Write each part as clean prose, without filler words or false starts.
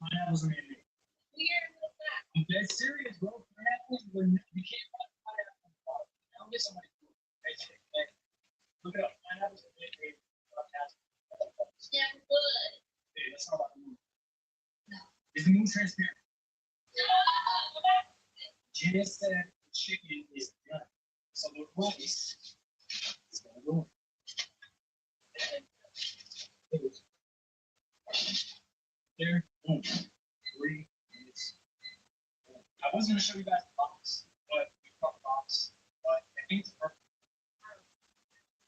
Pineapples are man-made. I'm dead serious, bro. Pineapples were you can't buy pineapple in the bottle. I'll get somebody to do it. Look it up. Pineapples are man-made. Yeah, good. Hey, that's not about the moon. No. Is the moon transparent? No. Jenna said the chicken is done. So the rice is gonna go in. There, boom. 3 minutes. I was gonna show you guys the box, but we brought the box. But I think it's perfect.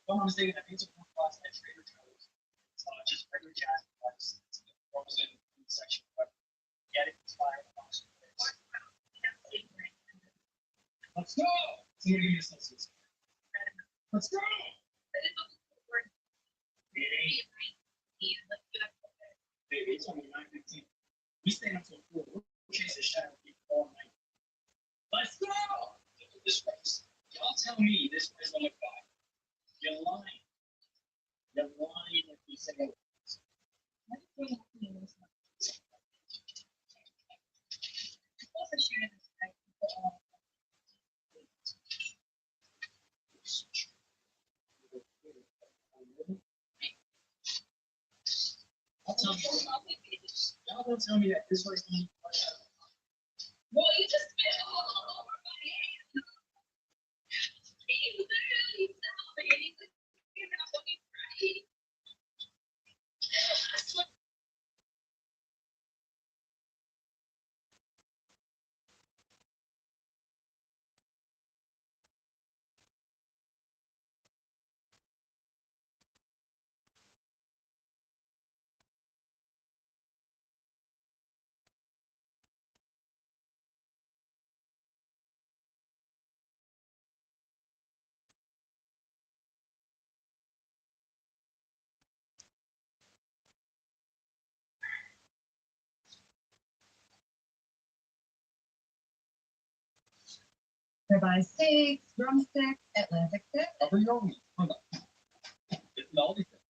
If I'm not mistaken, I think it's a perfect box at Trader Joe's. It's not just regular jasmine rice. It's the frozen food section, but get it, it's fire box. Let's go! Somebody give me a Celsius. Let's go! Baby, it's only 9:15. We staying until 4. We're chasing shadow people all night. Let's go! Look at this race. Y'all tell me this race gonna look fine. You're lying. You're lying like you said. Y'all tell me. Y'all don't tell me that this race gonna look fine. Well, you just spit all over my hand. He literally celebrating. You're not looking right. I swear. Ribeye steaks, drumsticks, Atlantic fish. Ravioli. It's all these things.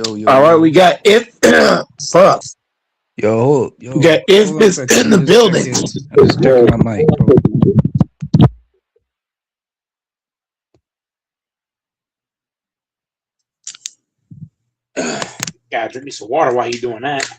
All right, we got if. Fuck. We got if hold on a is second. in the building. I'm just checking my mic. Gotta drink me some water while you doing that.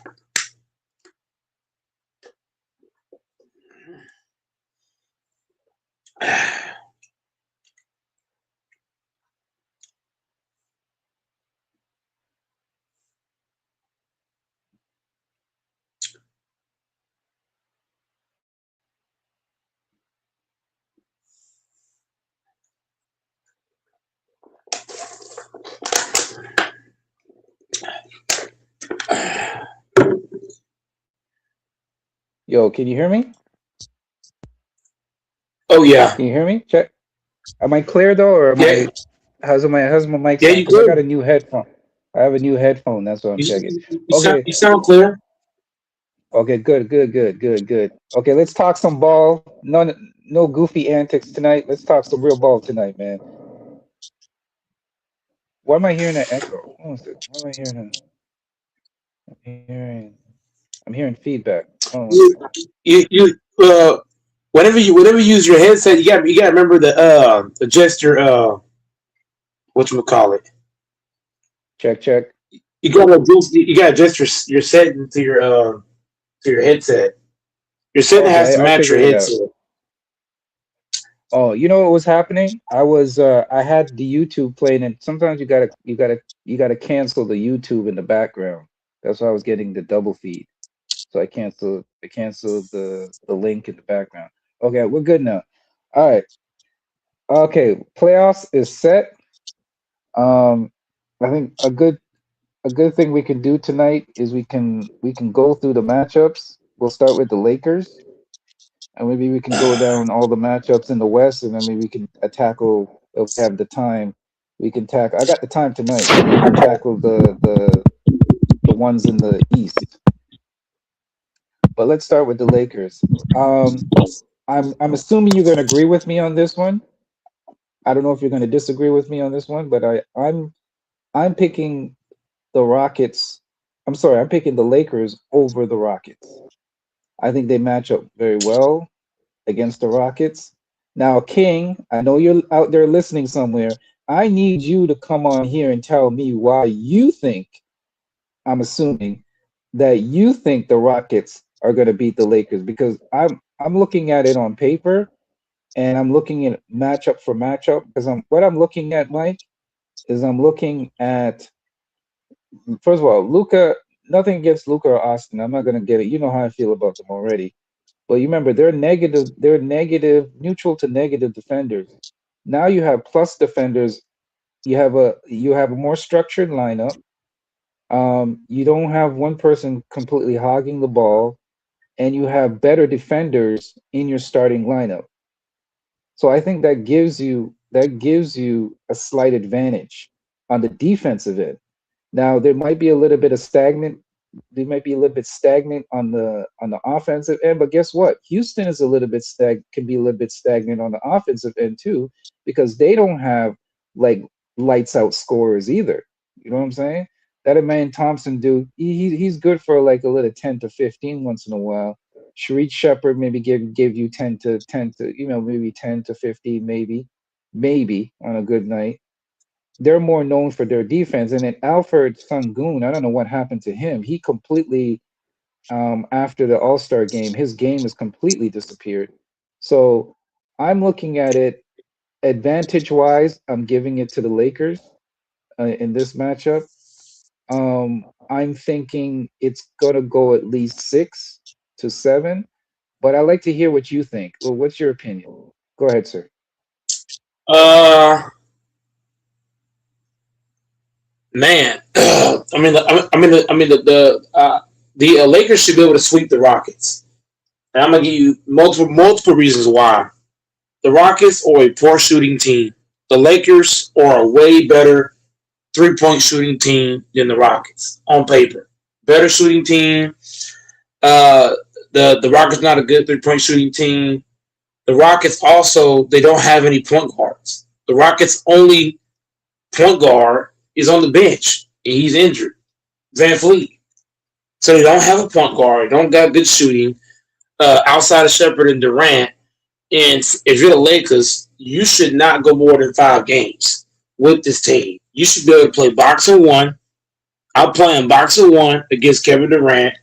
Yo, can you hear me? Oh yeah, Can you hear me? Check. Am I clear though, or am yeah, I? How's my mic yeah. sound? You Because I got good? a new headphone. I have a new headphone. That's what I'm checking. Okay. You sound clear. Okay. Good. Okay. Let's talk some ball. No goofy antics tonight. Let's talk some real ball tonight, man. Why am I hearing an echo? Why am I hearing I'm hearing feedback. Hold on one You, second. whenever you use your headset, you gotta remember the adjust your whatchamacallit. Check. You gotta adjust your setting to your headset. Your setting has Okay, to I match your figured it out. headset. Oh, you know what was happening? I had the YouTube playing, and sometimes you gotta cancel the YouTube in the background. That's why I was getting the double feed. So I canceled the link in the background. Okay, we're good now. All right. Okay, playoffs is set. Um, I think a good thing we can do tonight is we can go through the matchups. We'll start with the Lakers, and maybe we can go down all the matchups in the West, and then maybe we can tackle if we have the time. We can tackle. I got the time tonight. We can tackle the ones in the East. But let's start with the Lakers. I'm assuming you're going to agree with me on this one. I don't know if you're going to disagree with me on this one, but I'm picking the Rockets. I'm sorry, I'm picking the Lakers over the Rockets. I think they match up very well against the Rockets. Now, King, I know you're out there listening somewhere. I need you to come on here and tell me why you think, I'm assuming, that you think the Rockets are going to beat the Lakers, because I'm looking at it on paper and I'm looking at matchup for matchup, because I'm looking at, Mike, is I'm looking at, first of all, Luca. Nothing against Luca or Austin. I'm not gonna get it. You know how I feel about them already. But you remember, they're negative. They're negative, neutral to negative defenders. Now you have plus defenders. You have a more structured lineup. You don't have one person completely hogging the ball, and you have better defenders in your starting lineup. So I think that gives you a slight advantage on the defensive end. Now there might be a little bit of stagnant. They might be a little bit stagnant on the offensive end, but guess what? Houston is a little bit can be a little bit stagnant on the offensive end too, because they don't have like lights out scorers either. You know what I'm saying? That Amen Thompson dude, he's good for like a little 10 to 15 once in a while. Shareet Shepherd maybe give you 10 to maybe 10 to 15 maybe on a good night. They're more known for their defense. And then Alfred Sengun, I don't know what happened to him. He completely, after the All-Star game, his game has completely disappeared. So I'm looking at it advantage-wise. I'm giving it to the Lakers in this matchup. I'm thinking it's gonna go at least 6 to 7. But I'd like to hear what you think. Well, what's your opinion? Go ahead, sir. Uh, Man, the Lakers should be able to sweep the Rockets, and I'm gonna give you multiple reasons why. The Rockets are a poor shooting team. The Lakers are a way better 3-point shooting team than the Rockets on paper. Better shooting team. Uh, the Rockets not a good 3-point shooting team. The Rockets also, they don't have any point guards. The Rockets' only point guard is on the bench. He's injured. Van Fleet. So they don't have a point guard. They don't got good shooting outside of Shepherd and Durant. And if you're the Lakers, you should not go more than 5 games with this team. You should be able to play boxing 1. I'm playing boxing 1 against Kevin Durant.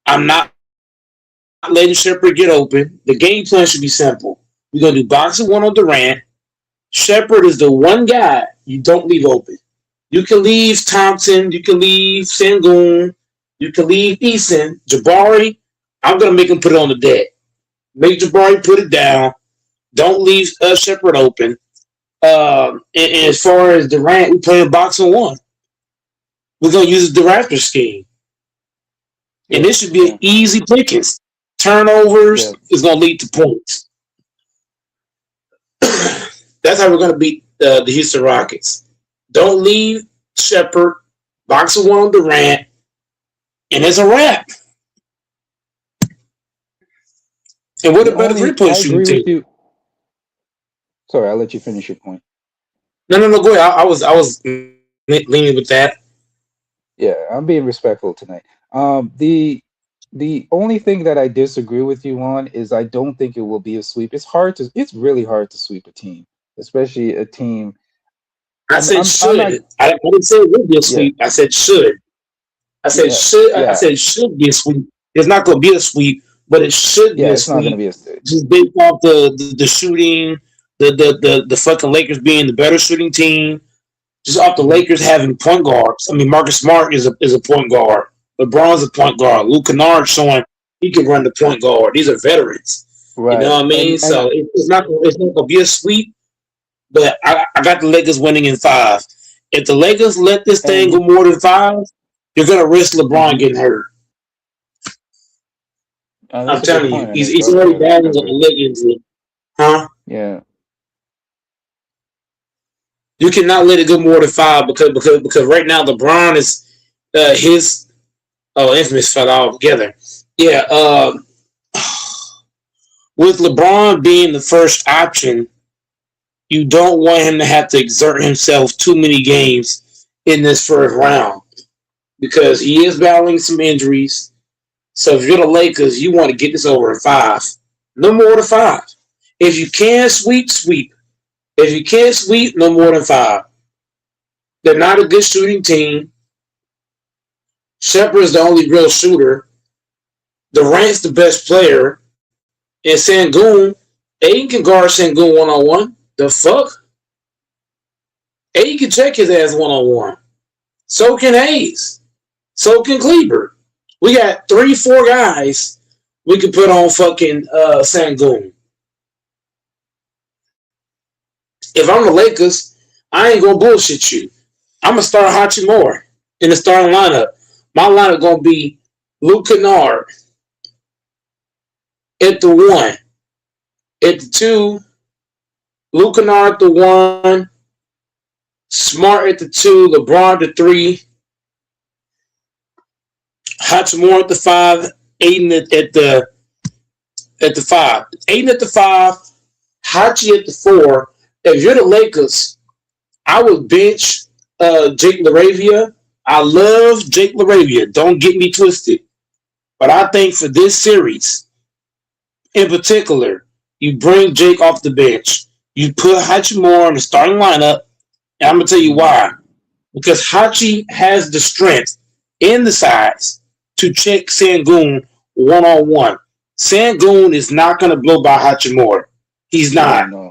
I'm not letting Shepherd get open. The game plan should be simple. We're going to do boxing 1 on Durant. Shepherd is the one guy you don't leave open. You can leave Thompson. You can leave Sengun. You can leave Eason. Jabari, I'm going to make him put it on the deck. Make Jabari put it down. Don't leave Shepherd open. And as far as Durant, we play boxing 1. We're going to use the Raptor scheme. And this should be an easy pickings. Turnovers is going to lead to points. That's how we're going to beat the Houston Rockets. Don't leave Shepherd, boxing 1 on Durant, and it's a wrap. And what about a 3-point shooting team? Sorry, I'll let you finish your point. No, go ahead. I was leaning with that. Yeah, I'm being respectful tonight. The only thing that I disagree with you on is I don't think it will be a sweep. It's really hard to sweep a team, especially a team. I said should. I didn't say it would be a sweep. Yeah. I said should. I said should. Yeah. I said should be a sweep. It's not going to be a sweep, but it should be a it's sweep. Not going to be a sweep. Just based off the shooting, the fucking Lakers being the better shooting team, just off the Lakers having point guards. I mean, Marcus Smart is a point guard. LeBron's a point guard. Luke Kennard showing he can run the point guard. These are veterans. Right. You know what I mean? So it's not going to be a sweep, but I got the Lakers winning in 5. If the Lakers let this thing go more than 5, you're going to risk LeBron getting hurt. I'm telling you, he's already battling with the leg injury. Huh? Yeah. You cannot let it go more than 5 because right now LeBron is his infamous fell out together. Yeah. With LeBron being the first option, you don't want him to have to exert himself too many games in this first round because he is battling some injuries. So if you're the Lakers, you want to get this over in 5. No more than 5. If you can sweep, sweep. If you can't sweep, no more than 5. They're not a good shooting team. Shepherd is the only real shooter. Durant's the best player. And Sengun, Aiden can guard Sengun one-on-one. The fuck? Aiden can check his ass one-on-one. So can Hayes. So can Kleber. We got 3-4 guys we can put on fucking Sengun. If I'm the Lakers, I ain't going to bullshit you. I'm going to start Hachimura in the starting lineup. My lineup going to be Luke Kennard at the 1. At the 2, Luke Kennard at the 1. Smart at the 2. LeBron at the 3. Hachimura at the 5. Aiden at the 5. Aiden at the 5. Hachi at the 4. If you're the Lakers, I would bench Jake LaRavia. I love Jake LaRavia. Don't get me twisted. But I think for this series, in particular, you bring Jake off the bench. You put Hachimura in the starting lineup. And I'm going to tell you why. Because Hachi has the strength and the size to check Sengun one-on-one. Sengun is not going to blow by Hachimura. He's not. No.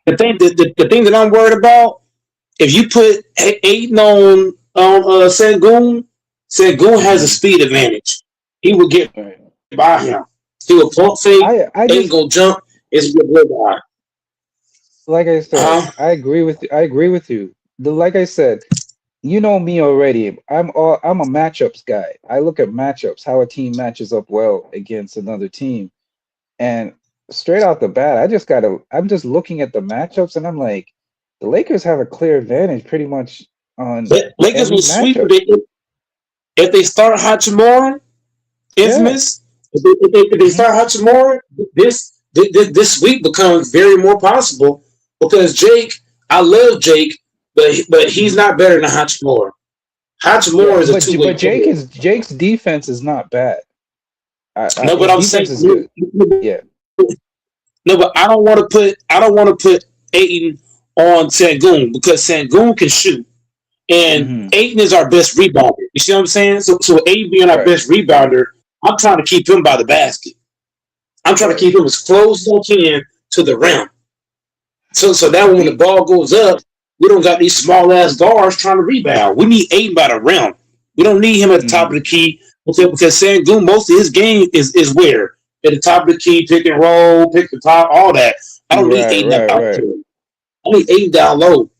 The thing that I'm worried about, if you put Aiden on Sengun has a speed advantage. He will get by him. He will pump fake. Aiden go jump. It's a good by. Like I said, I agree with you. Like I said, you know me already. I'm a matchups guy. I look at matchups, how a team matches up well against another team, and straight out the bat, I'm just looking at the matchups, and I'm like, the Lakers have a clear advantage pretty much on the Lakers will sweep if they start Hachimura, infamous. Yeah. If they start Hachimura, this sweep becomes very more possible because Jake, I love Jake, but he's not better than Hachimura. Hachimura is a but two-way player. Jake's defense is not bad. No, but His I'm saying, defense is good. Yeah. no, but I don't want to put Aiden on Sangoon because Sangoon can shoot, and Hmm. Aiden is our best rebounder. You see what I'm saying? So Aiden being our Right. best rebounder, I'm trying to keep him by the basket. I'm trying to keep him as close as I can to the rim. So that when the ball goes up, we don't got these small ass guards trying to rebound. We need Aiden by the rim. We don't need him at the top of the key because Sangoon, most of his game is where? At the top of the key, pick and roll, pick the top, all that. I don't need Aiden up out there. I need Aiden down low.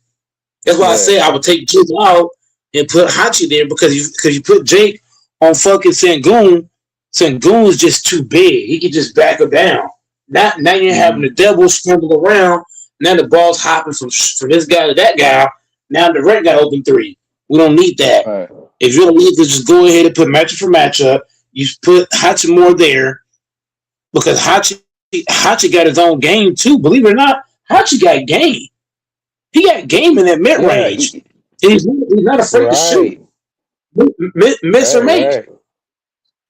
That's why I say I would take Jake out and put Hachi there because you put Jake on fucking Sangoon. Sangoon is just too big. He can just back her down. Now you're having the devil scramble around. Now the ball's hopping from this guy to that guy. Now the red got open three. We don't need that. Right. If you don't need to, just go ahead and put matchup for matchup. You put Hachimura there because Hachi got his own game too. Believe it or not, Hachi got game. He got game in that mid range. He's not afraid to shoot. Miss or make. Right.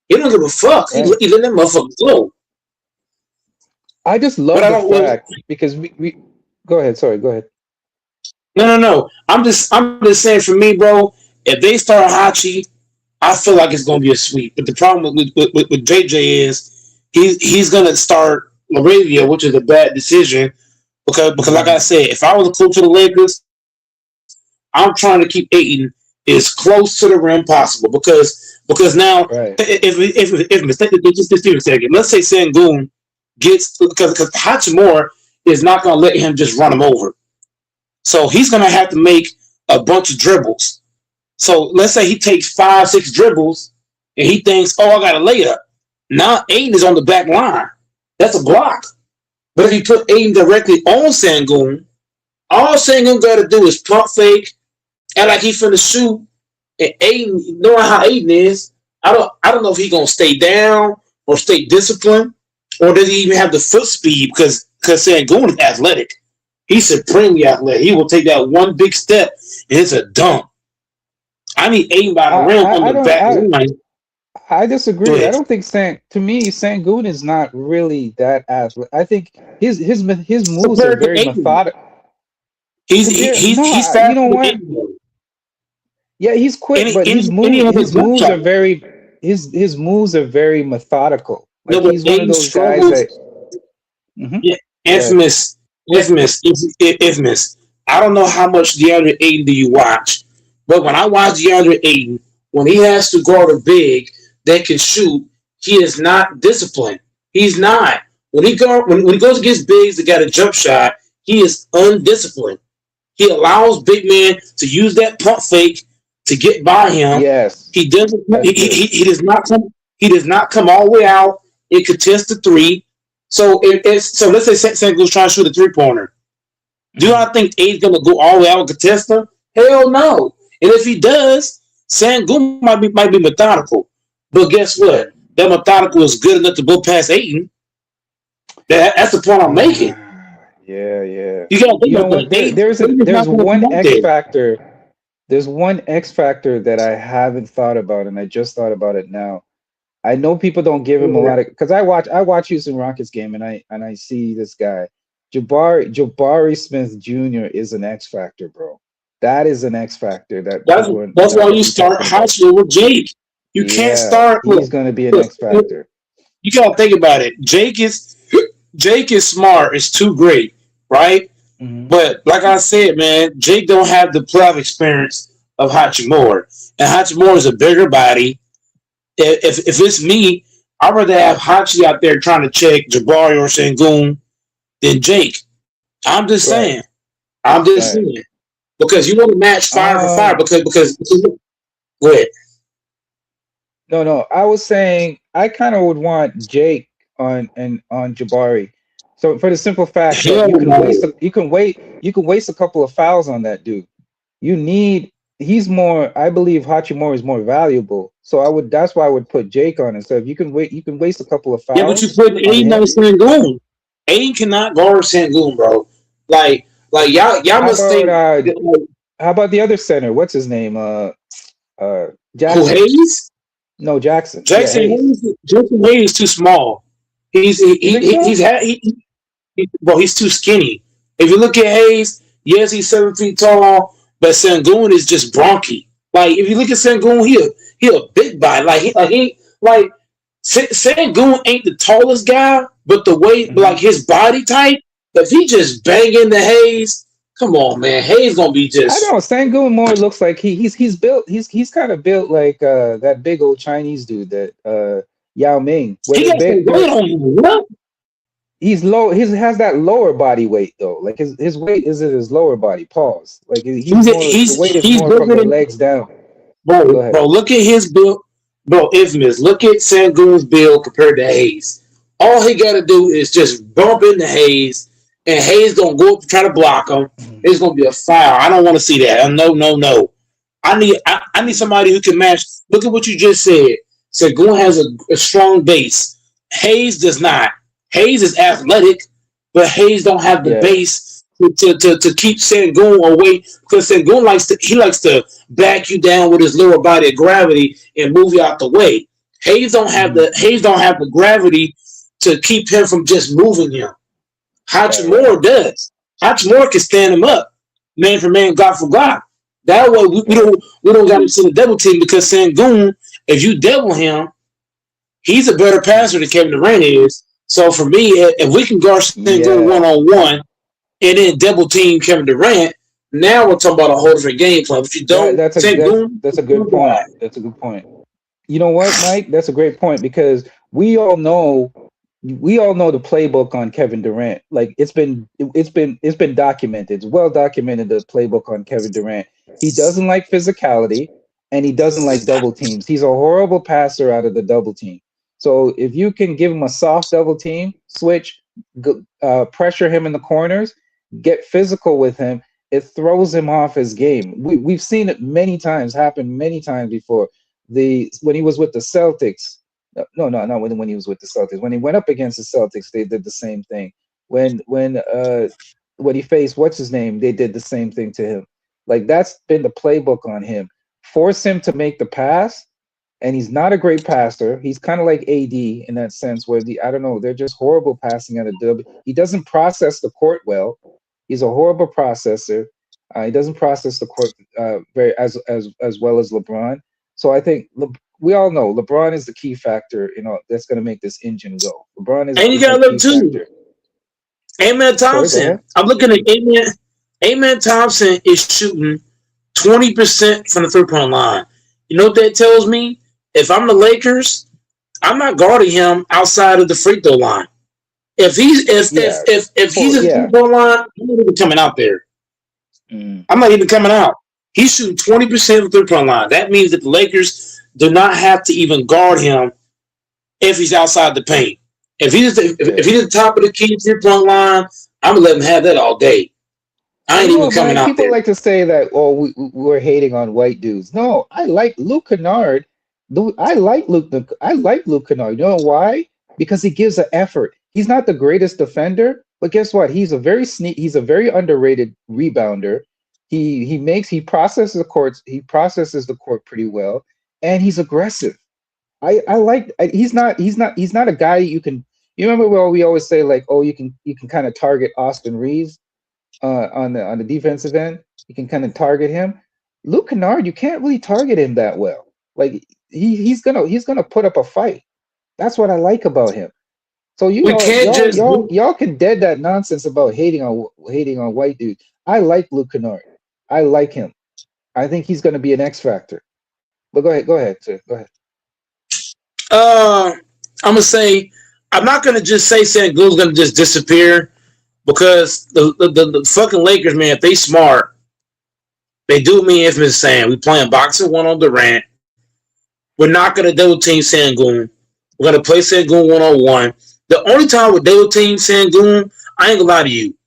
He don't give a fuck. He let that motherfucker go. I just love the fact because we go ahead. Sorry, go ahead. No. I'm just saying for me, bro. If they start Hachi, I feel like it's gonna be a sweep. But the problem with JJ is he's gonna start Laravia, which is a bad decision because like I said, if I was a coach of the Lakers, I'm trying to keep Ayton as close to the rim possible because now if mistake just a second, let's say Sangoon gets because Hachimura is not gonna let him just run him over. So he's gonna have to make a bunch of dribbles. So let's say he takes 5-6 dribbles and he thinks, oh, I got a layup. Now Aiden is on the back line. That's a block. But if you put Aiden directly on Sangoon, all Sangoon got to do is pump fake, act like he finna shoot, and Aiden, knowing how Aiden is, I don't know if he's gonna stay down or stay disciplined, or does he even have the foot speed because Sangoon is athletic. He's supremely athletic. He will take that one big step and it's a dunk. I need Aiden by the rim on the back line. I disagree. I don't think to me Sangoon is not really that athletic. I think his moves are very methodical. He's fast. You know what? Yeah, he's quick, but his moves are very methodical. Like he's one of those guys that infamous. I don't know how much DeAndre Ayton do you watch, but when I watch DeAndre Ayton, when he has to guard a big that can shoot, he is not disciplined. He's not. When he goes against bigs that got a jump shot, he is undisciplined. He allows big men to use that pump fake to get by him. Yes. He doesn't. He does not come. He does not come all the way out. It contests the three. So so let's say Sangoon's trying to shoot a 3-pointer. Do I think Aid's gonna go all the way out and contest him? Hell no. And if he does, Sangoon might be methodical. But guess what? That methodical is good enough to go past Ayton. That's the point I'm making. Yeah. You gotta think about what? There's one X factor. There's one X factor that I haven't thought about, and I just thought about it now. I know people don't give him a lot of because I watch Houston Rockets game and I see this guy. Jabari Smith Jr. is an X factor, bro. That is an X factor. That's why you start Hachi with Jake. You can't start. He's going to be an X factor. You gotta think about it. Jake is smart. It's too great, right? Mm-hmm. But like I said, man, Jake don't have the playoff experience of Hachimura, and Hachimura is a bigger body. If it's me, I'd rather have Hachi out there trying to check Jabari or Sangoon than Jake. I'm just saying. I'm just saying. Because you want to match fire for fire because go ahead. No. I was saying I kind of would want Jake on Jabari. So for the simple fact that you can waste a couple of fouls on that dude. He's more. I believe Hachimura is more valuable. So that's why I would put Jake on it. So if you can waste a couple of fouls. Yeah, but you put Aiden on Sangoon. Aiden cannot guard Sangoon, bro. Like y'all must think. How about the other center? What's his name? Uh, Who, Jackson. Hayes? No, Jackson. Jackson Yeah, Hayes. Hayes. Jackson Hayes is too small. You think so? Bro, he's too skinny. If you look at Hayes, yes, he's 7 feet tall, but Sengun is just bronky. Like if you look at Sengun, he a big body. Sengun ain't the tallest guy, but the way like his body type, if he just bang into Hayes, come on, man, Hayes gonna be I just. don't know. Sangoon more looks like he's built. He's kind of built like that big old Chinese dude that Yao Ming. Where He they got some weight on him. What? he's low. He has that lower body weight though. Like his weight is in his lower body. Pause. Like the weight is He's more from bigger the than legs down. bro. Go ahead. Bro, look at his build. Bro, infamous. Look at Sangoon's build compared to Hayes. All he got to do is just bump into Hayes, and Hayes gonna go up to try to block him. It's gonna be a foul. I don't want to see that. No. I need somebody who can match. Look at what you just said. Sangoon has a strong base. Hayes does not. Hayes is athletic, but Hayes don't have the base to keep Sengun away because Sengun likes to back you down with his lower body of gravity and move you out the way. Hayes don't have the gravity to keep him from just moving him. Hachimura does. Hachimura can stand him up, man for man, God for God. That way we don't got to send a double team because Sengun, if you double him, he's a better passer than Kevin Durant is. So for me, if we can guard Sengun 1-on-1 and then double team Kevin Durant, now we're talking about a whole different game plan. If you don't, that's a good point. That's a good point. You know what, Mike? That's a great point because we all know the playbook on Kevin Durant. Like it's been documented. It's well documented, the playbook on Kevin Durant. He doesn't like physicality and he doesn't like double teams. He's a horrible passer out of the double team. So if you can give him a soft double team, switch, pressure him in the corners, get physical with him, it throws him off his game. We've seen it happen many times before. When he was with the Celtics, not when he was with the Celtics. When he went up against the Celtics, they did the same thing. When he faced what's his name, they did the same thing to him. Like that's been the playbook on him. Force him to make the pass. And he's not a great passer. He's kind of like AD in that sense, where they're just horrible passing at a dub. He doesn't process the court well. He's a horrible processor. He doesn't process the court very as well as LeBron. So I think we all know LeBron is the key factor. That's going to make this engine go. LeBron is. And you got to look too. Amen Thompson. Sorry, I'm looking at Amen. Amen Thompson is shooting 20% from the 3-point line. You know what that tells me? If I'm the Lakers, I'm not guarding him outside of the free throw line. If he's at the 3-point line, I'm not even coming out there. I'm not even coming out. He's shooting 20% of the 3-point line. That means that the Lakers do not have to even guard him if he's outside the paint. If he's at the top of the key 3-point line, I'm gonna let him have that all day. I ain't even coming out there. People like to say that, we're hating on white dudes. No, I like Luke Kennard. I like Luke Kennard. You know why? Because he gives an effort. He's not the greatest defender, but guess what? He's a very underrated rebounder. He processes the court pretty well, and he's aggressive. He's not a guy you can. You remember we always say like, you can kind of target Austin Reeves on the defensive end. You can kind of target him. Luke Kennard, you can't really target him that well. Like he's gonna put up a fight. That's what I like about him. So y'all can dead that nonsense about hating on white dudes. I like Luke Kennard. I like him. I think he's gonna be an X factor. But go ahead, sir. Go ahead. I'm gonna say I'm not gonna just say Sengun's gonna just disappear because the fucking Lakers, man, if they smart, they do me infamous saying we playing boxing one on Durant. We're not gonna double team Sengun. We're gonna play Sengun 1-on-1. The only time we double team Sengun, I ain't gonna lie to you.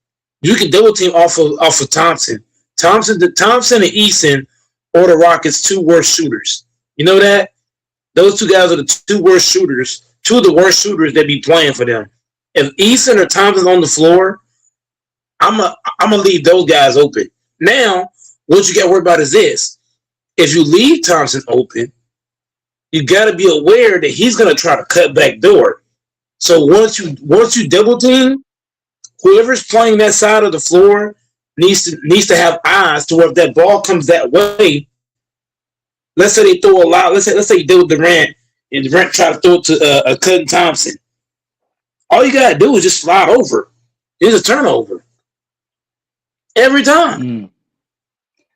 You can double team off of Thompson. Thompson and Eason are the Rockets' two worst shooters. You know that? Those two guys are the two worst shooters. Two of the worst shooters that be playing for them. If Eason or Thompson's on the floor, I'm gonna leave those guys open. Now, what you got to worry about is this. if you leave Thompson open, you got to be aware that he's going to try to cut back door. So once you double team, whoever's playing that side of the floor needs to have eyes to where if that ball comes that way. Let's say they throw a lot. Let's say you deal with Durant and Durant try to throw it to Cutting Thompson. All you gotta do is just slide over. It's a turnover every time.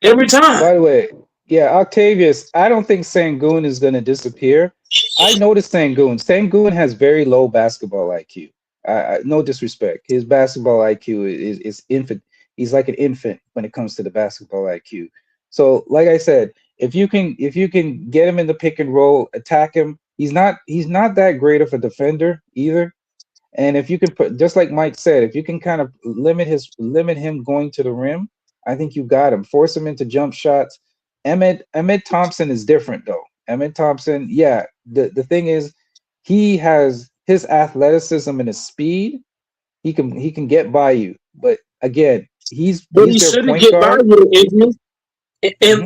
Every time. By the way, yeah, Octavius, I don't think Sengun is going to disappear. I noticed Sengun. Sengun has very low basketball IQ. No disrespect. His basketball IQ is infant. He's like an infant when it comes to the basketball IQ. So, like I said, if you can get him in the pick and roll, attack him. He's not that great of a defender either. And if you can put, just like Mike said, if you can kind of limit him going to the rim, I think you got him. Force him into jump shots. Emmett Thompson is different though. Emmett Thompson, yeah. The thing is, he has his athleticism and his speed. He can get by you, but again, he shouldn't get by you.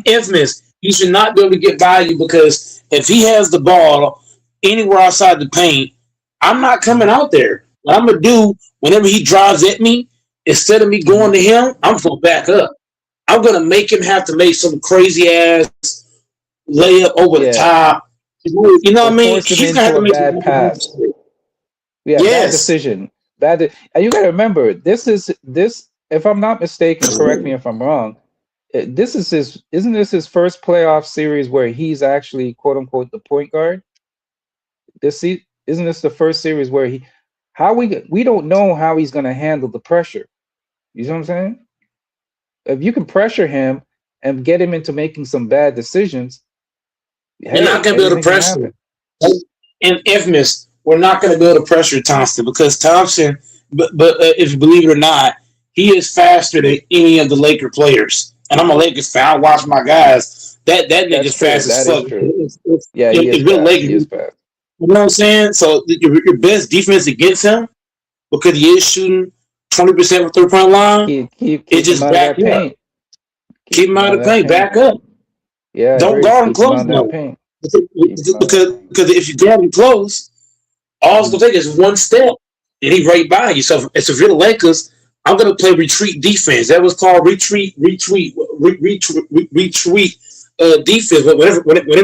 Infamous. He should not be able to get by you because if he has the ball anywhere outside the paint, I'm not coming out there. What I'm gonna do whenever he drives at me, instead of me going to him, I'm gonna back up. I'm gonna make him have to make some crazy ass layup over the top. You know what I mean? He's gonna have to make a bad pass. Yeah, bad decision. And you gotta remember, this. If I'm not mistaken, correct me if I'm wrong. Isn't this his first playoff series where he's actually quote unquote the point guard? Isn't this the first series where we don't know how he's going to handle the pressure? You know what I'm saying? If you can pressure him and get him into making some bad decisions, you're not going to be able to pressure him. And infamous, we're not going to be able to pressure Thompson because Thompson, but if you believe it or not, he is faster than any of the Laker players. And I'm a Lakers fan. I watch my guys. That nigga's fast as fuck. Yeah, he is fast. You know what I'm saying? So your best defense against him, because he is shooting 20% from three-point line, it just back up. Keep him out of the paint. Back up. Yeah. Don't guard him close though. Because if you guard him close, all it's gonna take is one step, and he right by you. So if you're the Lakers, I'm gonna play retreat defense. That was called retreat defense. But whenever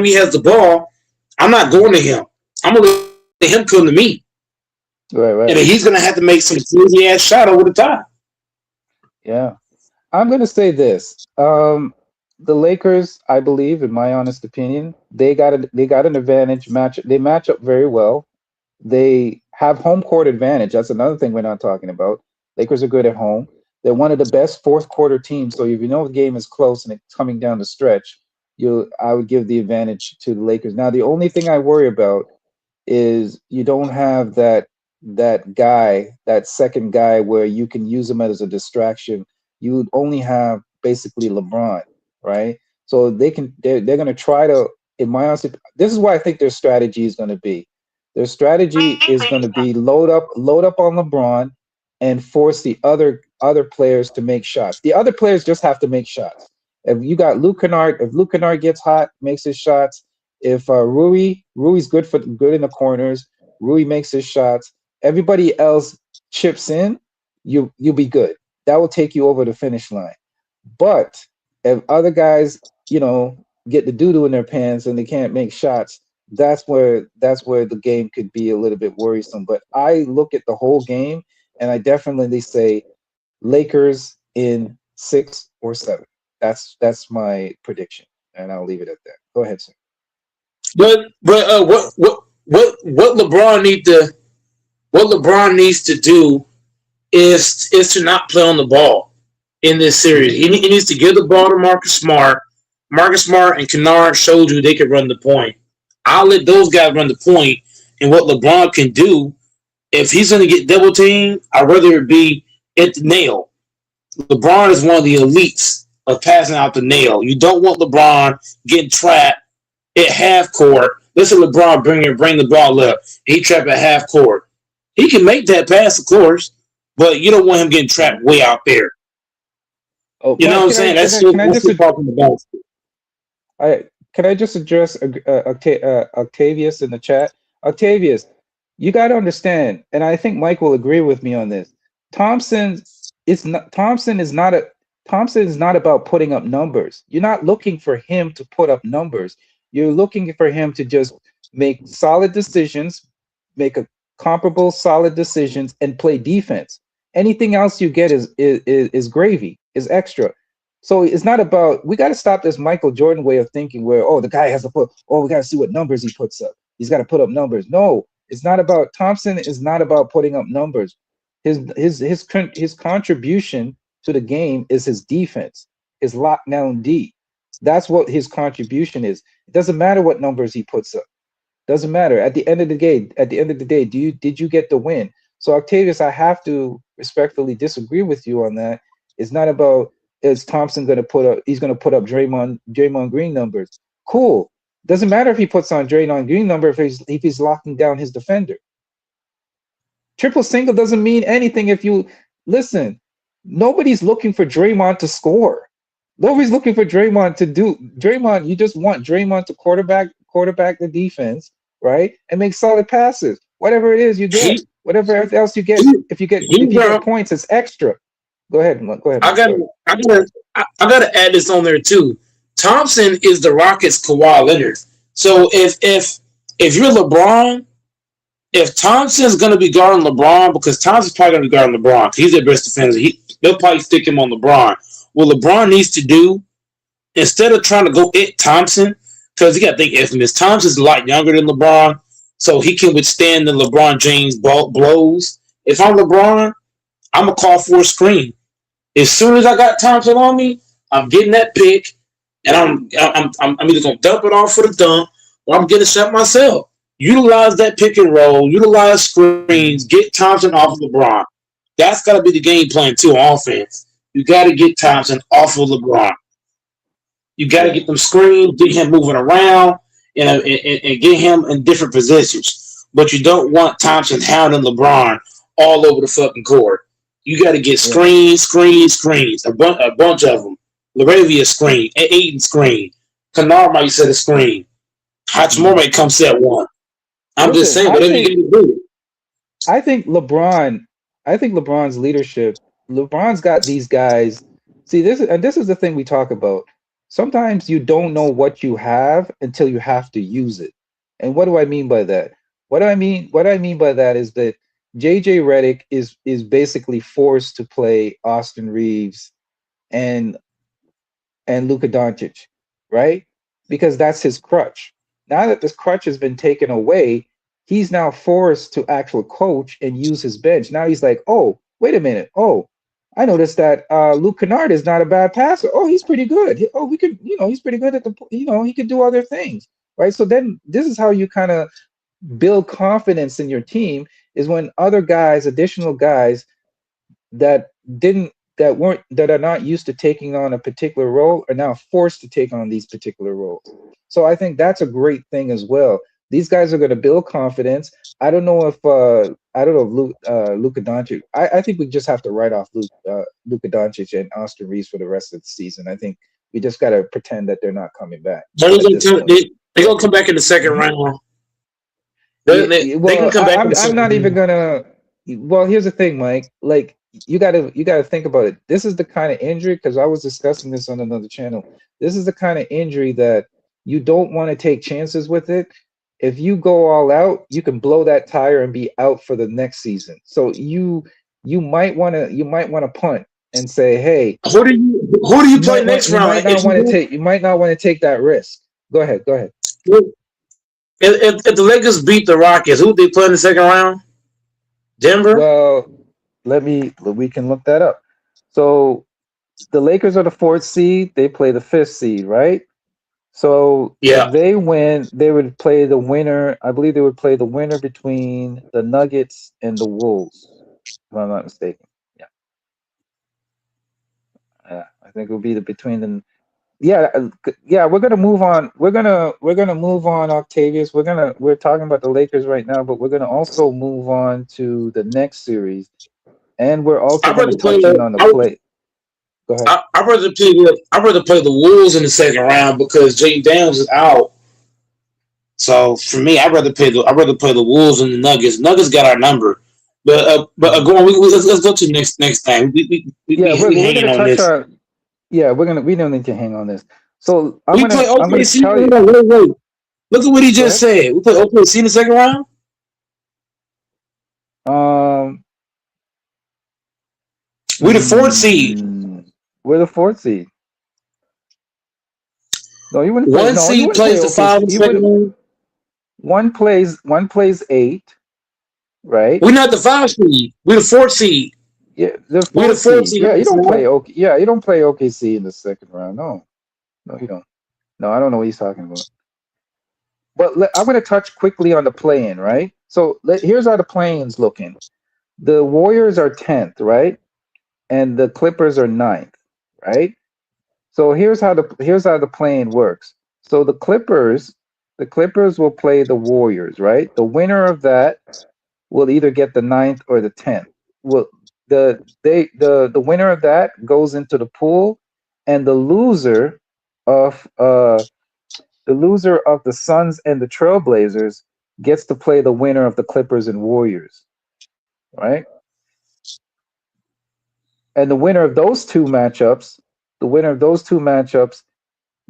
he has the ball, I'm not going to him. I'm gonna let him come to me. Right. And he's gonna have to make some crazy ass shot over the top. Yeah. I'm gonna say this. The Lakers, I believe, in my honest opinion, they got an advantage match. They match up very well. They have home court advantage. That's another thing we're not talking about. Lakers are good at home. They're one of the best fourth quarter teams. So if you know the game is close and it's coming down the stretch, I would give the advantage to the Lakers. Now, the only thing I worry about is you don't have that second guy where you can use him as a distraction. You would only have basically LeBron, right? So they're going to try to, in my honest, this is what I think their strategy is going to be. Their strategy is going to be load up on LeBron and force the other players to make shots. The other players just have to make shots. If you got Luke Kennard, if Luke Kennard gets hot, makes his shots. If Rui's good in the corners, Rui makes his shots. Everybody else chips in, you'll be good. That will take you over the finish line. But if other guys, get the doo-doo in their pants and they can't make shots, that's where the game could be a little bit worrisome. But I look at the whole game and I definitely say Lakers in 6 or 7. That's my prediction, and I'll leave it at that. Go ahead, sir. But what LeBron needs to do is to not play on the ball in this series. He needs to give the ball to Marcus Smart. Marcus Smart and Kennard showed you they could run the point. I'll let those guys run the point, and what LeBron can do, if he's going to get double teamed, I'd rather it be at the nail. LeBron is one of the elites of passing out the nail. You don't want LeBron getting trapped at half court. Listen to LeBron bring the ball up. He trapped at half court. He can make that pass, of course, but you don't want him getting trapped way out there. Oh, you know what I'm saying? That's what we're talking about. can I just address Octavius in the chat? Octavius, you got to understand, and I think Mike will agree with me on this. Thompson is not about putting up numbers. You're not looking for him to put up numbers. You're looking for him to just make solid decisions, make a comparable solid decisions, and play defense. Anything else you get is gravy, is extra. So it's not about, we got to stop this Michael Jordan way of thinking where, oh, the guy has to put, oh, we got to see what numbers he puts up. He's got to put up numbers. No, it's not about, Thompson is not about putting up numbers. His contribution to the game is his defense, his lockdown D. That's what his contribution is. It doesn't matter what numbers he puts up. Doesn't matter. At the end of the day, did you get the win? So Octavius, I have to respectfully disagree with you on that. It's not about, is Thompson going to put up? He's going to put up Draymond Green numbers. Cool. Doesn't matter if he puts on Draymond Green number if he's locking down his defender. Triple single doesn't mean anything if you listen. Nobody's looking for Draymond to score. Nobody's looking for Draymond to do. Draymond, you just want Draymond to quarterback the defense, right, and make solid passes. Whatever it is you get, whatever else you get. If you get points, it's extra. Go ahead. I gotta add this on there too. Thompson is the Rockets' Kawhi Leonard. So if you're LeBron, if Thompson's gonna be guarding LeBron, because Thompson's probably gonna be guarding LeBron, he's their best defender. They'll probably stick him on LeBron. What LeBron needs to do, instead of trying to go at Thompson, because you got to think, Infamous, Thompson's a lot younger than LeBron, so he can withstand the LeBron James blows. If I'm LeBron, I'm gonna call for a screen. As soon as I got Thompson on me, I'm getting that pick, and I'm either gonna dump it off for the dunk, or I'm getting a shot myself. Utilize that pick and roll, utilize screens, get Thompson off of LeBron. That's gotta be the game plan too on offense. You got to get Thompson off of LeBron. You got to get them screens, get him moving around, and get him in different positions. But you don't want Thompson hounding LeBron all over the fucking court. You got to get screens. A bunch of them. Laravia screen, Aiden screen. Kennard might set a screen. Hachimura might come set one. I'm just saying, whatever you got to do. I think LeBron's leadership. LeBron's got these guys. See, this is the thing we talk about. Sometimes you don't know what you have until you have to use it. And what do I mean by that? What I mean by that is that JJ Redick is basically forced to play Austin Reeves and Luka Doncic, right? Because that's his crutch. Now that this crutch has been taken away, he's now forced to actually coach and use his bench. Now he's like, oh, wait a minute. Oh, I noticed that Luke Kennard is not a bad passer. Oh, he's pretty good. Oh, we could, he's pretty good at he could do other things, right? So then this is how you kind of build confidence in your team, is when other guys, additional guys that are not used to taking on a particular role are now forced to take on these particular roles. So I think that's a great thing as well. These guys are going to build confidence. I don't know if Luka Doncic. I think we just have to write off Luka Doncic and Austin Reeves for the rest of the season. I think we just got to pretend that they're not coming back. They're going to come back in the second round. They can come back. I'm not even gonna. Well, here's the thing, Mike. Like you gotta think about it. This is the kind of injury, because I was discussing this on another channel. This is the kind of injury that you don't want to take chances with it. If you go all out, you can blow that tire and be out for the next season. So you might want to punt and say, hey, who do you play next round? You might not want to take that risk. Go ahead. If the Lakers beat the Rockets, who they play in the second round? Denver? Well, we can look that up. So the Lakers are the 4th seed. They play the 5th seed, right? So if they win, they would play the winner. I believe they would play the winner between the Nuggets and the Wolves, if I'm not mistaken. Yeah, I think it would be between the. Yeah, we're gonna move on. We're gonna move on, Octavius. We're talking about the Lakers right now, but we're gonna also move on to the next series, and we're also gonna touch on the play. Go ahead. I'd rather play the Wolves in the second round because Jay Daniels is out. So for me, I'd rather play the Wolves and the Nuggets. Nuggets got our number, but go on. Let's go to the next thing. We We're hanging gonna on touch this. on. Yeah, we don't need to hang on this. So We play I'm gonna OKC. tell you. Wait. Look at what he Go just ahead. said. We play OKC in the second round. We the fourth seed. We're the fourth seed. No, you wouldn't play. One No, you seed wouldn't plays play the five in OKC. the You second wouldn't. round. One plays 8, right? We're not the 5 seed. We're the 4th seed. Yeah, the We're the fourth 4th seed. seed. Yeah, you don't play OK. Yeah, you don't play OKC in the second round. No, you don't. No, I don't know what he's talking about. But I'm going to touch quickly on the play-in, right? So here's how the play-in's looking. The Warriors are 10th, right? And the Clippers are 9th, right? So here's how the play-in works. So the Clippers will play the Warriors, right? The winner of that will either get the 9th or the 10th. Well, the winner of that goes into the pool, and the loser of the Suns and the Trailblazers gets to play the winner of the Clippers and Warriors, right? And the winner of those two matchups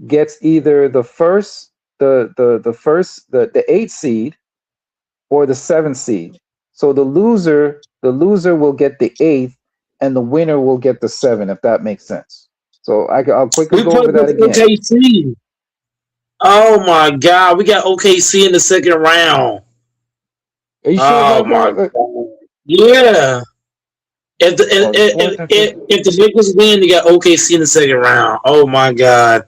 gets either the 8th seed or the 7th seed. So the loser will get the 8th, and the winner will get the 7th, if that makes sense. So I'll quickly go over that again. OKC. Oh my God, we got OKC in the second round. Are you sure Oh about my that? God. Yeah. If the Lakers win, they got OKC in the second round. Oh my God.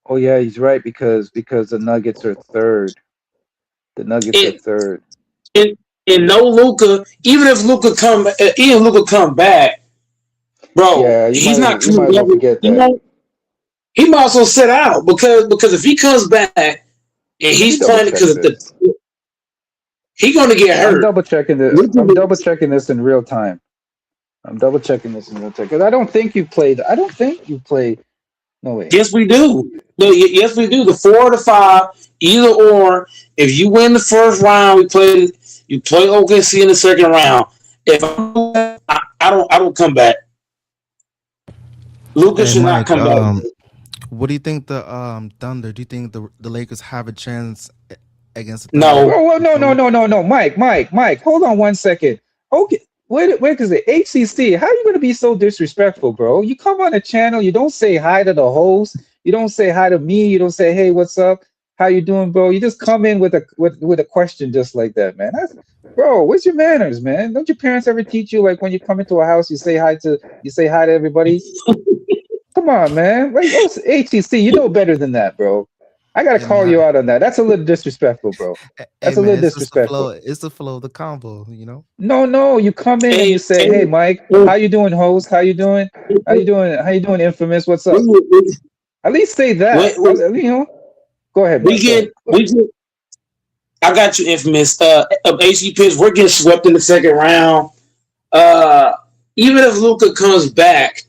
Oh yeah, he's right because the Nuggets are third. The Nuggets are third. And no Luka, even if Luka come back, bro, Yeah, he's not you might as well forget that. He might as well sit out because if he comes back and he's playing because he's going to get hurt. I'm double checking this. I'm double checking this in real time. Because I don't think you played. No way. Yes, we do. No, yes, we do. The 4 or the 5, either or. If you win the first round, you play OKC in the second round. If I don't come back. Lucas should not come back. What do you think the Thunder? Do you think the Lakers have a chance against the No. No. Mike, hold on 1 second. Okay. Wait, because the HCC, how are you going to be so disrespectful, bro? You come on the channel, you don't say hi to the host, you don't say hi to me, you don't say, hey, what's up? How you doing, bro? You just come in with a question just like that, man. Bro, what's your manners, man? Don't your parents ever teach you, like, when you come into a house, you say hi to everybody? Come on, man. Like, HCC, you know better than that, bro. I gotta call you out on that. That's a little disrespectful, bro. That's a little disrespectful. It's the flow of the combo, you know. No. You come in and you say, "Hey, Mike, how you doing, host? How you doing? How you doing, infamous? What's up?" At least say that. You know. Go ahead. I got you, infamous. AC Pitts, we're getting swept in the second round. Even if Luka comes back,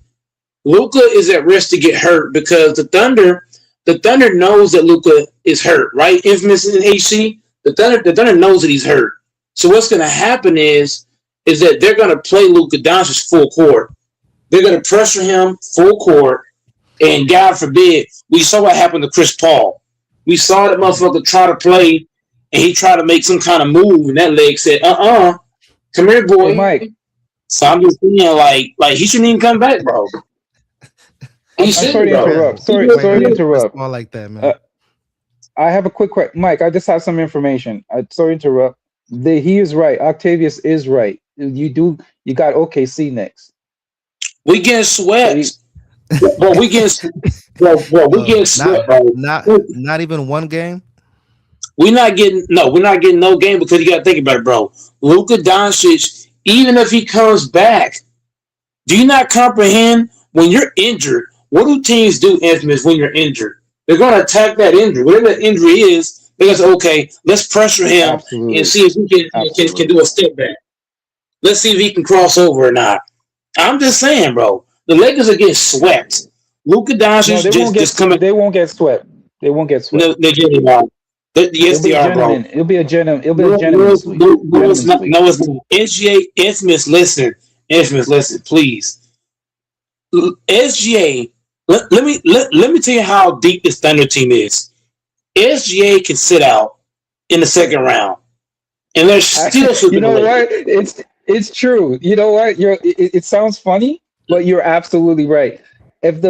Luka is at risk to get hurt because the Thunder knows that Luka is hurt, right? Infamous in HC, the Thunder knows that he's hurt. So what's going to happen is that they're going to play Luka Doncic full court. They're going to pressure him full court, and God forbid, we saw what happened to Chris Paul. We saw that motherfucker try to play, and he tried to make some kind of move, and that leg said, come here, boy. Hey, Mike. So I'm just saying, like he shouldn't even come back, bro. I'm sorry to interrupt. Sorry to interrupt. More like that, man. I have a quick question. Mike, I just have some information. Sorry to interrupt. He is right. Octavius is right. You got OKC next. We getting swept. Bro, we getting swept, bro. Not even one game. We're not getting no game because you got to think about it, bro. Luka Doncic, even if he comes back, do you not comprehend when you're injured? What do teams do, infamous, when you're injured? They're going to attack that injury. Whatever that injury is, they're going to say, okay, let's pressure him and see if he can do a step back. Let's see if he can cross over or not. I'm just saying, bro. The Lakers are getting swept. Luka No, Doncic they won't get. just coming. They won't get swept. They won't get swept. No, they're getting yes, It'll be they a are, bro. gentleman. It'll be a gentleman. It'll be No, a gentleman no, sweep. no, no, it's Gentleman not. sweep. No, it's not. SGA, Infamous, listen. Infamous, listen, please. SGA, let me tell you how deep this Thunder team is. SGA can sit out in the second round, and they're still You sweeping the know Lakers. what? It's true. You know what? It sounds funny, but you're absolutely right. If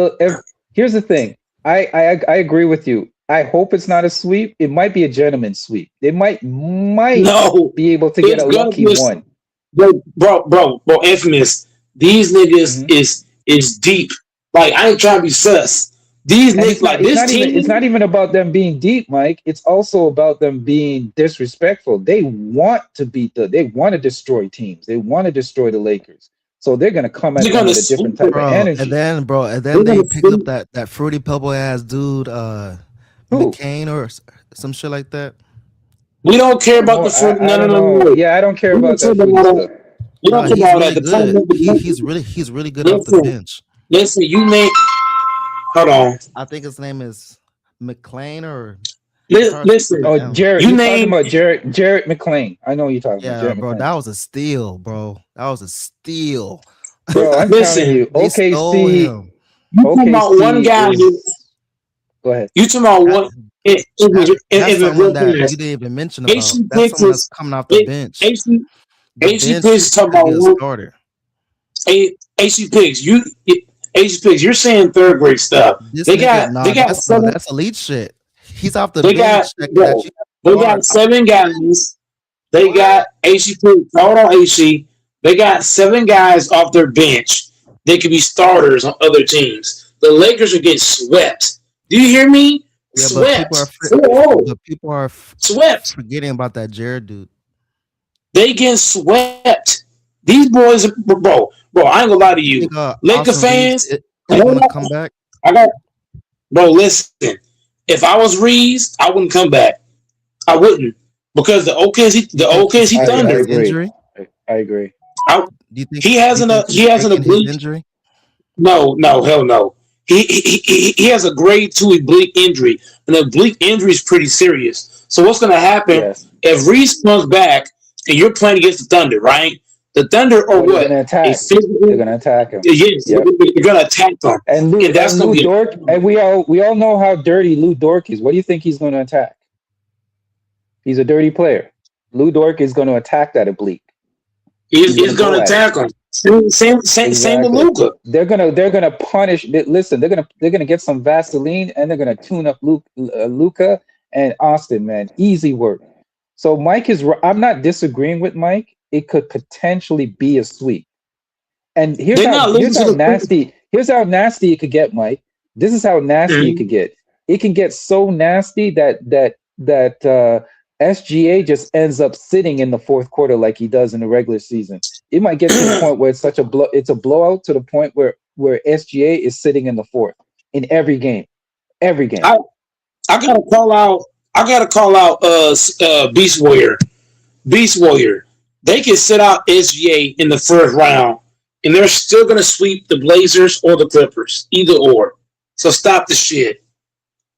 here's the thing, I agree with you. I hope it's not a sweep. It might be a gentleman's sweep. They might No, be able to get it's a gonna lucky be one. bro. Infamous. These niggas Mhm. is deep. Like I ain't trying to be sus. These And niggas, like this team. it's not even about them being deep, Mike. It's also about them being disrespectful. They want to they want to destroy teams. They want to destroy the Lakers. So they're gonna come at They're them gonna with a different sweep type it. of Bro, energy. and They're then they gonna picked up sweep. that fruity pebble ass dude, Who? McCain or some shit like that. We don't care I don't about know. the fruit. I No, no, don't no, know. no. Yeah, I don't care We don't about care that fruity about all stuff. that. We No, don't care he's about all really that. good. He's really good off the Listen, bench. listen. You name. Hold on. I think his name is McLean or it starts with Listen. Oh, an M. Jared, You you're talking name. about Jarrett McLean. I know you're talking about Yeah, Jarrett bro, McLean. that was a steal, bro. That was a steal. Bro, I'm telling Listen. you, They stole OKC, him. You talking about one OKC guy who. is. Go ahead. You talking about That, one. It that's was someone real that you fast. didn't even mention about. AC That's someone that's Picks coming off the is bench. AC The AC bench Picks talking could about be a one. starter. AC Picks. AC Picks. You're saying third grade stuff. This They nigga, got nah, they got seven. that's elite shit. He's off the They got bench that bro. you They start. got seven guys. They What? got AC Picks. Hold on, AC. They got seven guys off their bench. They could be starters on other teams. The Lakers are getting swept. Do you hear me? Yeah, Swept. 4-0. but people are Swept. forgetting about that Jared dude. They getting swept. These boys, bro. I ain't gonna lie to I you. think Laker Austin Reeves fans, is gonna come back. I got, bro. Listen, if I was Reeves, I wouldn't come back. I wouldn't because the OKC I Thunder. agree. Injury? I agree. Do you think He hasn't he's he hasn't faking his oblique. injury? No, hell no. He has a grade 2 oblique injury, and the oblique injury is pretty serious. So what's going to happen Yes. if Reese comes back and you're playing against the Thunder, right? The Thunder or Oh, they're what? gonna attack. A physical, They're gonna attack him. yes, Yep. you're going to attack them, And and that's going Lou to be. Dort, and we all know how dirty Lou Dort is. What do you think he's going to attack? He's a dirty player. Lou Dort is going to attack that oblique. He's gonna going go to at attack them. Same with Exactly. Luka. They're gonna punish. Listen, they're gonna get some Vaseline and they're gonna tune up Luka and Austin. Man, easy work. So Mike is. I'm not disagreeing with Mike. It could potentially be a sweep. And here's They're how not losing to the nasty. Here's how nasty it could get, Mike. This is how nasty it could get. It can get so nasty that SGA just ends up sitting in the fourth quarter like he does in the regular season. It might get to the point where it's such a blowout to the point where SGA is sitting in the fourth in every game. Every game. I gotta call out Beast Warrior. Beast Warrior. They can sit out SGA in the first round, and they're still gonna sweep the Blazers or the Clippers, either or. So stop the shit.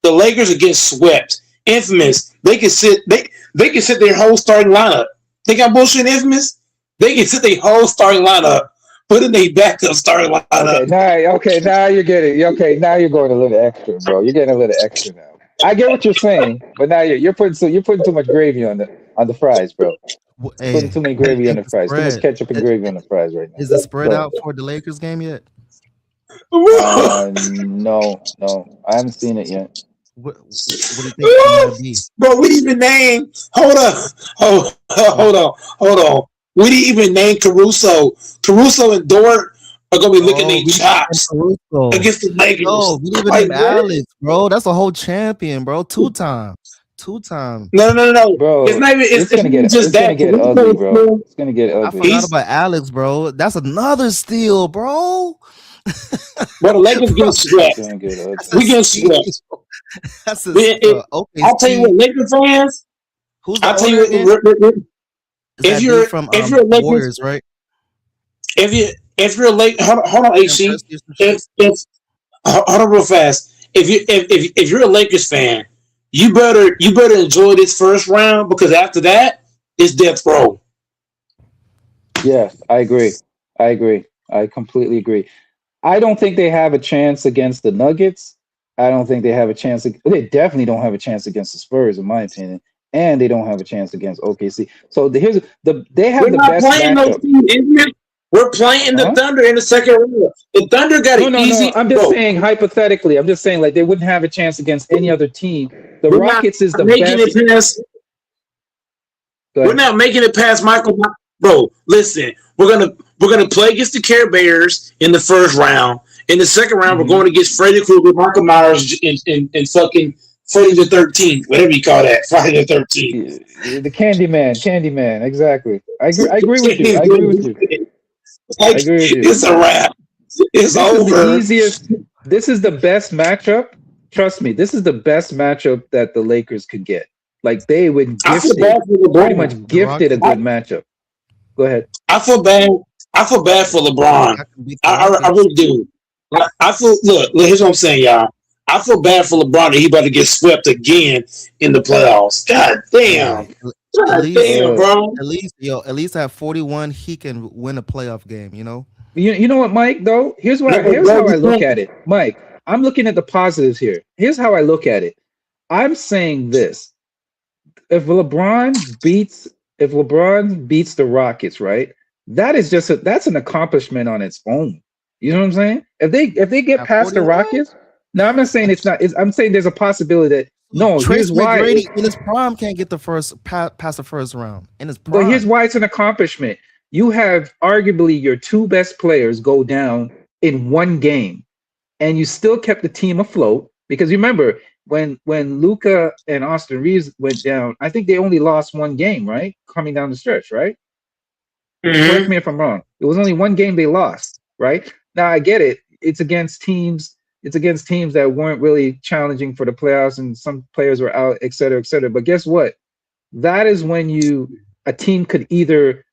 The Lakers are getting swept. Infamous. They can sit their whole starting lineup. They got bullshit Infamous. They can sit their whole starting lineup, put in their backup starting lineup. Now you're getting now you're going a little extra, bro. You're getting a little extra now. I get what you're saying, but now you're putting too much gravy on the fries, bro. Hey, Putting too many gravy on the fries. Too much spread. ketchup and gravy on the fries right now. Is the spread Go out for the Lakers game yet? No, I haven't seen it yet. What do you think it might be? Bro, we didn't even name. Hold on. We didn't even name Caruso. Caruso and Dort are gonna be licking their chops against the Lakers. No, we didn't even Like, name Alex, bro. That's a whole champion, bro. Two time. No, Bro, it's not even. It's gonna get ugly, bro. It's gonna get I ugly. forgot about Alex, bro. That's another steal, bro. Bro, the Lakers getting It's swept. gonna get ugly. We getting swept. That's a okay. I'll tell you what, Lakers fans. Who's the I'll tell you owner again? what. Is that If you're dude from Lakers, Warriors, right? if if you're late, hold on, Yeah, HC. first year some shit. If hold on real fast. If you're a Lakers fan, you better enjoy this first round because after that, it's death row. Yes, I agree. I agree. I completely agree. I don't think they have a chance against the Nuggets. I don't think they have a chance. They definitely don't have a chance against the Spurs, in my opinion, and they don't have a chance against OKC. So they We're have the not best playing those matchup. teams, isn't it? We're playing the Huh? Thunder in the second round. The Thunder got No, it no, no. easy, I'm just bro. saying hypothetically. I'm just saying like they wouldn't have a chance against any other team. The We're not Rockets is the making best. it past. Go We're ahead. not making it past Michael. Bro, listen. We're gonna play against the Care Bears in the first round. In the second round, we're Mhm. going against Freddie Krueger, Michael Myers, and fucking Friday the 13th, whatever you call that, Friday the 13th. The Candyman. Exactly. I agree with you. I agree with you. I Like, agree with you. it's a wrap. It's This is the over. easiest. This is the best matchup. Trust me, this is the best matchup that the Lakers could get. Like they would I feel gifted, bad for pretty LeBron. much The gifted a Rockets. good matchup. Go ahead. I feel bad. I feel bad for LeBron. I can beat the I Rockets. really do. I feel. Look. Here's what I'm saying, y'all. I feel bad for LeBron that he about to get swept again in the playoffs. God damn. Yeah, at God least, damn, bro. at least at 41, he can win a playoff game. You know. You know what, Mike? Though here's No, here's bro, how I you look can't. at it, Mike. I'm looking at the positives here. Here's how I look at it. I'm saying this: if LeBron beats the Rockets, right? That is that's an accomplishment on its own. You know what I'm saying? If they get At past the 41, Rockets, now I'm not saying it's not. I'm saying there's a possibility that no. Trace Here's why. McGrady in his prime can't get the past the first round in his But here's prime. why it's an accomplishment. You have arguably your two best players go down in one game, and you still kept the team afloat. Because remember, when Luca and Austin Reeves went down, I think they only lost one game, right? Coming down the stretch, right? Correct Mm-hmm. me if I'm wrong. It was only one game they lost, right? Now I get it. It's against teams that weren't really challenging for the playoffs, and some players were out, et cetera, et cetera. But guess what? That is when a team could either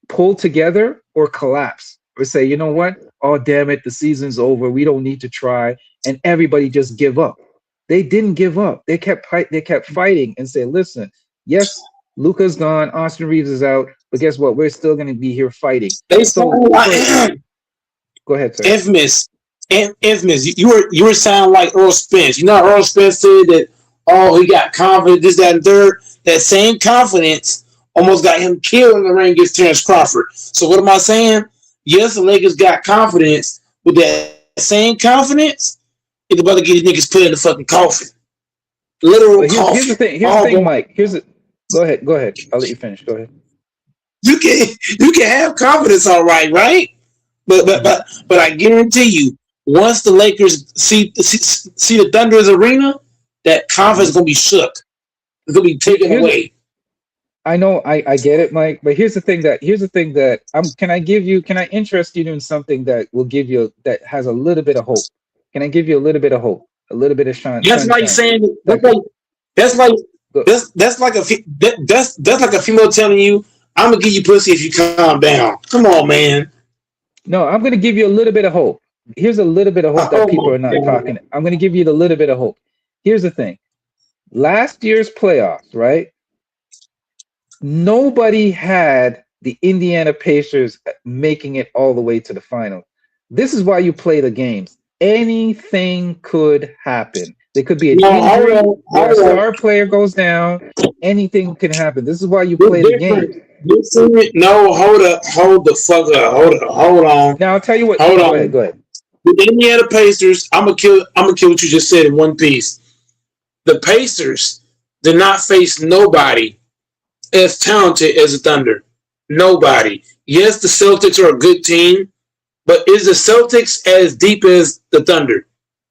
pull together or collapse or say, you know what? Oh, damn it, the season's over. We don't need to try, and everybody just give up. They didn't give up. They kept fighting and say, listen, yes, Luca's gone, Austin Reeves is out, but guess what? We're still going to be here fighting. They So, sound like go ahead, sir. infamous. Infamous. You were sounding like Earl Spence. You know how Earl Spence said that. Oh, he got confident. This, that, and third. That same confidence almost got him killed in the ring against Terrence Crawford. So what am I saying? Yes, the Lakers got confidence. With that same confidence, it's about to get these niggas put in the fucking coffin. Literal But coffin. here's the thing. Here's Oh, the thing, bro. Mike. Go ahead. Go ahead. I'll let you finish. Go ahead. You can have confidence, all right? But I guarantee you, once the Lakers see the Thunder's arena, that confidence is gonna be shook. It's gonna be taken away. I know I get it, Mike, but here's the thing that can I interest you in something that will give you that has a little bit of hope? Can I give you a little bit of hope, a little bit of That's like sunshine? saying Like, that's like go- that's like that's like a female telling you, "I'm gonna give you pussy if you calm down." Come on, man. no, I'm going to give you a little bit of hope. Here's a little bit of hope that people are not talking. I'm going to give you the little bit of hope. Here's the thing. Last year's playoffs, right? Nobody had the Indiana Pacers making it all the way to the final. This is why you play the games. Anything could happen. There could be an injury where a star player goes down. Anything can happen. This is why you play the games. No, hold the fuck up, hold on. Now I'll tell you what. Hold Go on. ahead. Go ahead. The Indiana Pacers, I'm gonna kill what you just said in one piece. The Pacers did not face nobody as talented as the Thunder. Nobody. Yes, the Celtics are a good team, but is the Celtics as deep as the Thunder?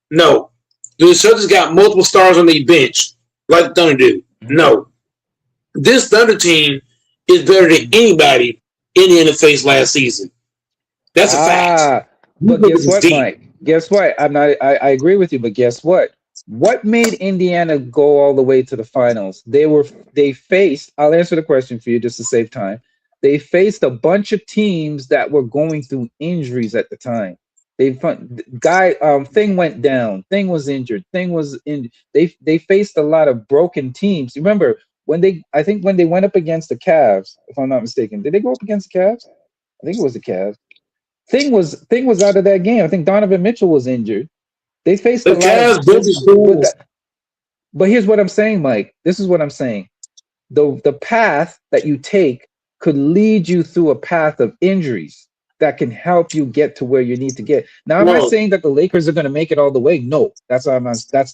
No. The Celtics got multiple stars on their bench, like the Thunder do. No. This Thunder team is better than anybody Indiana faced last season. That's a fact. But guess what, Mike? Guess what? I agree with you, but guess what? What made Indiana go all the way to the finals? They faced, I'll answer the question for you just to save time. they faced a bunch of teams that were going through injuries at the time. Thing went down. Thing was injured. Thing was in. They faced a lot of broken teams. Remember I think when they went up against the Cavs, if I'm not mistaken, did they go up against the Cavs? I think it was the Cavs. Thing was out of that game. I think Donovan Mitchell was injured. They faced The a lot Cavs built the with schools. that. But here's what I'm saying, Mike. This is what I'm saying. The path that you take could lead you through a path of injuries that can help you get to where you need to get. Now, am I No. saying that the Lakers are going to make it all the way? No, that's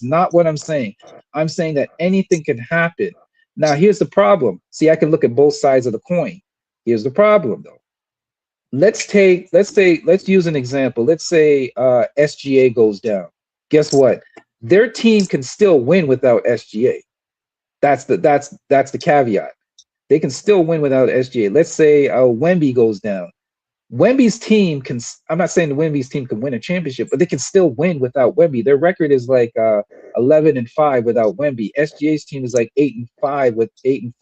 not what I'm saying. I'm saying that anything can happen. Now, here's the problem. See, I can look at both sides of the coin. Here's the problem, though. Let's use an example. Let's say SGA goes down. Guess what? Their team can still win without SGA. That's the caveat. They can still win without SGA. Let's say Wemby goes down. Wemby's team can. I'm not saying the Wemby's team can win a championship, but they can still win without Wemby. Their record is like 11-5 without Wemby. SGA's team is like 8-5 with 8-4,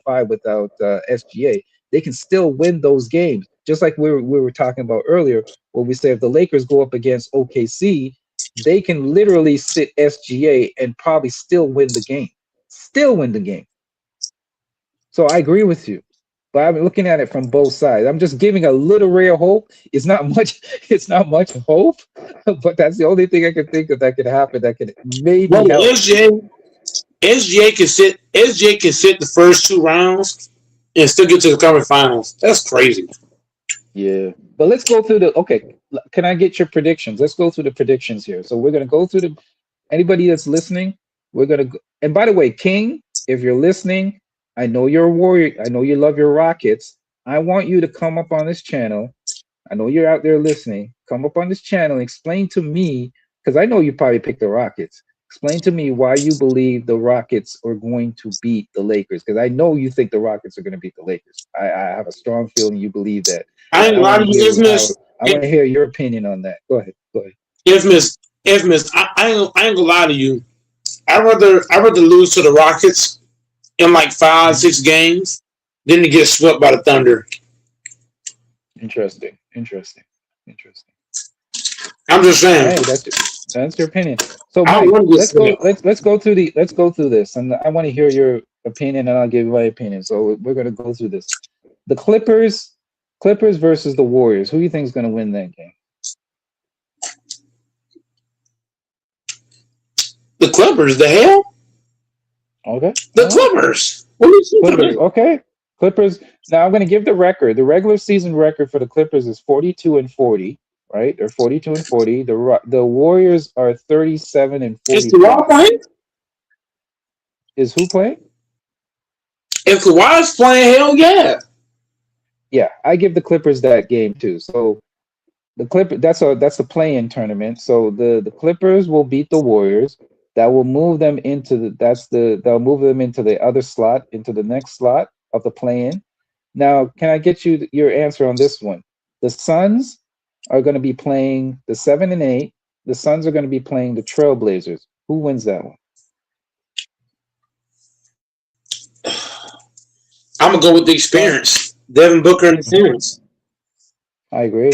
8-5 without SGA. They can still win those games, just like we were talking about earlier, where we say if the Lakers go up against OKC, they can literally sit SGA and probably still win the game. Still win the game. So I agree with you. But I'm looking at it from both sides. I'm just giving a little ray of hope. It's not much hope, but that's the only thing I can think of that could happen that could maybe Well, help. SGA can sit the first 2 rounds and still get to the conference finals. That's crazy. Yeah. But let's go through can I get your predictions? Let's go through the predictions here. So we're gonna go through anybody that's listening, we're gonna go, and by the way, King, if you're listening, I know you're a Warrior. I know you love your Rockets. I want you to come up on this channel. I know you're out there listening. Come up on this channel and explain to me, because I know you probably picked the Rockets. Explain to me why you believe the Rockets are going to beat the Lakers, because I know you think the Rockets are going to beat the Lakers. I have a strong feeling you believe that. I ain't lying to you, Infamous. I want to hear your opinion on that. Go ahead. Infamous. I ain't gonna lie to you. I'd rather lose to the Rockets in like 5-6 games than to get swept by the Thunder. Interesting. I'm just saying. Hey, that's your opinion. So I Mike, want to get let's go through this, and I want to hear your opinion, and I'll give you my opinion. So we're gonna go through this. The Clippers versus the Warriors. Who do you think is gonna win that game? The Clippers. The hell? Okay. The Clippers. What are you Clippers. Okay. Clippers. Now I'm going to give the record. The regular season record for the Clippers is 42-40. Right? They're 42-40. The Warriors are 37-40. Is Kawhi playing? Is who playing? If Kawhi's playing, hell yeah. Yeah, I give the Clippers that game too. So the that's the play-in tournament. So the Clippers will beat the Warriors. That will move them into they'll move them into the other slot, into the next slot of the play-in. Now, can I get your answer on this one? The Suns are going to be playing the 7 and 8. The Suns are going to be playing the Trailblazers. Who wins that one? I'm gonna go with the experience. Devin Booker and the series. I agree.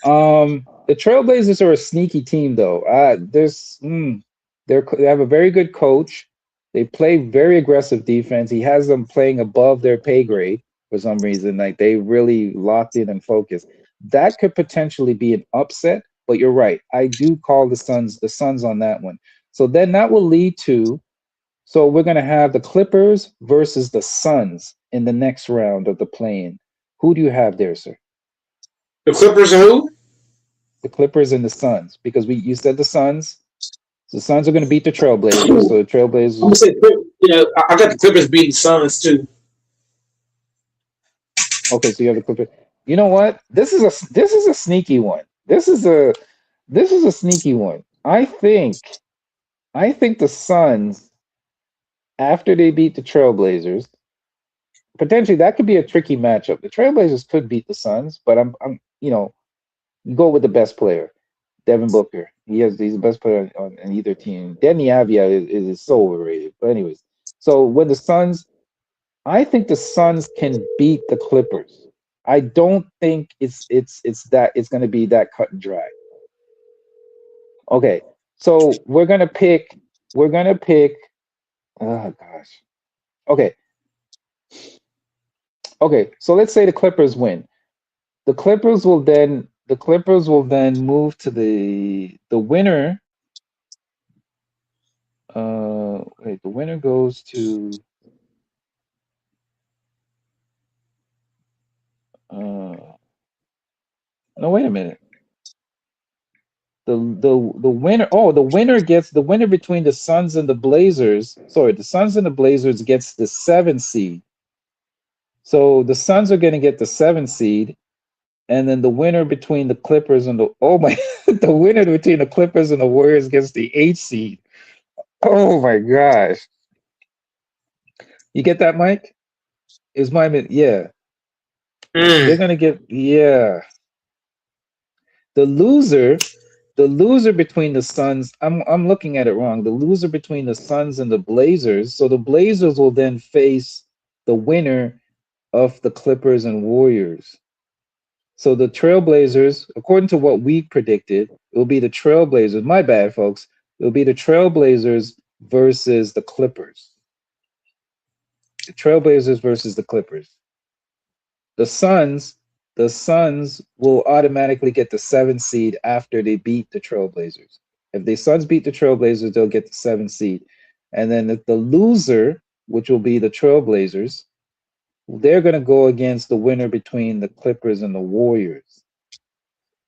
The Trailblazers are a sneaky team, though. They have a very good coach. They play very aggressive defense. He has them playing above their pay grade for some reason. Like they really locked in and focused. That could potentially be an upset, but you're right. I do call the Suns on that one. So then that will lead to. So we're going to have the Clippers versus the Suns in the next round of the play-in. Who do you have there, sir? The Clippers and who? The Clippers and the Suns, because you said the Suns. The Suns are going to beat the Trailblazers. So the Trailblazers. I'm saying, I got the Clippers beating Suns too. Okay, so you have the Clippers. You know what? This is a sneaky one. This is a sneaky one. I think the Suns, after they beat the Trailblazers, potentially that could be a tricky matchup. The Trailblazers could beat the Suns, but I'm go with the best player, Devin Booker. He's the best player on either team. Denny Avia is so overrated. But anyways, so when the Suns, I think the Suns can beat the Clippers. I don't think it's going to be that cut and dry. Okay, so we're gonna pick. Oh gosh. Okay, okay. So let's say the Clippers win. The Clippers will then move to the winner. Wait, the winner goes to. No, wait a minute. The winner. Oh, the winner between the Suns and the Blazers. Sorry, the Suns and the Blazers gets the 7th seed. So the Suns are going to get the 7th seed, and then the winner between the Clippers and the oh my, the winner between the Clippers and the Warriors gets the 8th seed. Oh my gosh, you get that, Mike? Is my yeah? They're Mm. gonna get yeah. The loser, the loser between the Suns. I'm looking at it wrong. The loser between the Suns and the Blazers. So the Blazers will then face the winner of the Clippers and Warriors. So the Trailblazers, according to what we predicted, it will be the Trailblazers. My bad, folks. It will be the Trailblazers versus the Clippers. The Trailblazers versus the Clippers. The Suns, the Suns will automatically get the 7th seed after they beat the Trailblazers. If the Suns beat the Trailblazers, they'll get the 7th seed. And then the loser, which will be the Trailblazers, they're going to go against the winner between the Clippers and the Warriors.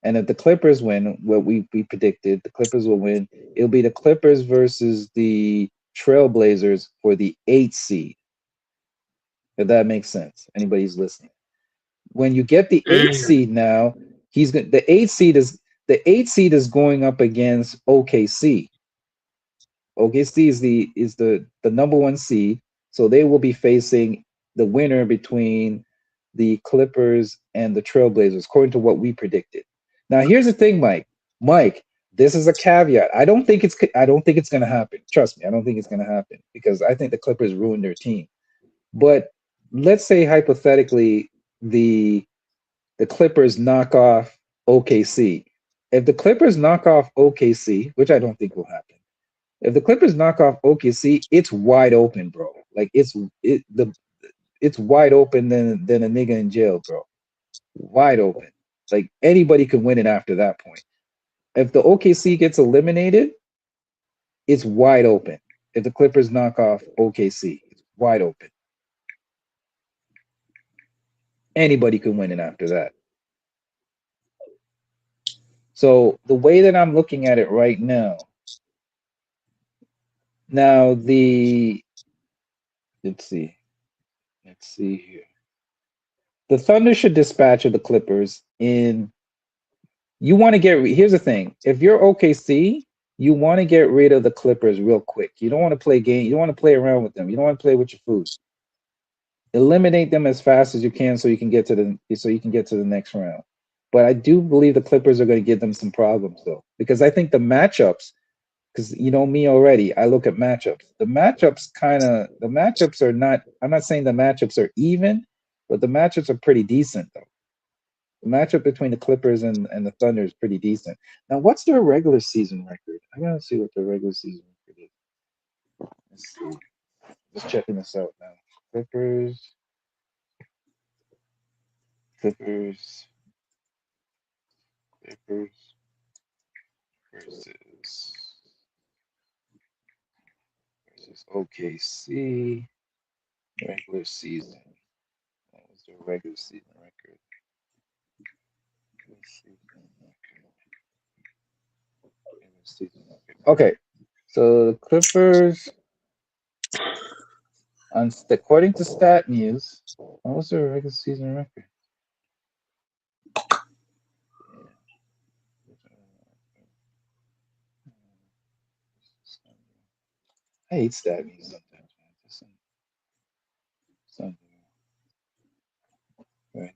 And if the Clippers win, what we predicted, the Clippers will win. It'll be the Clippers versus the Trailblazers for the 8th seed. If that makes sense. Anybody's listening. When you get the 8th Mm. seed now, the 8th seed is going up against OKC. OKC is the number 1 seed, so they will be facing the winner between the Clippers and the Trailblazers, according to what we predicted. Now, here's the thing, Mike. Mike, this is a caveat. I don't think it's going to happen. Trust me, I don't think it's going to happen because I think the Clippers ruined their team. But let's say hypothetically the Clippers knock off OKC. If the Clippers knock off OKC, which I don't think will happen, if the Clippers knock off OKC, it's wide open, bro. Like it's wide open than a nigga in jail, bro. Wide open. Like anybody could win it after that point. If the OKC gets eliminated, it's wide open. If the Clippers knock off OKC, it's wide open. Anybody could win it after that. So the way that I'm looking at it right now, let's see here. The Thunder should dispatch of the Clippers in. You want to get. Here's the thing: if you're OKC, you want to get rid of the Clippers real quick. You don't want to play game. You don't want to play around with them. You don't want to play with your food. Eliminate them as fast as you can so you can get to the next round. But I do believe the Clippers are going to give them some problems though, because I think the matchups. Because you know me already, I look at matchups. The matchups are not. I'm not saying the matchups are even, but the matchups are pretty decent though. The matchup between the Clippers and the Thunder is pretty decent. Now, what's their regular season record? I gotta see what their regular season record is. Let's see. Just checking this out now. Clippers, Clippers, Clippers versus OKC regular season. What was their regular season record? Okay, so the Clippers, according to Stat News, what was their regular season record? I hate Stat News sometimes, man. Right.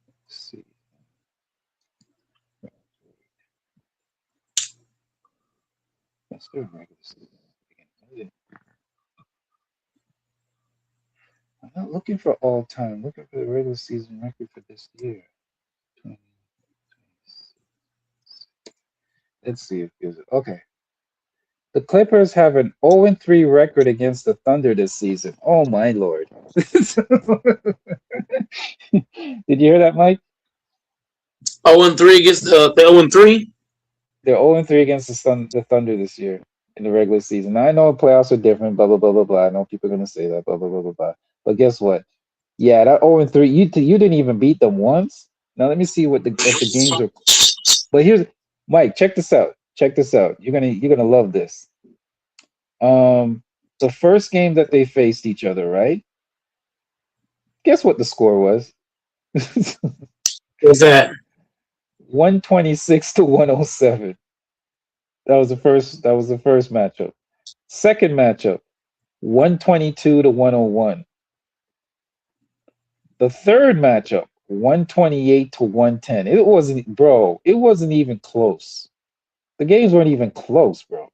Let's see. What's their regular season? I'm not looking for all time. I'm looking for the regular season record for this year. 20, let's see if there's okay. The Clippers have an 0-3 record against the Thunder this season. Oh my lord. Did you hear that, Mike? 0-3 against the 0-3. They're 0-3 against the Thunder this year in the regular season. Now, I know playoffs are different, blah blah blah blah blah. I know people are gonna say that, blah blah blah blah blah. But guess what? Yeah, that 0-3, you didn't even beat them once. Now let me see what the games are. But here's Mike, check this out. Check this out. You're gonna love this. The first game that they faced each other, right? Guess what the score was? What's that? 126 to 107. That was the first matchup. Second matchup, 122 to 101. The third matchup, 128 to 110. It wasn't even close. The games weren't even close, bro.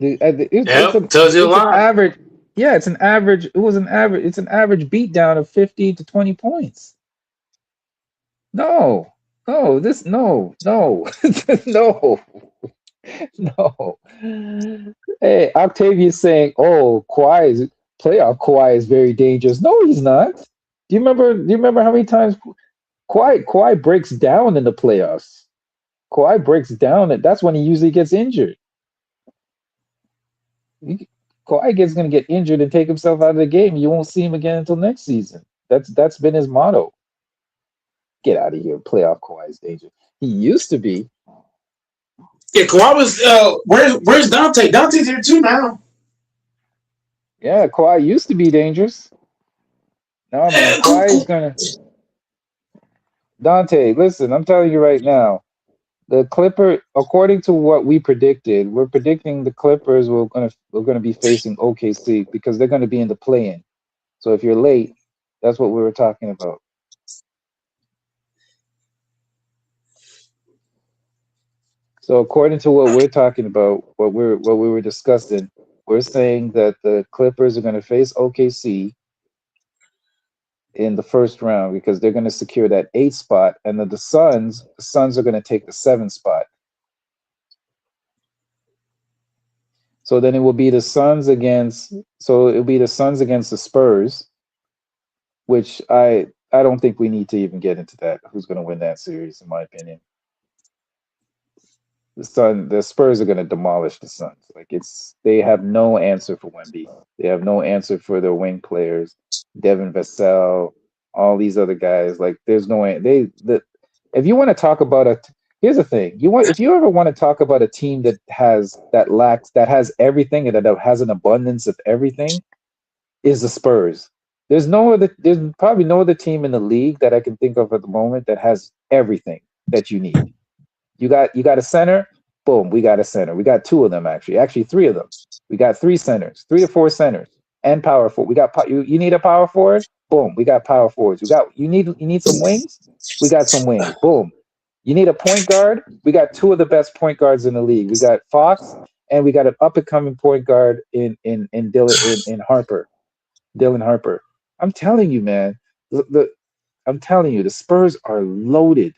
Tells you a It's an lot. average. Yeah, it's an average. It was an average. It's an average beatdown of 15 to 20 points. No, no, no, no, no. Hey, Octavius saying, "Oh, playoff Kawhi is very dangerous." No, he's not. Do you remember how many times Kawhi breaks down in the playoffs? Kawhi breaks down, and that's when he usually gets injured. Kawhi is going to get injured and take himself out of the game. You won't see him again until next season. That's been his motto. Get out of here. Playoff Kawhi is dangerous. He used to be. Yeah, Kawhi was. Where's Dante? Dante's here too now. Yeah, Kawhi used to be dangerous. No, man. Kawhi is going to. Dante, listen, I'm telling you right now. The Clipper, according to what we predicted, we're predicting the Clippers we're gonna be facing OKC because they're gonna be in the play-in. So if you're late, that's what we were talking about. So according to what we're talking about, what we were discussing, we're saying that the Clippers are gonna face OKC in the first round because they're gonna secure that 8th spot, and then the Suns are gonna take the 7th spot. So then it will be the Suns against the Spurs, which I don't think we need to even get into that. Who's going to win that series, in my opinion? The Spurs are going to demolish the Suns. They have no answer for Wemby. They have no answer for their wing players, Devin Vassell, all these other guys. There's no if you want to talk about here's the thing. If you ever want to talk about a team that has everything and that has an abundance of everything, is the Spurs. There's probably no other team in the league that I can think of at the moment that has everything that you need. You got a center, boom, we got a center. We got 2 of them actually 3 of them. We got 3 centers, 3 to 4 centers, and power forward. We got you need a power forward, boom, we got power forwards. You need some wings, we got some wings, boom. You need a point guard, we got 2 of the best point guards in the league. We got Fox, and we got an up and coming point guard in Dylan Harper. I'm telling you, man. I'm telling you, the Spurs are loaded.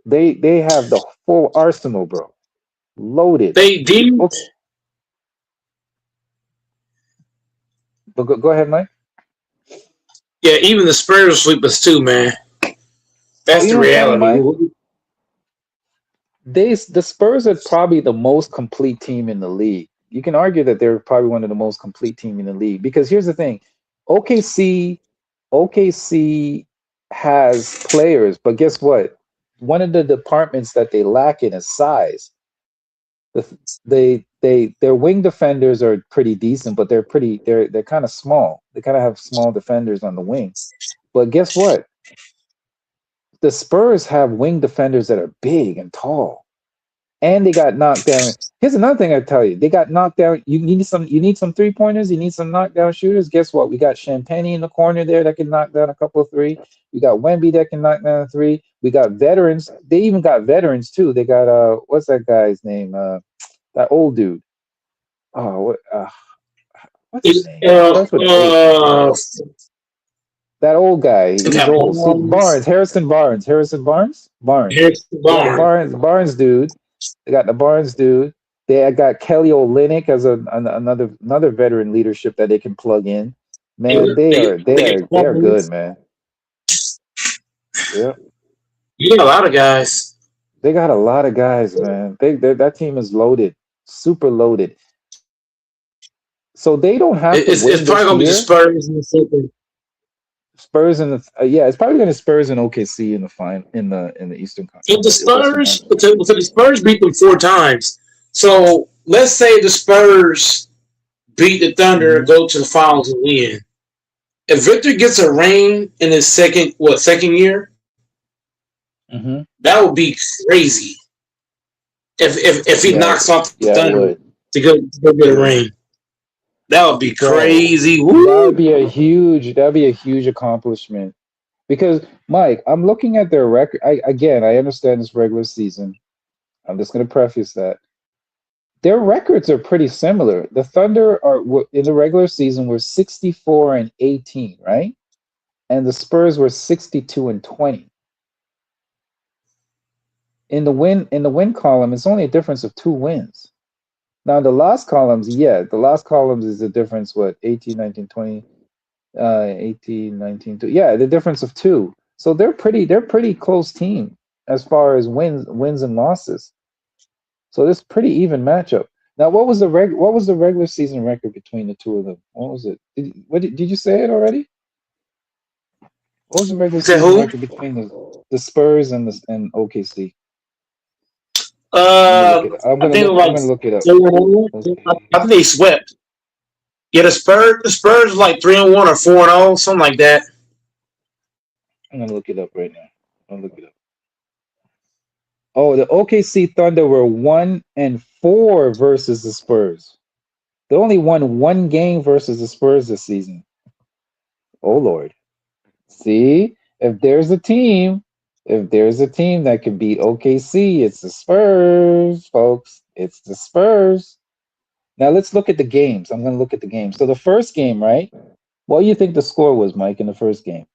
They have the full arsenal, bro. Loaded. They do. Okay. But go ahead, Mike. Yeah, even the Spurs will sweep us too, man. That's the reality. The Spurs are probably the most complete team in the league. You can argue that they're probably one of the most complete team in the league because here's the thing. OKC has players, but guess what? One of the departments that they lack in is size. Their wing defenders are pretty decent, but they're kind of small. They kind of have small defenders on the wings. But guess what? The Spurs have wing defenders that are big and tall. and they got knocked down. Here's another thing I tell you: they got knocked down. You need some. You need some 3-pointers. You need some knockdown shooters. Guess what? We got Champagne in the corner there that can knock down a couple of three. We got Wemby that can knock down a three. We got veterans. They even got veterans too. They got what's that guy's name? That old dude. Oh, what's his It's, name? It starts with an A. That old guy. they He's got old. Barnes, Harrison Barnes. Harrison Barnes. Barnes. Harrison They got the Barnes. Barnes dude. They got the Barnes dude. They got Kelly Olynyk as another veteran leadership that they can plug in. Man, They they're got good, man. Yeah, you got a lot of guys. they got a lot of guys, man. That team is loaded, super loaded. So they don't have to It's win probably this gonna be the year. Spurs in the second. Spurs in the yeah, it's probably going to Spurs and OKC in the final in the Eastern If the Western Spurs, Conference. so the Spurs beat them 4 times. So let's say the Spurs beat the Thunder and Hmm. go to the finals and win. If Victor gets a ring in his second year, Hmm. that would be crazy. If he Yeah, knocks off the yeah, it Thunder would. to go get a Yeah. ring, that would be Bro, crazy. that'd Woo! be a huge accomplishment. Because Mike, I'm looking at their record. I understand this regular season. I'm just going to preface that their records are pretty similar. The Thunder in the regular season were 64 and 18, right? And the Spurs were 62 and 20. In the win column, it's only a difference of 2 wins. Now the loss columns, yeah, the loss columns is the difference. What 18, 19, 20, 18, 19, 2. Yeah, the difference of two. So they're pretty close team as far as wins and losses. So this pretty even matchup. Now, what was the regular season record between the two of them? What was it? Did you say it already? What was the regular Say season who? record between the Spurs and OKC? Let me look Uh, it up. I'm I gonna think look. I'm like gonna look it up. 4-0. Okay. I think they swept. Yeah, the Spurs like 3-1 or 4-0, something like that. I'm gonna look it up right now. I'll look it up. Oh, the OKC Thunder were 1-4 versus the Spurs. They only won one game versus the Spurs this season. Oh Lord. See, if there's a team that can beat OKC, it's the Spurs, folks. It's the Spurs. Now let's look at the games. I'm gonna look at the games. So the first game, right? What do you think the score was, Mike, in the first game?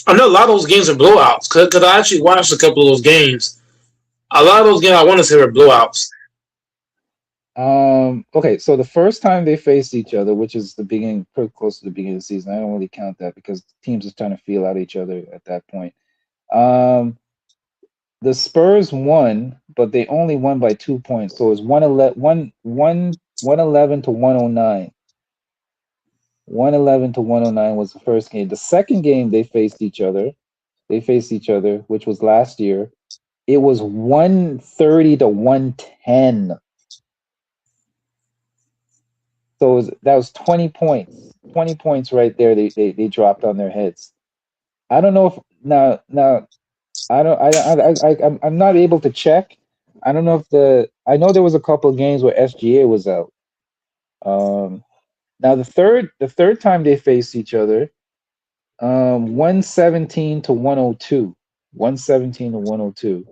I know a lot of those games are blowouts because I actually watched a couple of those games. A lot of those games I want to say were blowouts. Okay, so the first time they faced each other, which is the beginning, pretty close to the beginning of the season, I don't really count that because teams are trying to feel out each other at that point. Um, the Spurs won, but they only won by 2 points. So it was 111 to 109. 111 to 109 was the first game. The second game they faced each other, which was last year. It was 130 to 110. So that was 20 points. 20 points right there. They dropped on their heads. I don't know if now I don't I'm not able to check. I don't know if I know there was a couple of games where SGA was out. Um, Now the third time they faced each other, 117 to 102. 117 to 102.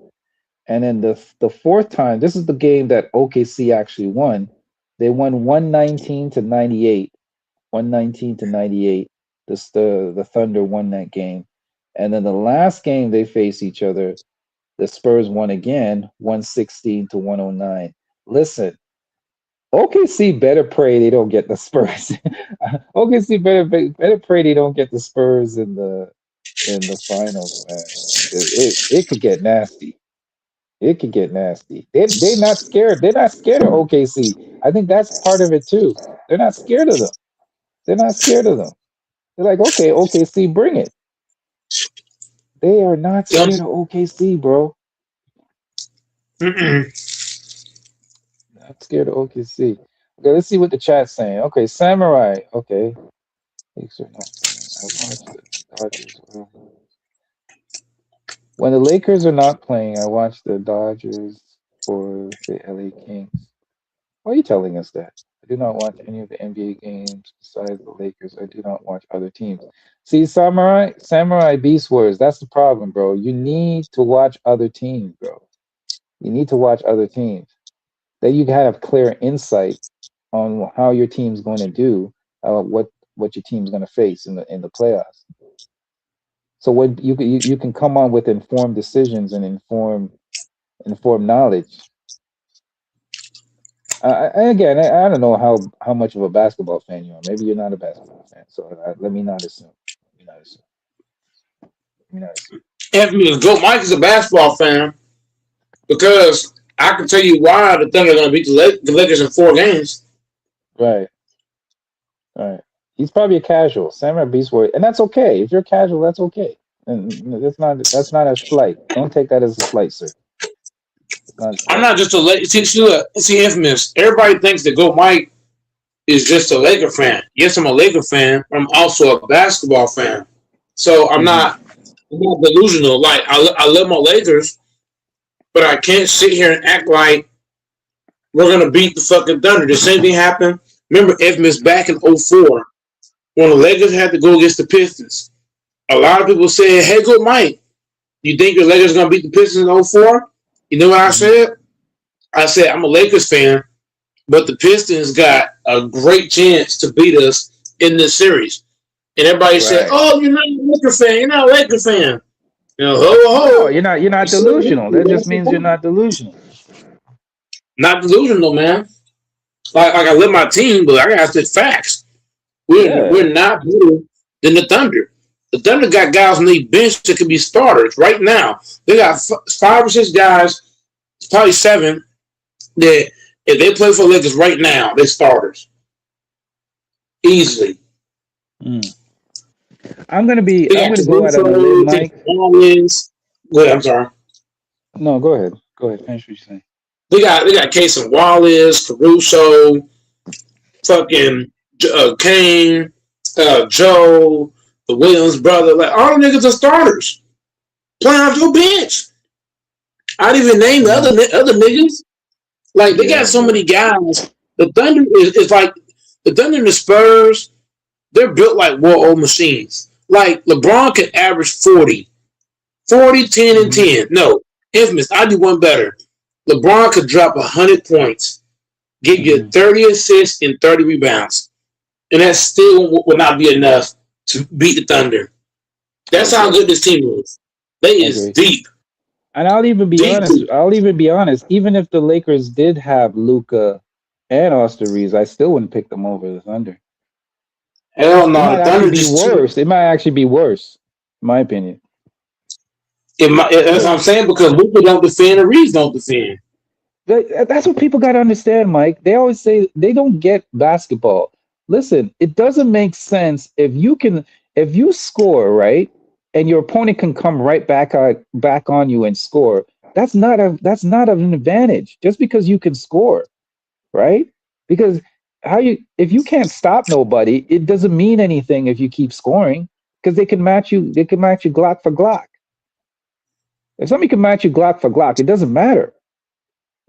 And then the fourth time, this is the game that OKC actually won. They won 119 to 98. 119 to 98. The Thunder won that game. And then the last game they faced each other, the Spurs won again, 116 to 109. Listen, OKC better pray they don't get the Spurs. OKC better pray they don't get the Spurs in the finals, man. It could get nasty. It could get nasty. They're not scared. They're not scared of OKC. I think that's part of it too. They're not scared of them. They're not scared of them. They're like, okay, OKC, bring it. They are not You know, scared of OKC, bro. mm-mm. Not scared of OKC. Okay, let's see what the chat's saying. Okay, Samurai. Okay. Thanks for not playing. I watched the Dodgers. When the Lakers are not playing, I watch the Dodgers or the LA Kings. Why are you telling us that? I do not watch any of the NBA games besides the Lakers. I do not watch other teams. See, Samurai Beast Wars, that's the problem, bro. You need to watch other teams, bro. You need to watch other teams. Then you have clear insight on how your team's going to do, what your team's going to face in the playoffs. So when you can come on with informed decisions and informed knowledge. I don't know how much of a basketball fan you are. Maybe you're not a basketball fan, so let me not assume. Anthony, Joe Mike is a basketball fan because I can tell you why the Thunder are going to beat the Lakers in 4 games. Right. He's probably a casual Samurai Beast Warrior, and that's okay. If you're casual, that's okay. And that's not a slight. Don't take that as a slight, sir. I'm not just a Laker. See, Infamous. Everybody thinks that Go Mike is just a Laker fan. Yes, I'm a Laker fan. But I'm also a basketball fan. So I'm not delusional. Like I love my Lakers, but I can't sit here and act like we're gonna beat the fucking Thunder. The same thing happened. Remember, Infamous, back in 2004 when the Lakers had to go against the Pistons. A lot of people said, "Hey, Go Mike, you think your Lakers gonna beat the Pistons in 2004?" You know what I said? I said, I'm a Lakers fan, but the Pistons got a great chance to beat us in this series. And everybody said, "Oh, you're not a Lakers fan. You're not a Lakers fan." You know, No, you're not delusional. That just means you're not delusional. Not delusional, man. Like I love my team, but I gotta say facts. We're not better than the Thunder. The Thunder got guys on the bench that can be starters right now. They got 5 or 6 guys, probably 7, that if they play for Lakers right now, they're starters. Easily. I'm gonna go out on a limb, Mike. Go ahead, I'm sorry. No, go ahead. Finish what you're saying. They got Casey Wallace, Caruso, fucking Kane, Joe, the Williams brother. Like all the niggas are starters. Playing off your bench. I didn't even name the other niggas. Like they got so many guys. The Thunder is like the Thunder and the Spurs. They're built like war-old machines. Like LeBron could average 40, 10, and 10. No, Infamous. I do one better. LeBron could drop 100 points, give you 30 assists and 30 rebounds, and that still would not be enough to beat the Thunder. That's how good this team is. They is deep. And I'll even be honest. Even if the Lakers did have Luka and Austin Reeves, I still wouldn't pick them over the Thunder. Hell no, the Thunder be worse. It might actually be worse, in my opinion. That's what I'm saying, because Luka don't defend and Reeves don't defend. That's what people got to understand, Mike. They always say they don't get basketball. Listen, it doesn't make sense if you score, right, and your opponent can come right back on you and score. That's not an advantage just because you can score, right? Because if you can't stop nobody, it doesn't mean anything if you keep scoring, because they can match you Glock for Glock. If somebody can match you Glock for Glock, it doesn't matter.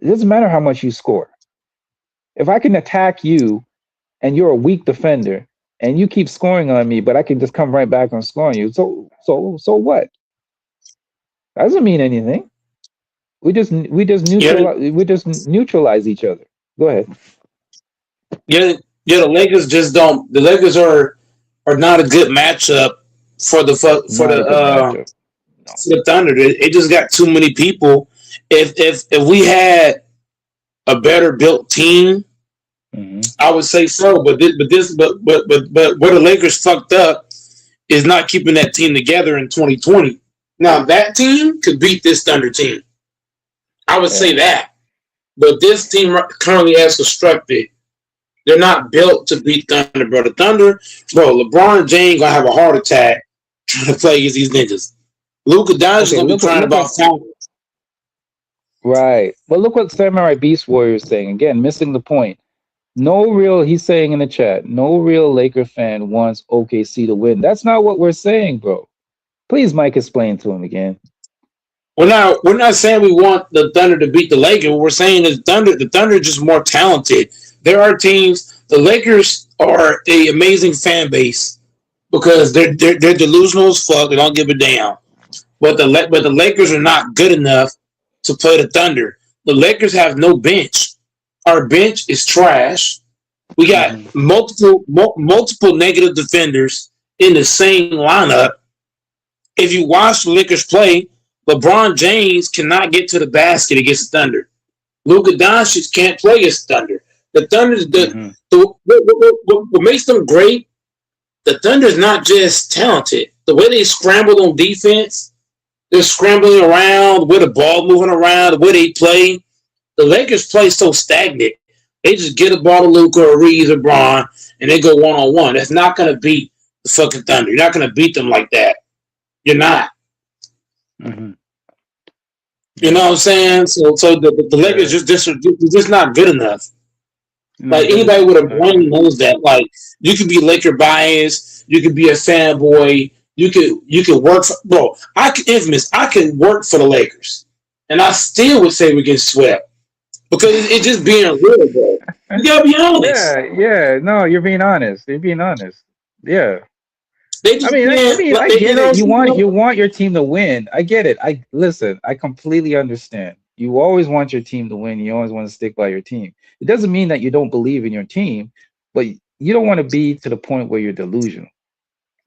It doesn't matter how much you score. If I can attack you and you're a weak defender and you keep scoring on me, but I can just come right back on scoring you, so what? That doesn't mean anything. We just neutralize each other. Go ahead. Yeah, the Lakers just don't. The Lakers are not a good matchup for the Thunder. It just got too many people. If we had a better built team, I would say so. But where the Lakers fucked up is not keeping that team together in 2020. Now that team could beat this Thunder team. I would say that. But this team currently as constructed, they're not built to beat Thunder, bro. The Thunder, bro, LeBron James gonna have a heart attack trying to play against these niggas. Luka Doncic gonna be trying about talent. Right. But look what Samurai Beast Warrior is saying. Again, missing the point. He's saying in the chat, no real Laker fan wants OKC to win. That's not what we're saying, bro. Please, Mike, explain to him again. We're not saying we want the Thunder to beat the Lakers. What we're saying is the Thunder is just more talented. There are teams. The Lakers are a amazing fan base because they're delusional as fuck. They don't give a damn. But the Lakers are not good enough to play the Thunder. The Lakers have no bench. Our bench is trash. We got Mhm. multiple negative defenders in the same lineup. If you watch the Lakers play, LeBron James cannot get to the basket against the Thunder. Luka Doncic can't play against the Thunder. The Thunder, Mhm. what makes them great, the Thunder is not just talented. The way they scramble on defense, they're scrambling around, with the ball moving around, the way they play. The Lakers play so stagnant. They just get a ball to Luka or Reeves or Braun, and they go one on one. That's not going to beat the fucking Thunder. You're not going to beat them like that. You're not. Mhm. You know what I'm saying? So the Lakers just not good enough. Not Like good anybody enough. with a I brain agree. knows that. Like you could be Laker biased, you could be a fanboy, you could work for bro. I could work for the Lakers, and I still would say we get swept because it's just being real, bro. You gotta be honest. Yeah, yeah. No, you're being honest. You're being honest. Yeah. They I just mean, I can't. mean, Like, I you get know it. what You I'm want saying? you want your team to win. I get it. I listen. I completely understand. You always want your team to win. You always want to stick by your team. It doesn't mean that you don't believe in your team, but you don't want to be to the point where you're delusional.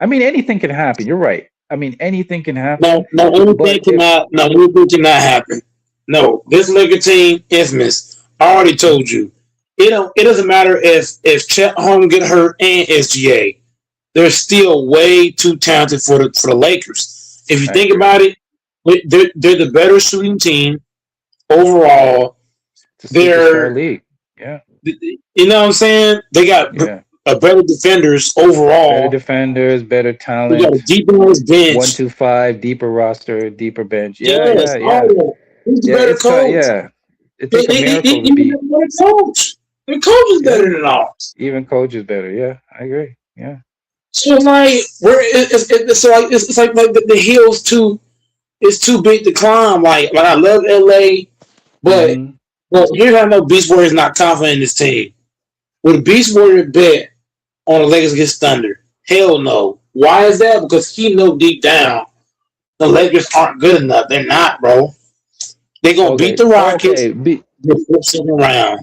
I mean, anything can happen. You're right. I mean, anything can happen. No, no, But if anything cannot happen. No, this Laker team, infamous. I already told you. It doesn't matter if Chet Holmgren get hurt and SGA. They're still way too talented for the Lakers. If you I think agree, about it, they're the better shooting team overall. it's a superstar They're league. Yeah, you know what I'm saying. They got yeah. a better defenders Better overall. defenders, better They got a talent. deep on One, bench. two, five, deeper roster, deeper bench. Yeah, Yes, yeah, all yeah, of that. He's a yeah. better It's kind. coach. Yeah, it take a miracle to Even beat. a better coach. The coach is Yeah, better than ours. even coach is better. Yeah, I agree. Yeah. So it's like it's like the hill's too it's too big to climb. Like I love LA, but Mm-hmm. here's how I know Beast Warrior is not confident in this team. Would Beast Warrior bet on the Lakers against Thunder? Hell no. Why is that? Because he know deep down the Lakers aren't good enough. They're not, bro. They're gonna beat Okay. the Rockets Okay. the second round.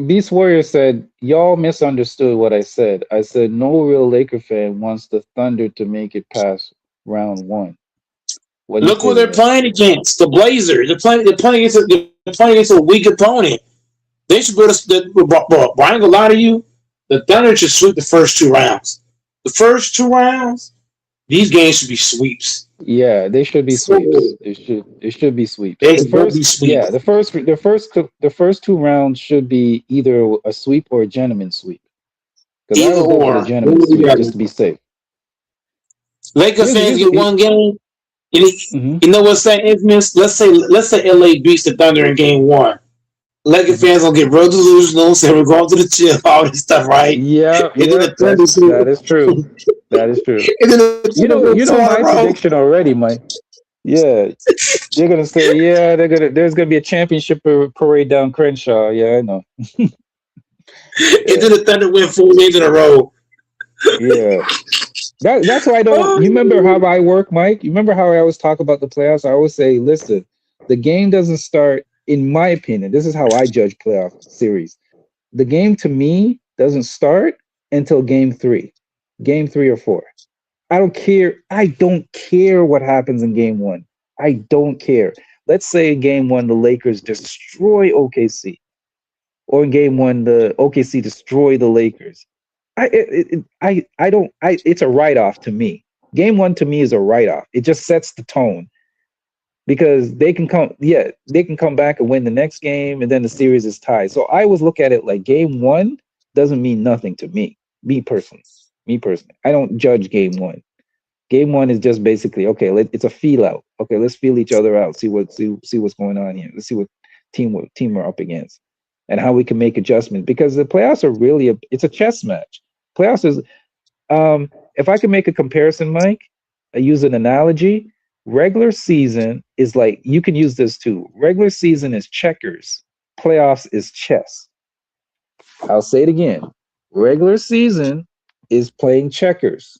Beast Warrior said, y'all misunderstood what I said. I said no real Laker fan wants the Thunder to make it past round one. What do you Look say who to they're that? playing against. The Blazers. They're playing against a weak opponent. They should be able to. Bro, I ain't gonna lie to you. The Thunder should sweep the first two rounds. The first two rounds, these games should be sweeps. Yeah, they should be So sweeps. It should be sweeps. they The should both be first, yeah, sweeps. the first two rounds should be either a sweep or a gentleman sweep. Because I Either would go for the or. gentleman sweep just to be safe. Laker Here's fans here's get one game. You mm-hmm, you know what's that infamous? Let's say LA beats the Thunder in game one. Laker mm-hmm. fans gonna get real delusional, say we're going to the chill, all this stuff, right? Yeah, And then yeah, the Thunder that is true. That is true. and then the Thunder go You know my tomorrow. prediction already, Mike. Yeah, they're gonna say, yeah, there's gonna be a championship parade down Crenshaw. Yeah, I know. And Yeah, then the Thunder win 4 games in a row. yeah. That's why I don't. You remember how I work, Mike? You remember how I always talk about the playoffs? I always say, listen, the game doesn't start. In my opinion, this is how I judge playoff series. The game to me doesn't start until game three or four. I don't care. I don't care what happens in game one. I don't care. Let's say in game one, the Lakers destroy OKC, or in game one, the OKC destroy the Lakers. I don't. It's a write off to me. Game one to me is a write off. It just sets the tone because they can come. Yeah, they can come back and win the next game, and then the series is tied. So I always look at it like game one doesn't mean nothing to me. Me personally. Me personally. I don't judge game one. Game one is just basically okay. It's a feel out. Okay, let's feel each other out. See what's going on here. Let's see what team we're up against, and how we can make adjustments. Because the playoffs are really it's a chess match. Playoffs is if I can make a comparison, Mike, I use an analogy. Regular season is like, you can use this too. Regular season is checkers. Playoffs is chess. I'll say it again. Regular season is playing checkers.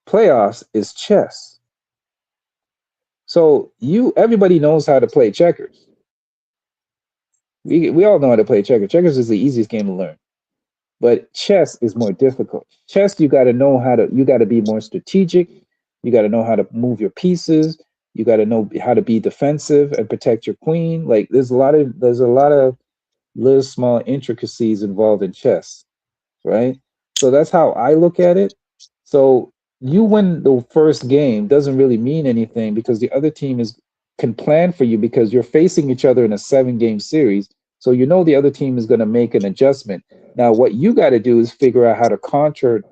Playoffs is chess. So everybody knows how to play checkers. We all know how to play checkers. Checkers is the easiest game to learn. But chess is more difficult. Chess, you got to know you got to be more strategic. You got to know how to move your pieces. You got to know how to be defensive and protect your queen. Like there's a lot of little small intricacies involved in chess, right? So that's how I look at it. So you win the first game doesn't really mean anything because the other team can plan for you because you're facing each other in a 7-game series. So you know the other team is going to make an adjustment. Now what you got to do is figure out how to counter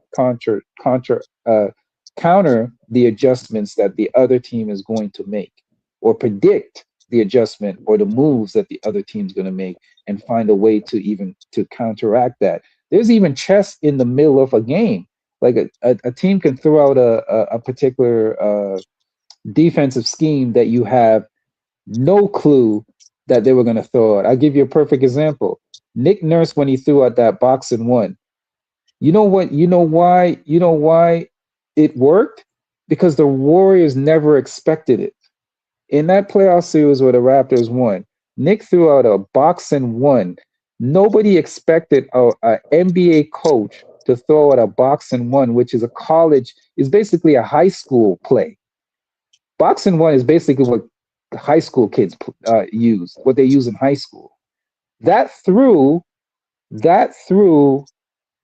the adjustments that the other team is going to make, or predict the adjustment or the moves that the other team's going to make, and find a way to counteract that. There's even chess in the middle of a game. Like a team can throw out a particular defensive scheme that you have no clue that they were going to throw out. I'll give you a perfect example. Nick Nurse, when he threw out that box and one, you know what? You know why it worked? Because the Warriors never expected it. In that playoff series where the Raptors won, Nick threw out a box and one. Nobody expected a NBA coach to throw out a box and one, which is basically a high school play. Box and one is basically what high school kids use, what they use in high school. That threw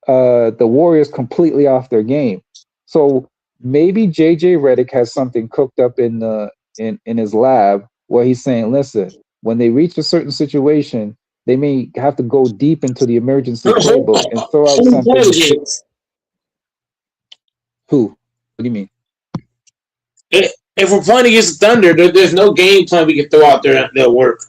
the Warriors completely off their game. So maybe JJ Redick has something cooked up in his lab where he's saying, listen, when they reach a certain situation, they may have to go deep into the emergency playbook and throw out something. Who? What do you mean? If we're playing against the Thunder, there's no game plan we can throw out there that'll work.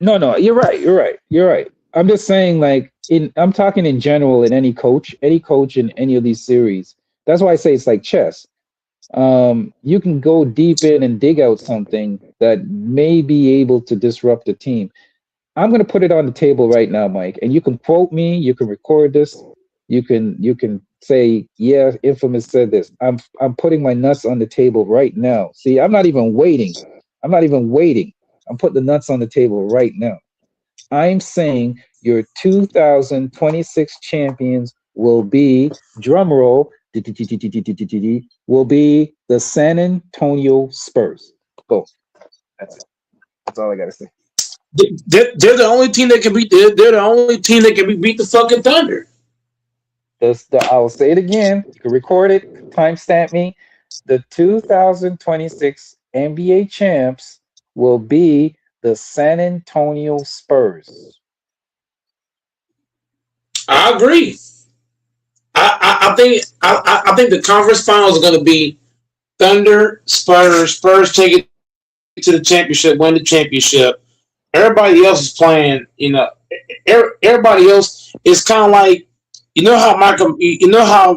No, you're right. I'm just saying, like, I'm talking in general in any coach in any of these series. That's why I say it's like chess. You can go deep in and dig out something that may be able to disrupt the team. I'm going to put it on the table right now, Mike, and you can quote me. You can record this. You can say, yeah, Infamous said this. I'm putting my nuts on the table right now. See, I'm not even waiting. I'm putting the nuts on the table right now. I'm saying your 2026 champions will be, drumroll, will be the San Antonio Spurs. Go. That's it. That's all I got to say. They're the only team that can beat. They're the only team that can beat the fucking Thunder. I'll say it again. You can record it. Timestamp me. The 2026 NBA champs will be the San Antonio Spurs. I agree. I think the conference finals are going to be Thunder, Spurs. Spurs take it to the championship, win the championship. Everybody else is playing. Everybody else is kind of like, how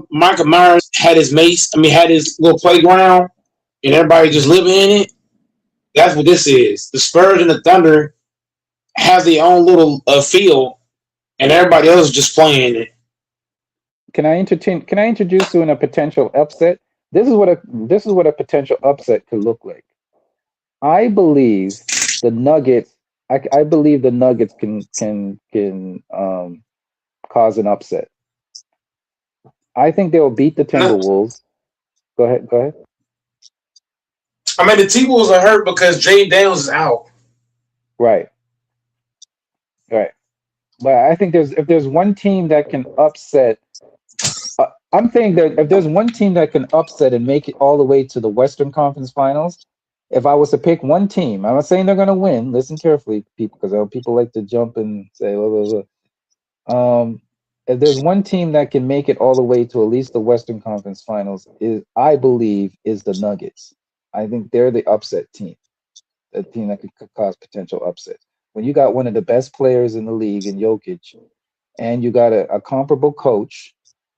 Michael Myers had his mace. Had his little playground, and everybody just living in it. That's what this is. The Spurs and the Thunder have their own little field, and everybody else is just playing it. Can I introduce you in a potential upset? This is what a potential upset could look like. I believe the Nuggets. I believe the Nuggets can cause an upset. I think they will beat the Timberwolves. Go ahead. The T-Wolves are hurt because Jay Daniels is out. Right. But I think if there's one team that can upset, I'm saying that if there's one team that can upset and make it all the way to the Western Conference Finals, if I was to pick one team, I'm not saying they're going to win. Listen carefully, people, because people like to jump and say, blah, blah, blah. If there's one team that can make it all the way to at least the Western Conference Finals, I believe is the Nuggets. I think they're the upset team, the team that could cause potential upsets. When you got one of the best players in the league in Jokic, and you got a comparable coach,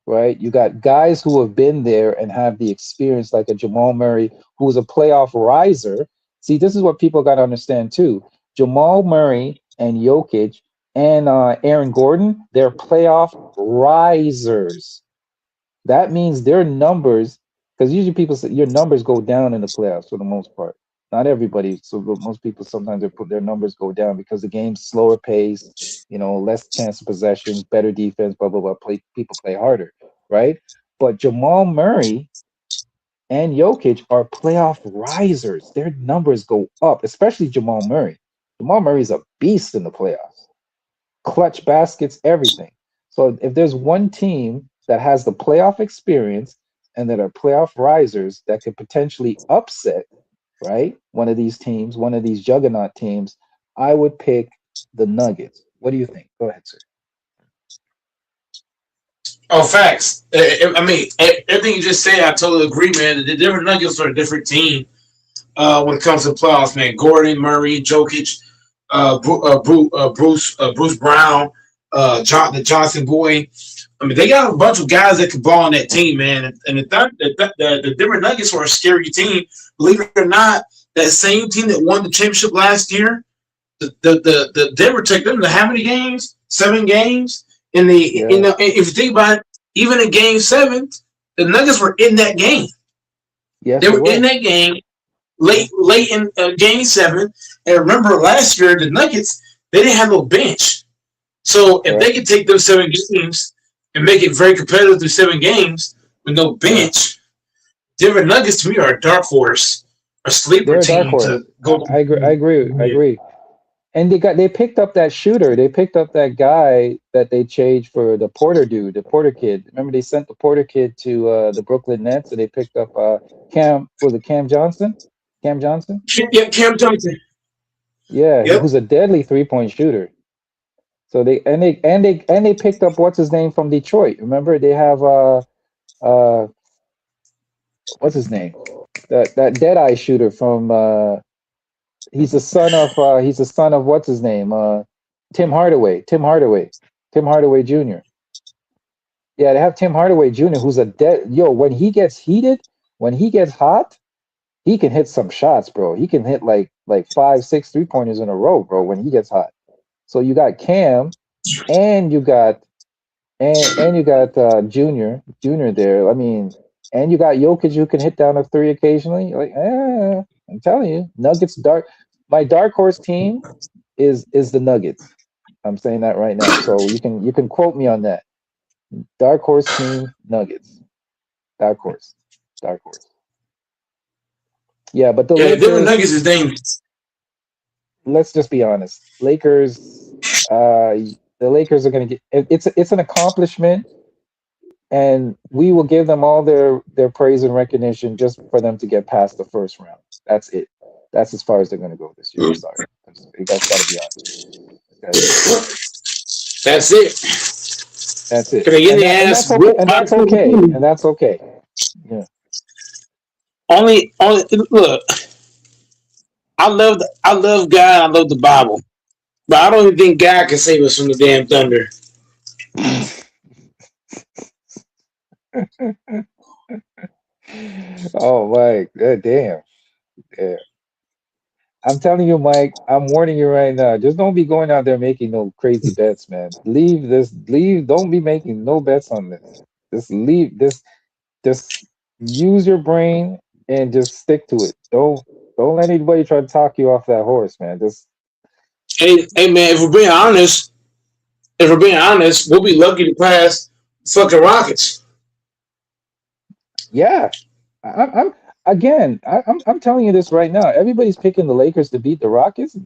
right? You got guys who have been there and have the experience, like a Jamal Murray, who is a playoff riser. See, this is what people got to understand too. Jamal Murray and Jokic and Aaron Gordon, they're playoff risers. That means their numbers, because usually people say your numbers go down in the playoffs for the most part. Not everybody, so but most people sometimes they put their numbers go down because the game's slower pace, less chance of possession, better defense, blah blah blah. People play harder, right? But Jamal Murray and Jokic are playoff risers. Their numbers go up, especially Jamal Murray. Jamal Murray's a beast in the playoffs. Clutch baskets, everything. So if there's one team that has the playoff experience and that are playoff risers that could potentially upset, right, one of these teams, one of these juggernaut teams, I would pick the Nuggets. What do you think? Go ahead, sir. Oh, facts. I mean, everything you just said, I totally agree, man. The Denver Nuggets are a different team when it comes to playoffs, man. Gordon, Murray, Jokic, Bruce Brown, the Johnson boy. I mean, they got a bunch of guys that can ball on that team, man. And the Denver Nuggets were a scary team. Believe it or not, that same team that won the championship last year, the Denver took them to how many games? 7 games. If you think about it, even in Game 7, the Nuggets were in that game. Yes, they were in that game late in Game 7. And remember, last year the Nuggets, they didn't have no bench. So if they could take those 7 games and make it very competitive through 7 games with no bench, Denver Nuggets to me are a dark horse, a sleeper team to go. I agree. And they picked up that shooter. They picked up that guy that they changed for the Porter dude, the Porter kid. Remember they sent the Porter kid to the Brooklyn Nets, and they picked up Cam Johnson? Cam Johnson? Yeah, Cam Johnson. Yeah, he was a deadly 3-point shooter. So they picked up what's his name from Detroit. Remember they have what's his name? That Deadeye shooter from he's the son of what's his name? Tim Hardaway Jr. Yeah, they have Tim Hardaway Jr. who's when he gets heated, when he gets hot, he can hit some shots, bro. He can hit like 5, 6 3-pointers in a row, bro, when he gets hot. So you got Cam and you got Junior there. I mean, and you got Jokic who can hit down a 3 occasionally. I'm telling you, Nuggets my dark horse team is the Nuggets. I'm saying that right now. So you can quote me on that. Dark horse team, Nuggets. Dark horse. Yeah, but the Denver Nuggets is dangerous. Let's just be honest. Lakers, the Lakers are going to get. It's an accomplishment, and we will give them all their praise and recognition just for them to get past the first round. That's it. That's as far as they're going to go this year. I'm sorry, you guys got to be honest. That's it. That's it. Can I get the ass? And that's okay. And that's okay. Yeah. Only look. I love God. I love the Bible, but I don't even think God can save us from the damn thunder. Oh my damn. Yeah. I'm telling you, Mike, I'm warning you right now. Just don't be going out there making no crazy bets, man. Don't be making no bets on this. Just leave this. Just use your brain and just stick to it. Don't let anybody try to talk you off that horse, man. Hey man, if we're being honest, we'll be lucky to pass fucking Rockets. Yeah. I'm telling you this right now. Everybody's picking the Lakers to beat the Rockets.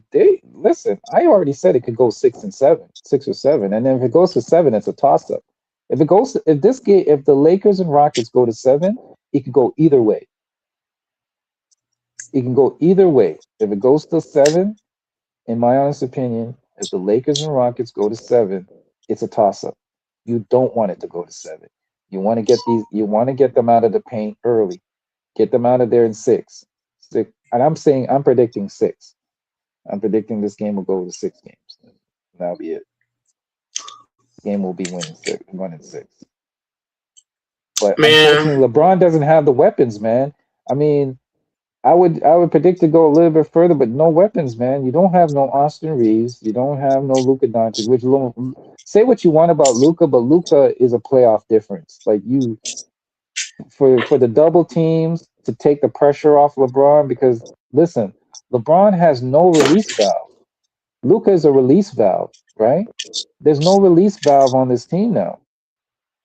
Listen, I already said it could go 6 or 7. And then if it goes to 7, it's a toss up. If the Lakers and Rockets go to 7, it could go either way. It can go either way. If it goes to 7, in my honest opinion, if the Lakers and Rockets go to 7, it's a toss up. You don't want it to go to 7. You want to get them out of the paint early. Get them out of there in 6. And I'm predicting 6. I'm predicting this game will go to 6 games. That'll be it. Game will be 1-6. But Man, unfortunately, LeBron doesn't have the weapons, man. I mean, I would predict to go a little bit further, but no weapons, man. You don't have no Austin Reeves. You don't have no Luka Doncic. Say what you want about Luka, but Luka is a playoff difference. Like you, for the double teams to take the pressure off LeBron, because listen, LeBron has no release valve. Luka is a release valve, right? There's no release valve on this team now.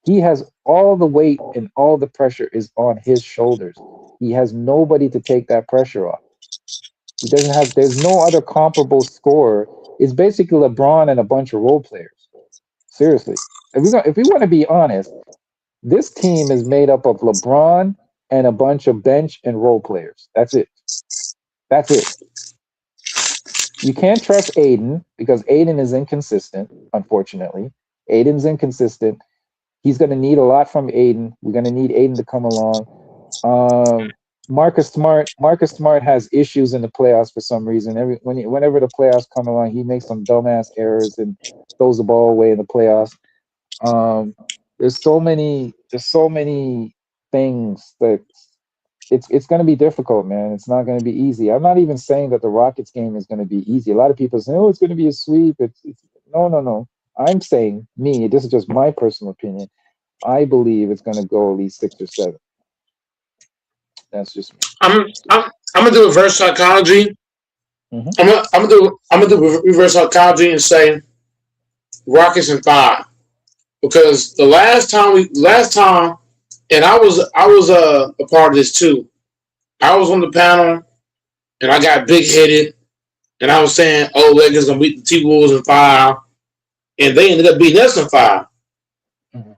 He has all the weight and all the pressure is on his shoulders. He has nobody to take that pressure off. He doesn't have, there's no other comparable scorer. It's basically LeBron and a bunch of role players. Seriously. If we want to be honest, this team is made up of LeBron and a bunch of bench and role players. That's it. That's it. You can't trust Aiden because Aiden is inconsistent, unfortunately. Aiden's inconsistent. He's going to need a lot from Aiden. We're going to need Aiden to come along. Marcus Smart has issues in the playoffs for some reason. Whenever the playoffs come along, he makes some dumbass errors and throws the ball away in the playoffs. There's so many things that it's going to be difficult, man. It's not going to be easy. I'm not even saying that the Rockets game is going to be easy. A lot of people say, "Oh, it's going to be a sweep." It's no. I'm saying this is just my personal opinion. I believe it's going to go at least 6 or 7. That's just me. I'm gonna do reverse psychology. Mhm. I'm gonna do reverse psychology and say Rockets in 5 because the last time, and I was a part of this too. I was on the panel and I got big headed and I was saying, "Oh, Lakers gonna beat the T-Wolves in 5," and they ended up beating us in 5. Mhm.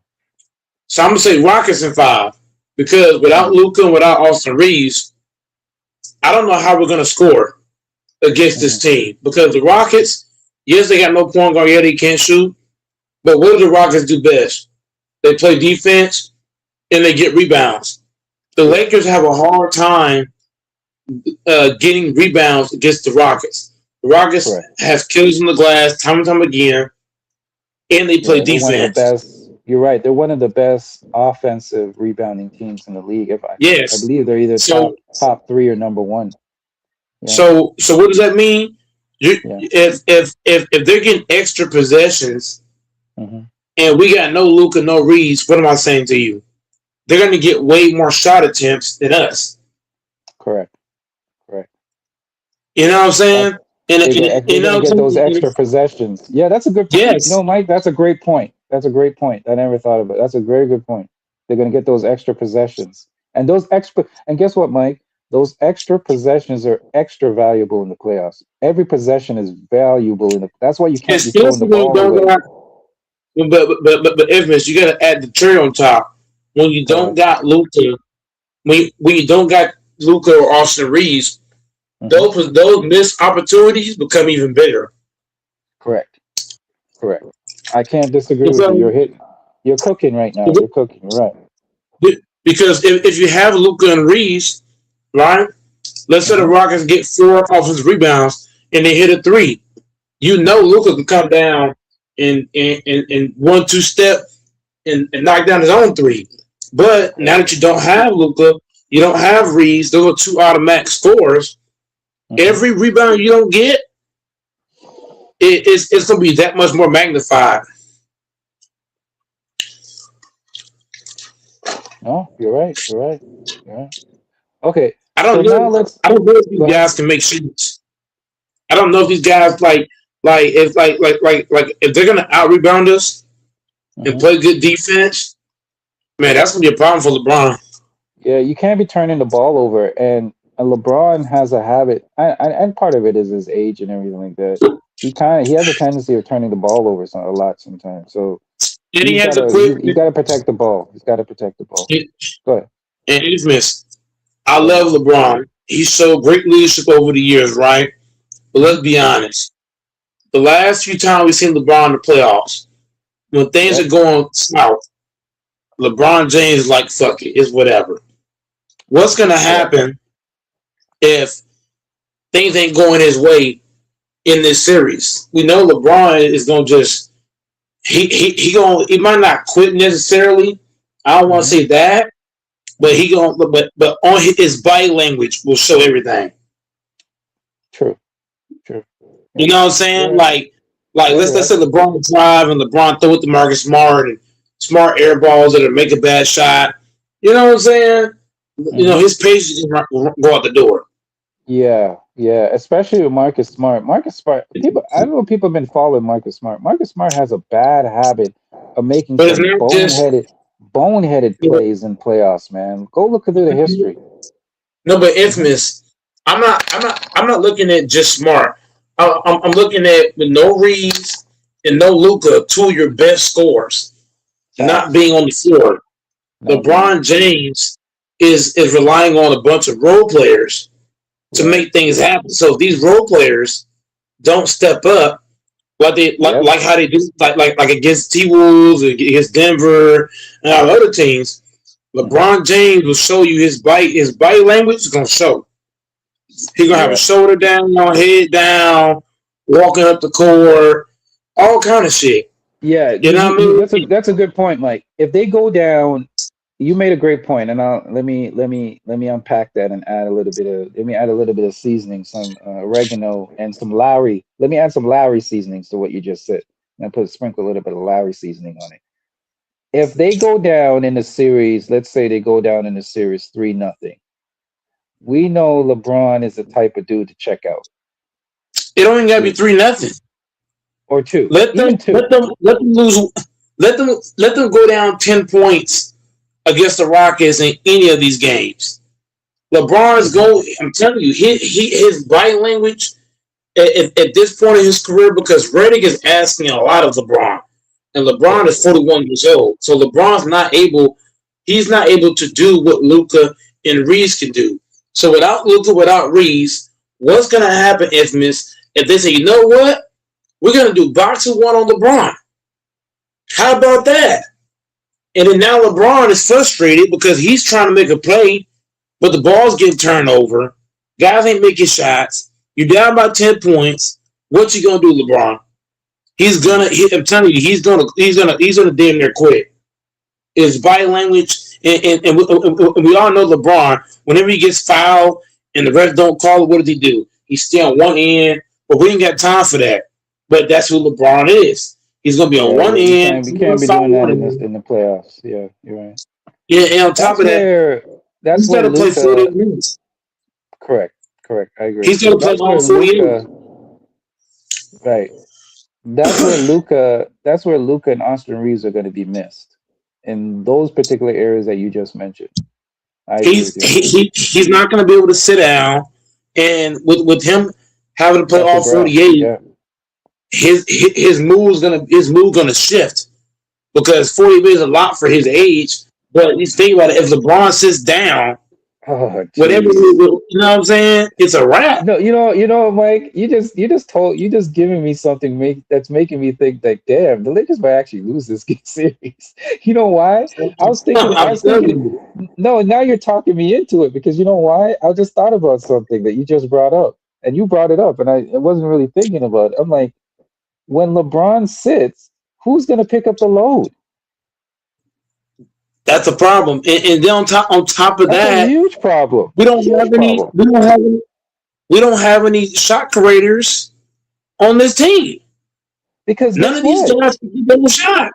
So I'm gonna say Rockets in 5 because without Luka and without Austin Reeves, I don't know how we're gonna score against this team because the Rockets, yes, they got no point guard yet, they can't shoot, but what do the Rockets do best? They play defense and they get rebounds. The Lakers have a hard time getting rebounds against the Rockets. The Rockets have kills in the glass time and time again, and they play defense. One of the best. You're right. They're one of the best offensive rebounding teams in the league. I believe they're either top 3 or number 1. Yeah. So what does that mean? If they're getting extra possessions, and we got no Luka, no Reeves, what am I saying to you? They're going to get way more shot attempts than us. Correct. You know what I'm saying? They're going to get those extra possessions. Yeah, that's a good point. Yes. You know, Mike, that's a great point. That's a great point. I never thought of it. That's a very good point. They're going to get those extra possessions. And guess what, Mike? Those extra possessions are extra valuable in the playoffs. Every possession is valuable that's why you can't be throwing the ball away. But Evans, you got to add the cherry on top. When you don't got Luka, when you don't got Luka or Austin Reeves, those missed opportunities become even bigger. Correct. I can't disagree with you. You're cooking right now. You're cooking, right? Because if you have Luka and Reeves, right? Let's say the Rockets get 4 offensive rebounds and they hit a 3. You know Luka can come down in 1-2 step and knock down his own 3. But now that you don't have Luka, you don't have Reeves, those are 2 automatic scores. Every rebound you don't get, it's going to be that much more magnified. No, you're right. Okay. I don't know if these guys can make shots. I don't know if these guys if they're going to out rebound us and play good defense. Man, that's going to be a problem for LeBron. Yeah, you can't be turning the ball over, and LeBron has a habit, and part of it is his age and everything like that. He has a tendency of turning the ball over a lot sometimes. So he's got to protect the ball. He's got to protect the ball. Go ahead. And he's missed. I love LeBron. He showed great leadership over the years, right? But let's be honest. The last few times we've seen LeBron in the playoffs, when things are going south, LeBron James is like, fuck it, it's whatever. What's going to happen if things ain't going his way in this series? We know LeBron is going to just he might not quit necessarily, I don't want to Hmm. say that, but he going but on his body language will show everything. True. True. You Yeah. know what I'm saying? You're right. Like You're let's right. say LeBron drive and LeBron throw it to Marcus Smart and Smart air balls that'll make a bad shot. You know what I'm saying? You know Hmm. his patience will go out the door. Yeah. Yeah. Especially with Marcus Smart. Marcus Smart. People. I don't know. If people have been following Marcus Smart. Marcus Smart has a bad habit of making But it's some not just boneheaded you know, plays in playoffs. Man, go look through the history. no, but Hmm. infamous. I'm not looking at just Smart. I'm looking at with no Reeves and no Luca, two of your best scorers, not Facts. being on the floor. Not being on LeBron the floor. James is relying on a bunch of role players to Right. make things happen. So if these role players don't step up Yep. like how they do like against T Wolves, against Denver and all the other teams, Hmm. LeBron James will show you his body language is gonna show. He's gonna have a Yeah. shoulder down, head down, walking up the court, all kind of shit. Yeah. You know what I mean? That's a good point, Mike. If they go down, you made a great point, and I'll let me unpack that and add a little bit of let me add a little bit of seasoning, some oregano and some Lowry. Let me add some Lowry seasonings to what you just said, and sprinkle a little bit of Lowry seasoning on it. If they go down in the series, let's say they go down in the series 3-0, we know LeBron is the type of dude to check out. It don't even gotta be He, 3-0. or two, Let them even two. let them lose. Let them go down 10 points against the Rockets in any of these games. LeBron's Hmm. go. I'm telling you, his body language at this point in his career, because Redick is asking a lot of LeBron, and LeBron Correct. is 41 years old, so LeBron's not able. He's not able to do what Luka and Reeves can do. So without Luka, without Reeves, what's gonna happen, Infamous, if they say, you know what, we're gonna do boxing one on LeBron? How about that? And then now LeBron is frustrated because he's trying to make a play, but the ball's getting turned over. Guys ain't making shots. You're down by 10 points. What you gonna do, LeBron? I'm telling you, he's gonna damn near quit. His body language, and we all know LeBron. Whenever he gets fouled and the refs don't call it, what does he do? He stay on one end, but we ain't got time for that. But that's who LeBron is. He's gonna be on Yeah, one yeah. end, We he's gonna can't be foul doing that one in end. the playoffs. Yeah, you're right. Yeah, and on top That's of that, where that's he's got where to play Luca. 48 minutes. Correct, correct. I agree. He's got to play That's all where 48. Luca. Right. That's where Luca and Austin Reeves are going to be missed in those particular areas that you just mentioned. I agree with you on that. He's not going to be able to sit down, and with him having to play Catch a all breath. 48, Yeah. his move's gonna shift because 48 is a lot for his age. But you think about it, if LeBron sits down, Oh, whatever jeez. you know what I'm saying, it's a wrap. No, Mike, you just giving me something that's making me think that damn, the Lakers might actually lose this game series. You know why? I I'm was telling thinking, you, no, now you're talking me into it because you know why? I just thought about something that you just brought up, and you brought it up, and I wasn't really thinking about it. I'm like, when LeBron sits, who's gonna pick up the load? that's a problem. And then on top of That's a that, huge problem. we don't Huge have any problem. we don't have any we don't have any shot creators on this team. Because None guess of these what? guys can get a shot.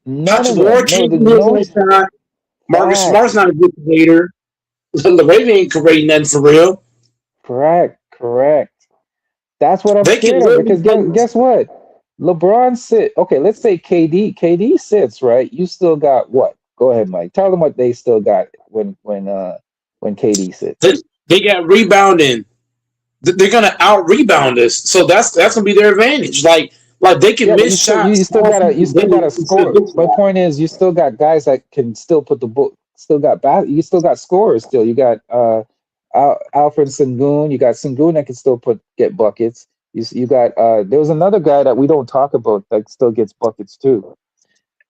None of Hachimura them. No, can't the get his no own shot. Marcus Smart's facts. not a good creator. LeRaven ain't creating nothing for real. Correct, correct. That's what I'm They can scared of literally because play. guess what? LeBron sit. Okay, let's say KD sits, right? You still got what? Go ahead, Mike. Tell them what they still got when KD They, sits. they got rebounding. They're gonna out rebound us. So that's gonna be their advantage. Like they can Yeah, but miss you shots still all gotta you season still gotta instead of score. good My shots. point is you still got guys that can still put the book still got you still got scorers still. You got Alfred Sengun, you got Sengun that can still get buckets. You got there was another guy that we don't talk about that still gets buckets too.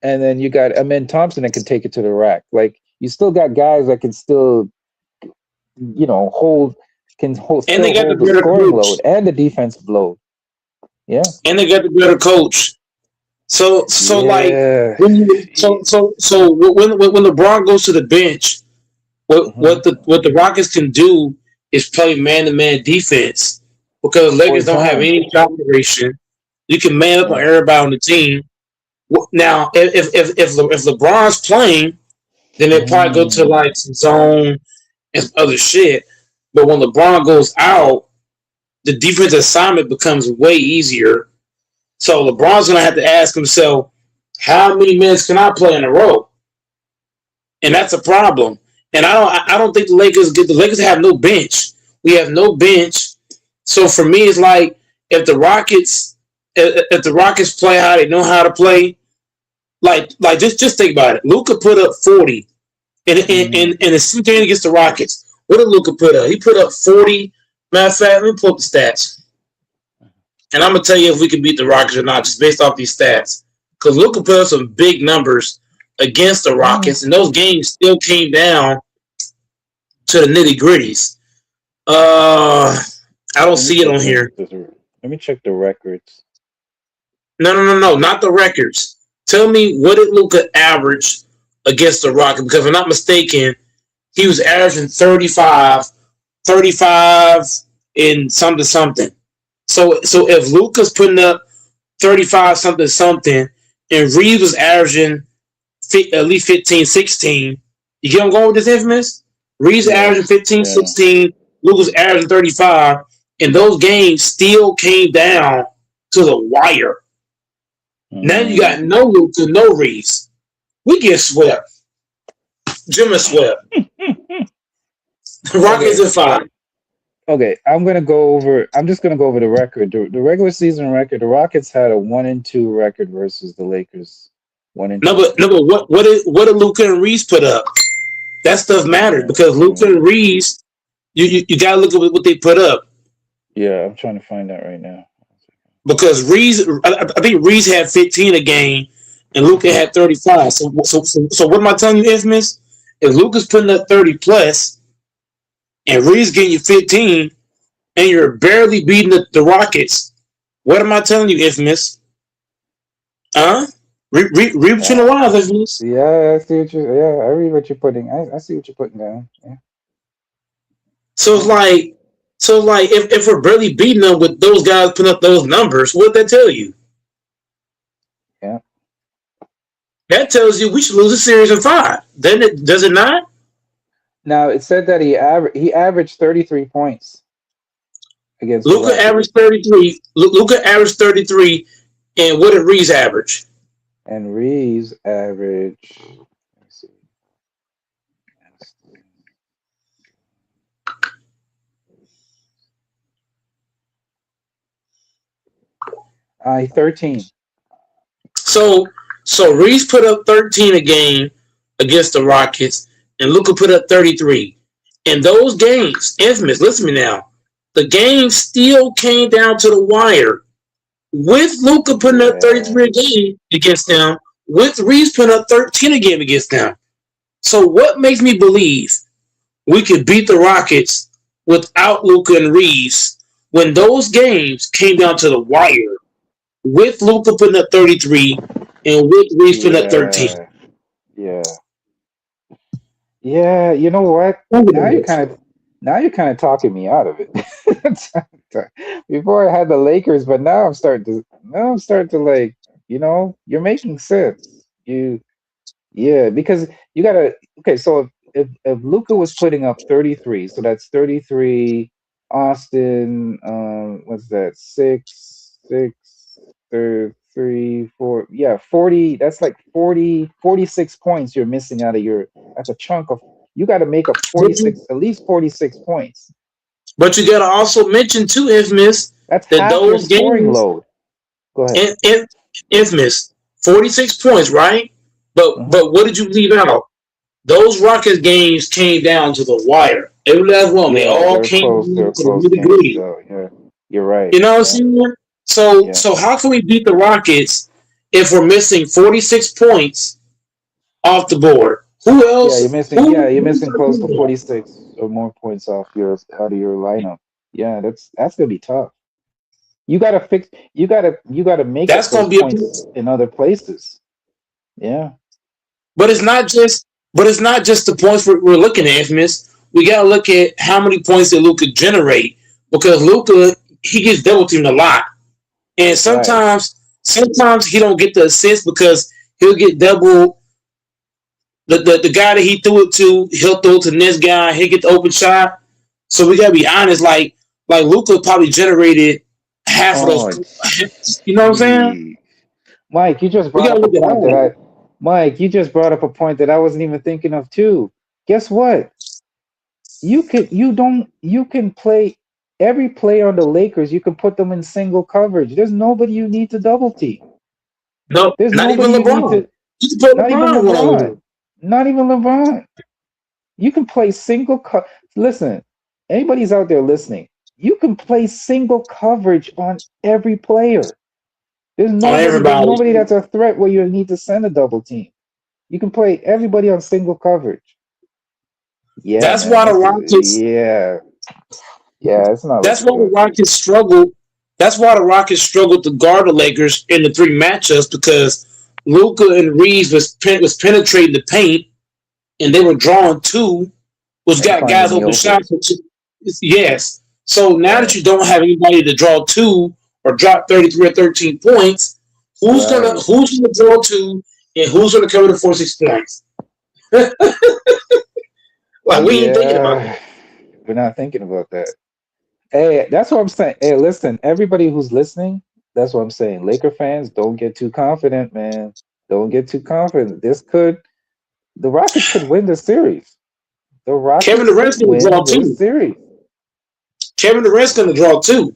And then you got Amen Thompson that can take it to the rack. Like you still got guys that can still And they still got the hold the better scoring coach. load and the defensive load. Yeah. And they got the better coach. So like Yeah. when you so when LeBron goes to the bench, Mhm. what the Rockets can do is play man to man defense because the Or Lakers don't have zone. any shot creation. You can man up on Yeah. everybody on the team. Now, if LeBron's playing, then they probably go to Mm. like some zone and some other shit. But when LeBron goes out, the defense assignment becomes way easier. So LeBron's gonna have to ask himself, how many minutes can I play in a row? And that's a problem. And I don't think the Lakers have no bench. We have no bench. So for me, it's like if the Rockets play how they know how to play, like just think about it. Luka put up 40 in the second game against the Rockets. What did Luka put up? He put up 40. Matter of fact, let me pull up the stats. And I'm gonna tell you if we can beat the Rockets or not, just based off these stats. Because Luka put up some big numbers against the Rockets, and those games still came down to the nitty gritties. I don't see it on here. Let me check the records. No, not the records. Tell me what did Luka average against the Rockets? Because if I'm not mistaken, he was averaging 35 in something. So if Luka's putting up 35 something, and Reeves was averaging at least 15, 16. You get what I'm going with this, Infamous? Reeves averaging 15, 16. Luka's averaging 35. And those games still came down to the wire. Now you got no Luka, no Reeves. We get swept. Jim is swept. Rockets at 5. Okay, I'm just gonna go over the record. The regular season record. The Rockets had a 1-2 record versus the Lakers. 1-2. But what did Luka and Reeves put up? That stuff matters because Luka and Reeves, you gotta look at what they put up. Yeah, I'm trying to find that right now. Because Reeves, I think Reeves had 15 a game, and Luka had 35. So what am I telling you, Infamous? If Luka's putting up 30 plus, and Reeves getting you 15, and you're barely beating the Rockets, what am I telling you, Infamous? Huh? Read between the lines, Infamous. Yeah, I see I read what you're putting. I see what you're putting down. Yeah. So it's like if we're barely beating them with those guys putting up those numbers, what that tell you? Yeah. That tells you we should lose a series in 5. Does it not? Now it said that he averaged 33 points against Luka averaged 33. Luka averaged 33, and what did Reeves average? And Reeves averaged. Let me see. 13. So Reeves put up 13 a game against the Rockets, and Luka put up 33. In those games, Infamous, listen to me now. The game still came down to the wire. With Luka putting up 33 a game against them, with Reeves putting up 13 a game against them. So what makes me believe we could beat the Rockets without Luka and Reeves when those games came down to the wire? With Luka putting up 33 and with Reeves putting up 13. Yeah, you know what? Now you're kind of talking me out of it. Before I had the Lakers, but now I'm starting to like, you're making sense. Because you gotta so if Luka was putting up 33, so that's 33, Austin, what's that, 3, 4, yeah, 40, that's like 46 points you're missing out of that's a chunk of, you got to make up 46, at least 46 points. But you got to also mention too, Infamous, that's that half those your scoring games, load. Go ahead. Infamous, 46 points, right? But what did you leave out? Those Rockets games came down to the wire. Every last one, they all came down to the nitty-gritty. Yeah, you're right. You know what I'm saying? So how can we beat the Rockets if we're missing 46 points off the board? Who else? You're missing close to 46 or more points out of your lineup. Yeah, that's gonna be tough. You gotta fix. You gotta make That's up going those to be a points in other places. Yeah. But it's not just. But it's not just the points we're looking at, Infamous. We got to look at how many points that Luka generate because Luka he gets double teamed a lot, and Right. sometimes he don't get the assist because he'll get double. The guy that he threw it to, he'll throw it to the next guy. He'll get the open shot. So we gotta be honest. Like Luka probably generated half of Oh, those. You know what I'm saying? gee. Mike, you just We brought gotta up a look at point all that of I. it. Mike, you just brought up a point that I wasn't even thinking of too. Guess what? You can play every player on the Lakers. You can put them in single coverage. There's nobody you need to double team. No, There's not even nobody you need LeBron. to. You can put Not even LeBron one on LeBron. one. Not even LeBron. You can play single. Listen, anybody's out there listening. You can play single coverage on every player. There's On nobody. There's everybody. nobody that's a threat where you need to send a double team. You can play everybody on single coverage. Yeah, That's man. why the Rockets. Yeah. Yeah, it's not That's looking why the good. Rockets struggled. That's why the Rockets struggled to guard the Lakers in the three matchups because Luka and Reeves was penetrating the paint and they were drawing two, which And got guys finding the open open. shots. Yes. So now that Right. you don't have anybody to draw two or drop 33 or 13 points, who's Right. gonna draw two and who's gonna cover the 4-6 points? Like we ain't thinking about that. Yeah. We're not thinking about that. Hey, that's what I'm saying. Hey, listen, everybody who's listening, that's what I'm saying. Laker fans, don't get too confident, man. Don't get too confident. The Rockets could win the series. The Kevin Rockets could Durant's gonna draw win this two. series. Kevin Durant's gonna draw two.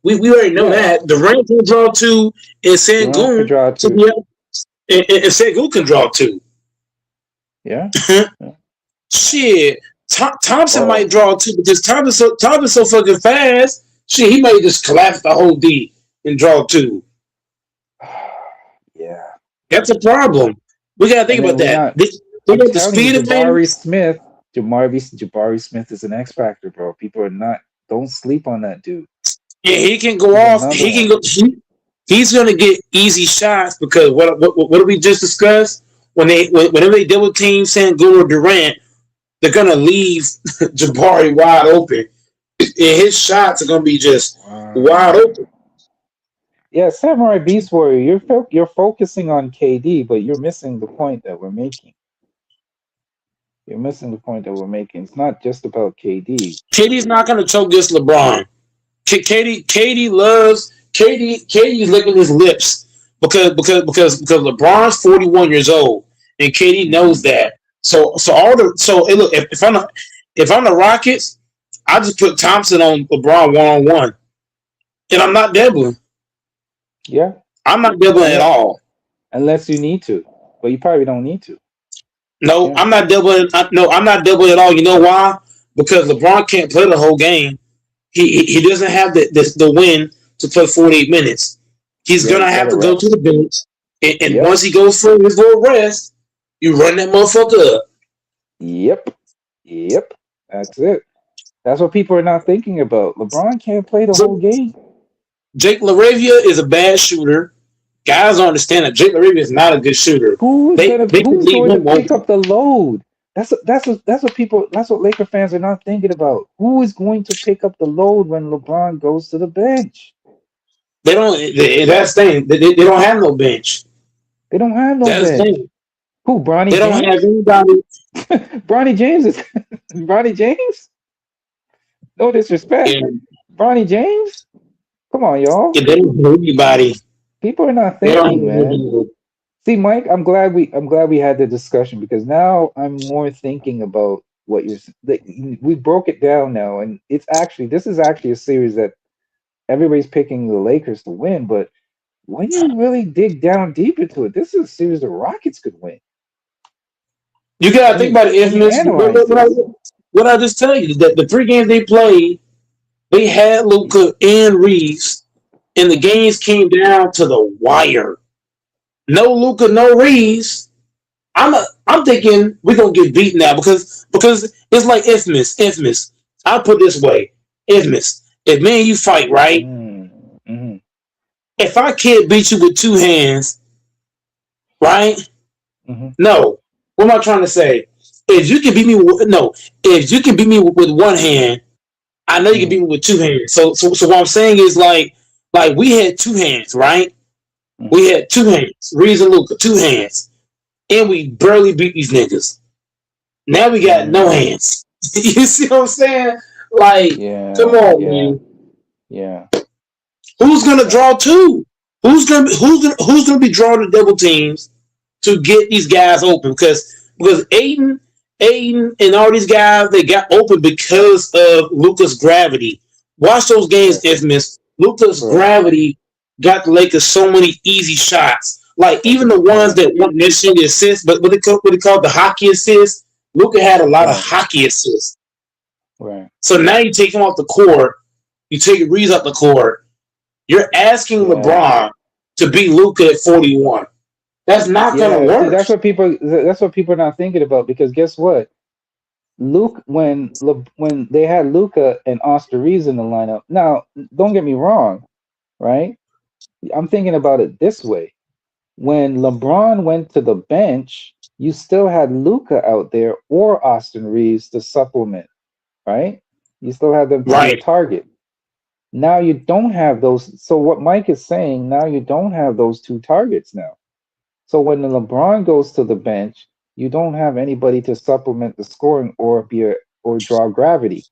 We already know Yeah. that. Durant can draw two, and Durant could Sengun draw to two. be up, and Sengun can draw two. Yeah. Yeah. Shit, Thompson might Oh, draw two because Thompson's so fucking fast. Shit, he may just collapse the whole D and draw two. yeah. That's a problem. We gotta think And then about we're that. not. They I'm got the telling you, speed Jabari advantage. Smith, Jabari Smith is an X factor, bro. People are not. Don't sleep on that dude. Yeah, he can go He's off. another He can one. go. He's gonna get easy shots because what did we just discuss? Whenever they double team Sengun or Durant, they're gonna leave Jabari wide open, and his shots are gonna be just wide open. Yeah, Samurai Beast Warrior, you're focusing on KD, but you're missing the point that we're making. You're missing the point that we're making. It's not just about KD. KD's not gonna choke against LeBron. KD KD's licking his lips because LeBron's 41 years old and KD knows that. So hey, look, if I'm the Rockets, I just put Thompson on LeBron 1-on-1, and I'm not doubling. Yeah, I'm not doubling at all. unless you need to, but you probably don't need to. No, Yeah. I'm not doubling. No, I'm not doubling at all. You know why? Because LeBron can't play the whole game. He doesn't have the win to play 48 minutes. He's Yeah, gonna he's have gotta to go rest. to the bench, and Yep. once he goes for his little rest, you run that motherfucker up. Yep. That's it. That's what people are not thinking about. LeBron can't play the So whole game. Jake LaRavia is a bad shooter. Guys don't understand that Jake LaRavia is not a good shooter. Who's They can going leave to him pick open. up the load? That's what Laker fans are not thinking about. Who is going to pick up the load when LeBron goes to the bench? They don't. That's the thing. They don't have no bench. They don't have no That's the bench. thing. Who? Bronny They don't have James? anybody. Bronny James is Bronny James? No disrespect. And Bronny James? Come on, y'all. they don't have anybody. People are not They don't have thinking, man. anybody. See, Mike, I'm glad we had the discussion because now I'm more thinking about what we broke it down now, and this is actually a series that everybody's picking the Lakers to win, but when you really dig down deep into it, this is a series the Rockets could win. You gotta think about it, When you Infamous. analyze this. What I just tell you that the 3 games they played, they had Luka and Reeves, and the games came down to the wire. No Luka, no Reeves. I'm thinking we're gonna get beat now because it's like Infamous. I'll put it this way, Infamous. If me and you fight, right? Mm-hmm. if I can't beat you with two hands, right? Hmm. No. What am I trying to say? If you can beat me with if you can beat me with one hand, I know you can Hmm. beat me with two hands. So what I'm saying is like we had two hands, right? Hmm. We had two hands. Reeves and Luca, two hands. And we barely beat these niggas. Now we got no Mm. hands. You see what I'm saying? Like, come Yeah, on, yeah, man. yeah. Who's gonna That, draw two? Who's gonna be drawing the double teams to get these guys open? Because Aiden and all these guys, they got open because of Luca's gravity. Watch those games, correct, Isthmus. Luca's correct. gravity got the Lakers so many easy shots. Like That's a even the good ones point. that weren't necessarily assists, but what they call the hockey assists. Luca had a lot of Right, hockey assists. right. So now you take him off the court, you take Reeves off the court. You're asking Yeah, LeBron to beat Luca at 41. That's not gonna yeah. See, work. that's what people are not thinking about because guess what? When they had Luca and Austin Reeves in the lineup. Now, don't get me wrong, right? I'm thinking about it this way. When LeBron went to the bench, you still had Luca out there or Austin Reeves to supplement, right? You still had them to be a Right. target. Now you don't have those. So what Mike is saying, now you don't have those two targets now. So when the LeBron goes to the bench, you don't have anybody to supplement the scoring or draw gravity.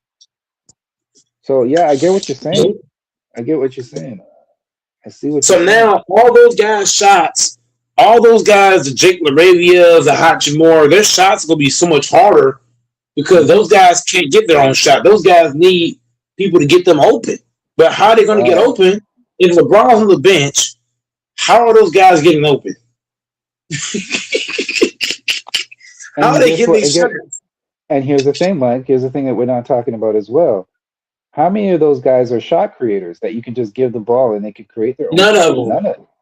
So yeah, I get what you're saying. I get what you're saying. I see what you're So saying. now all those guys' shots, all those guys, the Jake Laravias, the Hachimura, their shots gonna be so much harder because Hmm. those guys can't get their own shot. Those guys need people to get them open. But how are they gonna get Right. open if LeBron's on the bench? How are those guys getting open? How are And they guess getting what? these shots? And here's the thing, Mike. Here's the thing that we're not talking about as well. How many of those guys are shot creators that you can just give the ball and they can create their own None shot? of them.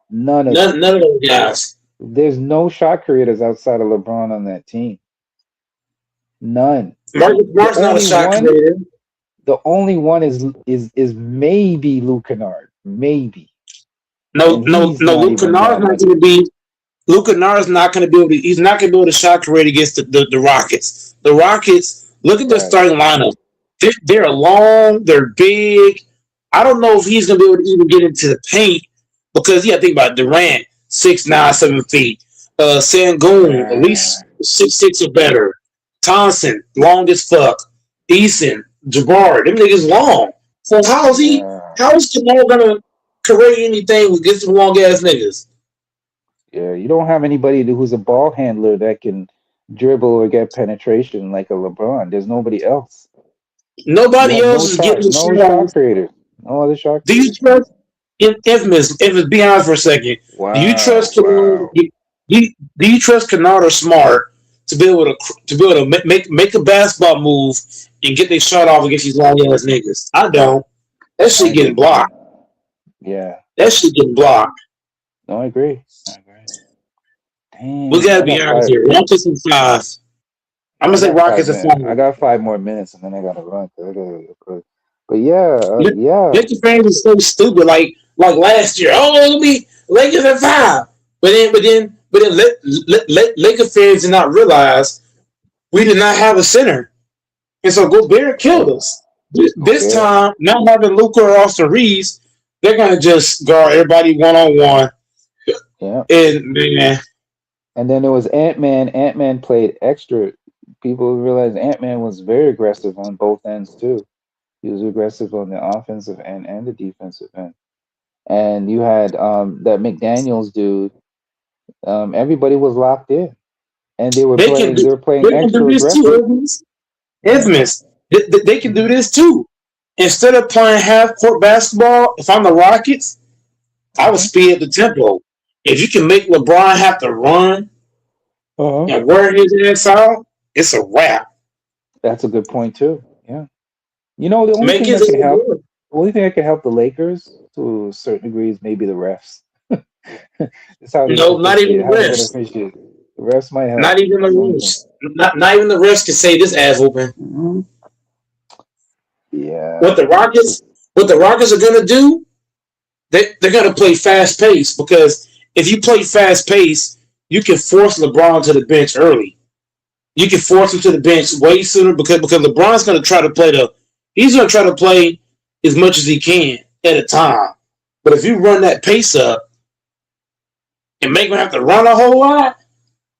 None of them. None of those guys. There's no shot creators outside of LeBron on that team. None. Marcus The Smart's not a only shot one, creator. the only one is maybe Luke Kennard, maybe, No, and no, he's no. not Luke even Kennard's that not much. going to be. Luke Kennard's not going to be able to. He's not going to be able to shot create against the Rockets. The Rockets. Look at their Right. starting lineup. They're long. They're big. I don't know if he's going to be able to even get into the paint because you got to think about Durant, 6'9", 7 feet. Sangoon, at Yeah. least 6'6" or better. Thompson, long as fuck. Eason, Jabbar, them niggas long. So how is Yeah. Kennard gonna create anything against some long ass niggas? Yeah. You don't have anybody who's a ball handler that can dribble or get penetration like a LeBron. There's nobody else. You Nobody have else is getting the no shit shot off. creators. No other shot Do you creators. trust Infamous, be honest for a second. Do you Wow. trust Kennard? Wow. Do you trust Kennard or Smart to be able to make a basketball move and get their shot off against these long ass niggas? I don't. That I shit getting agree. blocked. Yeah. That shit getting blocked. No, I agree. I agree. We Dang, gotta I be got honest five. here. Rockets in 5. I'm gonna I say got Rockets in 5. I got 5 more minutes, and then I gotta run. But yeah, yeah, Laker fans are so stupid. Like last year. Oh, it'll be Lakers at 5. But then Laker fans did not realize we did not have a center, and so Gobert killed us. This Gobert. time, not having Luka or Austin Reeves, they're gonna just guard everybody 1-on-1. Yeah. And man, And then there was Ant-Man. Ant-Man played extra. People realized Ant-Man was very aggressive on both ends too. He was aggressive on the offensive end and the defensive end. And you had that McDaniels dude. Everybody was locked in, and they were they can playing. do They were playing they can do extra this too, aggressive. Evans. Yeah. Evans. They can do this too. Instead of playing half court basketball, if I'm the Rockets, I would speed up the tempo. If you can make LeBron have to run Uh-huh. and wear his ass out, it's a wrap. That's a good point too. Yeah. You know, the only Make thing his that can ass help, run. the only thing that can help the Lakers to a certain degree is maybe the refs. That's how they're gonna No, not even the officiate. How they're gonna refs. officiate. The refs might help. Not even the That's the only thing. refs. Not even the refs can say this ass open. Yeah. What the Rockets are gonna do, they're gonna play fast pace because if you play fast pace, you can force LeBron to the bench early. You can force him to the bench way sooner because LeBron's gonna try to play he's gonna try to play as much as he can at a time. But if you run that pace up and make him have to run a whole lot,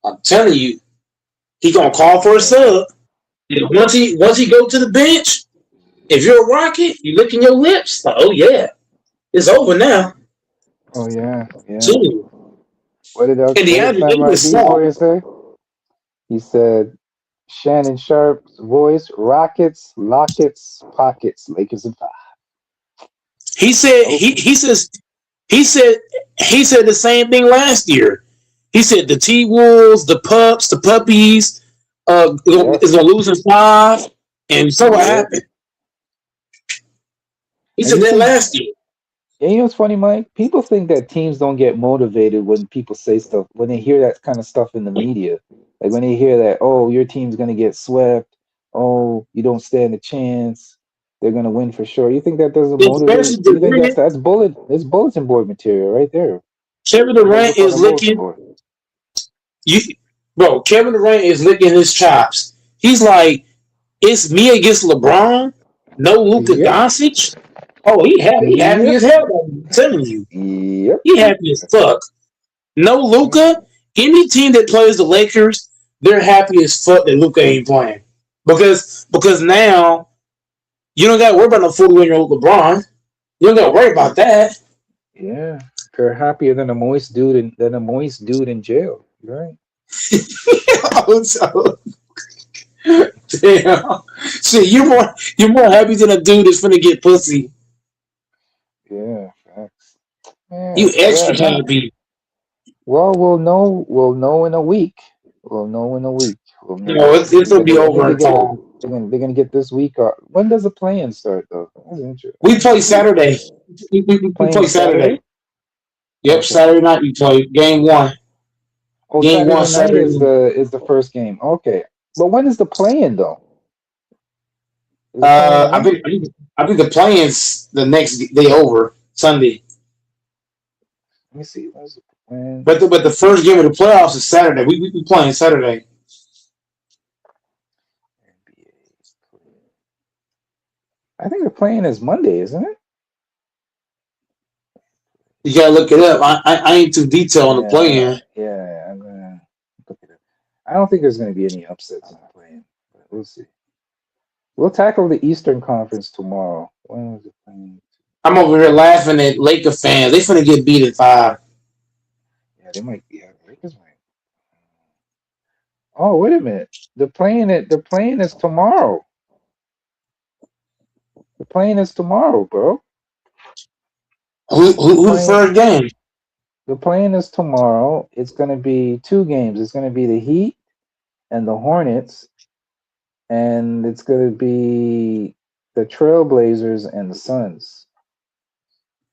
I'm telling you, he's gonna call for a sub. And once he go to the bench, if you're a Rocket, you licking your lips. Like, oh yeah, it's over now. Oh yeah, yeah. Soon. What did And DeAndre Sam Ayton is ID boy soft. say? He said Shannon Sharp's voice, Rockets, Lockets, Pockets, Lakers in 5. He said Okay. he said the same thing last year. He said the T Wolves, the Pups, the Puppies, is gonna lose in 5, and so what Yep. happened? He And said you that think, last year. and you know what's funny, Mike? People think that teams don't get motivated when people say stuff, when they hear that kind of stuff in the media. Like when they hear that, oh, your team's gonna get swept, oh, you don't stand a chance, they're gonna win for sure. You think that doesn't motivate? Especially You think Durant. it's bulletin board material right there. Kevin It goes Durant up on the is bulletin licking board. you, bro. Kevin Durant is licking his chops. He's like, it's me against LeBron. No Luka Yep. Doncic. Oh, he happy Yep. as hell. I'm telling you, Yep. he happy as fuck. No Luka. Any team that plays the Lakers, they're happy as fuck that Luka ain't playing because now you don't got to worry about no 41-year-old LeBron. You don't got to worry about that. Yeah. They're happier than a moist dude in jail. Right. So, damn. See, you're more happy than a dude that's finna get pussy. Yeah. Facts. You Yeah. Yeah. extra Nah. happy. Well, we'll know. We'll know in a week. We'll know in a week. We'll You know. know, it's gonna be I think over in time. they're gonna get this week off. When does the play-in start though? That's interesting. We play Saturday. We Playing play Saturday. Saturday? Yep, Okay. Saturday night we play game one. Oh, Game one Saturday night Saturday. is the first game. Okay. But when is the play-in though? Is the play-in I when? think the play-in's the next day over Sunday. Let me see. When's the play-in? But the first game of the playoffs is Saturday. We playing Saturday. NBA play-in. I think the play-in is Monday, isn't it? You gotta look it up. I ain't too detailed on the play-in. Yeah. I'm gonna look it up. I don't think there's gonna be any upsets in the play-in, but we'll see. We'll tackle the Eastern Conference tomorrow. When was it playing? I'm over here laughing at Laker fans. They finna get beat at 5. Yeah, they might. Yeah, Lakers might. Oh, wait a minute. The playing is tomorrow. The playing is tomorrow, bro. Who the Playing first game? the playing is tomorrow. It's gonna be 2 games. It's gonna be the Heat and the Hornets, and it's gonna be the Trailblazers and the Suns.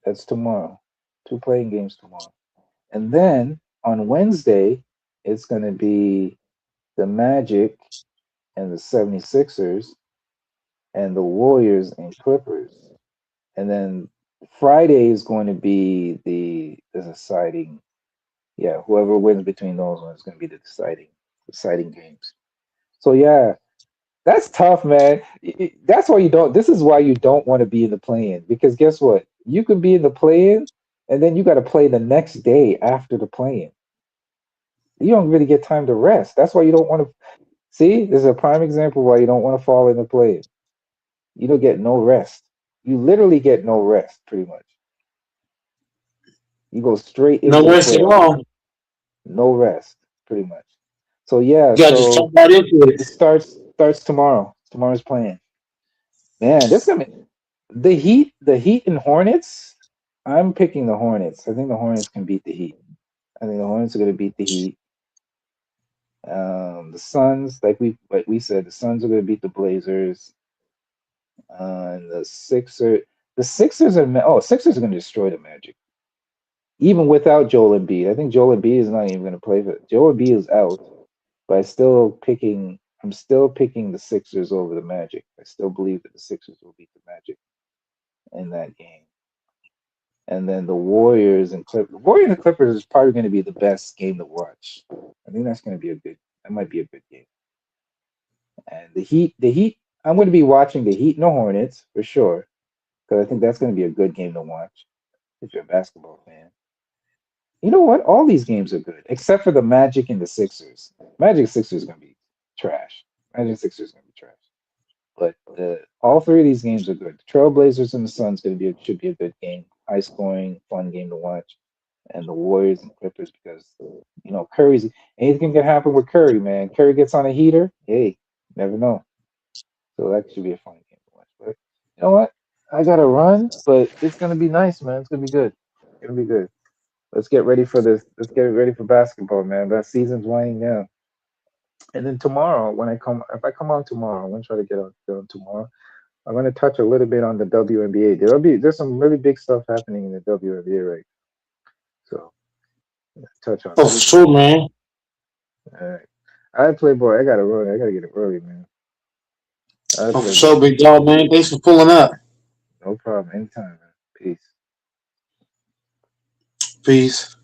That's tomorrow. 2 playing games tomorrow. And then on Wednesday, it's gonna be the Magic and the 76ers and the Warriors and Clippers. And then Friday is going to be the deciding. Yeah, whoever wins between those ones is going to be the deciding games. So yeah, that's tough, man. That's why you don't. This is why you don't want to be in the play-in because guess what? You could be in the play-in, and then you got to play the next day after the play-in. You don't really get time to rest. That's why you don't want to. See, this is a prime example why you don't want to fall in the play-in. You don't get no rest. You literally get no rest, pretty much. You go straight No into the rest at playoffs. all. No rest, pretty much. So yeah, You gotta just so jump right into it. it starts tomorrow. Tomorrow's playing. Man, this gonna be the Heat and Hornets. I'm picking the Hornets. I think the Hornets can beat the Heat. I think the Hornets are gonna beat the Heat. The Suns, like we said, the Suns are gonna beat the Blazers. And the Sixers Sixers are gonna destroy the Magic. Even without Joel Embiid. I think Joel Embiid is not even gonna play for Joel Embiid is out. But I'm still picking the Sixers over the Magic. I still believe that the Sixers will beat the Magic in that game. and then the Warriors and Clippers. Warriors and Clippers is probably going to be the best game to watch. I think that's going to be a good. That might be a good game. And the Heat. I'm going to be watching the Heat and the Hornets for sure because I think that's going to be a good game to watch if you're a basketball fan. You know what? All these games are good except for the Magic and the Sixers. Magic Sixers is going to be trash. Magic Sixers is going to be trash. But all three of these games are good. The Trailblazers and the Suns should be a good game, high scoring, fun game to watch. And the Warriors and Clippers because Curry's anything can happen with Curry, man. Curry gets on a heater, hey, never know. So that should be a fun game to watch. But you know what? I gotta run, but it's gonna be nice, man. It's gonna be good. It's gonna be good. Let's get ready for this. Let's get ready for basketball, man. That season's winding down. And then tomorrow, if I come on tomorrow, I'm gonna try to get on tomorrow. I'm gonna touch a little bit on the WNBA. There's some really big stuff happening in the WNBA right now. So touch on. Oh, for sure, man. All right. All right, Playboy. I gotta run. I gotta get it early, man. All right, Oh, for Playboy. sure, big dog, man. Thanks for pulling up. No problem. Anytime, man. Peace. Peace.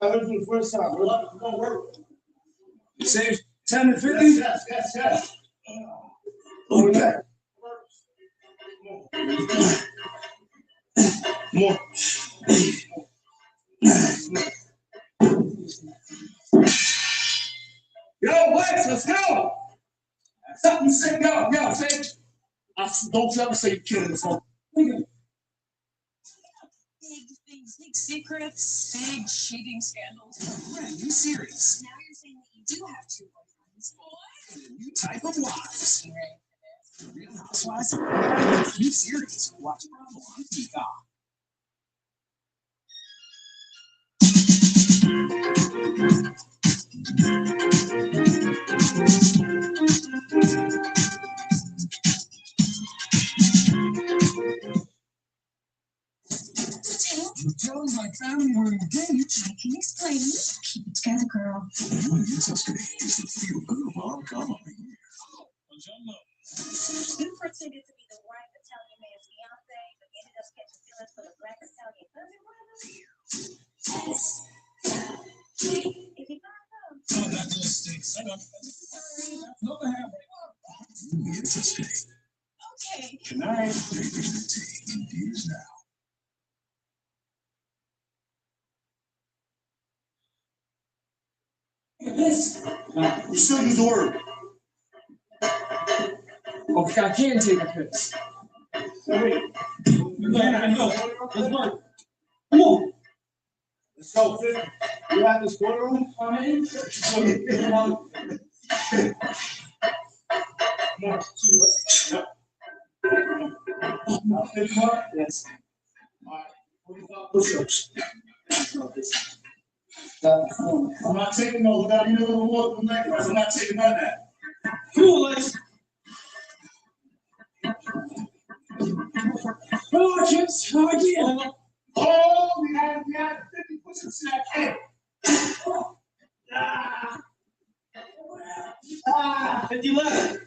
I heard for the first time. It's gonna work. You say 10 to 50? Yes. Okay. More. Yo, Lex, let's go. Something say yo, say. Don't you ever say you're killing the phone. Big things, big secrets, big cheating scandals. We're in a new series. Now you're saying that you do have two boyfriends. What? And a new type of wives. Real Housewives of a new series. Watch Bravo on Peacock. telling my family we're engaged. I can explain. Keep it together, girl. What is this today? Is the feel good mom coming? You pretended to be the white Italian man's fiance, but ended up catching feelings for the black Italian cousin brother. If he finds out. Oh, that just stinks. Not the habit. Interesting. Okay. Good night. Babies and tea in theaters now. This. You still use the word. Okay, I can take a piss. Wait. Yeah, I know. Let's go. Come on. Let's go, 50. You have this water room? Come on. Yes. All right. 45 push-ups. I'm not taking those without you know what the leg press. I'm not taking none of that. Cool, Lex. Hello, kids. How are you? Oh, we had 50 push-ups in that kid. Ah, 50 left.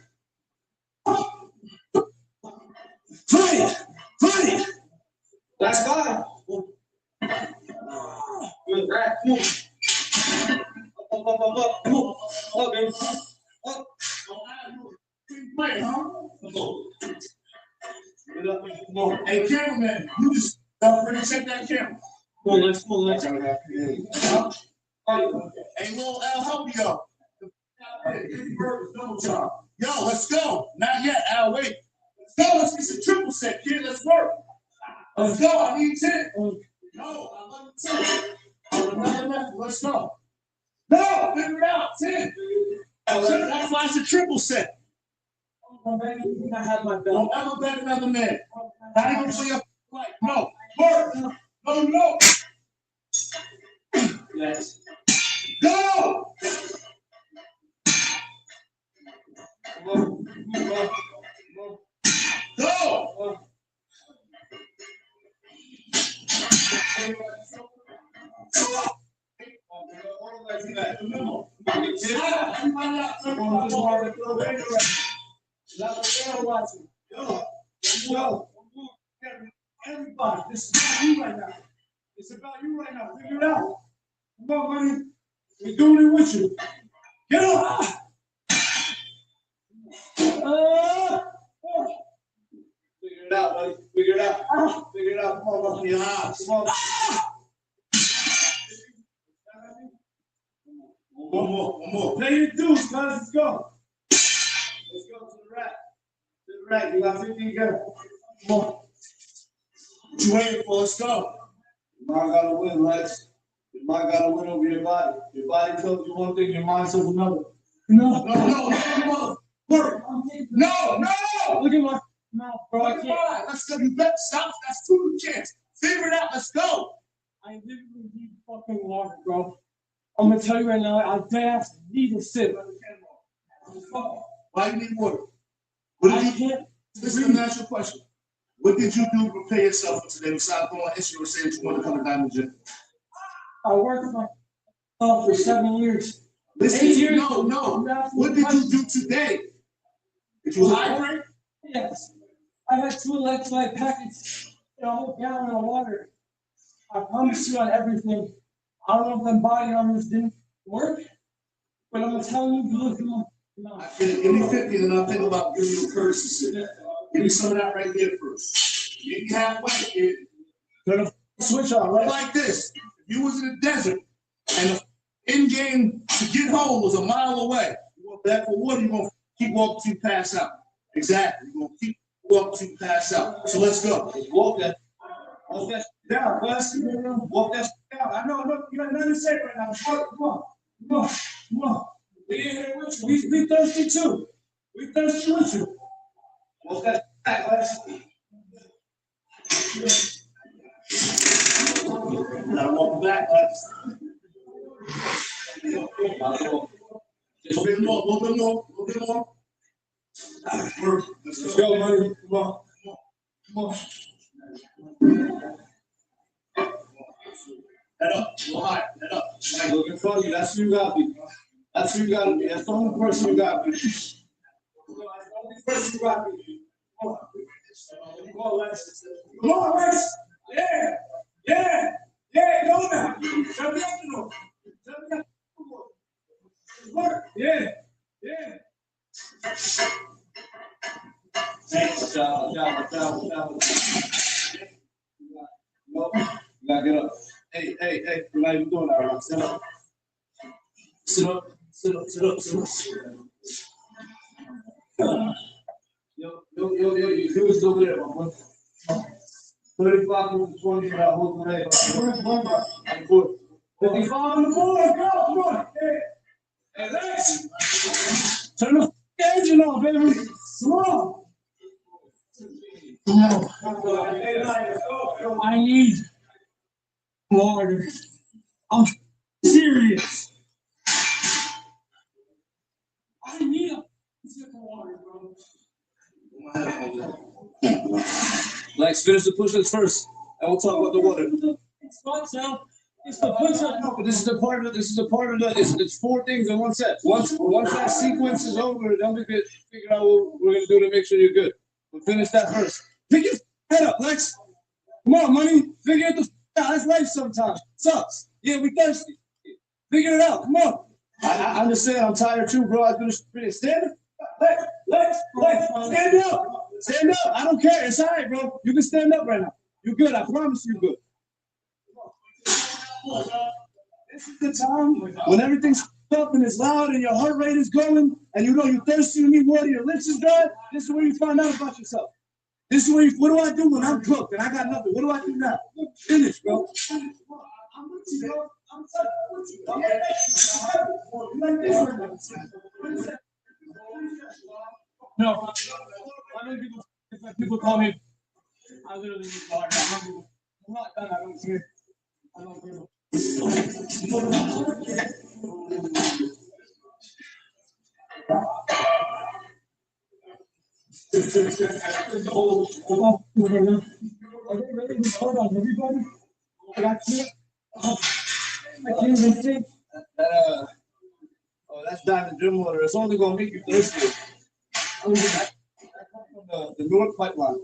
Funny. Last five. Good, right, come on. Up, come on. Up, baby. Up. Wait, huh? Come on. Hey, cameraman, you just really check that camera. Come on, let's. Hey, little L, help me up. Yo, let's go. Not yet, Al, wait. Let's go, let's get some triple set, kid. Let's work. Let's go, I need 10. No, I love 10. Let's go. No, figure it out, 10. That's why it's a triple set. Don't ever bet another man. Not even for your fight. No, work. No. Yes. Go! Go! Everybody, this is about you right now. It's about you right now. Figure it out. Come on, buddy. We're doing it with you. Get up! Figure it out, buddy. Figure it out. Figure it out. Come on, buddy. Come on. One more. Play your dudes, guys. Let's go. Let's go to the rack. You got 15 guys. Come on. What you waiting for? Let's go. Your mind gotta win, Lex. Your mind gotta win over your body. Your body tells you one thing, your mind says another. No. Work. No. Look at my mouth, bro. I can't. Let's go. You bet. Stop. That's 2 chance. Figure it out. Let's go. I literally need fucking water, bro. I'm gonna tell you right now, I need to sit. Why do you need water? Listen, let me ask you a question. What did you do to prepare yourself for today besides going on Instagram and saying that you want to come to Diamond Gym? I worked with myself for 7 years. Listen, 8 years. No. What did you do today? Did you hydrate? Yes. I had 2 electrolyte packets and a whole gallon of water. I promise you on everything. I don't know if them body armors didn't work, but I'm telling you, look at my mouth. Give me 50 and I'll think about giving you a courtesy. Give me some of that right there first. You can halfway, kid. Turn the switch on, right? Like this. If you was in the desert and the end game to get home was a mile away, you want back for water, you're going to keep walking till you pass out. Exactly. You're going to keep walking till you pass out. So let's go. Walk that. Walk that down, Wes. Walk that down. I know, look, you got nothing to say right now. Come on. We in here with you. We thirsty too. We thirsty with you. Walk that back, Wes. Gotta walk back, Wes. A little bit more. Let's go, buddy. Come on. Head up, go high, head up. Now look in front of you, that's who you gotta be. That's who you gotta be, that's the only person you gotta be. That's the only person you gotta be. Come on, Lex. Come on, Lex. Yeah, yeah, yeah, go now. Shut me up, you know. Shut me up. Work, yeah, yeah. Good job. No, you gotta get up. Hey, you're not even doing that right now. Sit up. Sit up. Yo, you do it over there, my boy. 35 to 20, hold the leg. 55 on the board, go, come on. Hey, Lex. Turn the engine on, baby. Come on. I need water. I'm serious. I need a sip of water, bro. Lex, finish the push-ups first, and we'll talk about the water. It's fun, Sal. It's the push-up. No, but this is the part of the. It's 4 things in one set. Once that sequence is over, then we can figure out what we're gonna do to make sure you're good. We'll finish that first. Pick your head up, Lex. Come on, money. Figure it the out. That's life sometimes. Sucks. Yeah, we thirsty. Figure it out. Come on. I understand. I'm tired too, bro. I do this. Stand up. Lex. Stand up. Stand up. I don't care. It's all right, bro. You can stand up right now. You're good. I promise you're good. This is the time when everything's up and it's loud and your heart rate is going and you know you're thirsty, you need water, your lips is dry. This is where you find out about yourself. This is where what do I do when I'm cooked and I got nothing? What do I do now? Finish, bro. I'm with you, bro. I'm with you. No, I know people call me. I literally need water. I'm not done. I don't care. I don't care. Hold on, everybody. I can't even think. That's Diamond Gym water. It's only gonna make you thirsty. That comes from the North Pipeline.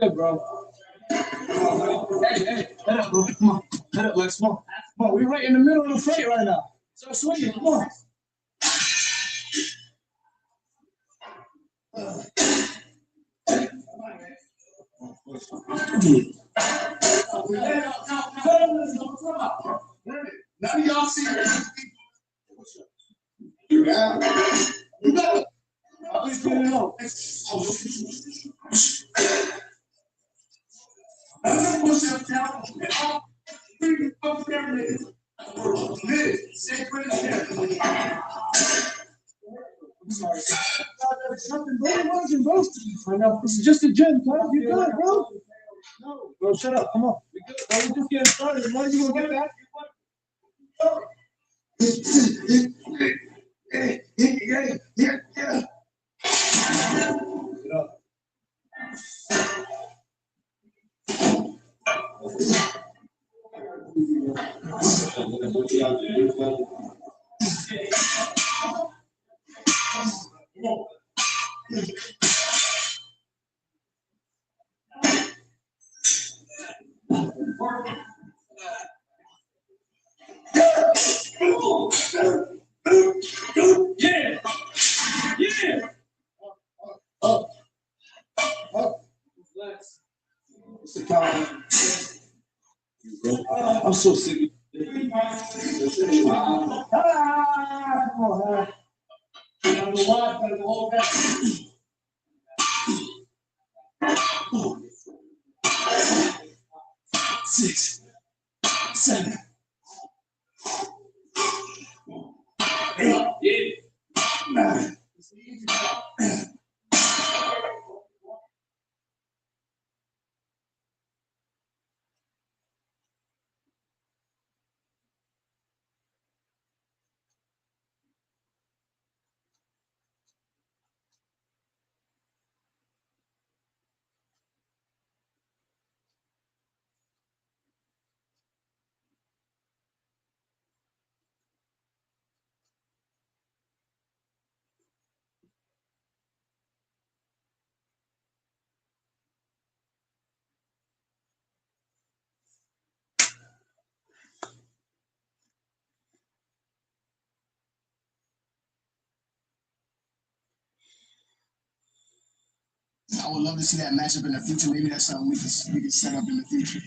Good, bro. Hey, head up, bro. Come on. Head up, Lex. Come on. We're right in the middle of the fight right now. Start swinging. Come on. None of y'all see this. You got it. Always get it out. Push-up down. Bring it up there. I'm sorry. I know. This is just a gym, bro. You good, bro? No, bro, shut up. Come on. We good, bro. We just getting started. When are you gonna get that? Yeah. Get up. Yeah. Up. Relax. I'm so sick. Come on, number 1, gotta go all back. 6, 7, 8, 9. I would love to see that matchup in the future. Maybe that's something we can set up in the future.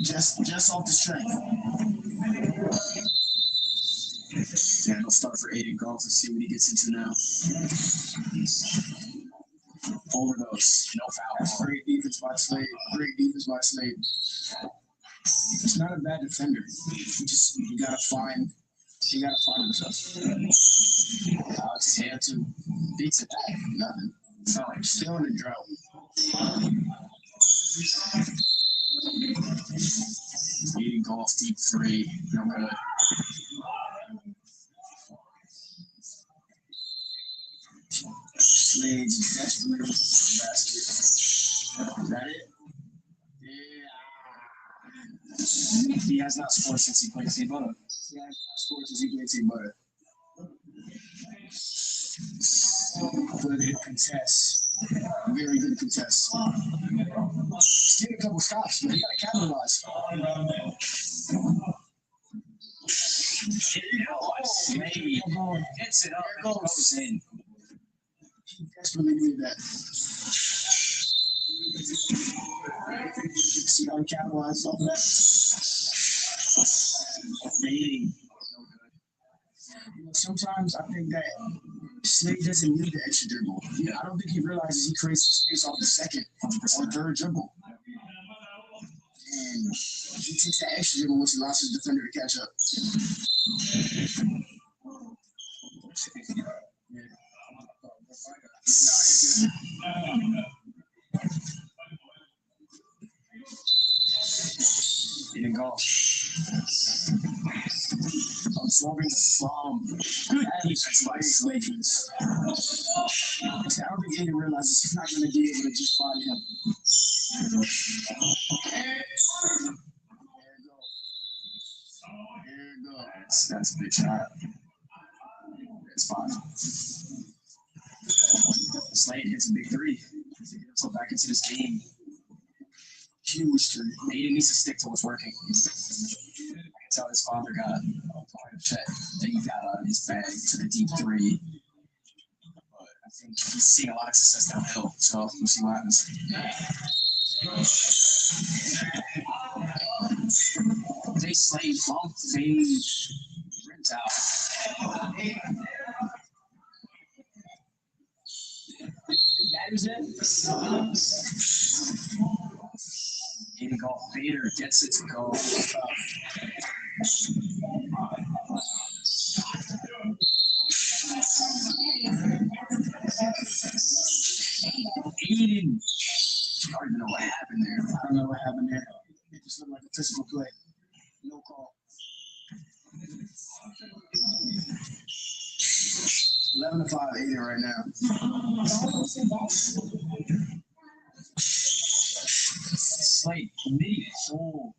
Just off the strength. Yeah, he'll start for Aiden Golf and see what he gets into now. Overdose, no foul. That's great defense by Slade. Great defense by Slade. He's not a bad defender. You gotta find himself. Alex hand to beats it back. Nothing. Still in the drought. Eating Golf deep three. No good. Slade's desperately looking for the basket. Is that it? Yeah. He has not scored since he played St. Butter. Good contest. Very good contest. He's getting a couple stops, but you gotta capitalize. Maybe. Hits it up. There goes in. He desperately needed that. See how he capitalized off that? Rating. Sometimes I think that Slade doesn't need the extra dribble. I don't think he realizes he creates space off the second or third dribble. And he takes that extra dribble once he allows his defender to catch up. In golf. Absorbing from good defense by Slade. I don't think Aiden realizes he's not going to be able to just body him. There you go. That's a big shot. It's fine. Slade hits a big three. He gets himself back into this game. Huge three. Aiden needs to stick to what's working. I can tell his father got a check that he got out of his bag to the deep three. But I think he's seeing a lot of success downhill. So we'll see what happens. They Slade bump, fade, rinse out. That is it. Aiden Golf Vader gets it to go. Aiden. I don't even know what happened there. I don't know what happened there. It just looked like a physical play. No call. 11-5 Aiden right now. Slade mid hole.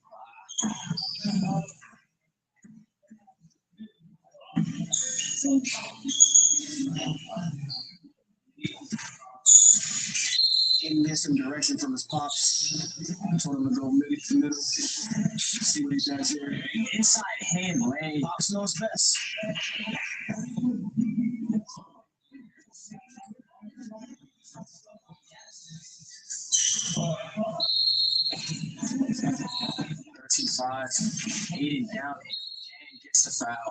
Aiden gets some direction from his pops. I told him to go mid to middle. See what he does here. Inside hand lay. Pops knows best. Aiden down and gets the foul.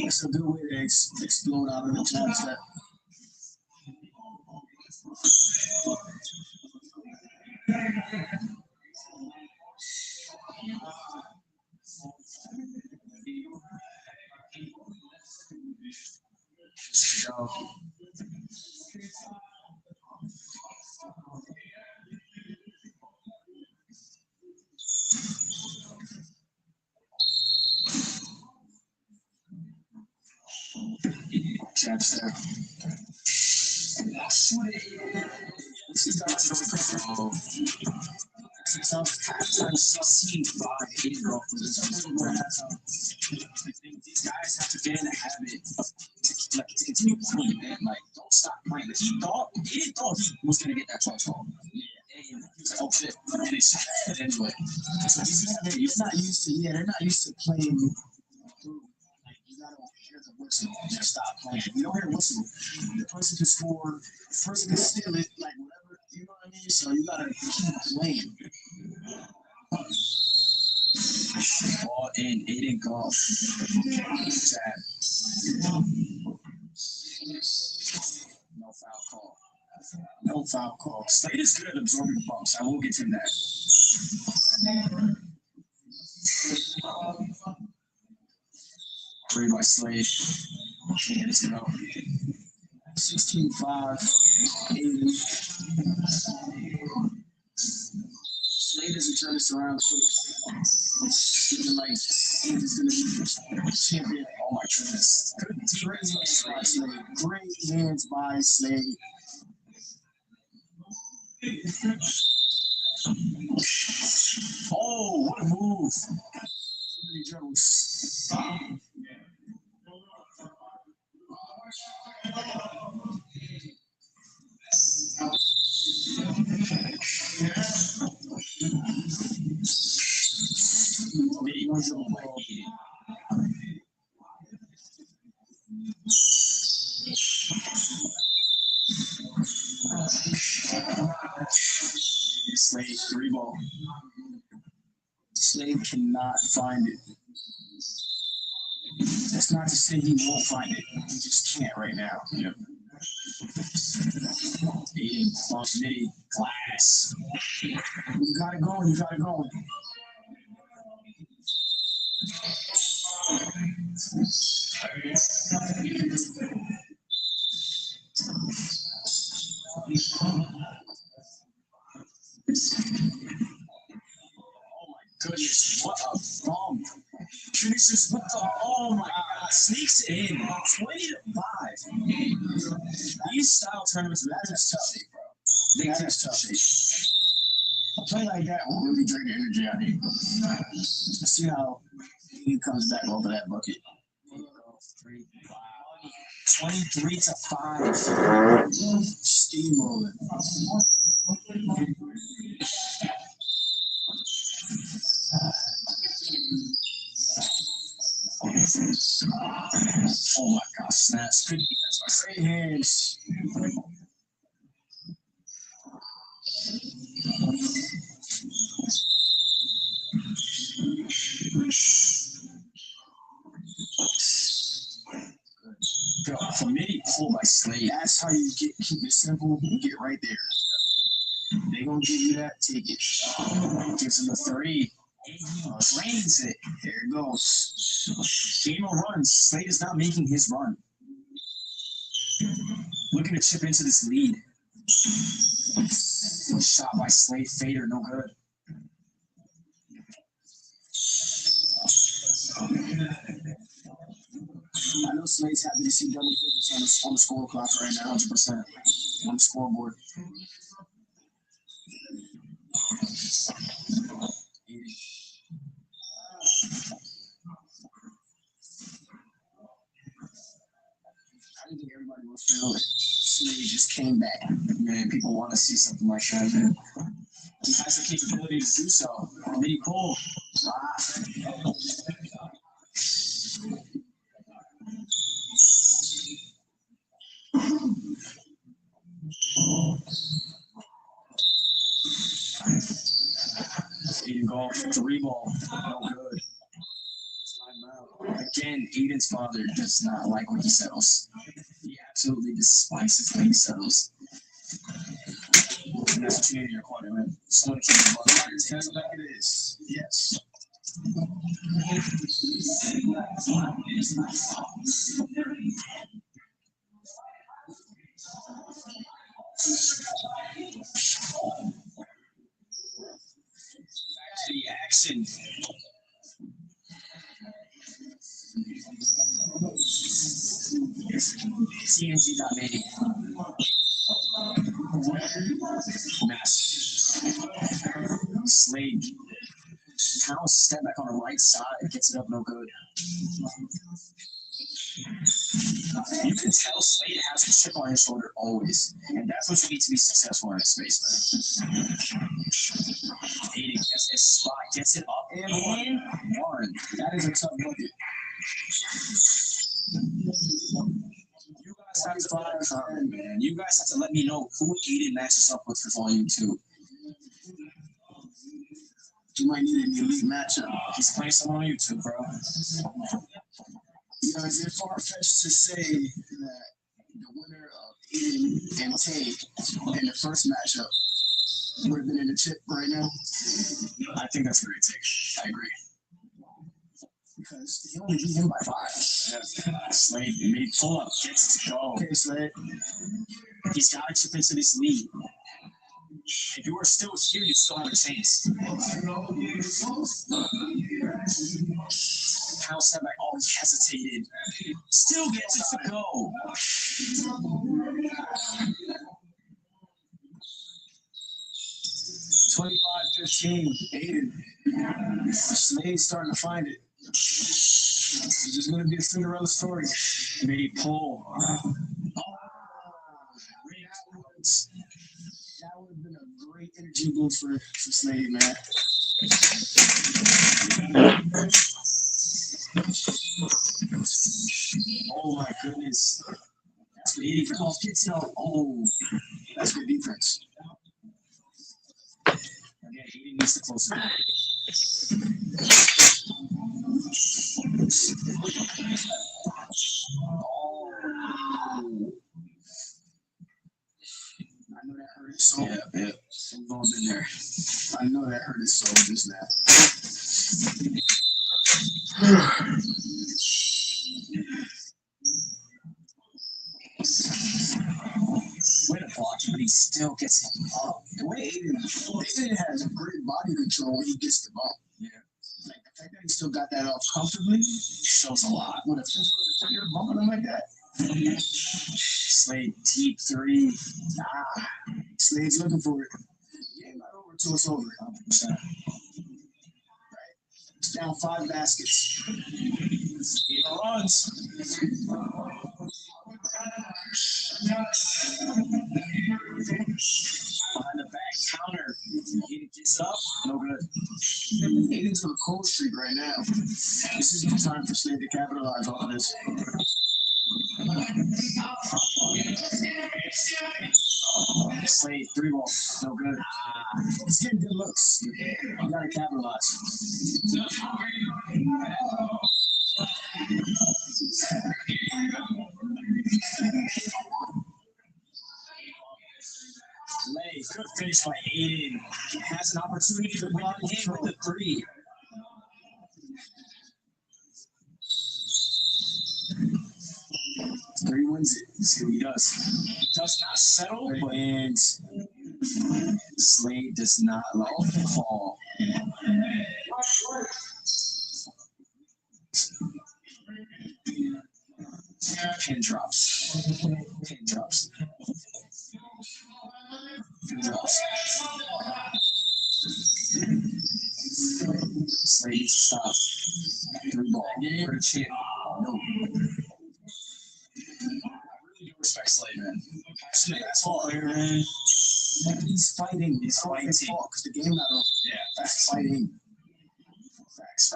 That's a good way to explode out of the time step. Jabs there. These guys have to get in the habit to continue playing, man. Like, don't stop playing. He didn't thought he was gonna get that charge ball. And he was like, oh shit. And it's anyway. So he's not used to, they're not used to playing through. Like, you gotta hear the whistle. Just stop playing. If you don't hear the whistle, the person can score, the person can steal it, like whatever. So you gotta keep playing. Ball in, Aiden golf. Tap. No foul call. No foul call. Slade is good at absorbing bumps. I will get to that. 3 by Slade. Let's go. 16-5. Slade doesn't turn this around quick. Like, he's gonna be champion. Oh my goodness. Great hands by Slade. Great hands by Slade. Oh, what a move. Too many dribbles. Maybe one dribble might eat it. Slade, 3 ball. Slade cannot find it. That's not to say he won't find it. He just can't right now. Yep. Aiden, bumps midi, glass. You got it going, you got it going. Goodness, what a bump. Finishes with the, oh my God, sneaks it in. 20-5. These style tournaments, that is tough, bro. That is tough. A play like that will really drain the energy out of you. Let's see how he comes back over that bucket. 23-5. Steamrolling. Oh my gosh, snaps. Good defense by Slade. Great hands. Go for midi pull by Slade. That's how you keep it simple. You get right there. They gonna give you that. Take it. Gives him a 3. Drains it. There it goes. Game of runs. Slade is not making his run. Looking to chip into this lead. Shot by Slade. Fader, no good. I know Slade's happy to see double digits on the score clock right now, 100% on the scoreboard. I think everybody will feel it. Slade just came back. Man, people want to see something like that, man. He has the capability to do so. Midi pull. Aiden golf, 3 ball. No good. Again, Aiden's father does not like when he settles. He absolutely despises when he settles. And that's what you need in your corner, man. Someone to keep the ball on your team like it is. Yes. Back to the action. TNG.me. Mass. Slade. Now step back on the right side. Gets it up, no good. You can tell Slade has a chip on his shoulder always. And that's what you need to be successful in this space, man. Aiden gets this spot, gets it up and one. That is a tough bucket. You got Man. You guys have to let me know who Aiden matches up with for volume 2. You might need an elite matchup. He's playing someone on YouTube, bro. You know, is it far-fetched to say that the winner of Aiden and Tank in the first matchup would have been in the chip right now? I think that's a great take. I agree. Because he only beat him by 5. Yeah. Slade made pull up, gets to go. Okay, Slade. He's got to chip into this lead. If you were still here, you still have a chance. Kyle Sebek always hesitated. Still gets it to go. 25-15. Aiden. Slade's starting to find it. It's just going to be a Cinderella story. Maybe pull. That would have been a great energy boost for Slade, man. Oh my goodness. That's what 80 for golf kids know. Oh, That's good defense. again, 80 needs to close it. I know that hurt his soul. Yeah. We've all been there. I know that hurt his soul just now. Way to block, but he still gets him up. The way Aiden has great body control when he gets the ball. Yeah. Like the fact that he still got that off comfortably Shows a lot. with a physical defender bumping him like that. Slade deep 3. Slade's looking for it. Game not over till it's over. 100%. It's down 5 baskets. Even runs. Behind the back counter. He gets up. No good. Aiden's on a cold streak right now. This is the time for Slade to capitalize on this. Slade 3-ball. No good. He's getting good looks. You gotta capitalize. Slade, good finish by Aiden. Has an opportunity to win the game with the 3. Three wins it. Let's see what he does. Does not settle, and Slade does not let it fall. Pin drops. Pin drops. Pin drops. Slade needs to stop. 3-ball. For the chip. No. I really do respect Slade, man. Passionate basketball player, man. He's fighting. He's fighting. Because the game not over. Yeah. Facts. Fighting. Facts.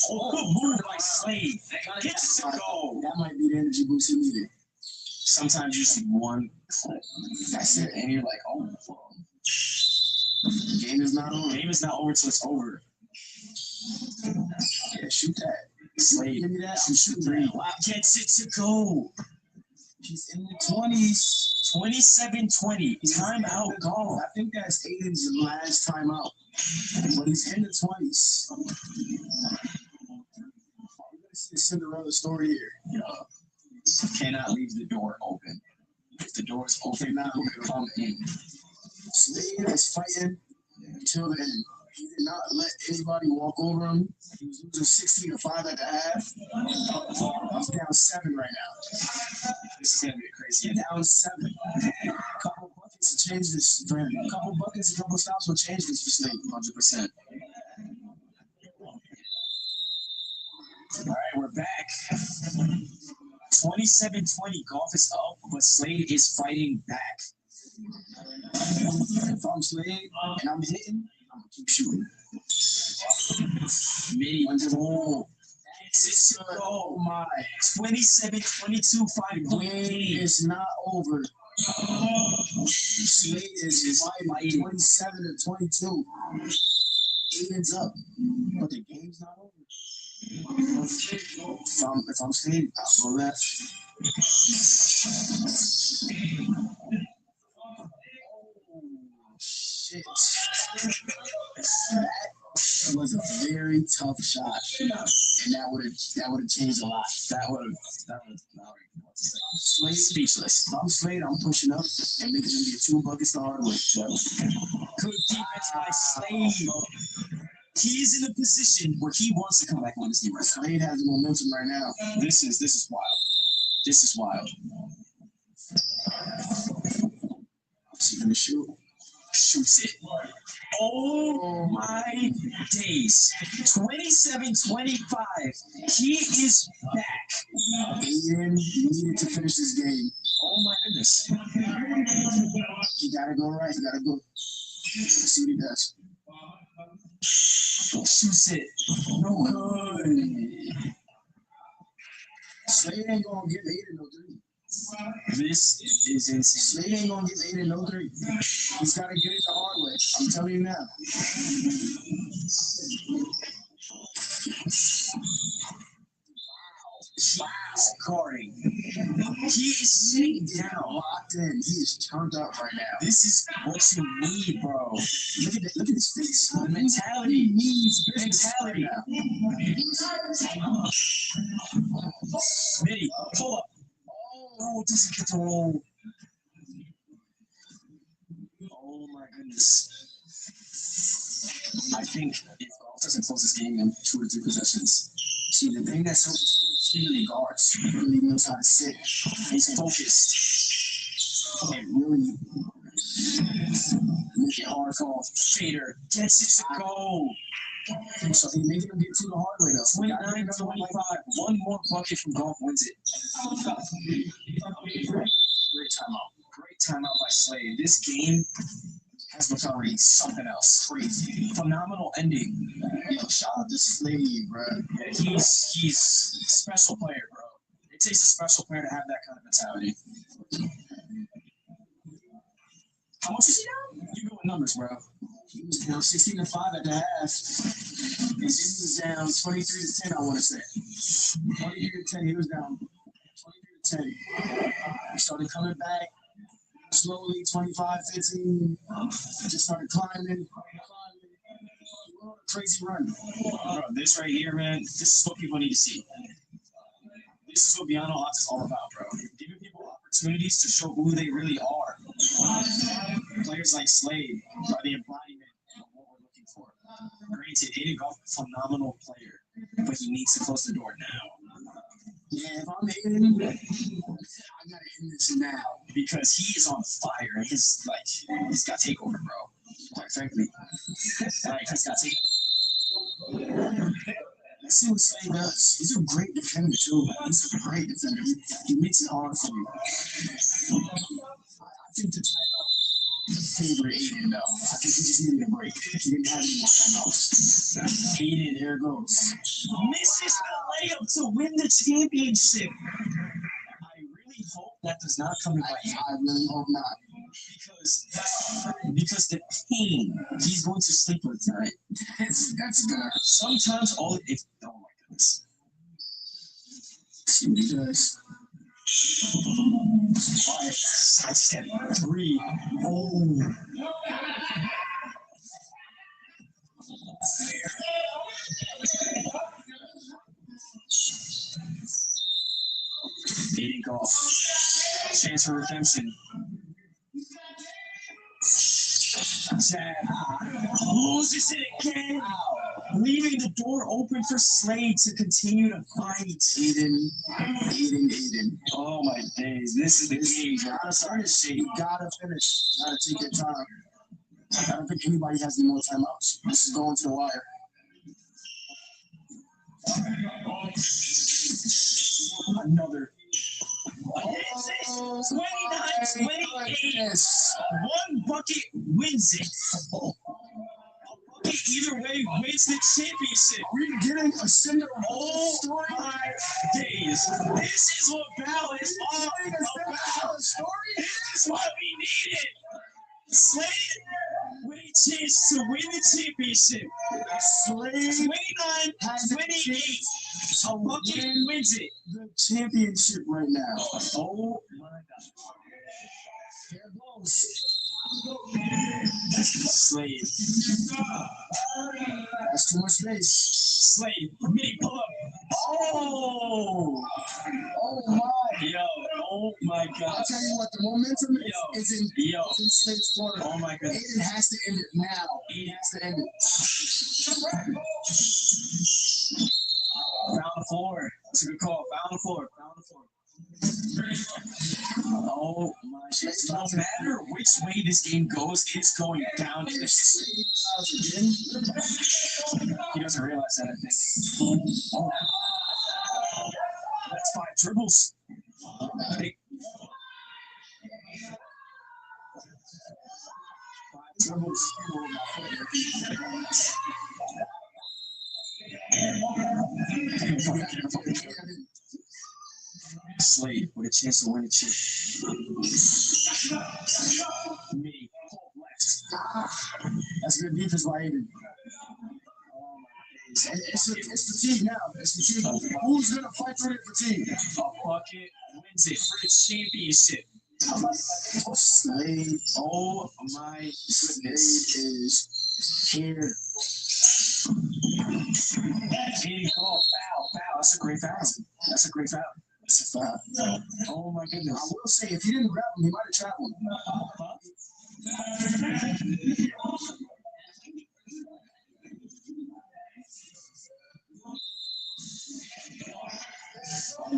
Oh, good move by Slade. Gets to go. That might be the energy boost he needed. Sometimes you just need one. That's it. And you're like, oh, Game is not over. game is not over till it's over. Yeah, shoot that. Slade. Give me that. I'm shooting 3. Wow, gets it to go. He's in the 20s. 27-20. Timeout golf. I think that's Aiden's last timeout. But he's in the 20s. We're gonna see a Cinderella story here. Cannot leave the door open. If the door is open, now we come in. Slade is fighting until the end. He did not let anybody walk over him. He was losing 16-5 at the half. He's down 7 right now. This is gonna be a crazy. Down 7. A couple buckets to change this for him. A couple buckets, a couple stops will change this for Slade. 100%. All right, we're back. 27-20. Golf is up, but Slade is fighting back. If I'm Slade and I'm hitting, I'm gonna keep shooting. Mini pull. Oh my. 27-22 final game. It's not over. Slade is by 27-22. Aiden's up, but the game's not over. If I'm Slade, I'll go left. Shit. That was a very tough shot, and that would have changed a lot. That would have. Slade speechless. If I'm Slade, I'm pushing up and making them get 2 buckets the hard way. Good defense by Slade. He is in a position where he wants to come back on this team. Slade has the momentum right now. This is wild. This is wild. She's gonna shoot. Shoots it. Oh my days. 27-25. He is back. Aiden needed to finish this game. Oh my goodness. He gotta go right. He gotta go. Let's see what he does. Shoots it. No good. Slade ain't gonna give Aiden no 3. This is insane. Slade ain't gonna give Aiden no 3. He's gotta get it the hard way. I'm telling you now. Guarding. He is sitting down. Locked in. He is turned up right now. This is what you need, bro. Look at his face. The mentality. He needs Mentality. right now. Smitty, pull up. Oh, doesn't get the roll. Oh my goodness. I think if Golf doesn't close this game in 2 or 3 possessions, See, the thing that's so really guards. He really knows how to sit. he's focused. And really make it hard for Fader gets it to go. So he's making him get to the hard way, though. 29-25. One more bucket from Golf wins it. Great timeout. Great timeout by Slade. This game has become something else. Crazy. Phenomenal ending. Yo, shout out to Slade, bro. Yeah, he's a special player, bro. It takes a special player to have that kind of mentality. How much is he down? You go with numbers, bro. He was down 16-5 at the half. And he was down 23-10, I want to say. 23-10, he was down 23-10. He started coming back slowly, 25-15. Just started climbing. Crazy run. Bro, this right here, man, this is what people need to see. This is what Beyond All Odds is all about, bro. Giving people opportunities to show who they really are. Players like Slade are the embodiment of what we're looking for. Granted, Aiden Golf is a phenomenal player, but he needs to close the door now. Yeah, if I'm Aiden, I gotta end this now. Because he is on fire. He's got takeover, bro. Quite frankly. He's got takeover. Let's see what Slade does. He's a great defender, too. He's a great defender. He makes it hard for you. I think the timeout favored Aiden, though. I think he just needed a break. He didn't have any more timeouts. Aiden, here it goes. Misses the layup to win the championship. I really hope that does not come to my head. I really hope not. Because the pain he's going to sleep with tonight. That's gonna hurt. Sometimes oh my goodness. See what he does. I said 3. Oh. Aiden Golf. Chance for redemption. Chad loses it again, leaving the door open for Slade to continue to fight. Aiden. Oh my days, this is the game. You gotta finish. Gotta take your time. I don't think anybody has any more timeouts. This is going to the wire. Another. 29-28. One bucket wins it. A either way wins the championship. Are we getting a Cinderella Oh story? my days. This is what Val is all about. This is what we needed. Slade with a chance to win the championship. Slade 29, 28. A bucket wins it. the championship right now. Oh my God. Here goes. Slade. That's too much space. Slade. Mini pull up. Oh. Oh my. Yo. Oh my I'll God. tell you what, the momentum is in Yo. Slade's corner. Oh my goodness. Aiden has to end it now. He has to end it. Found the floor. That's a good call. Found the floor. Found the floor. Oh my goodness. No matter which way this game goes, it's going down. He doesn't realize that, I think. Oh. That's 5 dribbles. Big. 5 dribbles. Slade with a chance to win a chip. Me, pull left. That's good defense by Aiden. It's fatigue now. It's fatigue. Who's gonna fight for the fatigue? A bucket wins it for the championship. Slade. Oh my goodness. Slade is here. Katie call foul. That's a great foul. That's a great foul. That's a foul. Oh my goodness. I will say, if he didn't grab him, he might have traveled. I'm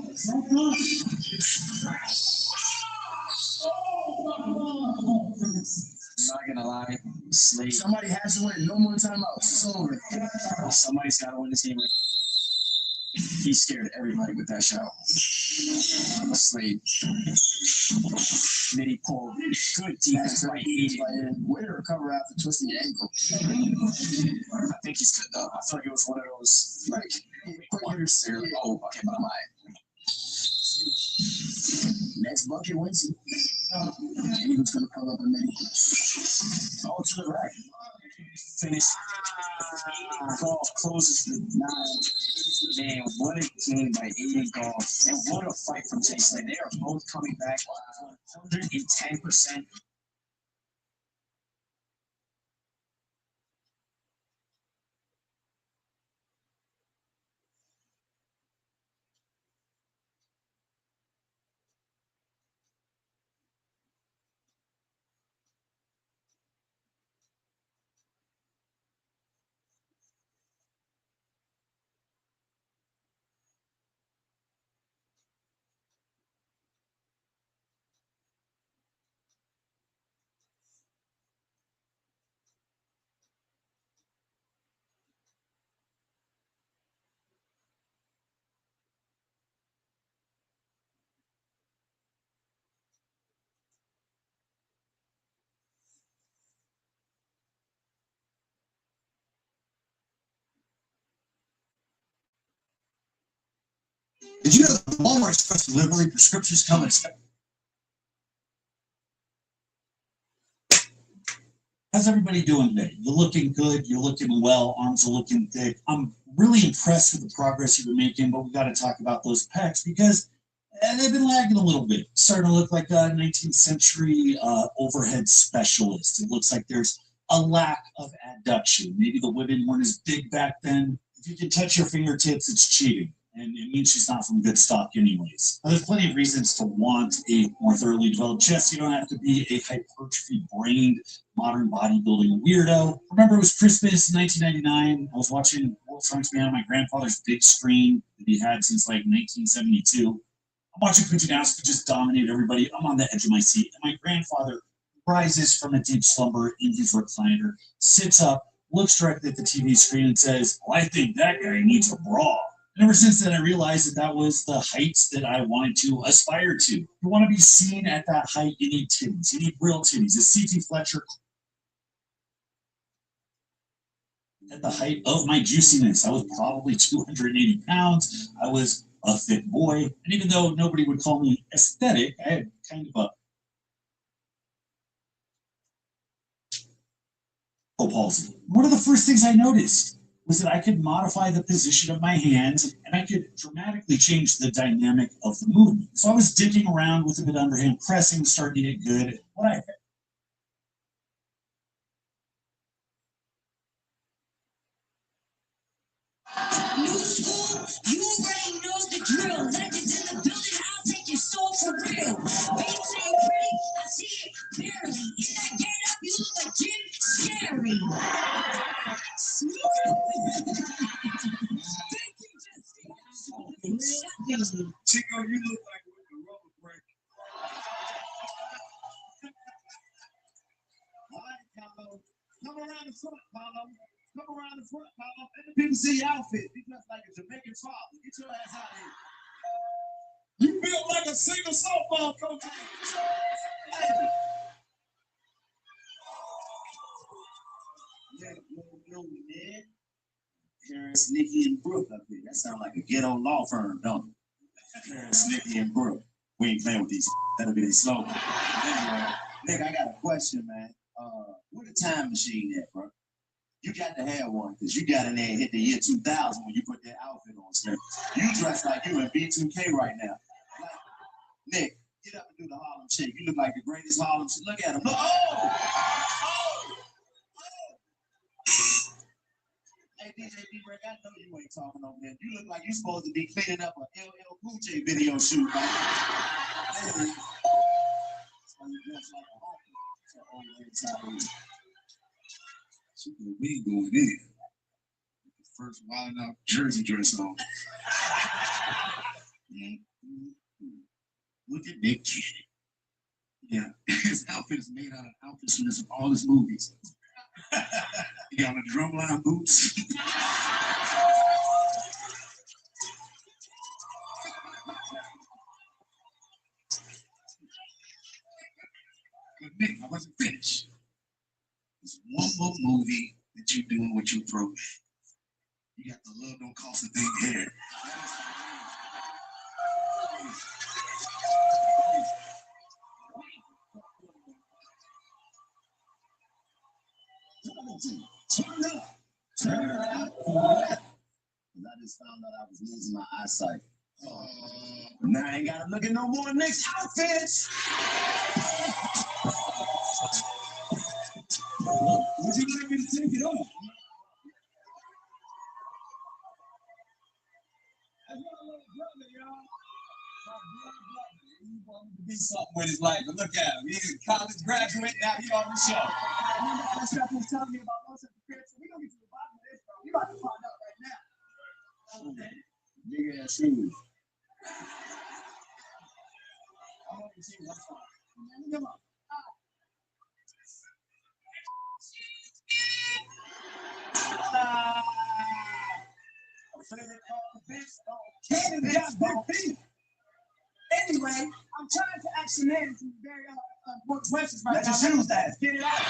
not gonna lie, Slade. Somebody has to win. No more timeouts. It's over. Somebody's got to win this game. He scared everybody with that shot. Slade. Mini pull. Good defense by Aiden. Way to recover after twisting your ankle. I think he's good though. I feel like it was one of those like quick hitters there. Like, oh, okay, my mind. Next bucket wins it. Aiden's gonna pull up a mini. Oh, to the right. Finish. Golf closes the 9. Man, what a game by Aiden Golf. And what a fight from Jay Slade. They are both coming back 110%. Did you know that Walmart Express delivery prescriptions come in? How's everybody doing today? You're looking good. You're looking well. Arms are looking thick. I'm really impressed with the progress you've been making, but we got to talk about those pecs because they've been lagging a little bit. Starting to look like a 19th century overhead specialist. It looks like there's a lack of adduction. Maybe the women weren't as big back then. If you can touch your fingertips, it's cheating. And it means she's not from good stock anyways. Now, there's plenty of reasons to want a more thoroughly developed chest. You don't have to be a hypertrophy-brained, modern bodybuilding weirdo. Remember, it was Christmas 1999. I was watching World Strongest Man on my grandfather's big screen that he had since like 1972. I'm watching Putinowski just dominate everybody. I'm on the edge of my seat. And my grandfather rises from a deep slumber in his recliner, sits up, looks directly at the TV screen and says, well, I think that guy needs a bra. And ever since then, I realized that was the heights that I wanted to aspire to. You want to be seen at that height, you need titties. You need real titties. As C.T. Fletcher at the height of my juiciness. I was probably 280 pounds. I was a fit boy. And even though nobody would call me aesthetic, I had kind of a palsy. One of the first things I noticed was that I could modify the position of my hands and I could dramatically change the dynamic of the movement. So I was digging around with a bit underhand pressing, starting to get good. What I You already know the drill. Legends in the building, I'll take your soul for real. Beats ain't pretty, I see it barely. In that get up, you look like Jim Scary. Chico, you look like with the rubber break. All right, Paulo. Come around the front, Paulo. Come around the front, Paulo. Let the people see your outfit. You dress like a Jamaican father. Get your ass out of here. You built like a single softball coach. Yo, man. Paris, Nikki, and Brooke up here. That sounds like a ghetto law firm, don't it? Paris, Nikki, and Brooke. We ain't playing with these. That'll be their slogan. Anyway, Nick, I got a question, man. Where the time machine at, bro? You got to have one, because you got in there and hit the year 2000 when you put that outfit on, sir. You dress like you in B2K right now. Like, Nick, get up and do the Harlem Shake. You look like the greatest Harlem Shake. Look at him. Look. Oh! Hey, DJ D-Break, I know you ain't talking over there. You look like you're supposed to be cleaning up an LL Cool J video shoot, man. Hey. So you dress like a honky. So old inside. We going in. The first wild out jersey dress on. Look at Nick Cannon. Yeah, his outfit is made out of outfits from all his movies. He got the drumline boots. But Nick, I wasn't finished. There's one more movie that you doing with your program. You got the Love Don't Cost a Thing hair. Turn up. Turn up. I just found out I was losing my eyesight. Now I ain't gotta look at no more next outfits. Would you like me to take it off? I got a little brother, y'all. My blood brother. He wanted to be something with his life, but look at him. He's a college graduate, now he on the show. That's what was telling me about most of the kids. So we gonna get to the bottom of this, bro. We about to find out right now. Big ass shoes. I want to see what's on. Come on. Cannon got big feet. Anyway, I'm trying to ask some man some very important questions right now. Let your shoes down. Get it out.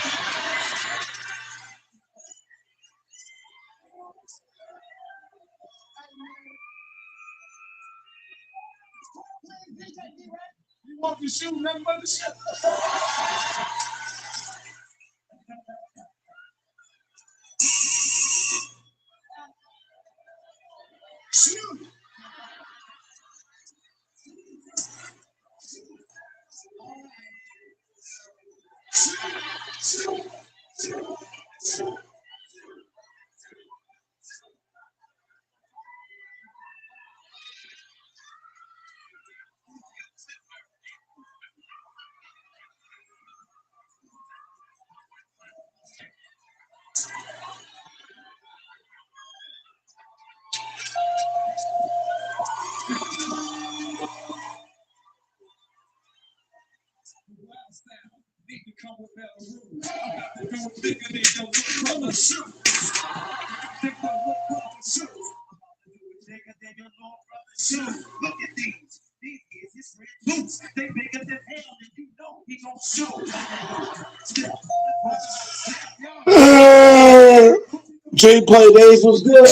You want your shoe, nothing but the shoe. Shoot! Need to come with better rules. I'm about to do a bigger than your brother shoe. Think of what brother shoe. I'm about to do it bigger than your little brother shoe. Look at these. These is his red boots. They bigger than hell, and you know he gon' shoot. Dream Play Days was good.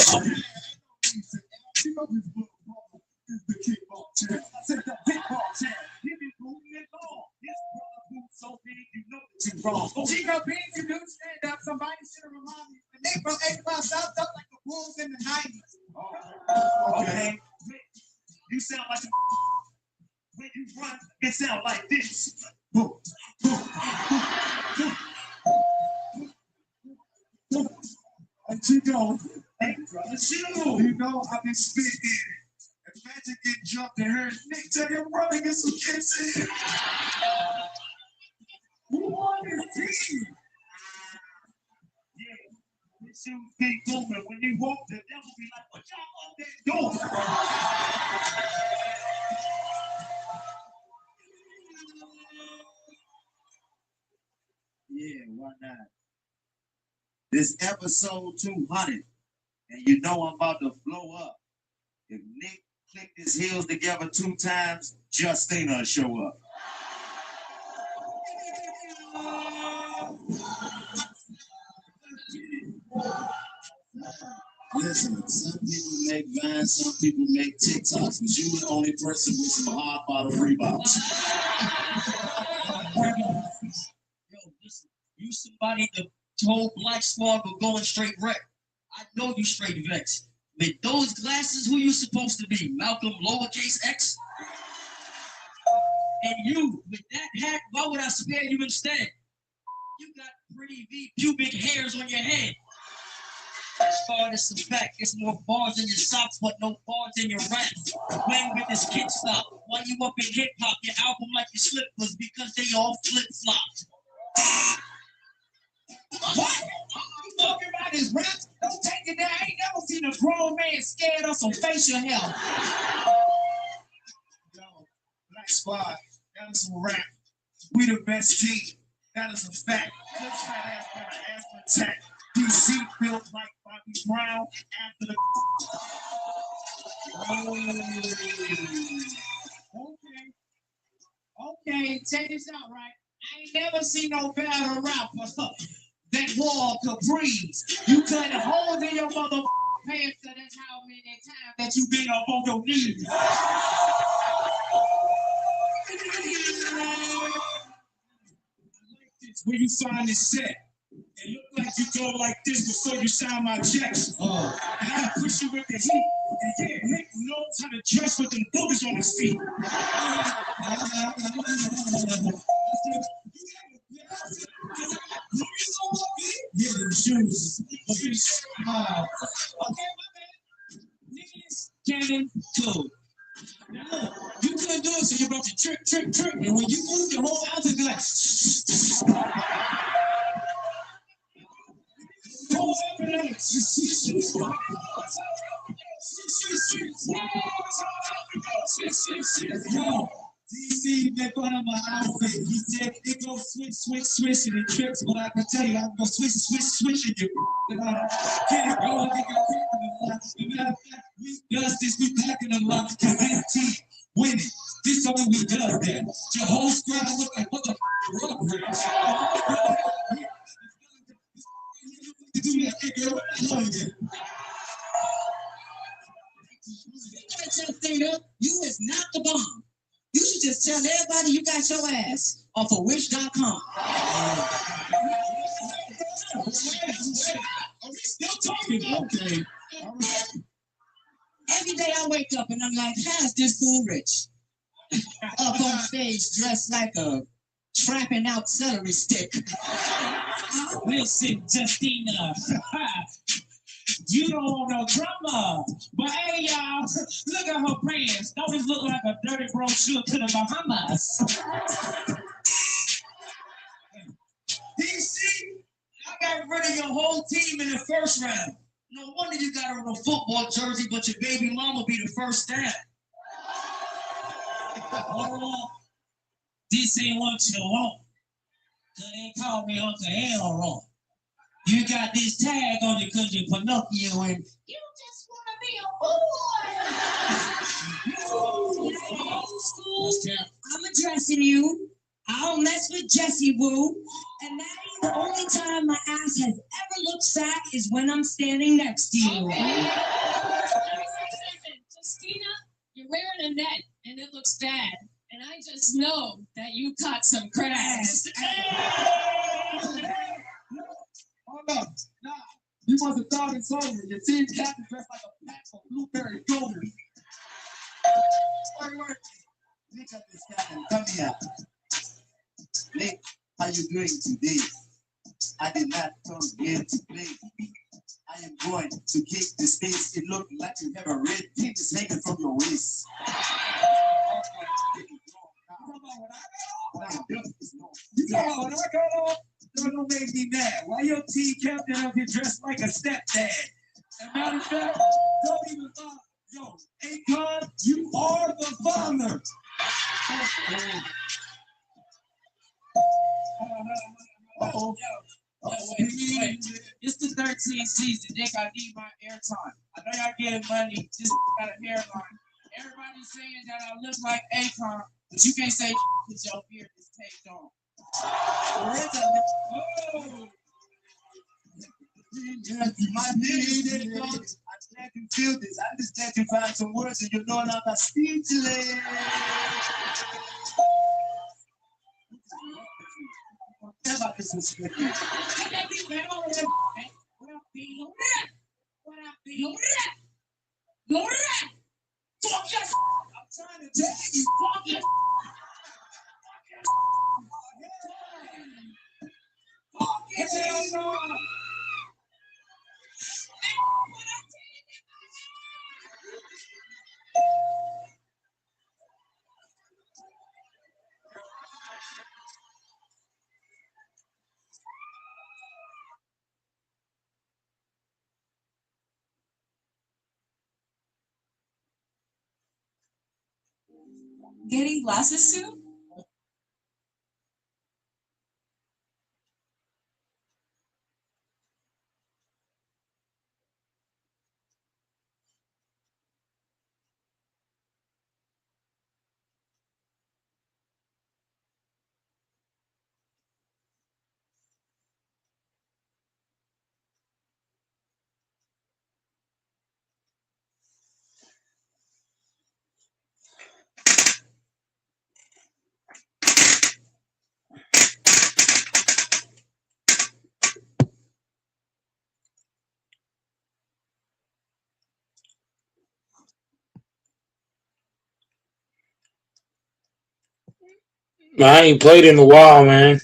Chico Beans, you do stand up. Somebody should have reminded me. The Nick from 85 South up like the Bulls in the 90s. Okay. You sound like when you run, it sounds like this. Boom, boom, boom, boom. And Chico, hey, brother, you know I've been spitting. If Magic get jumped and heard Nick tell him run and get some kicks in. Who won this team? Yeah, this shoes keep moving. When you walk, the devil be like, what y'all up there doing? Yeah, why not? This episode 200, and you know I'm about to blow up. If Nick clicked his heels together 2 times, Justina will show up. Listen, some people make vines, some people make TikToks, but you the only person with some hard bottle Reeboks. Yo, listen, you somebody that told Black Squad we're going straight wreck. I know you straight vexed. With those glasses, who you supposed to be? Malcolm lowercase x? And you, with that hat, why would I spare you instead? You got pretty V pubic hairs on your head. As far as the fact, there's more bars in your socks, but no bars in your rap. Playing with this kid stop. While you up in hip hop, your album like your slippers because they all flip flopped. What? You talking about his raps? Don't take it down. I ain't never seen a grown man scared of some facial hair. Yo, Black Squad, that is some rap. We the best team. That is a fact. Good fat ass got an ass attack. DC built like Bobby Brown after the. Okay, check this out, right? I ain't never seen no better rapper that wore Capri's. You cut holes in your mother pants, so that's how many times that you been up on your knees. Where you find this set? It look like you go like this before you sign my checks. And I push you with the heat. And yeah, Nick knows how to dress with them boogers on his feet. Yeah, them shoes. Okay, my bad. Niggas cannon too. Now look, you couldn't do it, so you brought your trick. And when you move your whole outfit, be like, DC make fun of my outfit. He said it go switch and it trips, but I can tell you I'm gonna switch and you. Can't go and get your pick in the line. Matter of fact, we does this, we packing them up because this team winning. This something we does that. Your whole squad look like what the Rugrats. You is not the bomb. You should just tell everybody you got your ass off of wish.com. Are we still talking? Okay. Every day I wake up and I'm like, how's this fool rich? Up on stage dressed like a trapping out celery stick. Listen, Justina. You don't want no drama. But hey, y'all, look at her pants. Don't it look like a dirty brochure to the Bahamas? DC, I got rid of your whole team in the first round. No wonder you got her in a football jersey, but your baby mama be the first down. This ain't what you want. They call me Uncle Elron. You got this tag on you because you're Pinocchio and you just want to be a boy. I'm addressing you. I don't mess with Jesse Woo. And that is The only time my ass has ever looked fat is when I'm standing next to you. Justina, you're wearing a net and it looks bad. And I just know that you caught some crabs. Hold up. Nah, you must have thought it's over. Your team captain dressed like a pack of blueberry yogurt. Wait. Pick up this captain. Come here. Nick, how you doing today? I did not come here to play. I am going to kick the space. It looked like you have a red penis hanging from your waist. You know what I got on? Don't make me mad. Why your team captain up here dressed like a stepdad? As a matter of fact, don't even thought. Yo, Akon, you are the father. Uh-oh. Wait. It's the 13th season. Nick, I need my airtime. I know y'all getting money. Just got a hairline. Everybody's saying that I look like Akon, but you can't say because your beard is taped on. My name, I'm glad you feel this. I'm just glad you find some words and you know I'm not speechless. Never disrespect you. Fuck yes! I'm trying to tell you, Fuck yes! fuck it. Getting glasses soon? I ain't played in a while, man.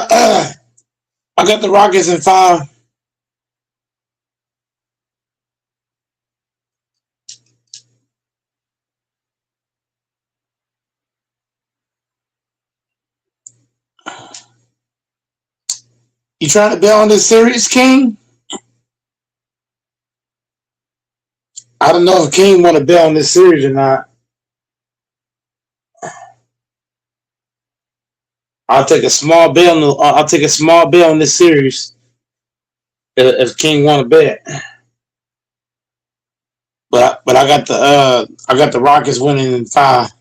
I got the Rockets in 5. You trying to bet on this series, King? I don't know if King want to bet on this series or not. I'll take a small bet on I'll take a small bet on this series if King want to bet. But I got the Rockets winning in 5.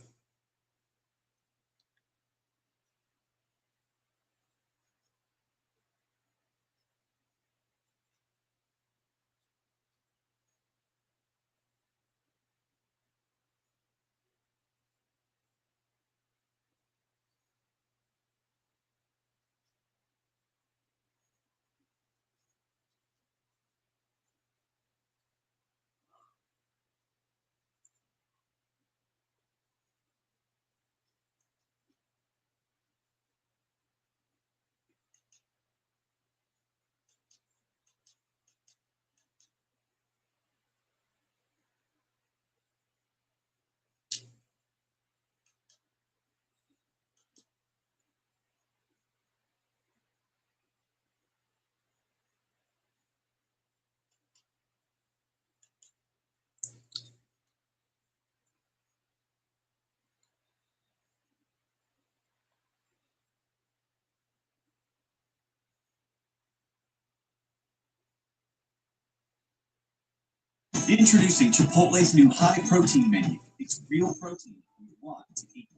Introducing Chipotle's new high protein menu. It's real protein you want to eat.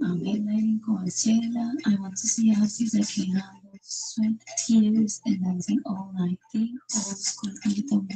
I'm midnighting Coachella. I want to see how she's can handle sweat, tears, and dancing all night. The old school rhythm.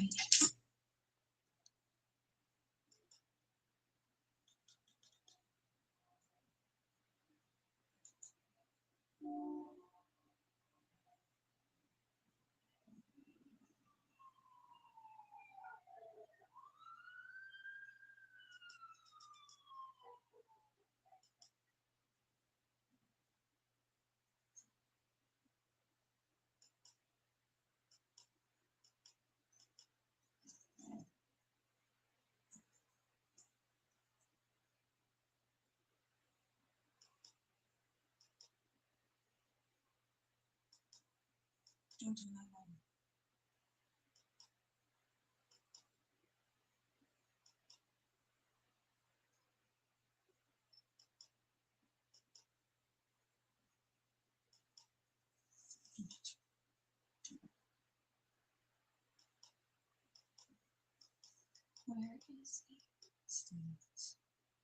Where is he?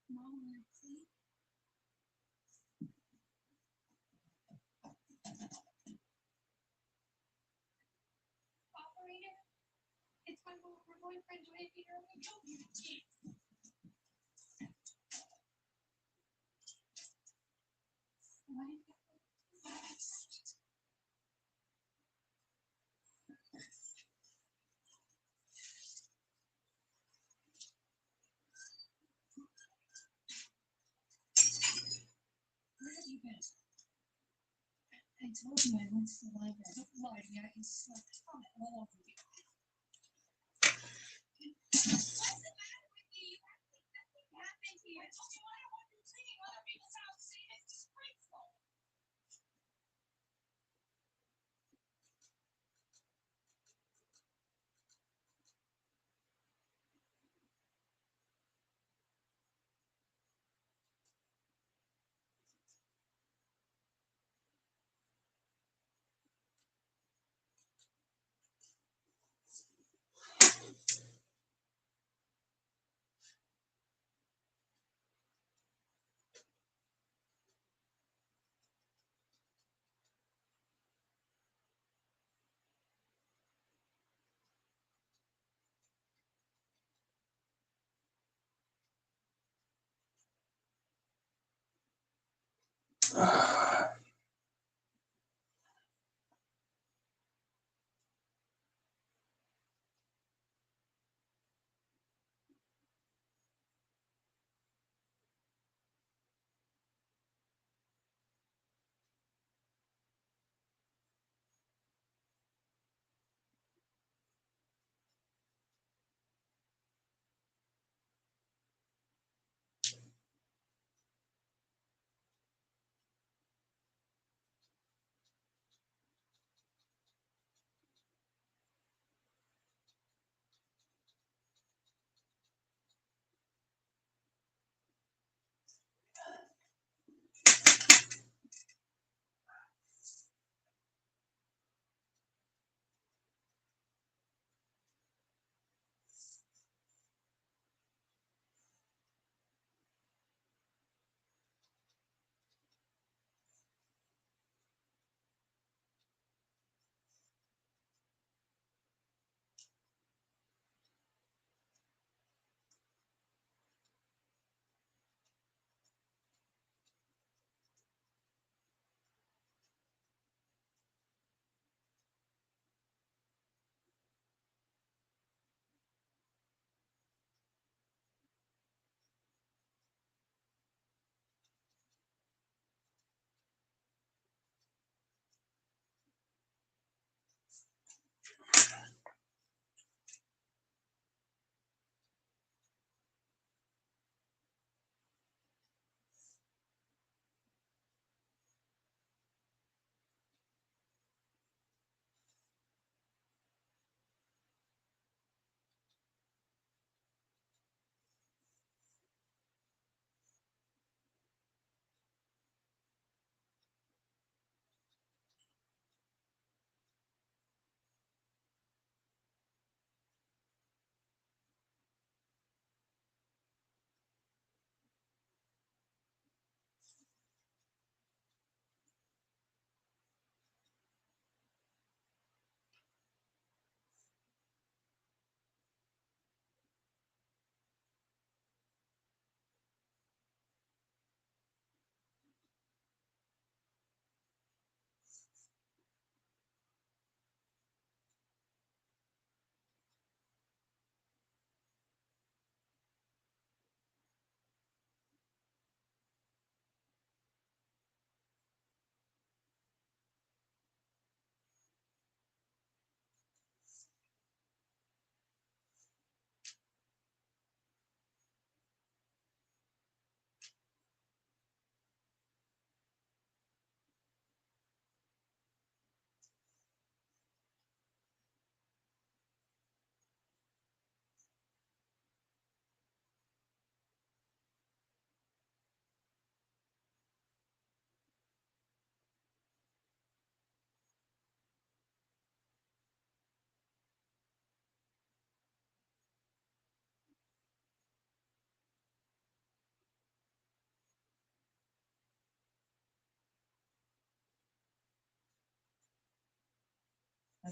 Mom, where is he? Operator, it's my boyfriend, Joy Peter. Where have you been? I told you I went to the library. Don't lie to me. I can smell vomit all over you. What's the matter with you? You act like nothing happened here. I told you I don't want you cleaning other people's houses. It's disgraceful.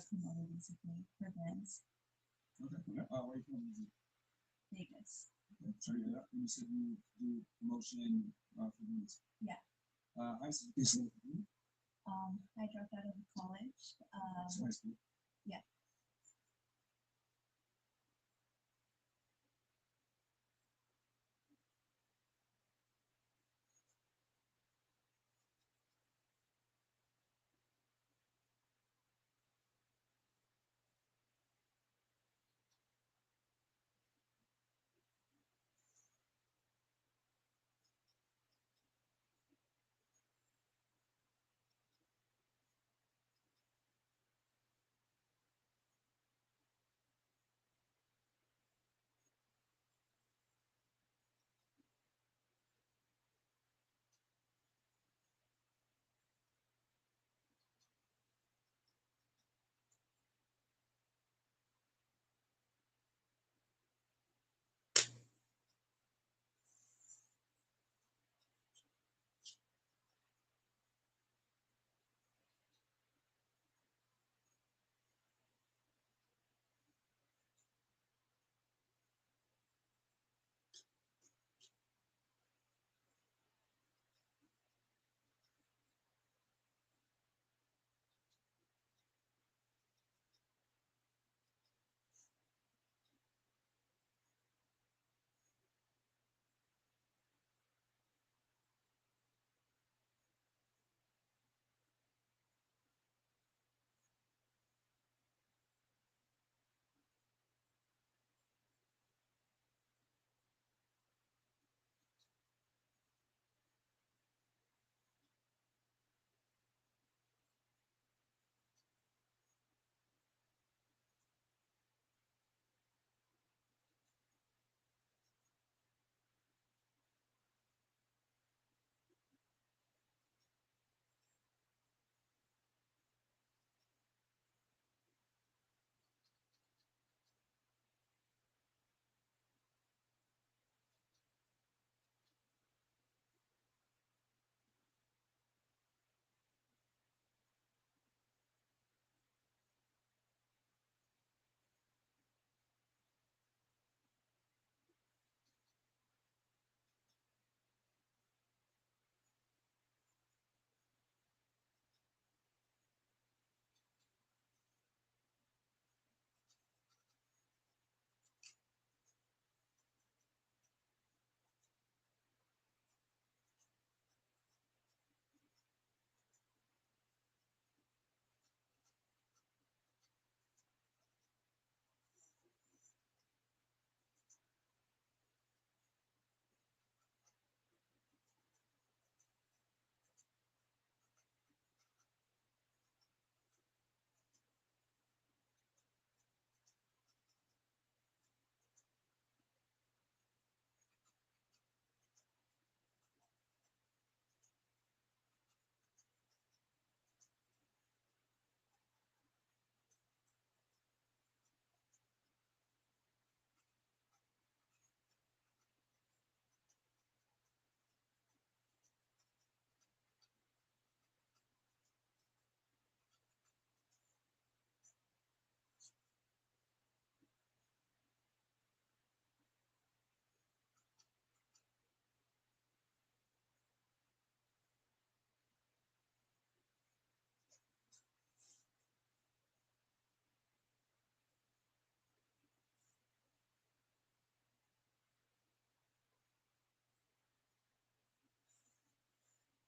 promoter basically for bands. Okay. Where you from? Vegas. Okay. Sorry, you said you do promotion for these. Yeah. High school. I dropped out of college. High school. Yeah.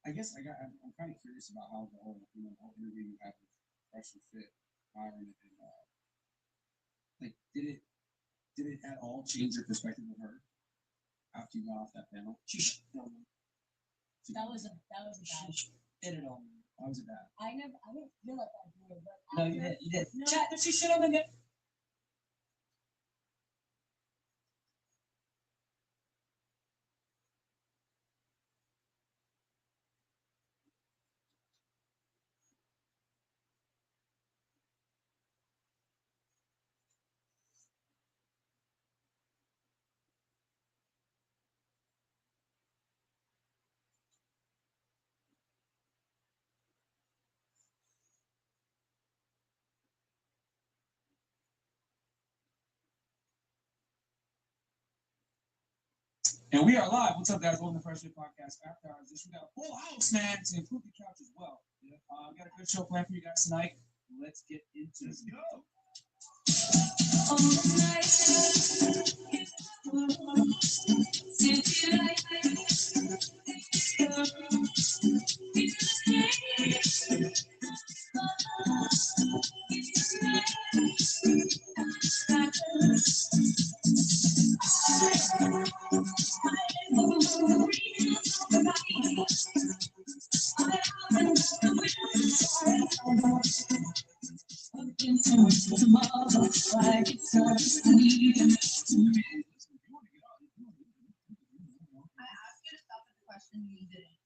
I guess I'm kind of curious about how the whole whole interview you had with Fresh and Fit, Byron, and like did it at all change your perspective of her after you got off that panel? That was a bad. Did it all? How was it bad? I didn't feel like I did, but No, you did. You did. No. Chat, did she shit on the net? And we are live. What's up, guys? Welcome to Fresh Fit Podcast After Hours. We got a full house, man, to include the couch as well. We got a good show planned for you guys tonight. Let's get into it.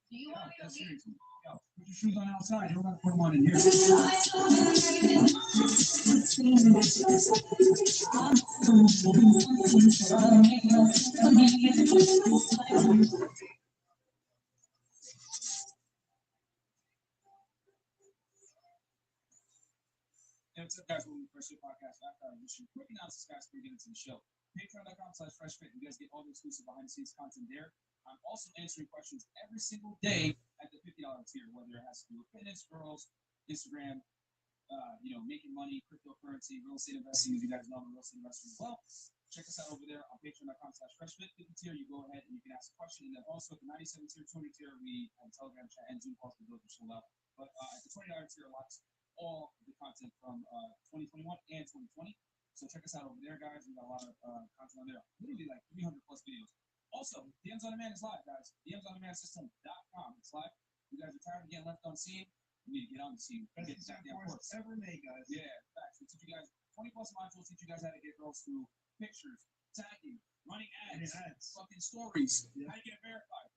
Do you want me to leave? Put your shoes on outside. You don't have to put them on in here. Yeah, what's up, guys? Welcome to Fresh Fit Podcast After Hours. Quick analysis, guys, before we get into the show. Patreon.com/FreshFit. You guys get all the exclusive behind-the-scenes content there. I'm also answering questions every single day at the $50 tier, whether it has to do with fitness, girls, Instagram, making money, cryptocurrency, real estate investing. As you guys know, I'm a real estate investor as well. Check us out over there on Patreon.com/FreshFit. 50 tier, you go ahead and you can ask a question. And then also at the 97 tier, 20 tier, we have a Telegram chat and Zoom calls for those who sold out. But at the $20 tier, lots all the content from 2021 and 2020. So check us out over there, guys. We got a lot of content on there. Literally like 300 plus videos. Also, DMs on Demand is live, guys. DMsOnDemandSystem.com. It's live. You guys are tired of getting left on scene. You need to get on the scene. Get that damn course ever made, guys. Yeah, facts. We teach you guys 20 plus modules. Teach you guys how to get girls through pictures, tagging, running ads, fucking stories, how to get verified.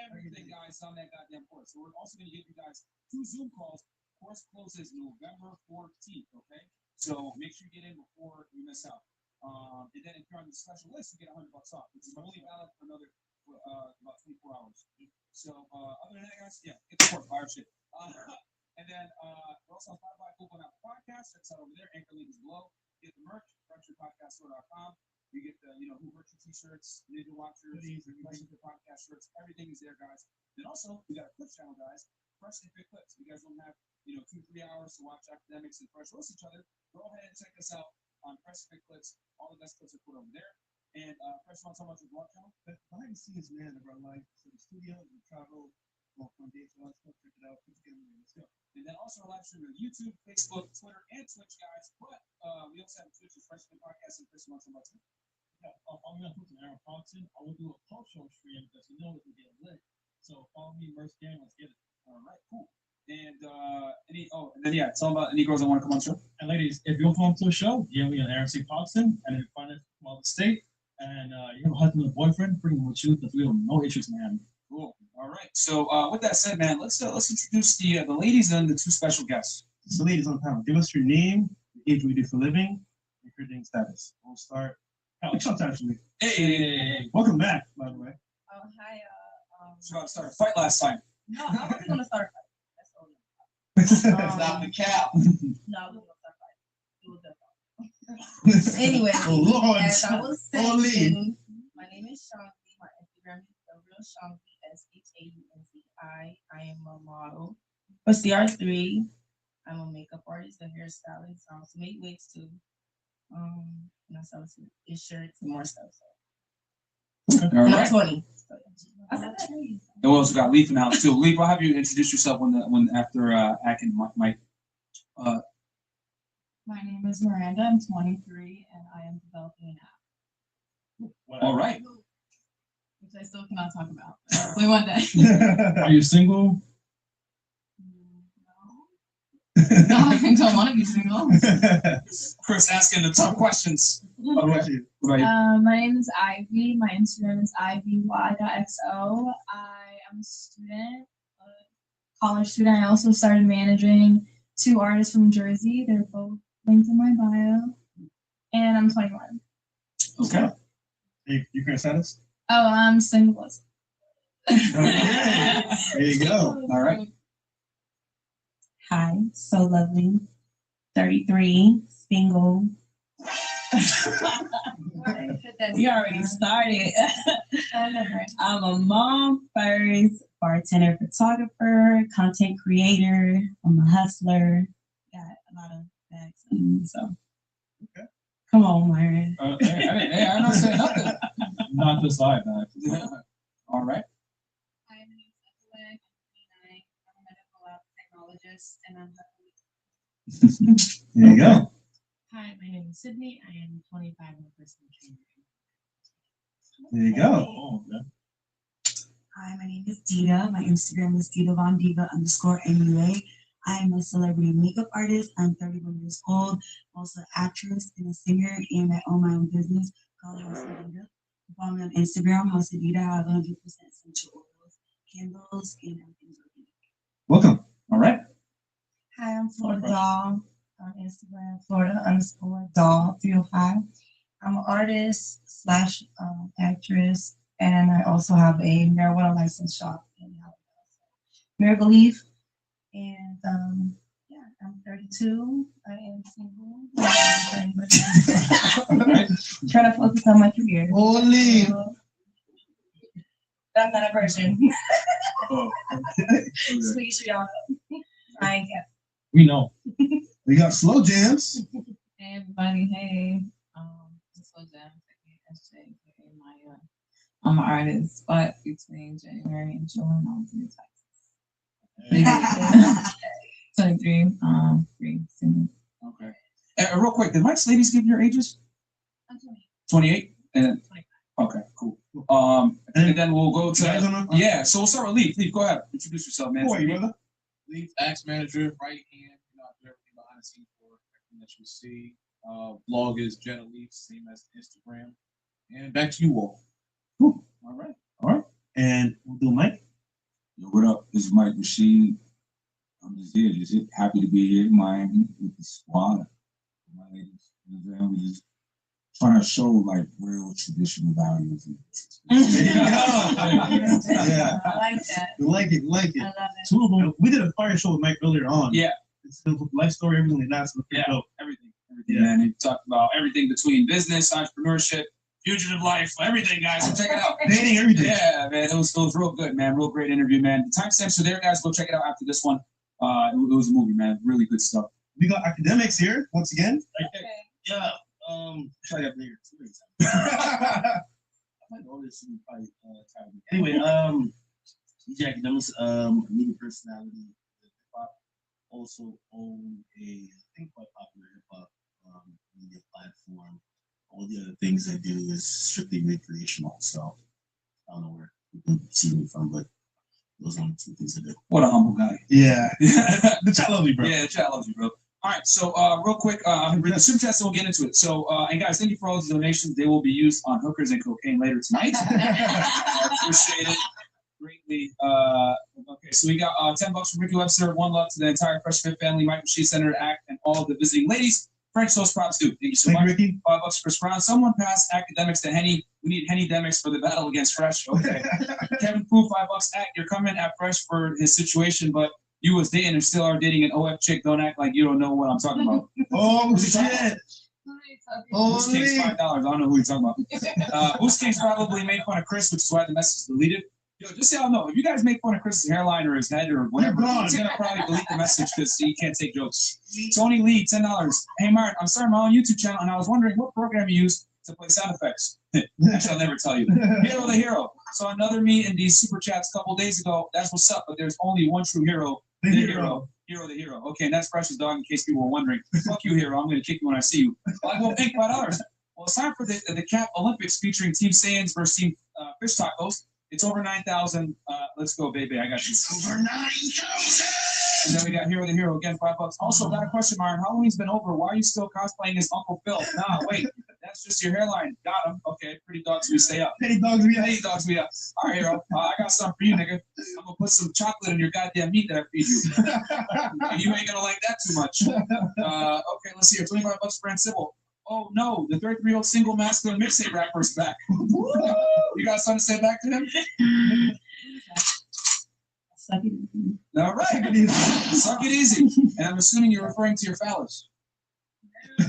Everything, guys, on that goddamn course. So we're also going to give you guys 2 Zoom calls. Course closes November 14th. Okay, so make sure you get in before you miss out. And then if you're on the special list, you get $100 off, which is only valid for another about 24 hours. So other than that, guys, yeah, get the course, buy our shit. And then we're also on Spotify, Google, and Apple Podcasts. Check us out over there. Anchor link is below. Get the merch, FreshFitPodcastStore.com. You get the Who Hurt You t-shirts, Ninja Watchers, the podcast shirts. Everything is there, guys. Then also, we got a Clips channel, guys. Fresh and Fit Clips. If you guys don't have 2-3 hours to watch academics and fresh roast each other, go ahead and check us out on Fresh and Fit Clips. All the best clips are put over there. And Fresh wants so much with vlog channel. But behind the scenes, man, of our life. So the studio, we travel, walk on dates, all that stuff. Check it out. Let's go. And then also our live stream on YouTube, Facebook, Twitter, and Twitch, guys. But we also have Twitch as Fresh and Fit Podcast and Chris wants so much. I'm going to put some Aaron Foxen. I will do a post show stream because you know it will get lit. So follow me, Merce Gang. Let's get it. All right, cool. And tell them about any girls that want to come on the show. And ladies, if you want to come on to the show, yeah, we got Aaron C. Foxen, and if you find it from out of the state, and you have a husband or boyfriend, bring them with you because we have no issues in Miami. Cool. All right. So with that said, man, let's introduce the ladies and the 2 special guests. So ladies on the panel, give us your name, the age we do for living, and your dating status. We'll start. What's up, actually? Hey, welcome back, by the way. Oh, hi. So I started a fight last time. No, I wasn't going to start a fight. Stop the cow. No, we won't start fighting. Anyway, as I was saying, my name is Shanti. My Instagram is The Real Shanti, SHAUNTI. I am a model for CR3. I'm a makeup artist, a hairstylist. I also make wigs too. And I sell some shirts and more stuff. So. All right. I'm 20. So, yeah. And we also got Leaf in the house too. Leaf, I'll have you introduce yourself after Akin Mike. My name is Miranda. I'm 23, and I am developing an app. All right. Which I still cannot talk about. Hopefully one day. Are you single? No, I don't want to be single. Chris asking the tough questions. What about you? My name is Ivy. My Instagram is ivyy.xo. I am a student, a college student. I also started managing 2 artists from Jersey. They're both linked in my bio. And I'm 21. Okay. You can status? Oh, I'm single. Okay. There you go. All right. Hi, so lovely. 33, single. Good You already started. I'm a mom first, bartender, photographer, content creator. I'm a hustler. Got a lot of bags on me, so. Okay. Come on, Myron. Hey, I'm not saying nothing. Not this side, man. All right. Hi, my name is Evelyn. I'm 29. I'm a medical lab technologist, and I'm There you go. Hi, my name is Sydney. I am 25 and a personal trainer. There you go. Oh, okay. Hi, my name is Dita. My Instagram is DitaVonDiva_MUA. I am a celebrity makeup artist. I'm 31 years old, also an actress and a singer, and I own my own business called House of Dita. Follow me on Instagram, House of Dita. I have 100% essential oils, candles, and everything's organic. Welcome. All right. Hi, I'm Florida Doll on Instagram, Florida_Doll305. I'm an artist slash actress, and I also have a marijuana license shop in Miracle Leaf. And yeah, I'm 32. I am single. Trying to focus on my career. Holy. I'm not a virgin. Sweet, y'all know. I ain't got. We know. We got slow jams. Hey everybody, hey. Slow Jams, SJ, Maya. I'm an artist, but between January and June, I'll do Texas. 23, free, single. Okay. Real quick, did Mike's ladies give your ages? I'm 20. 28? And 25. Okay, cool. And then we'll go to yeah. So we'll start with Leaf. Leaf, go ahead. Introduce yourself, man. Who are you, brother? Leaf, axe manager, right hand, do everything behind the scenes for everything that you see. Blog is Jenna Leaf, same as Instagram. And back to you all. Cool. All right. All right. And we'll do Mike. Yo, what up? This is Mike Rashid. I'm just here, happy to be here in Miami with the squad. My ladies, we just trying to show like real traditional values. Yeah. I like that. Like it. I love it. Two of them. We did a fire show with Mike earlier on. Yeah. It's a life story, everything like that. So Everything. Man. He talked about everything between business, entrepreneurship, fugitive life, everything, guys. So check it out. Dating, everything. Yeah, man. It was real good, man. Real great interview, man. The timestamps are there, guys. Go check it out after this one. It was a movie, man. Really good stuff. We got academics here once again. Okay. Yeah. Try that later. Anyway, DJ Academics, media personality. Also own a, I think, quite popular hip hop media platform. All the other things I do is strictly recreational. So I don't know where you can see me from, but those are the two things I do. What a humble guy. Yeah. The chat loves you, bro. Yeah, the chat loves you, bro. All right, so real quick, the super chats, and we'll get into it. So, and guys, thank you for all these donations. They will be used on hookers and cocaine later tonight. Appreciate it greatly. Okay, so we got $10 from Ricky Webster. One love to the entire Fresh Fit family, Mike Rashid, Senator Act, and all the visiting ladies. French toast props too. Thank you so much. Ricky. $5 for Chris Brown. Someone pass academics to Henny. We need Henny Demics for the battle against Fresh. Okay. Kevin Pooh, $5. Act. You're coming at Fresh for his situation, but you was dating and still are dating an OF chick. Don't act like you don't know what I'm talking about. Oh shit. Boost King's $5. I don't know who you're talking about. Boost King's probably made fun of Chris, which is why the message is deleted. Yo, just so y'all know, if you guys make fun of Chris's hairline or his head or whatever, he's gonna probably delete the message because he can't take jokes. Tony Lee, $10. Hey Martin, I'm starting my own YouTube channel and I was wondering what program you use to play sound effects. I shall never tell you. Hero the Hero. So another me in these super chats a couple days ago. That's what's up, but there's only one true hero. The hero. Hero the Hero. Okay, and that's Fresh's dog in case people were wondering. Fuck you, Hero. I'm gonna kick you when I see you. I go pink $5. Well, it's time for the Cap Olympics featuring Team Saiyans versus Team Fish Tacos. It's over 9,000. Let's go, baby. I got you. Over 9,000. And then we got Hero the Hero again, $5. Also, got a question, Myron. Halloween's been over. Why are you still cosplaying as Uncle Phil? Nah, wait. That's just your hairline. Got him. Okay, pretty dogs, we stay up. Petty dogs, we up. Petty dogs, we up. All right, Hero. I got something for you, nigga. I'm gonna put some chocolate in your goddamn meat that I feed you. You ain't gonna like that too much. Okay, let's see here. $25 for Brand Sybil. Oh no, the 33-year-old single masculine mixtape rapper is back. You got something to say back to him? Suck it easy. All right. Suck it easy. And I'm assuming you're referring to your phallus.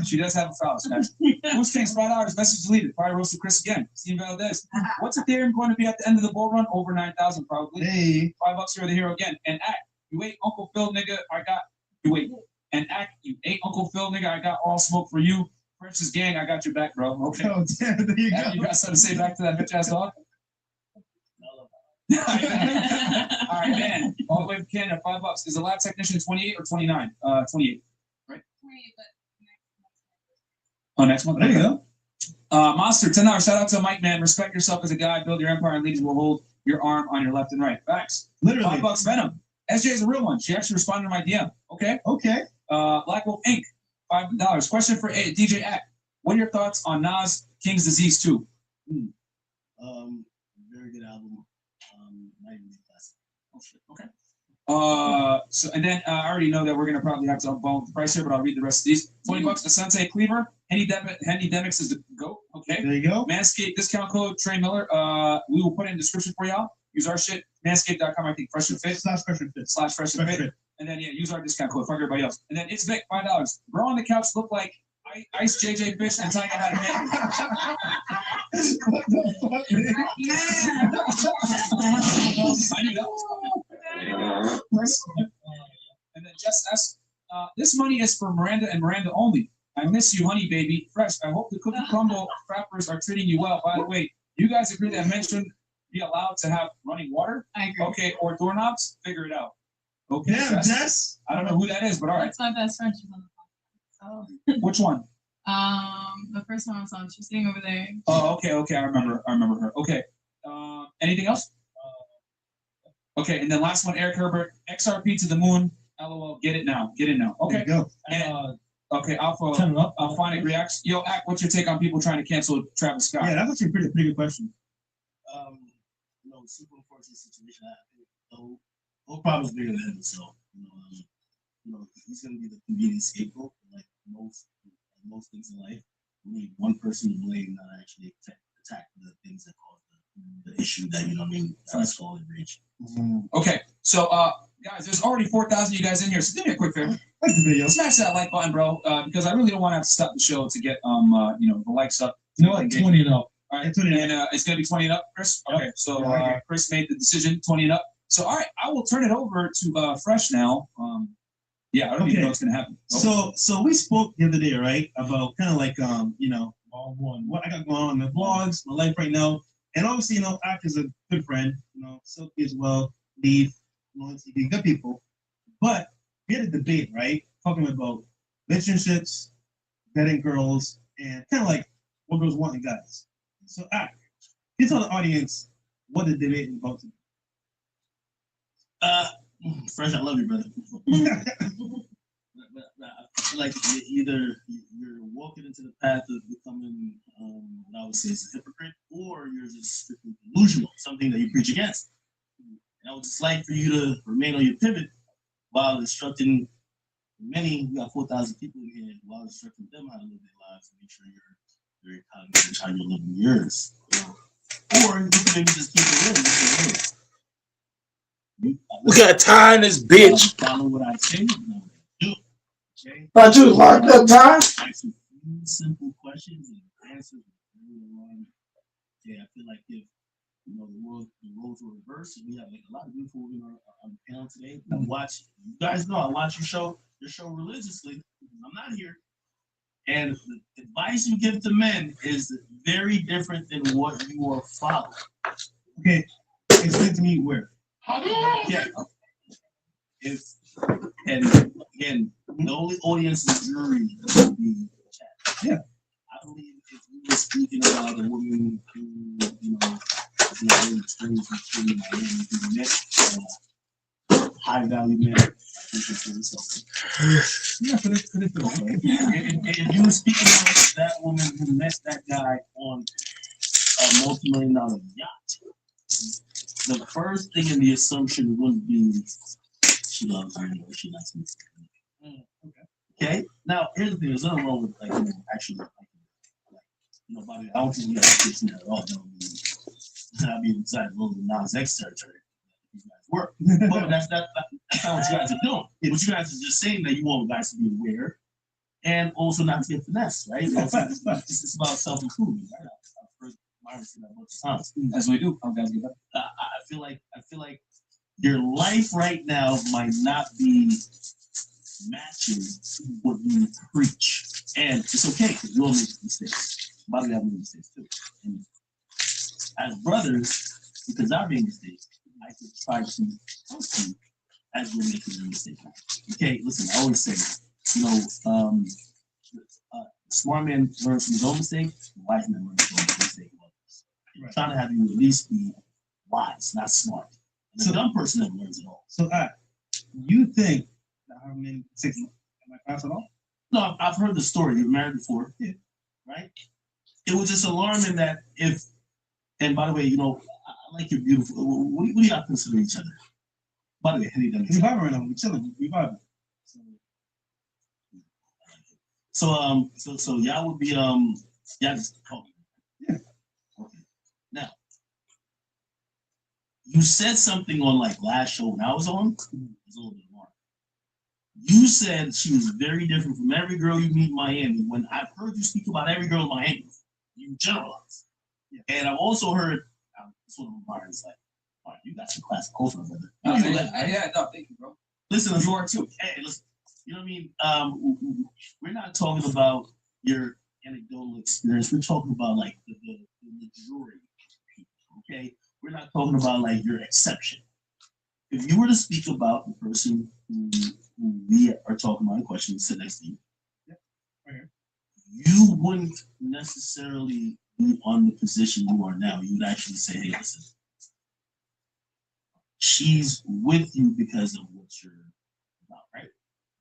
She does have a phallus, guys. Who's Kings, $5. Message deleted. Fire roasted Chris again. Steve Valdez. What's Ethereum going to be at the end of the bull run? Over 9,000 probably. Hey. $5 here, the hero again. And act. You ate Uncle Phil, nigga. I got you ate. And act. You ate Uncle Phil, nigga. I got all smoke for you. Precious gang, I got your back, bro. Okay. Oh, damn, there you go. You got something to say back to that bitch ass dog? All right, man. All the way from Canada, $5. Is the lab technician 28 or 29? 28. Right? 28, but Oh, next month. There you go. Monster, $10. Shout out to Mike, man. Respect yourself as a guy. Build your empire, and leaders will hold your arm on your left and right. Facts. Literally. $5. Venom. SJ is a real one. She actually responded to my DM. Okay. Okay. Black Wolf Inc. $5. Question for DJ Act. What are your thoughts on Nas King's Disease 2? Very good album. Not even a classic. Oh shit. Okay. So and then I already know that we're gonna probably have to bump the price here, but I'll read the rest of these. $20. The Sensei Cleaver. Henny Demix is the GOAT. Okay. There you go. Manscaped discount code Trey Miller. We will put it in the description for y'all. Use our shit. Manscaped.com. I think Fresh and Fit. /Fresh and Fit. /Fresh and Fit. And then yeah, use our discount code. Fuck everybody else. And then it's Vic. $5. Bro on the couch look like Ice JJ Fish and Tiger had a man. What the fuck, man? I knew that was coming. And then Jess S. This money is for Miranda and Miranda only. I miss you, honey baby. Fresh. I hope the Cookie Crumble frappers are treating you well. By the way, you guys agree that men shouldn't be allowed to have running water? I agree. Okay, or doorknobs? Figure it out. Okay, Damn, Jess. I don't know who that is, but all right. That's my best friend. She's on the podcast. Which one? The first one I was on. She's sitting over there. Oh, okay. I remember her. Okay. Anything else? Okay, and then last one, Eric Herbert, XRP to the moon. LOL, get it now. Okay. There you go. And, okay, Alpha, Turn it up. Alphonic reacts. Yo, Act, what's your take on people trying to cancel Travis Scott? Yeah, that's actually a pretty good question. Super unfortunate situation. I think the whole problem's bigger than him. So, he's gonna be the convenient scapegoat. Like most things in life, we need one person to blame, not actually attack the things that cause the issue that that's called rage. Okay, so guys, there's already 4,000 of you guys in here. So do me a quick favor. Like the video. Smash that like button, bro, because I really don't want to have to stop the show to get the likes up. You know what? 20 and up. All right, and it's gonna be 20 and up, Chris. Okay, so Chris made the decision, 20 and up. So all right, I will turn it over to Fresh now. Yeah, I don't even know what's gonna happen. So we spoke the other day, right, about kind of like what I got going on in the vlogs, my life right now, and obviously Act is a good friend, Silky as well, Leaf, TV, good people, but we had a debate, right, talking about relationships, dating girls, and kind of like what girls want in guys. So Act, you tell the audience what the debate is about. Fresh, I love you, brother. Like either you're walking into the path of becoming, what I would say is a hypocrite, or you're just strictly delusional, something that you preach against. And I would just like for you to remain on your pivot while instructing many. We got 4,000 people in here, while instructing them how to live their lives and make sure you're very cognizant of how you're living yours. Or you can maybe just keep it real. We got time, this bitch. Follow what I say. Okay. Thought you was locked up, Ty. Ask a few simple questions and answers. Yeah, I feel like if the roles were reversed, and we have like a lot of beautiful women on the panel today. I watch. You guys know I watch your show religiously. I'm not here, and the advice you give to men is very different than what you are following. Okay, explain to me where. Yeah. And again, the only audience is jury will be chat. Yeah. I believe if we were speaking about a woman who, high value men, I think it's really something. Yeah, for this and if you were speaking about that woman who met that guy on a multi-million-dollar yacht, the first thing in the assumption would be she loves me or she likes me. Okay. Now here's the thing: there's nothing wrong with actually by the I don't think we have to at all. I'll be inside a little Nas X territory. You guys work, but that's not what you guys are doing. What you guys are just saying that you want guys to be aware and also not to get finesse, right? It's about self-improvement, right? I've heard Myron say that a bunch of times. As we do, I'm gonna give up. I feel like your life right now might not be matching what you preach, and it's okay because we all make mistakes. Bobby have made mistakes too. And as brothers, because I made mistakes, I could try to help you as you're making your mistake. Okay, listen, I always say, smart man learns from his own mistake, wise man learns from his mistake of others. I'm trying to have you at least be wise, not smart. And a dumb person never learns at all. So, you think that how many mistakes am I past at all? No, I've heard the story. You've married before, right? It was just alarming that if, and by the way, I like you're beautiful. What do y'all consider each other? By the way, Henny done. We vibing right now. We chilling. We vibing. So y'all would be y'all just call me. Yeah. Okay. Now, you said something on like last show when I was on. It was a little bit more. You said she was very different from every girl you meet in Miami. When I've heard you speak about every girl in Miami, you generalize. Yeah. And I've also heard this one of mine is like, all right, you got some class culture, brother. No, thank you, bro. Listen, you are too. Hey, listen. You know what I mean? We're not talking about your anecdotal experience. We're talking about like the majority of people. Okay, we're not talking about like your exception. If you were to speak about the person who we are talking about in question, sit next to you, you wouldn't necessarily be on the position you are now. You would actually say, "Hey, listen, she's with you because of what you're about, right?"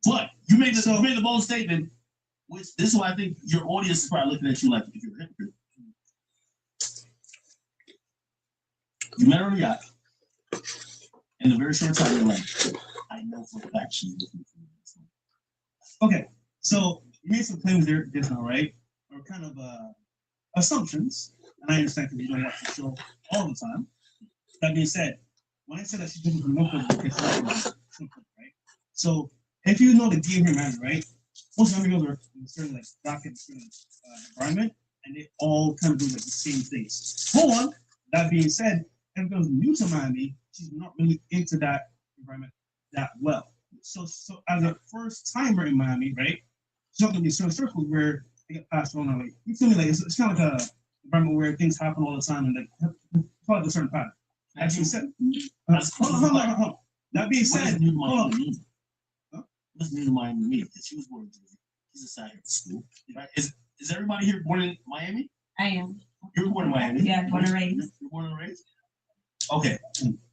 But you made the bold statement, which this is why I think your audience is probably looking at you like if you're a hypocrite. You met her on a yacht. In a very short time, you're like, I know for a fact she's looking for me. Okay, so you made some claims there just now, right? Or kind of assumptions, and I understand because you don't watch the show all the time. That being said, when I said that she's looking for no right? So if you know the DNA matter, right? Most Miami girls are in a certain like bracket, certain environment, and they all kind of do like the same things. Hold on. That being said, if girls new to Miami, she's not really into that environment that well. So as a first timer in Miami, right? She's not gonna be certain circles where they get passed on. Like you feel me? Like it's kind of like a environment where things happen all the time and like follow a certain pattern. That being said, hold on. That being said, What's new to Miami? Because she was born in Jersey. She's a side here at school. Right? Is everybody here born in Miami? I am. You're born in Miami? Yeah, born and raised. You're born and raised? Okay.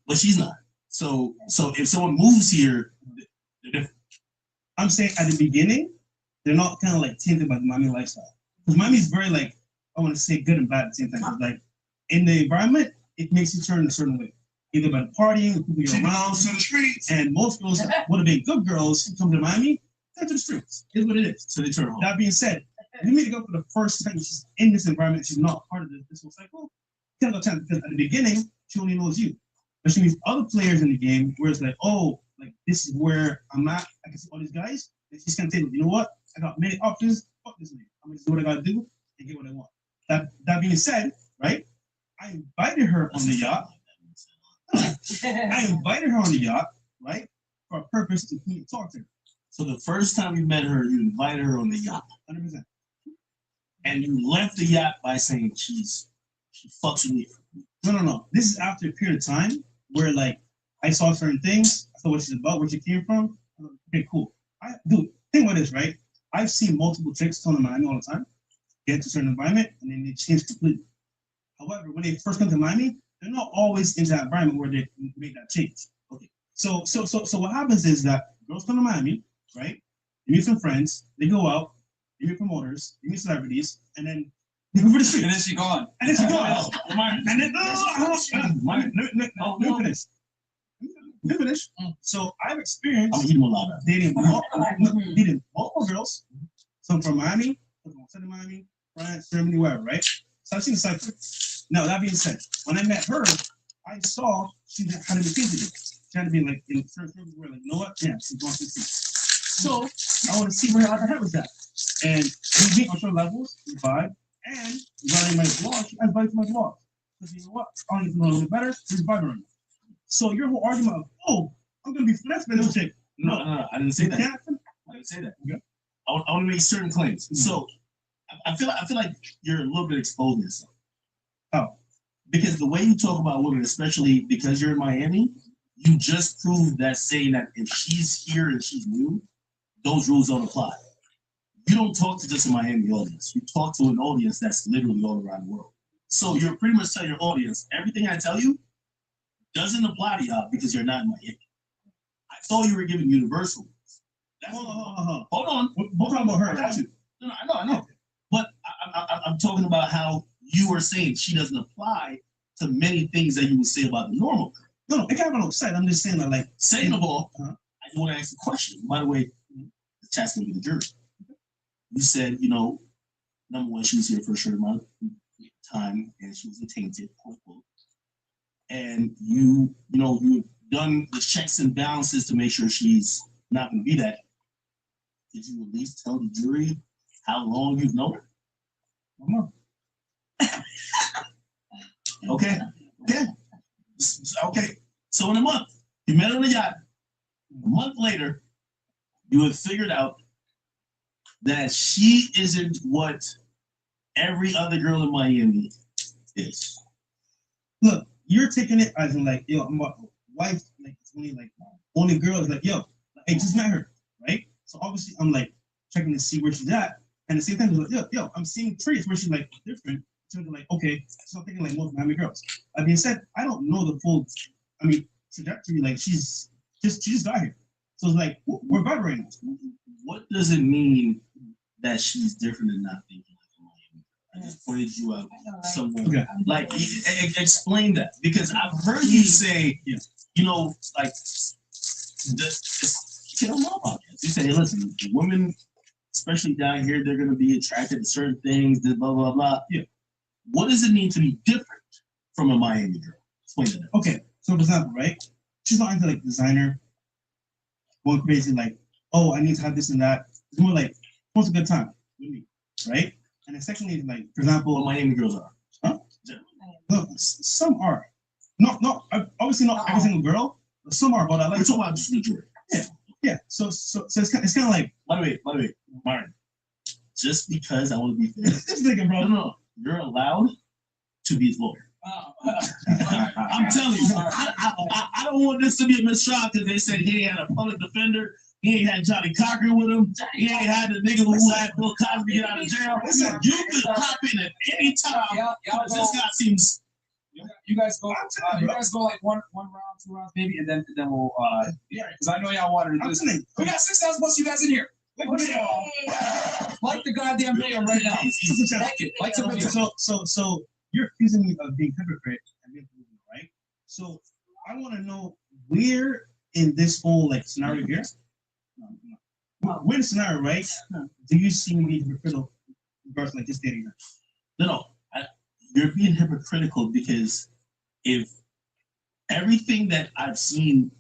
But she's not. So if someone moves here, they're different. I'm saying at the beginning, they're not kind of like tainted by the Miami lifestyle. Because Miami's very like, I want to say good and bad at the same time. Like in the environment, it makes you turn a certain way. Either by the partying, the people you're around, to the streets. And most girls would have been good girls who come to Miami, turn to the streets. Is what it is. So they turn home. That being said, you meet a girl for the first time, she's in this environment, she's not part of this whole cycle. Kind of chance because at the beginning, she only knows you. But she meets other players in the game where it's like, oh, like this is where I'm at. I can see all these guys. And she's gonna say, you know what? I got many options. Fuck this nigga. I'm gonna do what I gotta do and get what I want. That being said, right? I invited her on the yacht. I invited her on the yacht, right? For a purpose to talk to her. So the first time you met her, you invited her on the yacht. 100%. And you left the yacht by saying she fucks with me. No. This is after a period of time where like I saw certain things, I saw what she's about, where she came from. Okay, cool. Think about this, right? I've seen multiple chicks come to Miami all the time, get to a certain environment, and then they change completely. However, when they first come to Miami, they're not always in that environment where they make that change. Okay. So what happens is that girls come to Miami, right? They meet some friends, they go out, they meet promoters, they meet celebrities, and then they go for the street. And then she gone. And then she gone. And then let me finish. So I've experienced dating multiple girls, some from Miami, some from outside of Miami, France, Germany, wherever, right? So I've seen the cycle. Now, that being said, when I met her, I saw she had a thing to do. She had to be like in certain circles where, like, you know what? Yeah, she's going to see. So I want to see where her head was at. And we meet on certain levels, we vibe, and running my vlog, I invite to my vlog. Because you know what? I want to know a little bit better, he's vibing. So your whole argument of, oh, I'm gonna be finessed by this chick. No, I didn't say You that. can't. I didn't say that. Okay. I want to make certain claims. So I feel like you're a little bit exposing yourself. How? Because the way you talk about women, especially because you're in Miami, you just proved that saying that if she's here and she's new, those rules don't apply. You don't talk to just a Miami audience. You talk to an audience that's literally all around the world. So you're pretty much telling your audience, everything I tell you doesn't apply to y'all because you're not in Miami. I thought you were giving universal. Hold on. We're talking about her. I got you. No, I know. But I'm talking about how you were saying she doesn't apply to many things that you would say about the normal girl. No, it can't be upset. I'm just saying that, like, second of all, I want to ask a question. By the way, the chat's gonna be the jury. You said, number one, she was here for a short amount of time and she was tainted, quote, quote. And you've done the checks and balances to make sure she's not gonna be that. Did you at least tell the jury how long you've known her? Okay. So in a month, you met her on a yacht. A month later, you have figured out that she isn't what every other girl in Miami is. Look, you're taking it as in like, yo, I'm a wife, like it's only like only girl is like, yo, I just met her, right? So obviously I'm like checking to see where she's at. And at the same time, like, yo, I'm seeing traits where she's like different. So I'm like, okay, so I'm thinking like most Miami girls. That being said, I don't know the full, trajectory. Like she just got here. So it's like we're vibing right now. What does it mean that she's different and not thinking like Miami? I just pointed you out somewhere. Okay. Like explain that, because I've heard you say, like you don't know about this. You say, hey, listen, women, especially down here, they're gonna be attracted to certain things, blah blah blah. Yeah. What does it mean to be different from a Miami girl? Explain that. Okay, so for example, right? She's not into like designer, going crazy like, oh, I need to have this and that. It's more like, what's a good time with me, right? And then secondly, is like, for example, what Miami girls are. Huh? Look, some are. No, obviously not every single girl, but some are. But I like. We're talking about just the jury. Yeah. So it's kind of like. By the way, Martin. Just because I want to be fair, just thinking, bro. No, you're allowed to be his lawyer. I'm telling you, I don't want this to be a mistrial because they said he ain't had a public defender, he ain't had Johnny Cochran with him, he ain't had the nigga who had Bill Cosby get out of jail. You could hop in at any time. This guy seems. You guys go. You guys go like one round, 2 rounds, maybe, and then we'll. Because I know y'all wanted to do this. We got 6,000 plus you guys in here. Like the goddamn mayor right now. Like the video. So you're accusing me of being hypocrite and being delusional, right? So I want to know where in this whole like scenario here, where in the scenario, right? Do you see me being hypocritical in regards to like this dating? No. You're being hypocritical because if everything that I've seen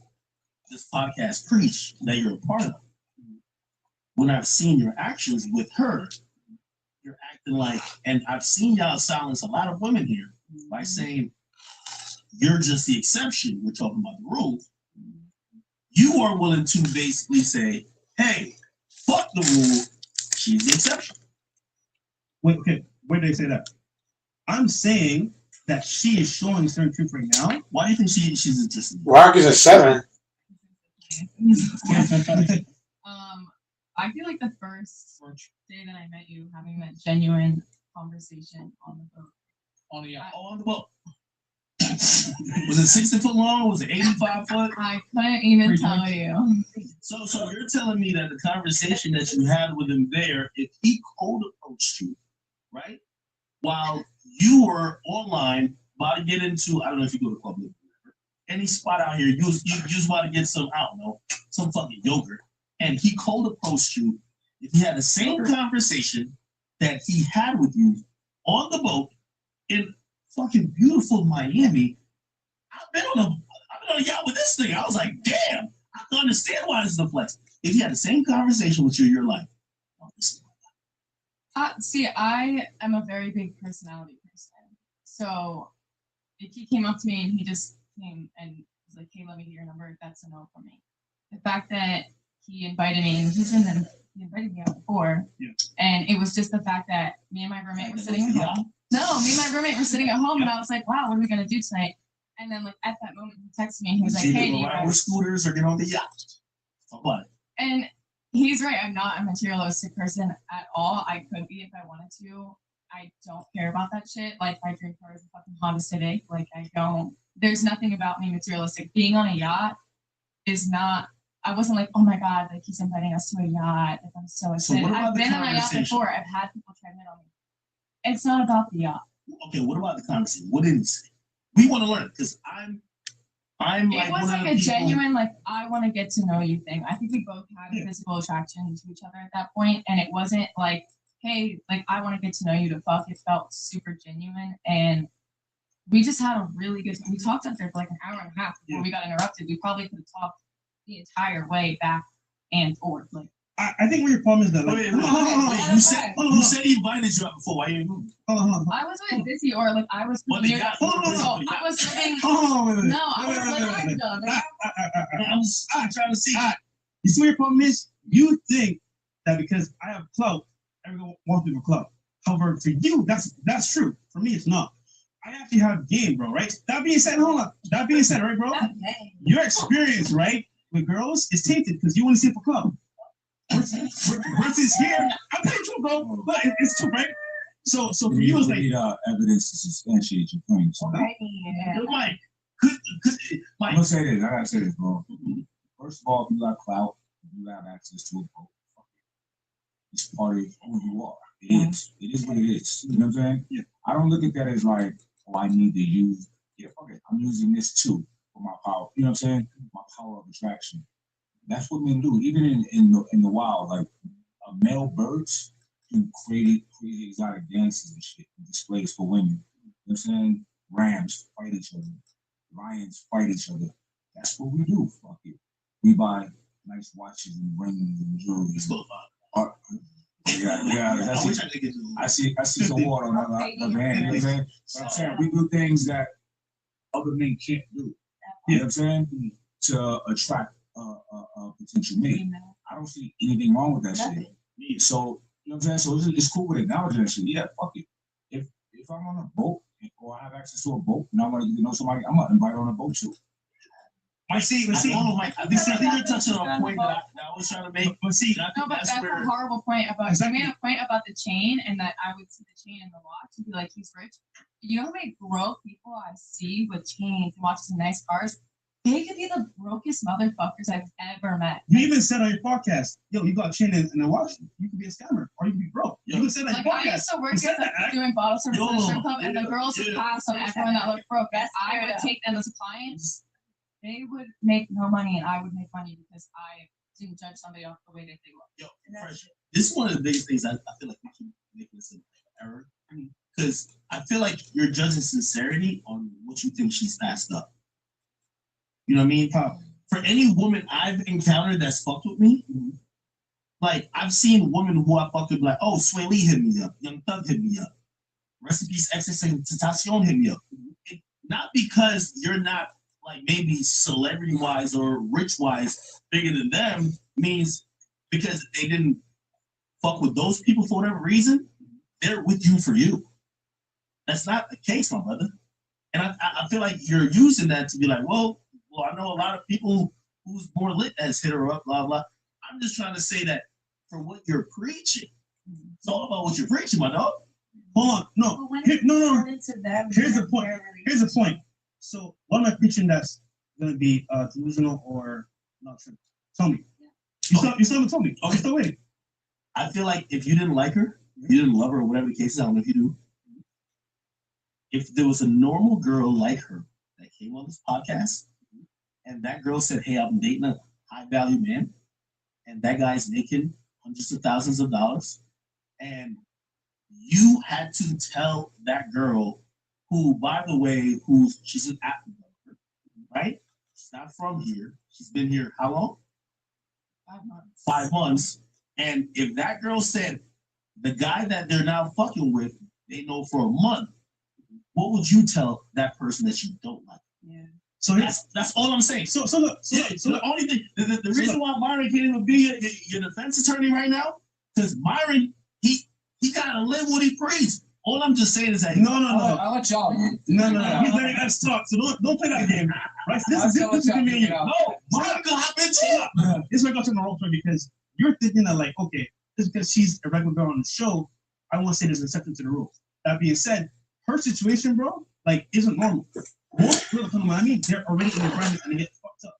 this podcast preach that you're a part of, when I've seen your actions with her, you're acting like, and I've seen y'all silence a lot of women here by saying you're just the exception. We're talking about the rule. You are willing to basically say, hey, fuck the rule, she's the exception. Wait, okay, where did they say that? I'm saying that she is showing certain truth right now. Why do you think she's interested? Rock is a 7. I feel like the first day that I met you, having that genuine conversation on the boat. On the boat. Was it 60 foot long? Was it 85 foot? I couldn't even tell you. So you're telling me that the conversation that you had with him there, if he cold approached you, right? While you were online, about to get into, I don't know if you go to Club Live, any spot out here, you just want to get some, I don't know, some fucking yogurt, and he cold approached you. If he had the same conversation that he had with you on the boat in fucking beautiful Miami, I've been on a yacht with this thing. I was like, damn, I can understand why this is a flex. If he had the same conversation with you, you're like, oh, this is See, I am a very big personality person. So if he came up to me and he just came and was like, "Hey, let me get your number," that's a no for me. The fact that he invited me, and he invited me out before, and it was just the fact that me and my roommate were sitting at home. No, me and my roommate were sitting at home, and I was like, "Wow, what are we gonna do tonight?" And then like at that moment, he texted me and he was like, Either "Hey, do go you ride guys-" with scooters or get on the yacht. What? And he's right. I'm not a materialistic person at all. I could be if I wanted to. I don't care about that shit. Like my dream car is a fucking Honda Civic. Like I don't. There's nothing about me materialistic. Being on a yacht is not. I wasn't like, oh my god, like he's inviting us to a yacht. Like, I'm so excited. what about I've the been on a yacht conversation? before. I've had people try to hit on me. It's not about the yacht. Okay, what about the conversation? What did he say? We want to learn because I'm It like was one like of a the people. genuine, like, I want to get to know you thing. I think we both had a physical attraction to each other at that point, and it wasn't like, hey, like, I want to get to know you to fuck. It felt super genuine, and we just had a really good time. We talked out there for like an hour and a half before we got interrupted. We probably could have talked the entire way back and forth. Like, I think what your problem is that. Like, Wait, you said he invited you out before. Why you moving? I was with Dizzy, or like I was What, the near. yacht? So I was living. No, I was living. I'm trying to see. You see what your problem is? You think that because I have clout, everyone wants me for clout. However, for you, that's true. For me, it's not. I actually have game, bro, right? That being said, hold on. That being said, right, bro? Your experience, right, with girls is tainted because you want to see it for clout. Versus here, I'm telling you, bro, but it's true, right? So for you, it's like evidence to substantiate your claim. So Mike, I'm gonna say this. I gotta say this, bro. First of all, if you got clout, you have access to a boat. It's part of who you are. It is. It is what it is. You know what I'm saying? Yeah. I don't look at that as like, oh, I need to use. Yeah, fuck it. I'm using this too for my power. You know what I'm saying? My power of attraction. That's what men do. Even in the wild, like male birds do crazy exotic dances and shit, and displays for women. You know what I'm saying? Rams fight each other. Lions fight each other. That's what we do. Fuck it. We buy nice watches and rings and jewelry. I see some water on the other hand. You know what I'm saying? But I'm saying we do things that other men can't do. You know what I'm saying? To attract a potential mate. I don't see anything wrong with that shit. So, you know what I'm saying? So it's cool with acknowledging that shit. Yeah, fuck it. If I'm on a boat or I have access to a boat and I want to get to know somebody, I'm gonna invite her on a boat too. I think you're touching on a point that I was trying to make. But see, No, but that's a horrible point about. You made a point about the chain, and that I would see the chain in the watch and be like, he's rich. You know how many broke people I see with chains and watches and nice cars? They could be the brokest motherfuckers I've ever met. you even said on your podcast, yo, you got a chin in the watch, you could be a scammer or you could be broke. You even said that Like in your I podcast. used to work You said that, right? doing bottle service at the strip club, and the Yeah, girls would yeah. pass on everyone that looked broke. And I would take them as clients. They would make no money, and I would make money because I didn't judge somebody off the way that they look. This is one of the biggest things I feel like we keep making this an error. Because I feel like you're judging sincerity on what you think she's passed up. You know what I mean? For any woman I've encountered that's fucked with me, like I've seen women who I fucked with like, oh, Sway Lee hit me up, Young Thug hit me up, Rest in Peace XXXTentacion hit me up. Not because you're not like maybe celebrity wise or rich wise bigger than them, means because they didn't fuck with those people for whatever reason, they're with you for you. That's not the case, my brother. And I feel like you're using that to be like, well, I know a lot of people who's more lit as hit her up, blah, blah. I'm just trying to say that for what you're preaching, it's all about what you're preaching, my dog. Hold on, no. Here's the point. Here's the point. So what am I preaching that's gonna be delusional or not true? Tell me. You still haven't told me. I'm still waiting. I feel like if you didn't like her, you didn't love her, or whatever the case is, I don't know if you do. If there was a normal girl like her that came on this podcast, and that girl said, hey, I'm dating a high value man, and that guy's making hundreds of thousands of dollars, and you had to tell that girl, who, by the way, she's an app developer, right? She's not from here. She's been here how long? 5 months. 5 months. And if that girl said, the guy that they're now fucking with, they know for a month. What would you tell that person that you don't like? Yeah. So that's all I'm saying. So look, so the only thing, the reason why Myron can't even be your defense attorney right now, because Myron, he gotta live what he preaches. All I'm just saying is that No. I'll let y'all. No. He's letting us talk. So don't play that game. Right? This is me and you. No, Michael, hop into it. This might go to the role play because you're thinking that like, okay, just because she's a regular girl on the show, I won't say there's an exception to the rules. That being said, her situation, bro, like isn't normal. Most people come to Miami, they're already in the environment and they get fucked up.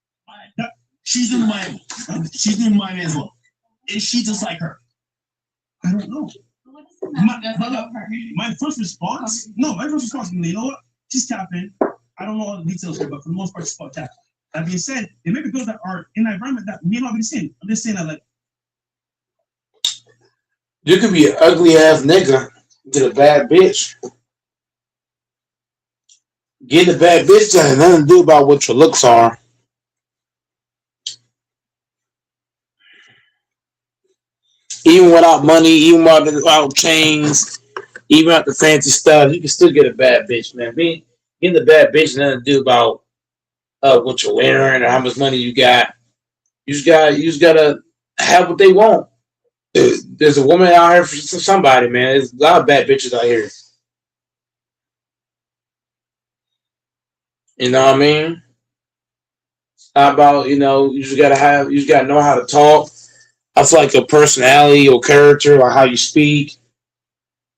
She's in Miami. She's in Miami as well. Is she just like her? I don't know. My first response, you know what? She's tapping. I don't know all the details here, but for the most part, she's tapping. That being said, there may be girls that are in that environment that may not be the same. I'm just saying that, like, You could be an ugly ass nigga, get a bad bitch. Getting a bad bitch has nothing to do about what your looks are. Even without money, even without chains, even without the fancy stuff, you can still get a bad bitch, man. Getting a bad bitch has nothing to do about what you're wearing or how much money you got. You just gotta have what they want. There's a woman out here for somebody, man. There's a lot of bad bitches out here. You know what I mean? How about, you just gotta know how to talk. I feel like your personality, your character, like how you speak.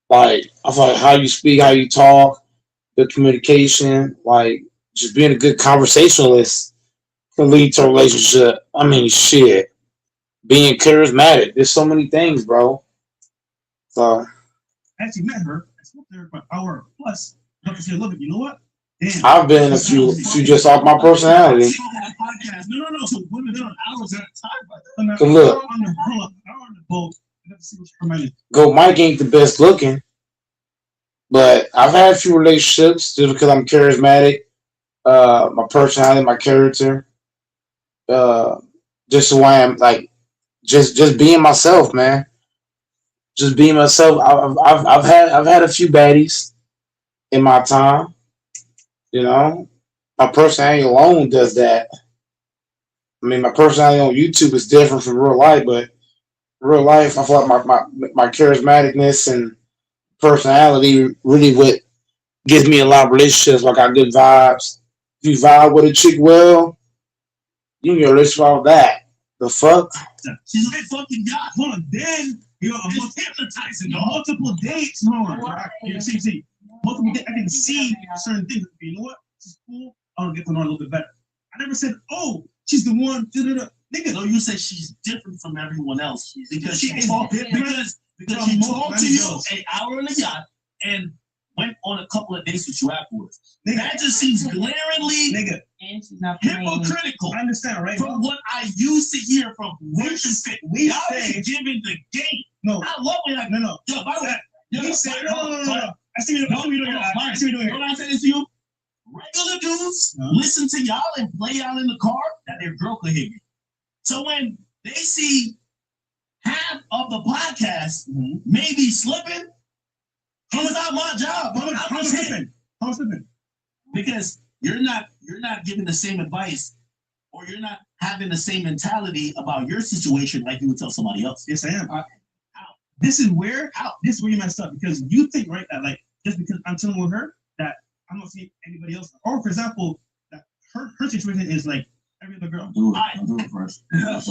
Like, I feel like how you speak, how you talk, good communication, like just being a good conversationalist can lead to a relationship. I mean, shit. Being charismatic. There's so many things, bro. So I actually met her. I spoke to her for an hour plus. Not to say, look, you know what? Damn. I've been if you just off my personality. No. So women are hours at a time. So look. On the boat. Go Mike ain't the best looking. But I've had a few relationships just because I'm charismatic. My personality, my character. Just who I am, like just being myself, man. Just being myself. I've had a few baddies in my time. My personality alone does that. I mean, my personality on YouTube is different from real life, but real life, I feel like my charismaticness and personality really what gives me a lot of relationships. I got good vibes. If you vibe with a chick well, you can get a relationship off that. The fuck? She's a fucking god. Hold on, then I'm hypnotizing. Multiple dates. Hold on. See. Multiple dates. I can see certain things. You know what? She's cool. I want to get to know her a little bit better. I never said, oh, she's the one. Nigga, no, you said she's different from everyone else because she talked to you an hour on the yacht and went on a couple of dates with you afterwards. That just seems glaringly hypocritical. I understand, right? From what I used to hear from women, y'all is giving the game. No, I love when I no. Yo, by the way, We say no. I see you doing it. I see you doing it. What I say to you, regular dudes listen to y'all and play y'all in the car that their girl could hear you. So when they see half of the podcast maybe slipping, it's not my job. I'm slipping. Because you're not giving the same advice, or you're not having the same mentality about your situation like you would tell somebody else. Yes, I am. This is where you messed up, because you think, right, that like just because I'm chilling with her that I'm not seeing anybody else. Or for example, that her situation is like every other girl. Do it first. No.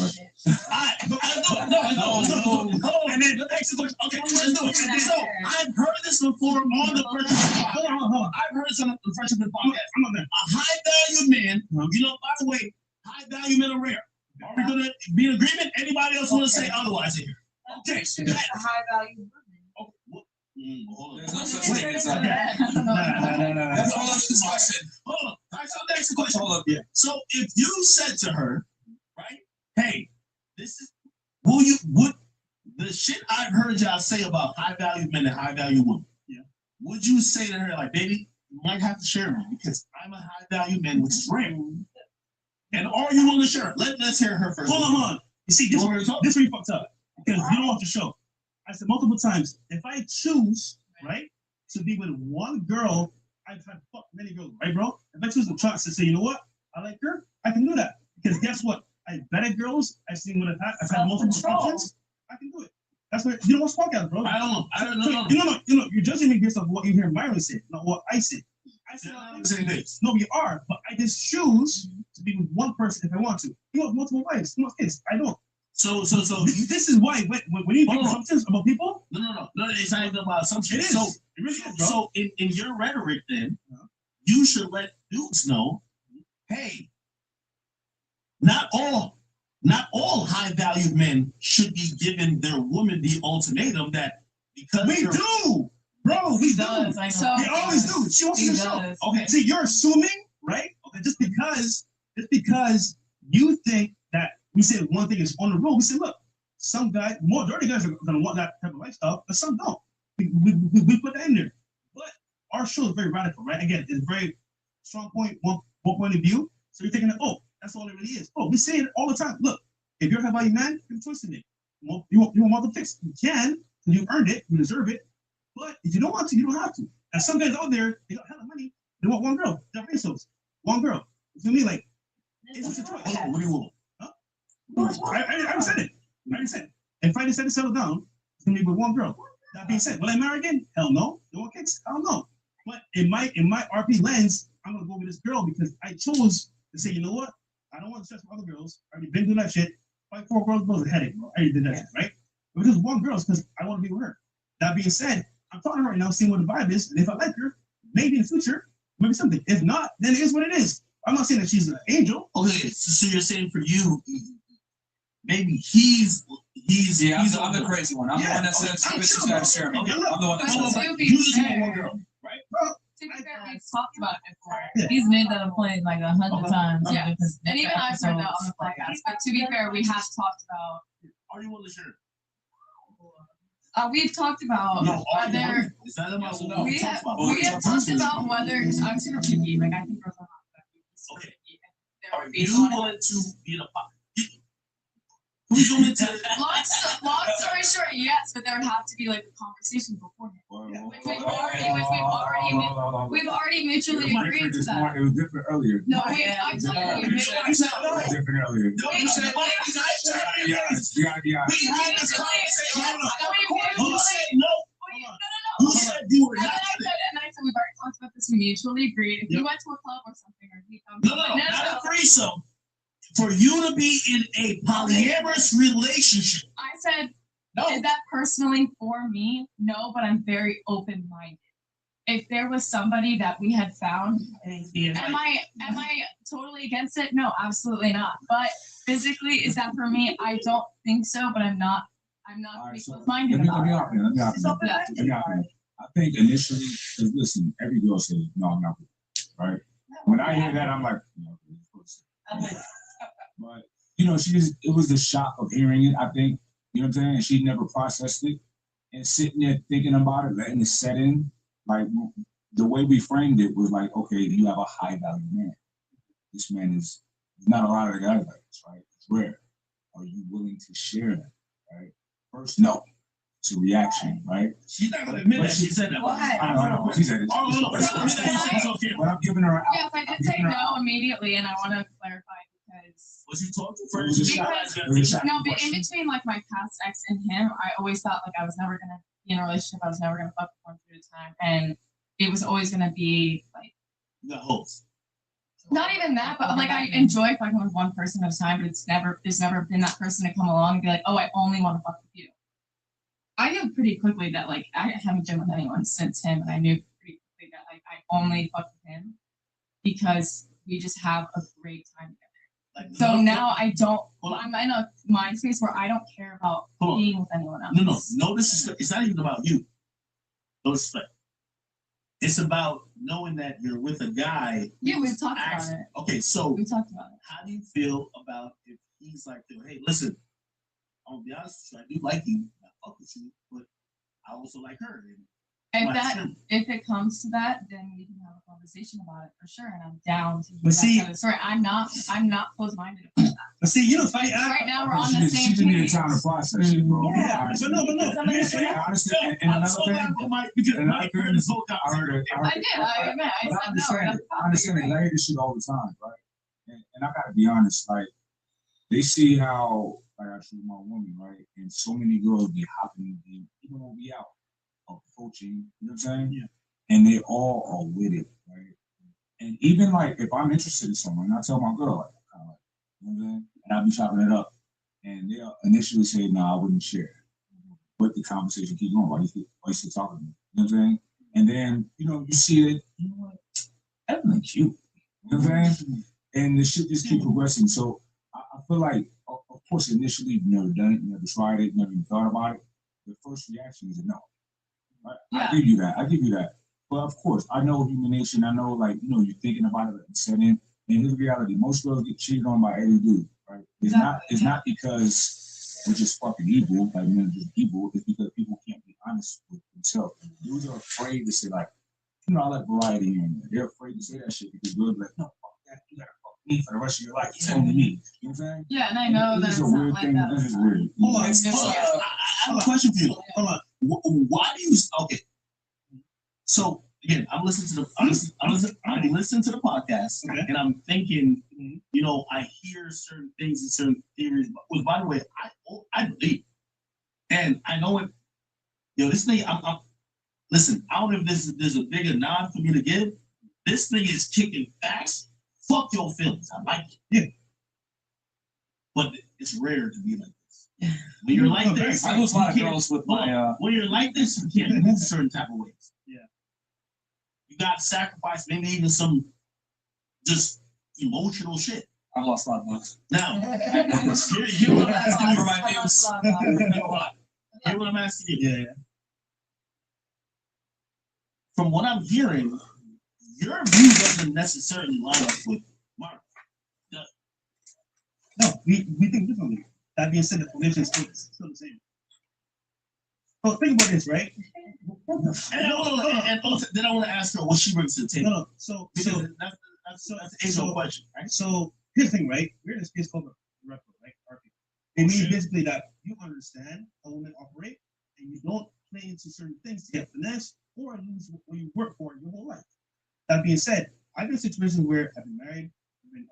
And then the next question. Okay, let's do it. So I've heard this before on the Friendship Podcast. Hold on. I've heard this on the Friendship Podcast. A high value man. By the way, high value men are rare. Are we gonna be in agreement? Anybody else want to say otherwise here? Okay. A high value Hold on. That's all of this question. Hold on. All right, so next question. Hold up. Yeah. So if you said to her, right, hey, this is would the shit I've heard y'all say about high value men and high value women, would you say to her, like, baby, you might have to share me because I'm a high value man, which is rare. And are you willing to share? Let's hear her first. Hold on. You see, this is where you fucked up. Because you don't want the show. I said multiple times, if I choose, right, to be with one girl, I've had fuck many girls, right, bro? If I choose to trust to say, you know what, I like her, I can do that. Because guess what? I've vetted girls, I've seen what I've had multiple options, I can do it. That's what you know what's fuck out, bro. I don't know. I don't know. You're judging me based on what you hear Myron say, not what I say. I said the same thing. no, we are, but I just choose to be with one person if I want to. You have multiple wives, you know, kids. I don't. So this is why when you make assumptions about people. No, it's not even about assumptions. It is. So It really is, bro. so in your rhetoric, then you should let dudes know, hey, not all high valued men should be giving their woman the ultimatum that because we do, bro. We do. I know. We always do. She wants to show. Okay, see, you're assuming, right? Okay, just because you think that we say one thing is on the road, we say, look, some guys, more dirty guys are gonna want that type of lifestyle, but some don't. We put that in there. But our show is very radical, right? Again, it's very strong point, one point of view. So you're thinking that, oh, that's all it really is. Oh, we say it all the time. Look, if you're a high value man, you have a choice to make. You want multiple fix. You can, because you earned it, you deserve it. But if you don't want to, you don't have to. And some guys out there, they got hella money. They want one girl. Jeff Bezos, one girl. You feel me? Like, it's just a choice. What do you want? I already said it. I already said it. If I decide to settle down, it's gonna be with one girl. That being said, will I marry again? Hell no. You want kids? Hell no. But in my RP lens, I'm gonna go with this girl because I chose to say, you know what? I don't want to stress with other girls. I already been doing that shit. Fight 4 girls, bro, is a headache, bro. I already did that shit, right? But just one girl is because I want to be with her. That being said, I'm talking right now, seeing what the vibe is, and if I like her, maybe in the future, maybe something. If not, then it is what it is. I'm not saying that she's an angel. Okay, so you're saying for you, maybe he's I'm the crazy one. I'm the one that says this is gotta share me. I'm the one that says To be fair, we've talked about it before. He's made that a point like 100 times. Yeah, and even I've heard that on the podcast. But to be fair, we have talked about. Are you willing to share? We've talked about whether is that about we have talked about whether I'm super picky. Like I think we're okay. Are you willing to be in a who's willing to? Long story short, yes, but there would have to be like a conversation beforehand, which we've already mutually agreed to that. It was different earlier. No, I'm telling you, It was different earlier. Yeah. We had this conversation. Who said no? Who said you were not? And I said we've already talked about this. We mutually agreed. If you went to a club or something, or he comes, no, not a threesome. For you to be in a polyamorous relationship. I said, no. Is that personally for me? No, but I'm very open-minded. If there was somebody that we had found, am I totally against it? No, absolutely not. But physically, is that for me? I don't think so, but I'm not close-minded about it. Let me I think initially, because listen, every girl says, no, I'm not with you, right? When I hear that, I'm like, no, but it was the shock of hearing it, I think, you know what I'm saying? And she never processed it. And sitting there thinking about it, letting it set in, like the way we framed it was like, okay, you have a high value man. This man is not a lot of guys like this, right? It's rare. Are you willing to share that? Right? First, no. It's a reaction, right? She's not gonna admit that she said that. I know. She said it. But I'm giving her. Yes, I did say no immediately, and I want to clarify because. Was you talking first? No, but in between like my past ex and him, I always thought like I was never gonna be in a relationship. I was never gonna fuck for one period of time, and it was always gonna be like. The host. Not even that, but like I enjoy fucking with one person at a time, but there's never been that person to come along and be like, oh, I only want to fuck with you. I knew pretty quickly that like I haven't been with anyone since him, and I knew pretty quickly that like I only fuck with him because we just have a great time together. Like, so now I don't. I'm in a mind space where I don't care about being with anyone else. No disrespect. It's not even about you. No disrespect. It's about knowing that you're with a guy. Yeah, we've talked about it. Okay, so we talked about it. How do you feel about if he's like, hey, listen, I'm gonna be honest with you, I do like you, I fuck with you, but I also like her. If it comes to that, then we can have a conversation about it for sure, and I'm down to hear that kind of story. I'm not close-minded about But see, you know, fight. Right now, we're on the same She just needed page. time to process it, bro. Yeah. Honestly. But no. Honestly, and another thing, because another thing, I heard it. I did. I admit. I But I said understand. no. I understand they hear this shit all the time, right? And I gotta be honest, like they see how like I treat my woman, right? And so many girls be hopping in the even when we out approaching, you know what I'm saying? Yeah. And they all are with it, right? And even like if I'm interested in someone, I tell my girl, like, you know what I'm saying? And I'll be chopping it up. And they'll initially say, no, I wouldn't share. But the conversation keep going. Why you still talking to me? You know what I'm saying? And then, you know, you see it, you know what? That's really cute. You know what I'm saying? And the shit just keep progressing. So I feel like, of course, initially you've never done it, you never tried it, never even thought about it. The first reaction is a no. Right? Yeah. I give you that. But of course, I know human nature. I know, like, you know, you're thinking about it and setting. And here's the reality: most girls get cheated on by every dude. Right? It's not because we're just fucking evil, like men are just evil. It's because people can't be honest with themselves. Dudes are afraid to say, like, you know, I like variety in there. They're afraid to say that shit because girls are like, no, fuck that. You gotta fuck me for the rest of your life. It's only me. You know what I'm saying? Yeah, and I know that This it's is a not weird like thing. that. This is weird. Hold on, I have a question for you. Hold on. Why do you? Okay. So again, I'm listening to the podcast, and I'm thinking, you know, I hear certain things and certain theories. Which, by the way, I believe, and I know it. You know, this thing. I'm listen. I don't know if there's a bigger nod for me to give. This thing is kicking facts. Fuck your feelings. I like it. Yeah. But it's rare to be like this. When you're like this, I lose a lot of girls with my. When you're like this, you can't move certain type of ways. Yeah. You got to sacrifice maybe even some just emotional shit. I lost a lot of bucks. Now, here's what I'm asking you for my views. Here's what I'm asking you. Yeah. From what I'm hearing, your view doesn't necessarily line up with Mark. No, we think differently. That being said, the foundation is still the same. Well, think about this, right? And also, then I want to ask her what she brings to the table. No. So that's the age-old question, right? So here's the thing, right? We're in a space called a repo, right? RP. It means basically that you understand how women operate, and you don't play into certain things to get finesse or lose what you work for your whole life. That being said, I've been in situations where I've been married,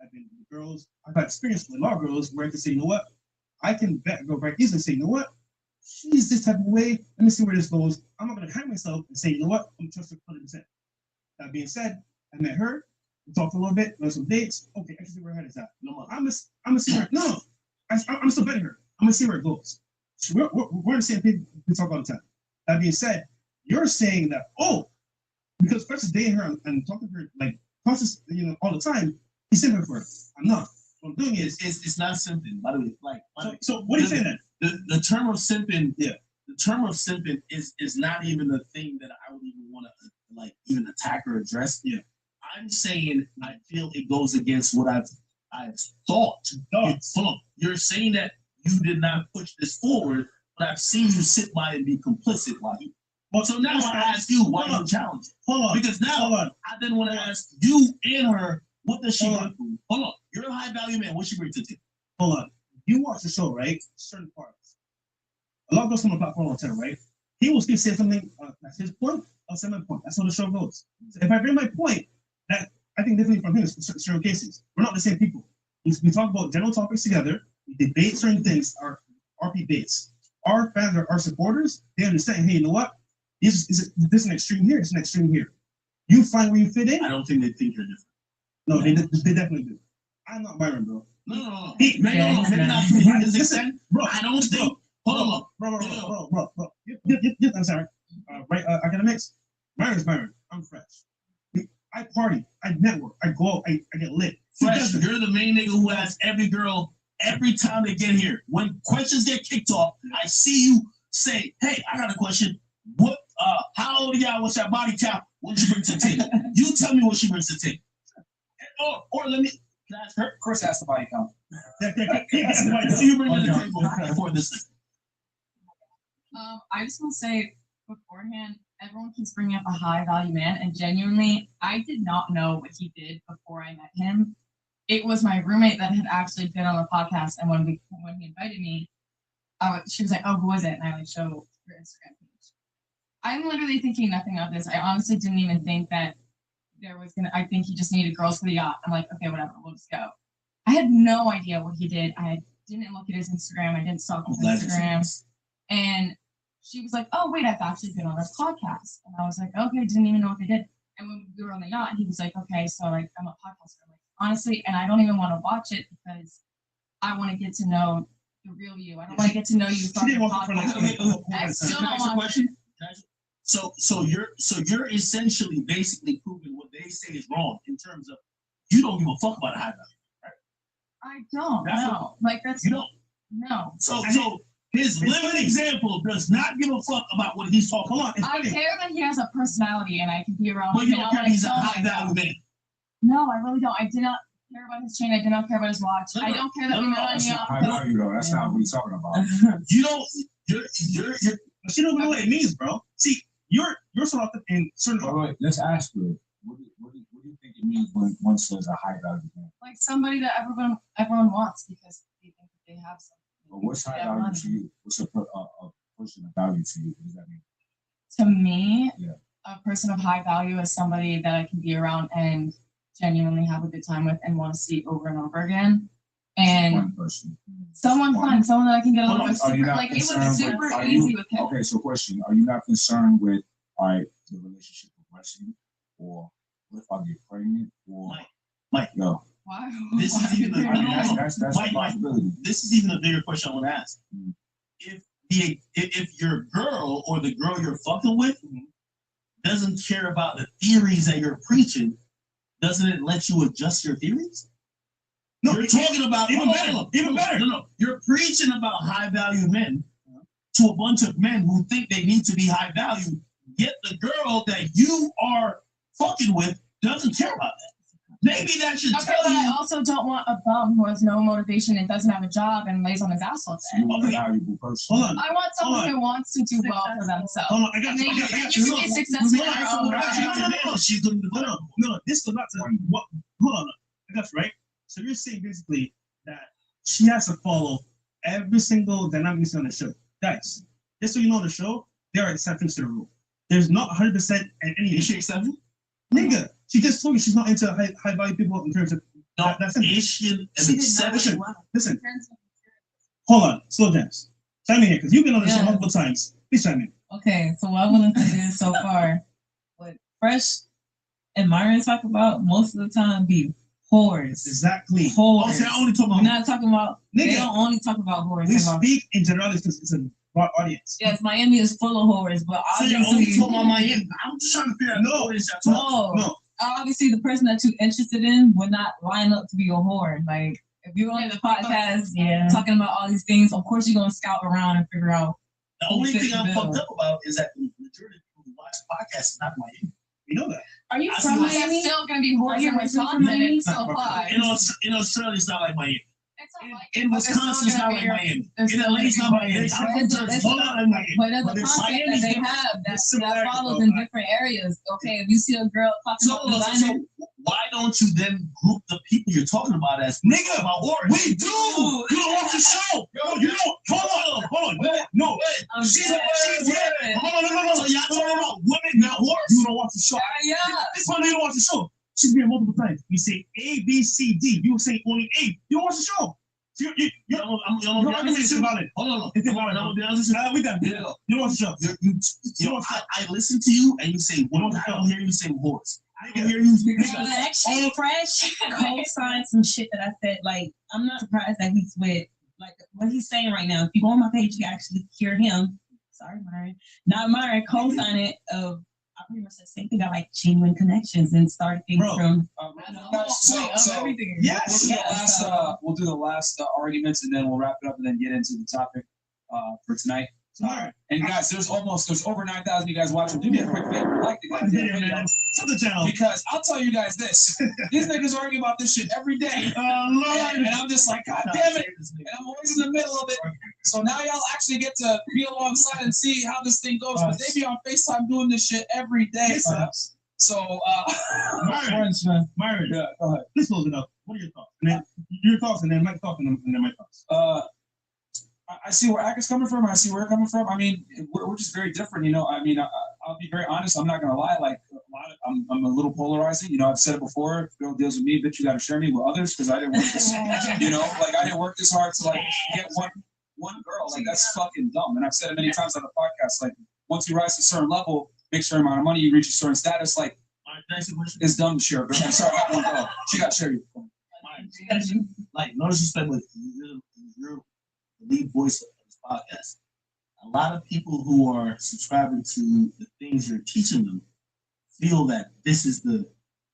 I've been with girls, I've had experience with a lot of girls where I can say, you know what, I can go back easily and say, you know what, she's this type of way, let me see where this goes. I'm not gonna hang myself and say, you know what, I'm gonna trust her 100%. That being said, I met her, we talked a little bit, went on some dates. Okay, I can see where her head is at. No, I'm gonna see her. No, I'm still betting her. I'm gonna see where it goes. So we're the same people we talk all the time. That being said, you're saying that, because Chris is dating her and talking to her like conscious, you know, all the time, he's simping for her. I'm not. What I'm doing is it's not simping, by the way. So what are you saying then? The term of simping, the term of simping is not even a thing that I would even want to like even attack or address. Yeah. I'm saying I feel it goes against what I've thought. You're saying that you did not push this forward, but I've seen you sit by and be complicit while you. Well, so now I ask you why you challenge it. Hold on. Because now I then want to ask you and her, what does she bring? Hold on. You're a high value man. What she bring to the table? Hold on. You watch the show, right? Certain parts. A lot goes on the platform all the time, right? He will still say something that's his point, I'll say my point. That's how the show goes. So if I bring my point, that I think differently from him in certain cases. We're not the same people. We talk about general topics together, we debate certain things, our RP debates. Our fans, our supporters, they understand, hey, you know what? This is an extreme here, it's an extreme here. You find where you fit in. I don't think they think you're different. No, they definitely do. I'm not Byron, bro. No. Maybe not to this extent, bro. I don't think. Hold on, bro. I'm sorry. Right, academics. Byron's Byron. I'm fresh. I party. I network. I go out. I get lit. Fresh. You're the main nigga who asks every girl every time they get here. When questions get kicked off, I see you say, "Hey, I got a question. What? How old are y'all? What's that body count? What you bring to the table?" You tell me what she brings to the table. Or let me. Can I ask her? Chris asked the body count. What do you bring to the table for this thing? I just want to say beforehand, everyone keeps bringing up a high value man, and genuinely, I did not know what he did before I met him. it was my roommate that had actually been on the podcast, and when he invited me, she was like, "Oh, who is it?" And I like showed her Instagram page. I'm literally thinking nothing of this. I honestly didn't even think that there was gonna. I think he just needed girls for the yacht. I'm like, okay, whatever, we'll just go. I had no idea what he did. I didn't look at his Instagram. I didn't stalk his Instagram. And she was like, "Oh, wait, I've actually been on their podcast." And I was like, "Okay," didn't even know what they did. And when we were on the yacht, he was like, "Okay, so like I'm a podcaster." I'm like, honestly, and I don't even want to watch it because I want to get to know the real you. I don't want to get to know you from the podcast. I still don't want to. So you're essentially basically proving what they say is wrong in terms of you don't give a fuck about a high value, right? I don't know. Like that's you don't. No. So his living example does not give a fuck about what he's talking about. I care that he has a personality and I can be around But him. you don't care he's a high value man. No, I really don't. I did not care about his chain. I did not care about his watch. I don't care that we met on That's the not high value though. That's not what he's talking about. You don't. You're. But you don't know what it means, bro. See, you're sort of in certain. All right, let's ask you. What do you think it means when one says a high value man? like somebody that everyone wants because they think that they have something. But what's high value to you? What's a person of value to you? What does that mean? To me, Yeah. a person of high value is somebody that I can be around and genuinely have a good time with and want to see over and over again. And One person. someone fun, someone that I can get Hold along on, with. are you Super, not like it was concerned super with- are easy you- with him. Okay, so question: are you not concerned with the relationship progressing, or what if I get pregnant, or Mike, no? Why? This is even I mean, that's Mike, a possibility. this is even a bigger question I want to ask. If your girl or the girl you're fucking with doesn't care about the theories that you're preaching, doesn't it let you adjust your theories? No, you're talking about even better. Even better. No, you're preaching about high value men to a bunch of men who think they need to be high value. Yet the girl that you are fucking with doesn't care about that. Maybe that should Okay, tell but I you. also don't want a bum who has no motivation and doesn't have a job and lays on his ass all day. You're a valuable person. Hold on. I want someone who wants to do well for themselves. Hold on, I got you. And I got you you. can be successful in your own No, right. She's doing the no. This goes back to what. Hold on, I got you right. So you're saying basically that she has to follow every single dynamic on the show. Guys, just so you know, the show there are exceptions to the rule. There's not 100% and any. Is she exception? Nigga, she just told you she's not into high value people in terms of. No, that's is she an exception? Listen. Hold on, slow jams. Chime in here because you've been on the show multiple times. Please chime in. Okay, so what I want to say is so far, what Fresh and Myron talk about most of the time be whores. Exactly. Whores. Also, I only talk about. We're not talking about. They Nigga. don't only talk about whores. We They talk about- speak in generalities because it's a broad audience. Yes, Miami is full of whores, but So you're obviously, only talking about Miami. I'm just trying to figure out No, what is that talking no, obviously the person that you're interested in would not line up to be a whore. Like if you're on the podcast, talking about all these things, of course you're gonna scout around and figure out. The who only fits thing the I'm bill. fucked up about is that the majority of people who watch podcasts is not Miami. You know that. Are you I from see what- Miami? It's still gonna be horse Are you in originally Wisconsin. from Miami? It still applies. In Australia, it's not like Miami. It's not like In Wisconsin, it's not like Miami. In LA, it's not Miami. But there's a concept that they have that follows in different areas. Okay, if you see a girl talking about designer, So why don't you then group the people you're talking about as Nigga, about whores? we do. You don't watch the show. Yo, you don't. Hold on. No. She's here. Hold on. No. So y'all talking about women, not whores? You don't watch the show. yeah. This one you don't watch the show. She's here multiple times. You say A, B, C, D. You say only A. You don't watch the show. So your argument is invalid. Hold on. It's invalid. I'm gonna be honest with you. We done. You don't watch the show. I listen to you and you say women. I don't hear you say whores. I don't hear you. Actually, Fresh co-signed some shit that I said. Like, I'm not surprised that he's with, like, what he's saying right now. If you go on my page, you can actually hear him. Sorry, Myron. Not Myron, co-sign it of, I pretty much said the same thing. I like genuine connections and started things from. Everything. Yes. We'll do the last arguments and then we'll wrap it up and then get into the topic for tonight. And guys, there's over 9,000 you guys watching. Do me a quick favor, like the goddamn video. Sub the channel. Because I'll tell you guys this: these niggas argue about this shit every day, and I'm just like, God damn it! And I'm always in the middle of it. So now y'all actually get to be alongside and see how this thing goes. But they be on FaceTime doing this shit every day. So, Myron, yeah, go ahead. Please close it up. What are your thoughts? And then your thoughts, and then my thoughts, and then my thoughts. I see where Aka's coming from. I see where you're coming from. I mean, we're just very different, you know. I mean, I'll be very honest. I'm not gonna lie. Like I'm a little polarizing. You know, I've said it before. If a girl deals with me, bitch, you gotta share me with others because I didn't work this. You know, like I didn't work this hard to like get one girl. Like that's fucking dumb. And I've said it many times on the podcast. Like once you rise to a certain level, make a certain amount of money, you reach a certain status. Like it's dumb to share. But I'm sorry, I don't know. She got to share you. Like, no disrespect, but you're the lead voice of this podcast. A lot of people who are subscribing to the things you're teaching them feel that this is the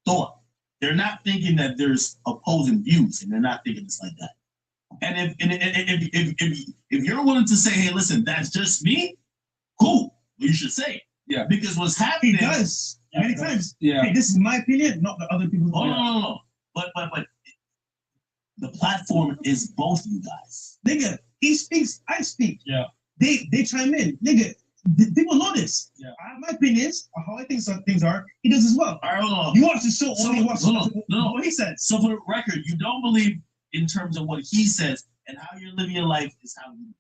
thought. They're not thinking that there's opposing views, and they're not thinking it's like that. And if you're willing to say, hey, listen, that's just me, cool. You should say it. Yeah. Because what's happening He does many times. Yeah. Hey, this is my opinion, not the other people's. Oh, no. But the platform is both you guys. Nigga, he speaks, I speak. Yeah. They chime in. Nigga, people know this. Yeah. I have my opinions on how I think some things are. He does as well. All right, hold on. You watch the show, only watch no. what he said. So for the record, you don't believe in terms of what he says, and how you're living your life is how you.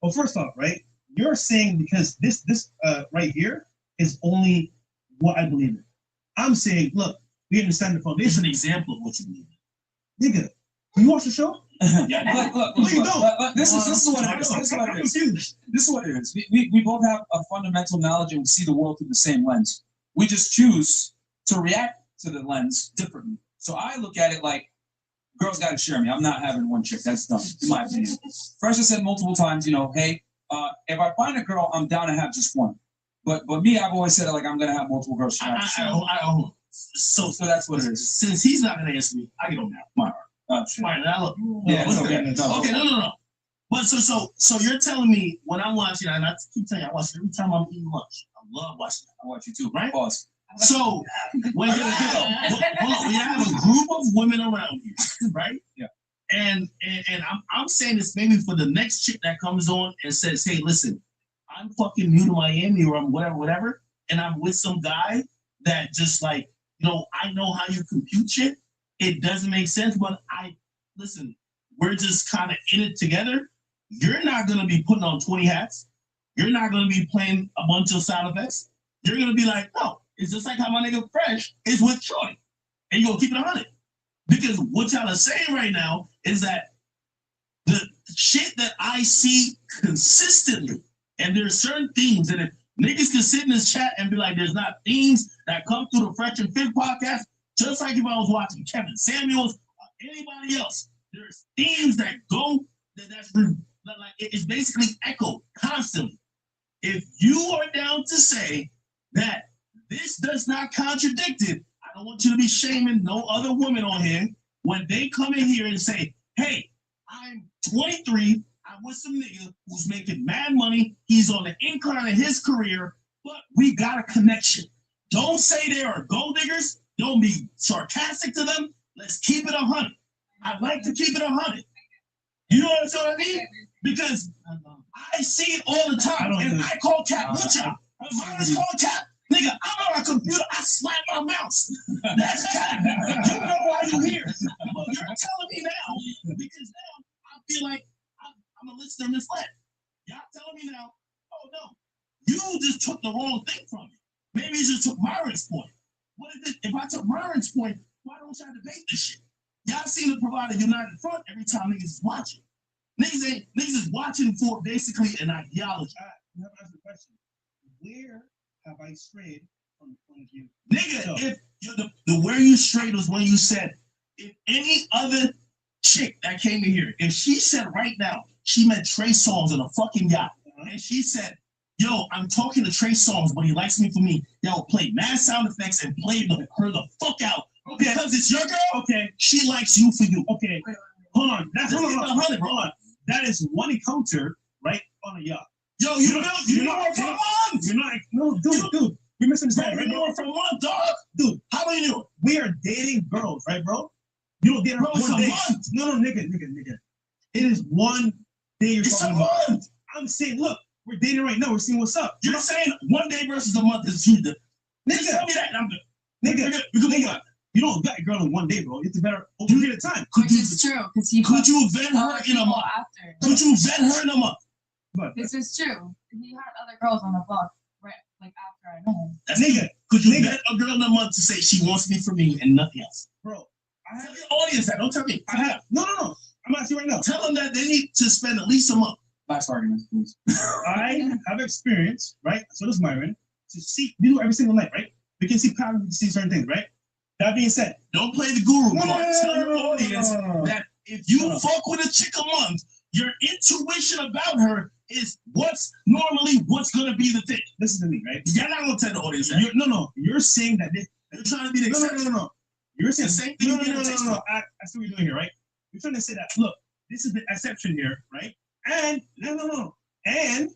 Well, first off, right? You're saying because this right here is only what I believe in. I'm saying, look, we understand the foundation. It's an example of what you believe in. Nigga, you watch the show? Yeah, look, this is what it is. This is what it is. We both have a fundamental knowledge and we see the world through the same lens. We just choose to react to the lens differently. So I look at it like, girls got to share me. I'm not having one chick. That's dumb, in my opinion. First, I said multiple times, you know, hey, if I find a girl, I'm down to have just one. But me, I've always said like I'm gonna have multiple girls. So that's what it is. Since he's not gonna answer me, I get on now. Fine, I love you. Yeah, okay, no. But so you're telling me when I'm watching, and I keep telling you, I watch it every time I'm eating lunch. I love watching it. I watch you too, right? Pause. So when you have a group of women around you, right? Yeah. And I'm saying this maybe for the next chick that comes on and says, hey, listen, I'm fucking new to Miami or I'm whatever, and I'm with some guy that just like, you know, I know how you compute shit. It doesn't make sense, but listen, we're just kind of in it together. You're not gonna be putting on 20 hats. You're not gonna be playing a bunch of sound effects. You're gonna be like, no, it's just like how my nigga Fresh is with Shorty. And you're gonna keep it 100. Because what y'all are saying right now is that the shit that I see consistently, and there's certain themes that if niggas can sit in this chat and be like, there's not themes that come through the Fresh and Fit podcast, just like if I was watching Kevin Samuels or anybody else, there's themes that go, that's like it's basically echoed constantly. If you are down to say that this does not contradict it, I don't want you to be shaming no other woman on here when they come in here and say, hey, I'm 23, I'm with some nigga who's making mad money, he's on the incline of his career, but we got a connection. Don't say they are gold diggers, don't be sarcastic to them, let's keep it 100. I like to keep it 100. You know what I mean? Because I see it all the time, and I call Cap Butcher. Mine is called Cap. Nigga, I'm on a computer, I slap my mouse. That's Cap. You know why you here. But you're telling me now, because now I feel like I'm a listener misled. Y'all telling me now, oh no, you just took the wrong thing from me. Maybe you just took Myron's point. What is it? If I took Myron's point, why don't y'all debate this shit? Y'all seem to provide a united front every time niggas is watching. Niggas is watching for basically an ideology. You have to ask the question. Where have I strayed from the point of view? Nigga, if the where you strayed was when you said, if any other chick that came in here, if she said right now, she met Trey Songz on a fucking yacht, and she said, yo, I'm talking to Trey Songz, but he likes me for me. Yo, play mad sound effects and play her the fuck out. Okay. Because it's your girl. Okay. She likes you for you. Okay. Hold on. That's hold on. That is one encounter, right, on a yacht. Yo, you know her from months. You're not. No, dude. We misunderstand. Bro, you know her from months, dog. Dude, how do you know? We are dating girls, right, bro? You don't date her for 1 day. No, nigga. It is 1 day you're talking about. Month. I'm saying, look, we're dating right now. We're seeing what's up. You're saying 1 day versus a month is Tuesday. Nigga, tell me that number. Nigga, You don't vet a girl in one day, bro. It's a better over a period of time. Which is true, because he Could you fucked vet her other in a people month? after. Could you vet her in a month? But This is true. He had other girls on the block, right? Like after I know him. that's nigga. Could you vet a girl in a month to say she wants me for me and nothing else? Bro, I have your audience that. Don't tell me. I have. No. I'm asking you right now. Tell them that they need to spend at least a month. Last argument, please. I have experience, right? So does Myron. To see, we do every single night, right? We can see patterns, we can see certain things, right? That being said, don't play the guru card. Tell your audience that if you fuck with a chick a month, your intuition about her is what's gonna be the thing. Listen to me, right? You're not gonna tell the audience that. No. You're saying that you're trying to be the exception. No. You're saying the same thing. No. I see what you're doing here, right? You're trying to say that. Look, this is the exception here, right? And no. And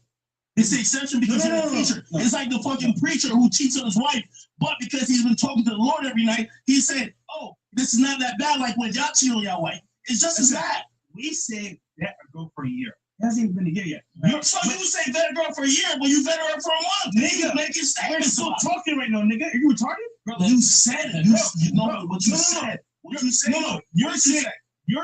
it's the exception because you're a preacher. It's like the fucking preacher who cheats on his wife, but because he's been talking to the Lord every night, he said, "Oh, this is not that bad like when y'all cheat on your wife. It's just as bad." We say vet a girl for a year. It hasn't even been a year yet. So you say vet a girl for a year, but you vet her for a month. Nigga, make it stand. We're still talking right now, nigga. Are you retarded? Bro, you said it. You know what you said. What you said. No. You're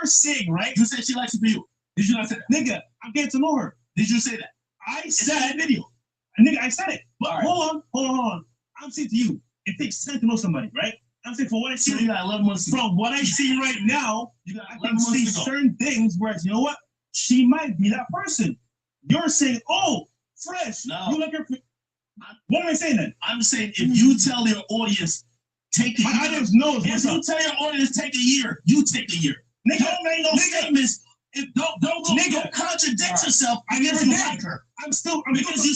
saying, right? You said she likes you for you. Did you not say that? Nigga, I'm getting to know her. Did you say that? I said that video. Nigga, I said it. But right. Hold on. I'm saying to you, it takes time to know somebody, right? I'm saying for what I see, you got 11 months. From what I see right now, I can see certain things where you know what? She might be that person. You're saying, oh, fresh. No. You look at what am I saying then? I'm saying if you tell your audience, take a year. My audience knows. If you tell your audience take a year, you take a year. Nigga, don't make no statements. Don't contradict yourself. I never like her. Because you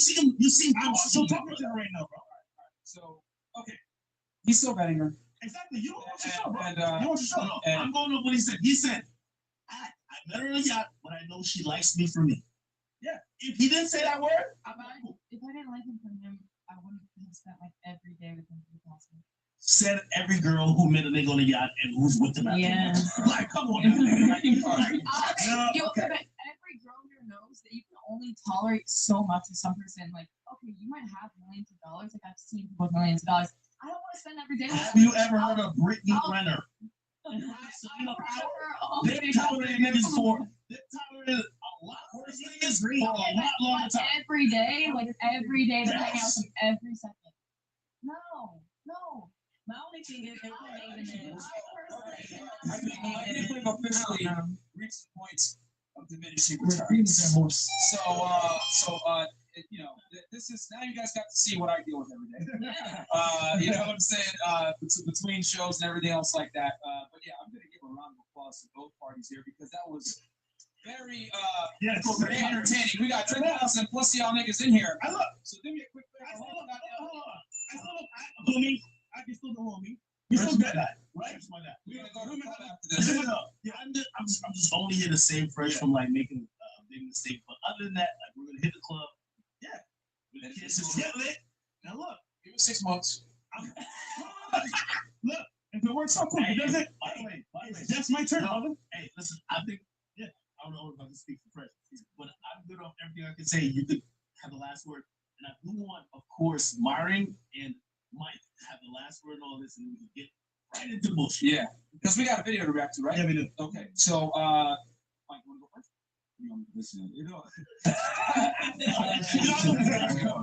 see I'm still talking to her right now, bro. So, okay. He's still vetting her. Exactly. You don't want to show, bro. You don't want to show. I'm going up what he said. He said, I met her on a yacht, but I know she likes me for me. Yeah. If he didn't say that word, if I didn't like him for him, I wouldn't have spent like every day with him to be possible. Said every girl who met a nigga on a yacht and who's with them. Yeah. Like, come on. Like, every girl here knows that you can only tolerate so much with some person. Like, okay, you might have millions of dollars. Like, I've seen people with millions of dollars. I don't want to spend every day with Have you ever heard of Brittany Renner? They tolerated niggas for. They tolerated a lot worse niggas for a lot longer time. Every day, to hang out with them every second. No. My only thing is, I think we've officially reached the point of diminishing returns. You know, this is now you guys got to see what I deal with every day. You know what I'm saying? Between shows and everything else like that. But yeah, I'm gonna give a round of applause to both parties here because that was very very entertaining. We got 10,000 plus y'all niggas in here. So give me a quick homie. I can still go homie. We still got that, right? We're gonna go to after this. Yeah, I'm just only here to save Fresh from like making a big mistake. But other than that, like we're gonna hit the club. Yeah. We're gonna get lit. Now look, give it 6 months. Look, if it works out cool, it doesn't. By the way, that's my turn. Hey, listen, I think I don't know if I can speak for Fresh, but I'm good on everything I can say. You could have the last word. And I do want, of course, Myron and Mike have the last word on all this, and we can get right into bullshit. Yeah, because we got a video to react to, right? Yeah, we do. Okay, so Mike, you want to go first? Listen,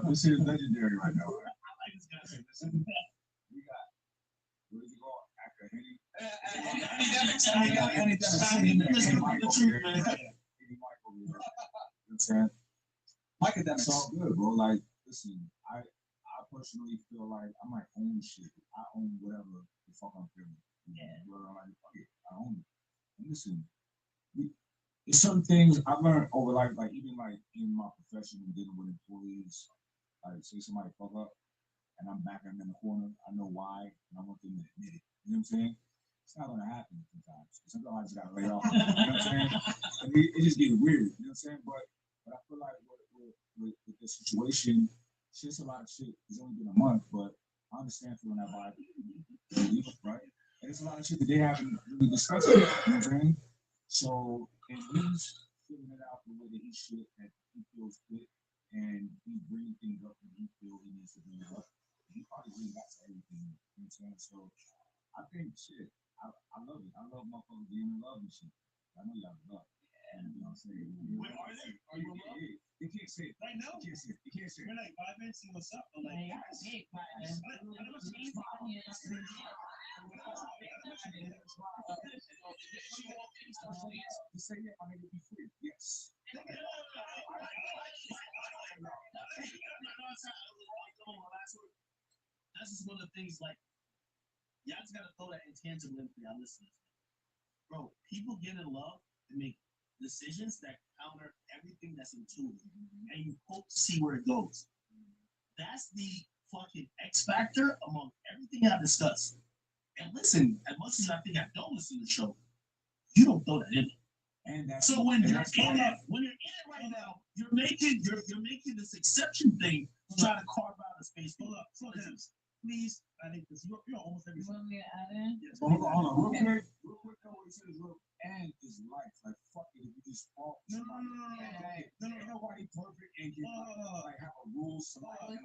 this is legendary right now. Right? I like this guy. Listen, we got where is he going? After Mike, that's all good, bro. Like, listen, I personally feel like I might own shit. I own whatever the fuck I'm feeling. Yeah. Where I'm like, fuck it, I own it. And listen, there's certain things I learned over like even like in my profession and dealing with employees. Like, say somebody fuck up and I'm backing them in the corner. I know why, and I want them to admit it. You know what I'm saying? It's not gonna happen sometimes. Sometimes I just gotta lay off. You know what I'm saying? I mean, it just gets weird. You know what I'm saying? But I feel like with the situation, shit's a lot of shit. It's only been a month, but I understand feeling that vibe, right? And it's a lot of shit that they haven't really discussed. You know what I'm saying? So, and he's figuring it out the way that he should, that he feels fit, and he's bringing things up when he feels he needs to bring it up. He probably really got to everything. You know what I'm saying? So, I I think shit. I love it. I love motherfuckers being in love and shit. I know y'all love. And you know what I'm saying? Wait, are they? Are you in love? They can't say it. Right now? They can't say it. They can't say it. We're like vibing, see what's up. But like, You say yeah, my nigga be free. Yes. That's just one of the things, like, y'all just gotta throw that intangible in for y'all listeners. Bro, people get in love and make decisions that counter everything that's intuitive, and you hope to see where it goes. That's the fucking X factor among everything I discussed. And listen, as much as I think I don't listen to the show, you don't throw that in it. And that's so when you're in it, right now, you're making this exception thing to try to carve out a space. Hold up, slow down. Please, I think this you're almost every. You want me to add in? Yes. Hold on. Real quick, though, what he said is real. And is life. Like, fuck it, if you just fall. No. Nobody perfect and can like have a rule. Somebody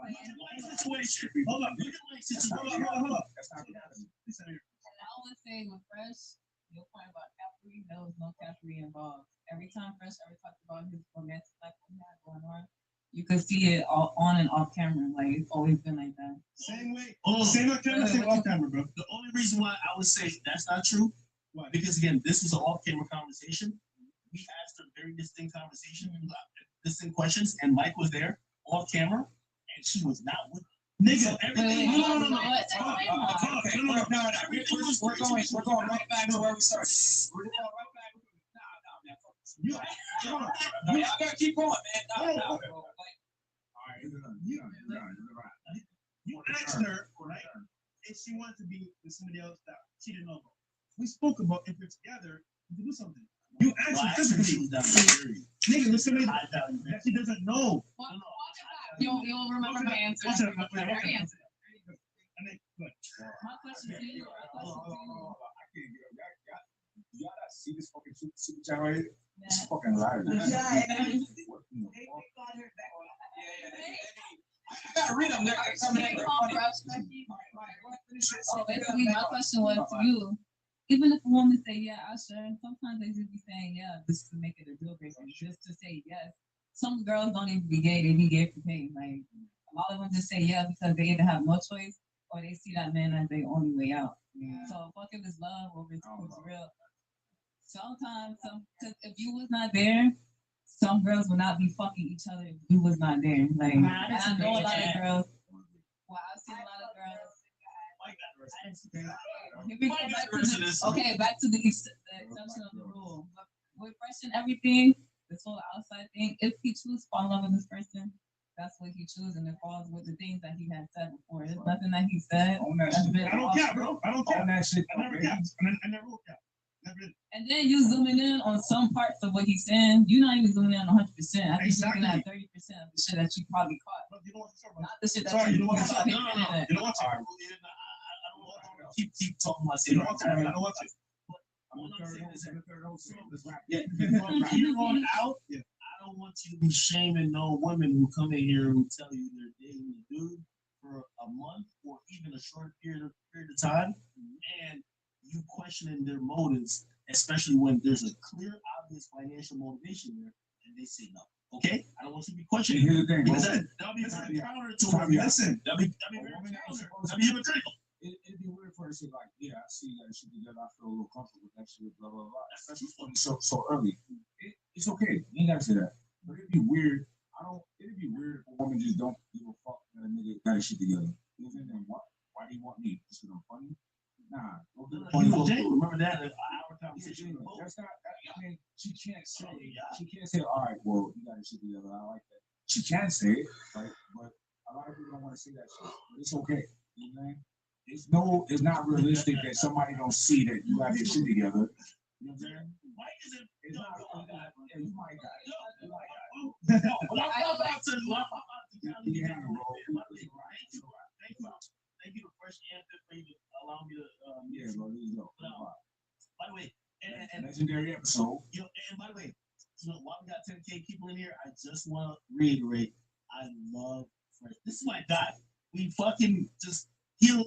situation. Hold up. Hold up. That's not happening. And I always say with Fresh, you'll find about Caffrey, there was no Caffrey involved. Every time Fresh ever talked about his romantic life he had going on, you could see it all on and off camera. Like, it's always been like that. Same way. Same on camera, same off camera, bro. The only reason why I would say that's not true, because again, this was an off-camera conversation. We asked a very distinct conversation, distinct questions, and Mike was there off camera, and she was not with. Nigga, everything. No. We're going right back to where we started. We're going right back. You gotta keep going, man. No. You asked her, right, if she wanted to be with somebody else that she didn't know about. We spoke about if you're together, you can do something. You asked her physically. Nigga, there's somebody that she doesn't know. You'll remember my answer. My question to you. Y'all not see this fucking super chat right here? It's fucking live. I gotta read them. Basically, my question was to you. Even if a woman say yeah, I sure, sometimes they just be saying yeah just to make it a deal breaker, just to say yes. Some girls don't even be gay; they be gay for pay. Like a lot of them just say yeah because they either have no choice or they see that man as their only way out. So fuck if it's love or if it's real. Sometimes, if you was not there, some girls would not be fucking each other if you was not there. Like, and I know a lot of girls. Well, I've seen a lot of girls. Back to the exception of the rule. With Fresh and everything, this whole outside thing, if he chooses to fall in love with this person, that's what he chooses, and it falls with the things that he had said before. There's nothing that he said. I don't care, bro. I don't care. I never care. I never will care. And then you zooming in on some parts of what he's saying. You're not even zooming in on 100%. I think you're looking at 30% of the shit that you probably caught. Not the shit that you want to talk about. You know what? I don't want to keep talking about it. I don't want to. You're going out. I don't want you to be shaming no women who come in here who tell you they're dating a dude for a month or even a short period of time, and you questioning their motives, especially when there's a clear, obvious financial motivation there, and they say no. Okay, I don't want you to be questioning. Here's the thing, because that'll be very counter to what. Listen, that'll be very counter. That'll be hypocritical. It'd be weird for her to say like, yeah, I see that shit together. I feel a little comfortable with that shit. Blah blah blah. Especially so early. It's okay. You ain't gotta say that. But it'd be weird. It'd be weird if a woman just don't give a fuck that a nigga got his shit together. You know what I'm saying? Why do you want me? Just because I'm funny? Nah. Remember that our conversation. That's not. I mean, she can't say. She can't say. All right, well, you got your shit together. I like that. She can say it, right? But a lot of people don't want to say that shit. But it's okay. You know what I mean? It's not realistic that somebody don't see that you have your shit together. You know what I'm saying? Why is it? It's not. You might got it. You might got it. Thank you to Fresh and for you to allow me to. Yeah, bro. By the way, and legendary episode. And by the way, while we got 10K people in here, I just want to reiterate, I love Fresh. This is my guy. We fucking just he'll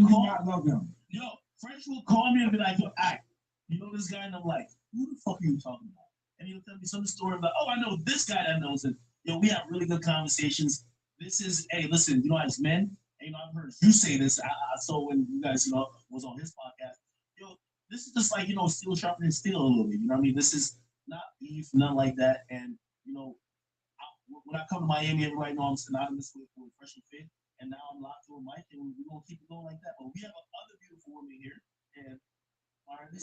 call. Not love him. Yo, Fresh will call me and be like, yo, act. You know this guy? And I'm like, who the fuck are you talking about? And he'll tell me some story about, oh, I know this guy that knows it. Yo, we have really good conversations. This is, hey, listen, you know, as men, and, you know, I've heard you say this. I saw when you guys, you know, was on his podcast. Yo, this is just like, you know, steel sharpening steel a little bit. You know what I mean? This is not beef, nothing like that. And, you know, when I come to Miami, everybody knows I'm synonymous with Fresh and Fit. And now I'm locked to a mic, and we're going to keep it going like that. But we have other beautiful women here. And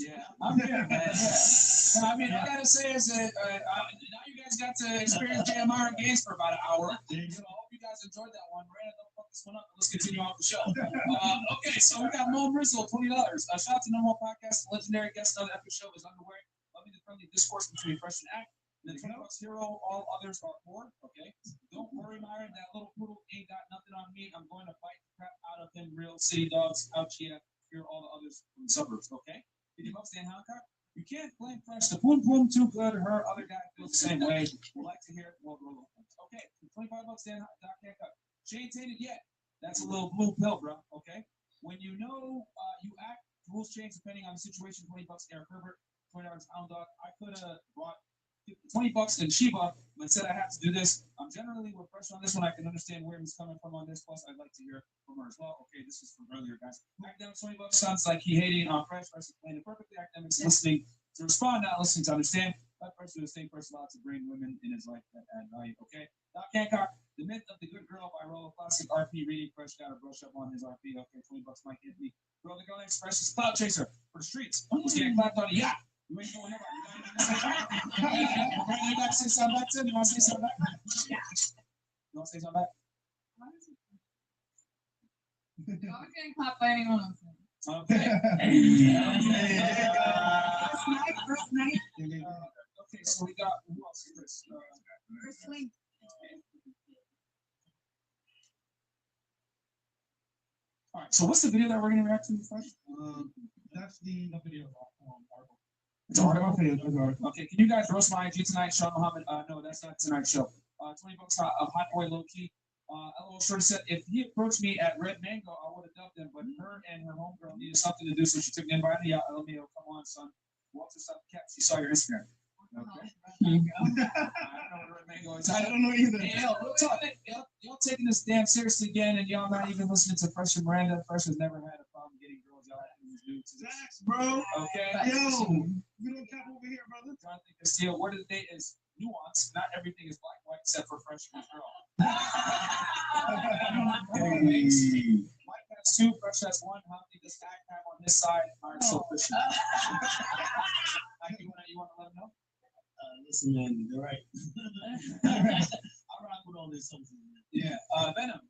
yeah, I'm here, man. Yeah. I mean, I gotta say is that now you guys got to experience JMR and Gaines for about an hour. So I hope you guys enjoyed that one. Brandon, don't fuck this one up. Let's continue on with the show. Okay, so we got Mo Rizzo, $20. Shout out to No More Podcast. The legendary guest of the epic show is underway. Loving the friendly discourse between Fresh and Act. The $20 hero, all others are poor. Okay, don't worry, Myron. That little poodle ain't got nothing on me. I'm going to bite the crap out of him. Real city dogs out here. Here all the others from the suburbs. Okay, $50 Dan Hancock. You can't blame Fresh. The boom boom too good. Her other guy feels the same way. We'd like to hear it. Okay, $25 Dan Hancock. She ain't tainted yet. That's a little blue pill, bro. Okay, when you know you act, rules change depending on the situation. $20 Eric Herbert. $20 Hound Dog. I could have brought $20 in Sheba, but said I have to do this. I'm generally with Fresh on this one. I can understand where he's coming from on this. Plus, I'd like to hear from her as well. Okay, this is from earlier, guys. Academics, $20 sounds like he hating on Fresh. Fresh explained it perfectly. Academics listening to respond, not listening to understand. Let Fresh do the same first allowed to bring women in his life that add value. Okay, Doc Hancock, The Myth of the Good Girl by Rollo Classic RP reading. Fresh got to brush up on his RP. Okay, $20 Mike Anthony. Girl, the girl next Fresh is Cloud Chaser for the streets. He's getting clapped on a yacht. You ain't going nobody. You got to say something back to him? You want to say something back? You want to say something back? Y'all getting clapped by anyone else. Okay. First night. Okay, so we got, who else is this? First link. All right, so what's the video that we're going to react to first? That's the video of article. It's an article video. Okay, can you guys roast my IG tonight, Sean Muhammad? No, that's not tonight's show. $20 Hot Boy Low Key. LOL Shorty said, if he approached me at Red Mango, I would have dubbed him, but her and her homegirl needed something to do, so she took me in by the LMAO. Come on, son. Walter South Cap. She saw your Instagram. Okay. I don't know what Red Mango is. I don't know either. Hey, y'all taking this damn seriously again, and y'all not even listening to Fresh and Miranda. Fresh has never had a problem getting girls. Y'all new to this. Facts, bro. Okay. Yo, we don't cap over here, brother. Jonathan Castillo, word of the day is nuance. Not everything is black and white except for Fresh and girl. Mike has 2, Fresh has 1. How many does Act have on this side? Iron so Christian. You want to let them know? Listen, man, you're right. I rock with all this something. Yeah, Venom.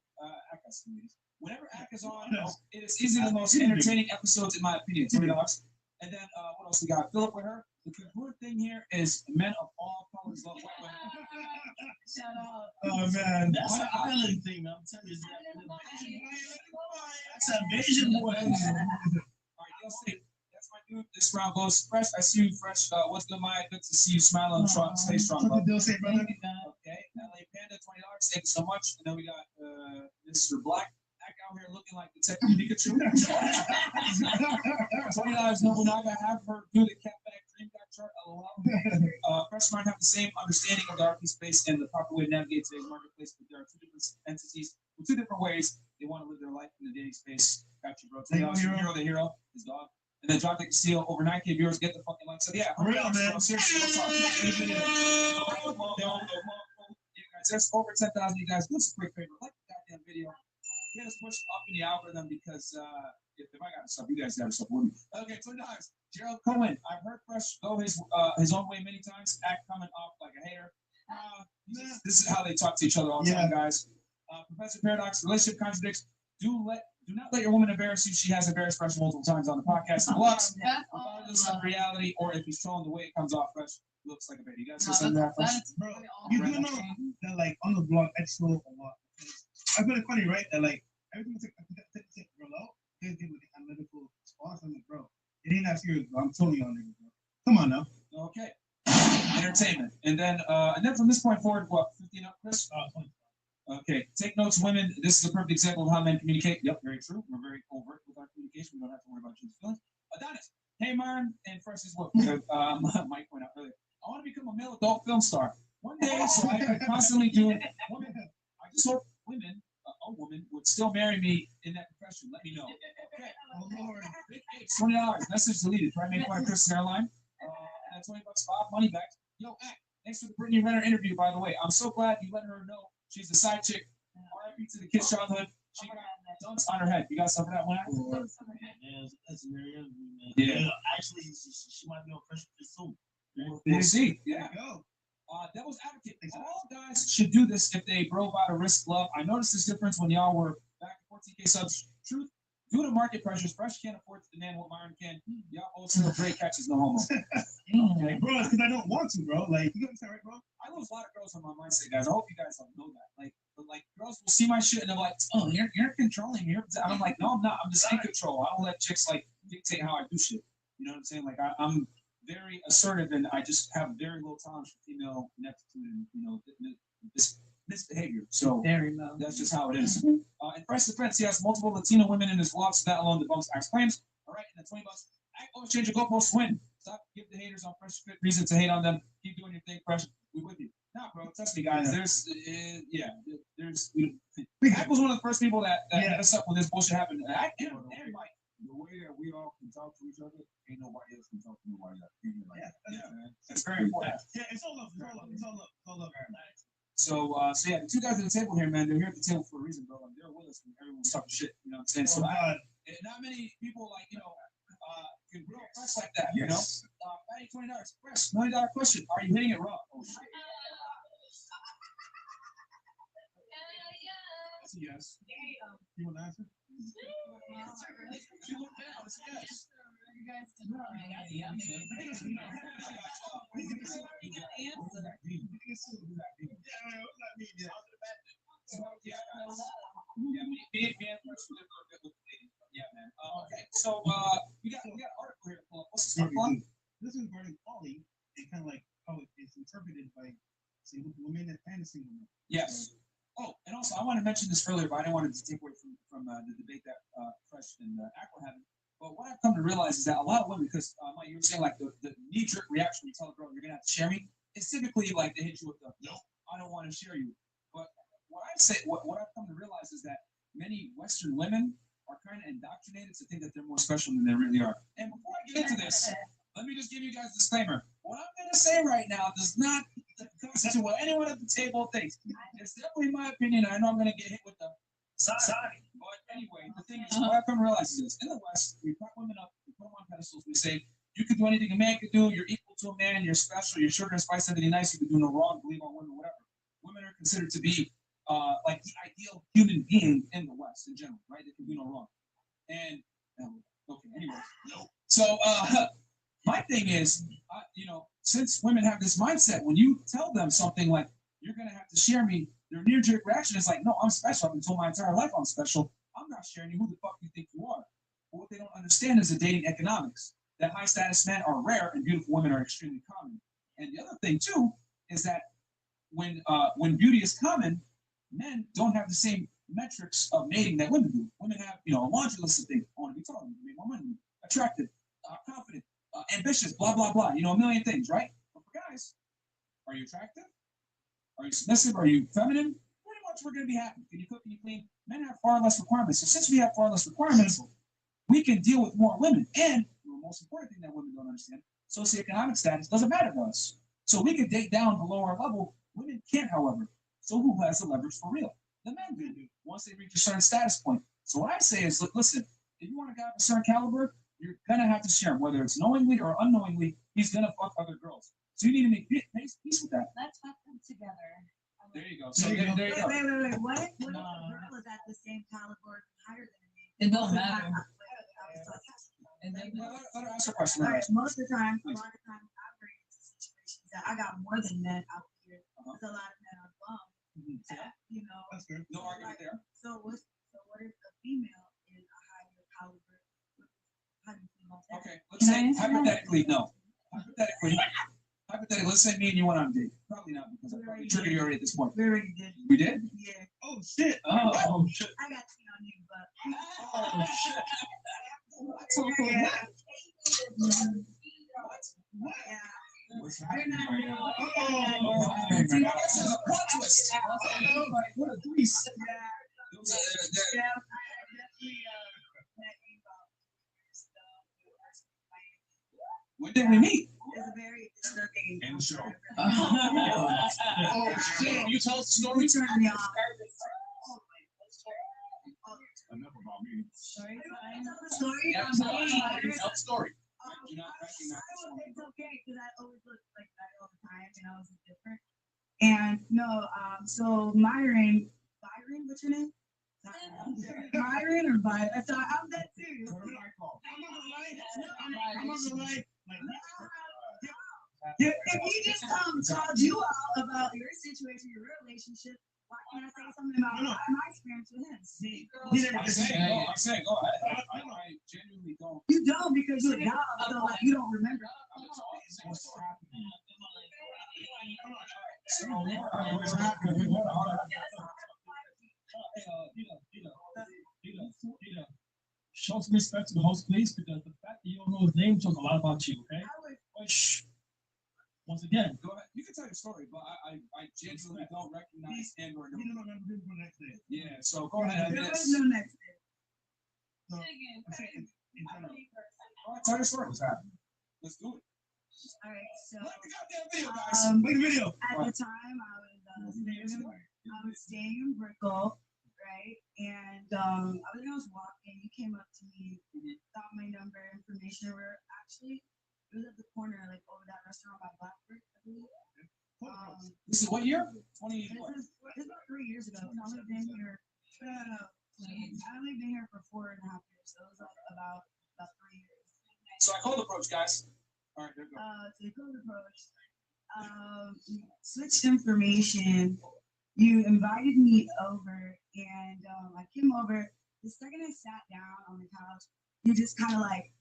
Act has some ladies. Whenever Act is on, it is easily the most entertaining episodes in my opinion. $20. And then what else we got? Philip with her. The good thing here is men of all colors love white women. Shut up. Oh man, that's an island thing. I'm telling you, that's an Asian boy. All right, you'll see. That's my dude. This round goes Fresh. I see you, Fresh. What's good, Maya? Good to see you smiling. Stay strong, bro. Say, brother. Okay, LA Panda, $20. Thank you so much. And then we got Mr. Black. Act out here looking like Detective Pikachu. $20 Nobunaga. Have her do the cat back dream guy chart. LOL. Fresh might have the same understanding of the RP space and the proper way to navigate today's marketplace, but there are 2 different entities with 2 different ways they want to live their life in the dating space. Got you, bro. $20 the hero, his dog. And then Jonathan Castillo, over 9K viewers, get the fucking like. So yeah, real man. Seriously, there's over 10,000 you guys. Do us a quick favor, like the goddamn video. Get us pushed up in the algorithm because if I got stuff, you guys got stuff with me. Okay, $20. Gerald Cohen. I've heard Fresh go his own way many times. Act coming off like a hater. This is how they talk to each other all the time, guys. Professor Paradox. Relationship contradicts. Do not let your woman embarrass you. She has embarrassed Fresh multiple times on the podcast. And looks, regardless of reality or if he's trolling the way it comes off, Fresh looks like a baby. You guys say something there, Fresh? Bro, you do know that like on the blog, I troll a lot. I find it funny, right? That like everything I take girl out, they deal with the analytical response. I'm like, bro, it ain't that serious, bro. I'm totally on it, bro. Come on now. Okay. Entertainment. And then from this point forward, what, 15 up, Chris? 20. Okay. Take notes, women. This is a perfect example of how men communicate. Yep, very true. We're very overt with our communication. We don't have to worry about about your feelings. Adonis, hey, Myron, and first is what Mike pointed out earlier. I want to become a male adult film star. One day, so I could constantly do. I just hope women, a woman, would still marry me in that profession. Let me know. Okay. Oh, Lord. $20. Message deleted. Try to make fun of Christian Airline. And $20 Bob, money back. Yo, thanks for the Brittany Renner interview, by the way. I'm so glad you let her know she's the side chick. RIP to the kid's childhood. She got dunks on her head. You got some of that one? Yeah, that's very ugly, man. Yeah. Actually, she might be on pressure soon. We'll see. Yeah. Devil's advocate. All guys should do this if they bro out a risk glove. I noticed this difference when y'all were back at 14K subs. Truth, due to market pressures, Fresh can't afford to demand what Myron can. Y'all owe single great catches, no homo. Like, bro, it's because I don't want to, bro. Like, you understand, right, bro? I lose a lot of girls on my mindset, guys. I hope you guys don't know that. Like girls will see my shit and they're like, "Oh, you're controlling me." I'm like, "No, I'm not. I'm just in control. I don't let chicks like dictate how I do shit." You know what I'm saying? Like, I'm very assertive and I just have very low tolerance for female ineptitude and misbehavior. So very low. That's just how it is. In Fresh defense, he has multiple Latino women in his vlog, so that alone debunks Axe claims. All right, and the $20. Always change your goalposts, win. Stop, give the haters on Fresh Fit reason to hate on them. Keep doing your thing, Fresh. We with you. Nah, bro, trust me, guys. There's Ack was one of the first people that hit us up when this bullshit happened. Everybody. The way that we all can talk to each other, ain't nobody else can talk to nobody else. That's very important. Yeah, it's all love. It's all love. It's all love. It's all love. So yeah, the two guys at the table here, man, they're here at the table for a reason, bro. Like, they're with us when everyone's talking shit. You know what I'm saying? So not many people can grow Fresh like that. You know, Fatty $20. Fresh $20 question: are you hitting it raw? Oh shit. That's a yes. You want to answer? She looked down. It's a yes. You guys did not. Yeah, man. Okay, so we got an article here. What's this article? This is regarding Polly and kind of like how it's interpreted by single women and single men. Yes. Oh, and also I want to mention this earlier, but I didn't want to take away from the debate that Fresh and Ack were having. But what I've come to realize is that a lot of women, because Mike, you were saying like the knee-jerk reaction when you tell a girl you're gonna have to share me, it's typically like they hit you with the no, I don't want to share you. But what I've come to realize is that many Western women are kind of indoctrinated to think that they're more special than they really are. And before I get into this, let me just give you guys a disclaimer. What I'm gonna say right now does not constitute what anyone at the table thinks. It's definitely my opinion. I know I'm gonna get hit with the side. But anyway, the thing is, what I've come to realize is this: in the West, we put women up, we put them on pedestals. We say you can do anything a man can do. You're equal to a man. You're special. You're sugar and spice, everything nice. You can do no wrong. Believe on women, whatever. Women are considered to be like the ideal human being in the West in general, right? They can do no wrong. And okay, anyway, no. So my thing is, since women have this mindset, when you tell them something like you're gonna have to share me, their knee-jerk reaction is like, no, I'm special. I've been told my entire life I'm special. I'm not sharing you. Who the fuck do you think you are? But what they don't understand is the dating economics. That high-status men are rare and beautiful women are extremely common. And the other thing too is that when beauty is common, men don't have the same metrics of mating that women do. Women have, a laundry list of things. I want to be tall, make more money, attractive, confident, ambitious, blah, blah, blah. A million things, right? But for guys, are you attractive? Are you submissive? Are you feminine? Pretty much we're going to be happy. Can you cook? Can you clean? Men have far less requirements. So since we have far less requirements, we can deal with more women. And the most important thing that women don't understand, socioeconomic status doesn't matter to us. So we can date down below our level. Women can't, however. So who has the leverage for real? The men do, once they reach a certain status point. So what I say is, listen, if you want a guy of a certain caliber, you're going to have to share him. Whether it's knowingly or unknowingly, he's going to fuck other girls. So you need to make peace with that. Let's fuck them together. There you go. So there you go. Wait. What if the girl is at the same caliber or higher than me? It don't matter. Let her ask her question. All right, most of the time, a lot of times I've ran into situations that I got more than men out here. Because a lot of men are bum. That's good. No argument there. So what if a female is a higher caliber? How do you feel about that? Okay, let's say hypothetically, no. Hypothetically, let's say me and you went on a date. Probably not, because I probably triggered you already at this point. We already did. We did? Yeah. Oh shit. Oh shit. I got to on you, but oh shit. What's happening right now? What a twist. When did we meet? It's a very disturbing. End show. Oh, shit. You tell us the story? Turn me off. Enough about me. Story time. Tell the story. Do not recognize it's okay because I always look like that all the time and I was different. And no, so Myron, what's your name? Myron or Byron? So I'm that serious. I'm not gonna lie. If he just told you all about your situation, your relationship, why can't I say something about my experience with him? I'm saying, go ahead. I genuinely don't. You don't because you're a dog, so like you don't remember. Show some respect to the host, please, because the fact that you don't know his name shows a lot about you, okay? Shh. Once again, Go ahead. You can tell your story, but I genuinely don't recognize him or You don't remember him for next day. Yeah, so go ahead. There was no next day. No, I'm saying in general. All right, tell your story. What's happening? Let's do it. All right, so Play the goddamn video, guys. Play the video. at the time I was staying in Brickell, right? And I was walking. He came up to me, got my number, information. We're actually it was at the corner, like over that restaurant by Blackbird, I believe. This is what year? 20. This is about 3 years ago. I only been here. I only been here for 4.5 years, so it was like about 3 years. So I called the approach, guys. All right, there we go. So you called approach. Switched information. You invited me over, and I came over. The second I sat down on the couch, you just kind of like,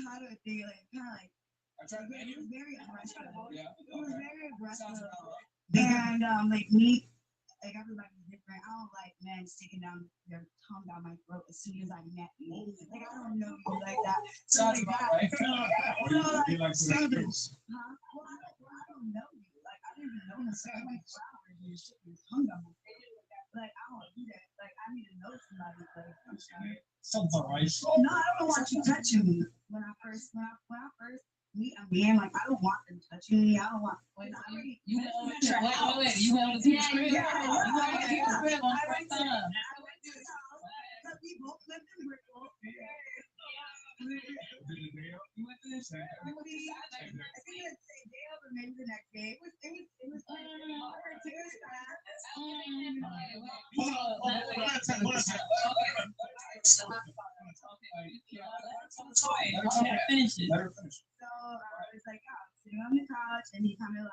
how do I think, like, kind of like. I tried to It was very aggressive. Yeah. It was very aggressive. Sounds about right. And like me, like everybody's different. I don't like men sticking down their tongue down my throat as soon as I met you. Like I don't know you like that. So Sounds like about that. right. So like, He likes savage. huh? Well, I don't know you. Like I didn't even know you. So I'm like flowers and shit your tongue down my throat. Like I don't do that. Like I need to know somebody. Like I'm sorry. sounds all right. No, I don't want you touching me. When I first meet a man, like I don't want them touching me. I don't want. Wait, you went over to wait, you went over to his crib. You went over to his crib on the first time. I went to his house because we both lived in Brickell. You went to his crib. I think it's a day of or maybe the next day. It was Finish it. So it's like I was sitting on the couch and he kind of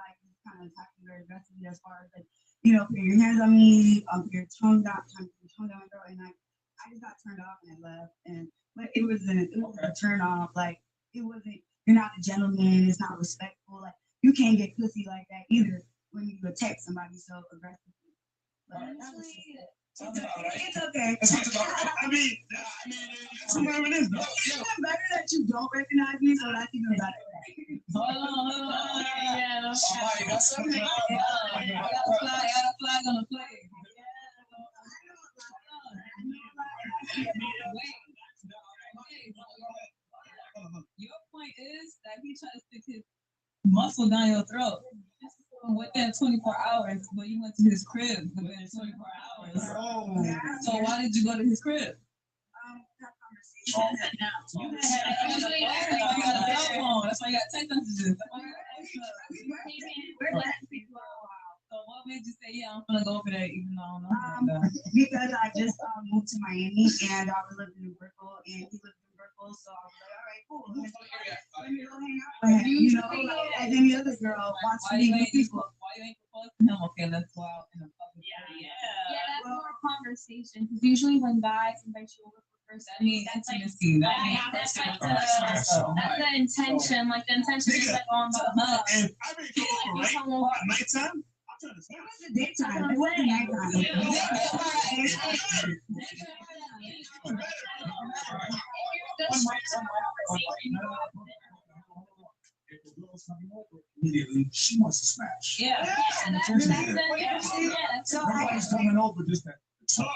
talking very aggressively as far as like, put your hands on me, put your tongue down my throat, and I just got turned off and I left. But it was a turn off. Like it wasn't. You're not a gentleman. It's not respectful. Like you can't get pussy like that either when you attack somebody so aggressively. But that was just it. Sounds about right. It's okay. Sounds about right. I mean, that's whatever it is, though. It's even better that you don't recognize me, so that's even better. Hold on. Yeah. Somebody got something. I got a flag on the flag. Your point is that he tried to stick his muscle down your throat within 24 hours, but you went to his crib within 24 hours. So why did you go to his crib? That's why you got a cell phone. That's why you got text messages. So what made you say, yeah, I'm gonna go over there even though I don't know? Because I just moved to Miami and I was living in Brickell and he lived in Brickell, so I was like, all right, cool. Let me go hang out with him. Like any other girl wants to meet new people. Why you ain't proposed to him? Okay, let's go out in the public. Yeah, that's more conversation. Because usually when guys invite you over for first date, that's like that's the intention. Like the intention is like on the hug. If I been coming over at nighttime, I'm trying to say it was the daytime. It wasn't nighttime. If the girl's coming over, immediately she wants to smash. Yeah. Everybody's coming over just to talk.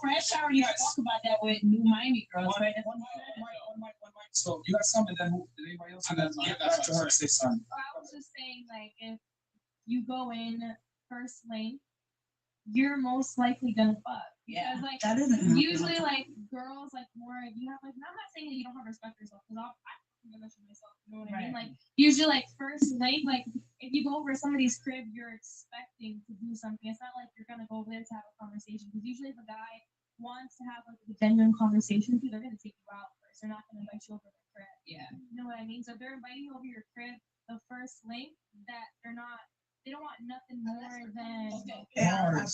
Fresh already talked about that with New Miami girls, right? So you got something that did anybody else? And then get back to her, say something. I was just saying, like, if you go in first link, you're most likely gonna fuck. Yeah, Because, like, that doesn't happen. usually, like, girls, like, more, you have, like, and I'm not saying that you don't have respect for yourself, because I remember myself, you know what I mean? Right. Like, usually, like, first link, like, if you go over somebody's crib, you're expecting to do something. It's not like you're gonna go over there to have a conversation, because usually if a guy wants to have, like, a genuine conversation with you, they're gonna take you out first. They're not gonna invite you over their crib. Yeah. You know what I mean? So if they're inviting you over your crib, the first link, that they don't want nothing more than. Yeah, I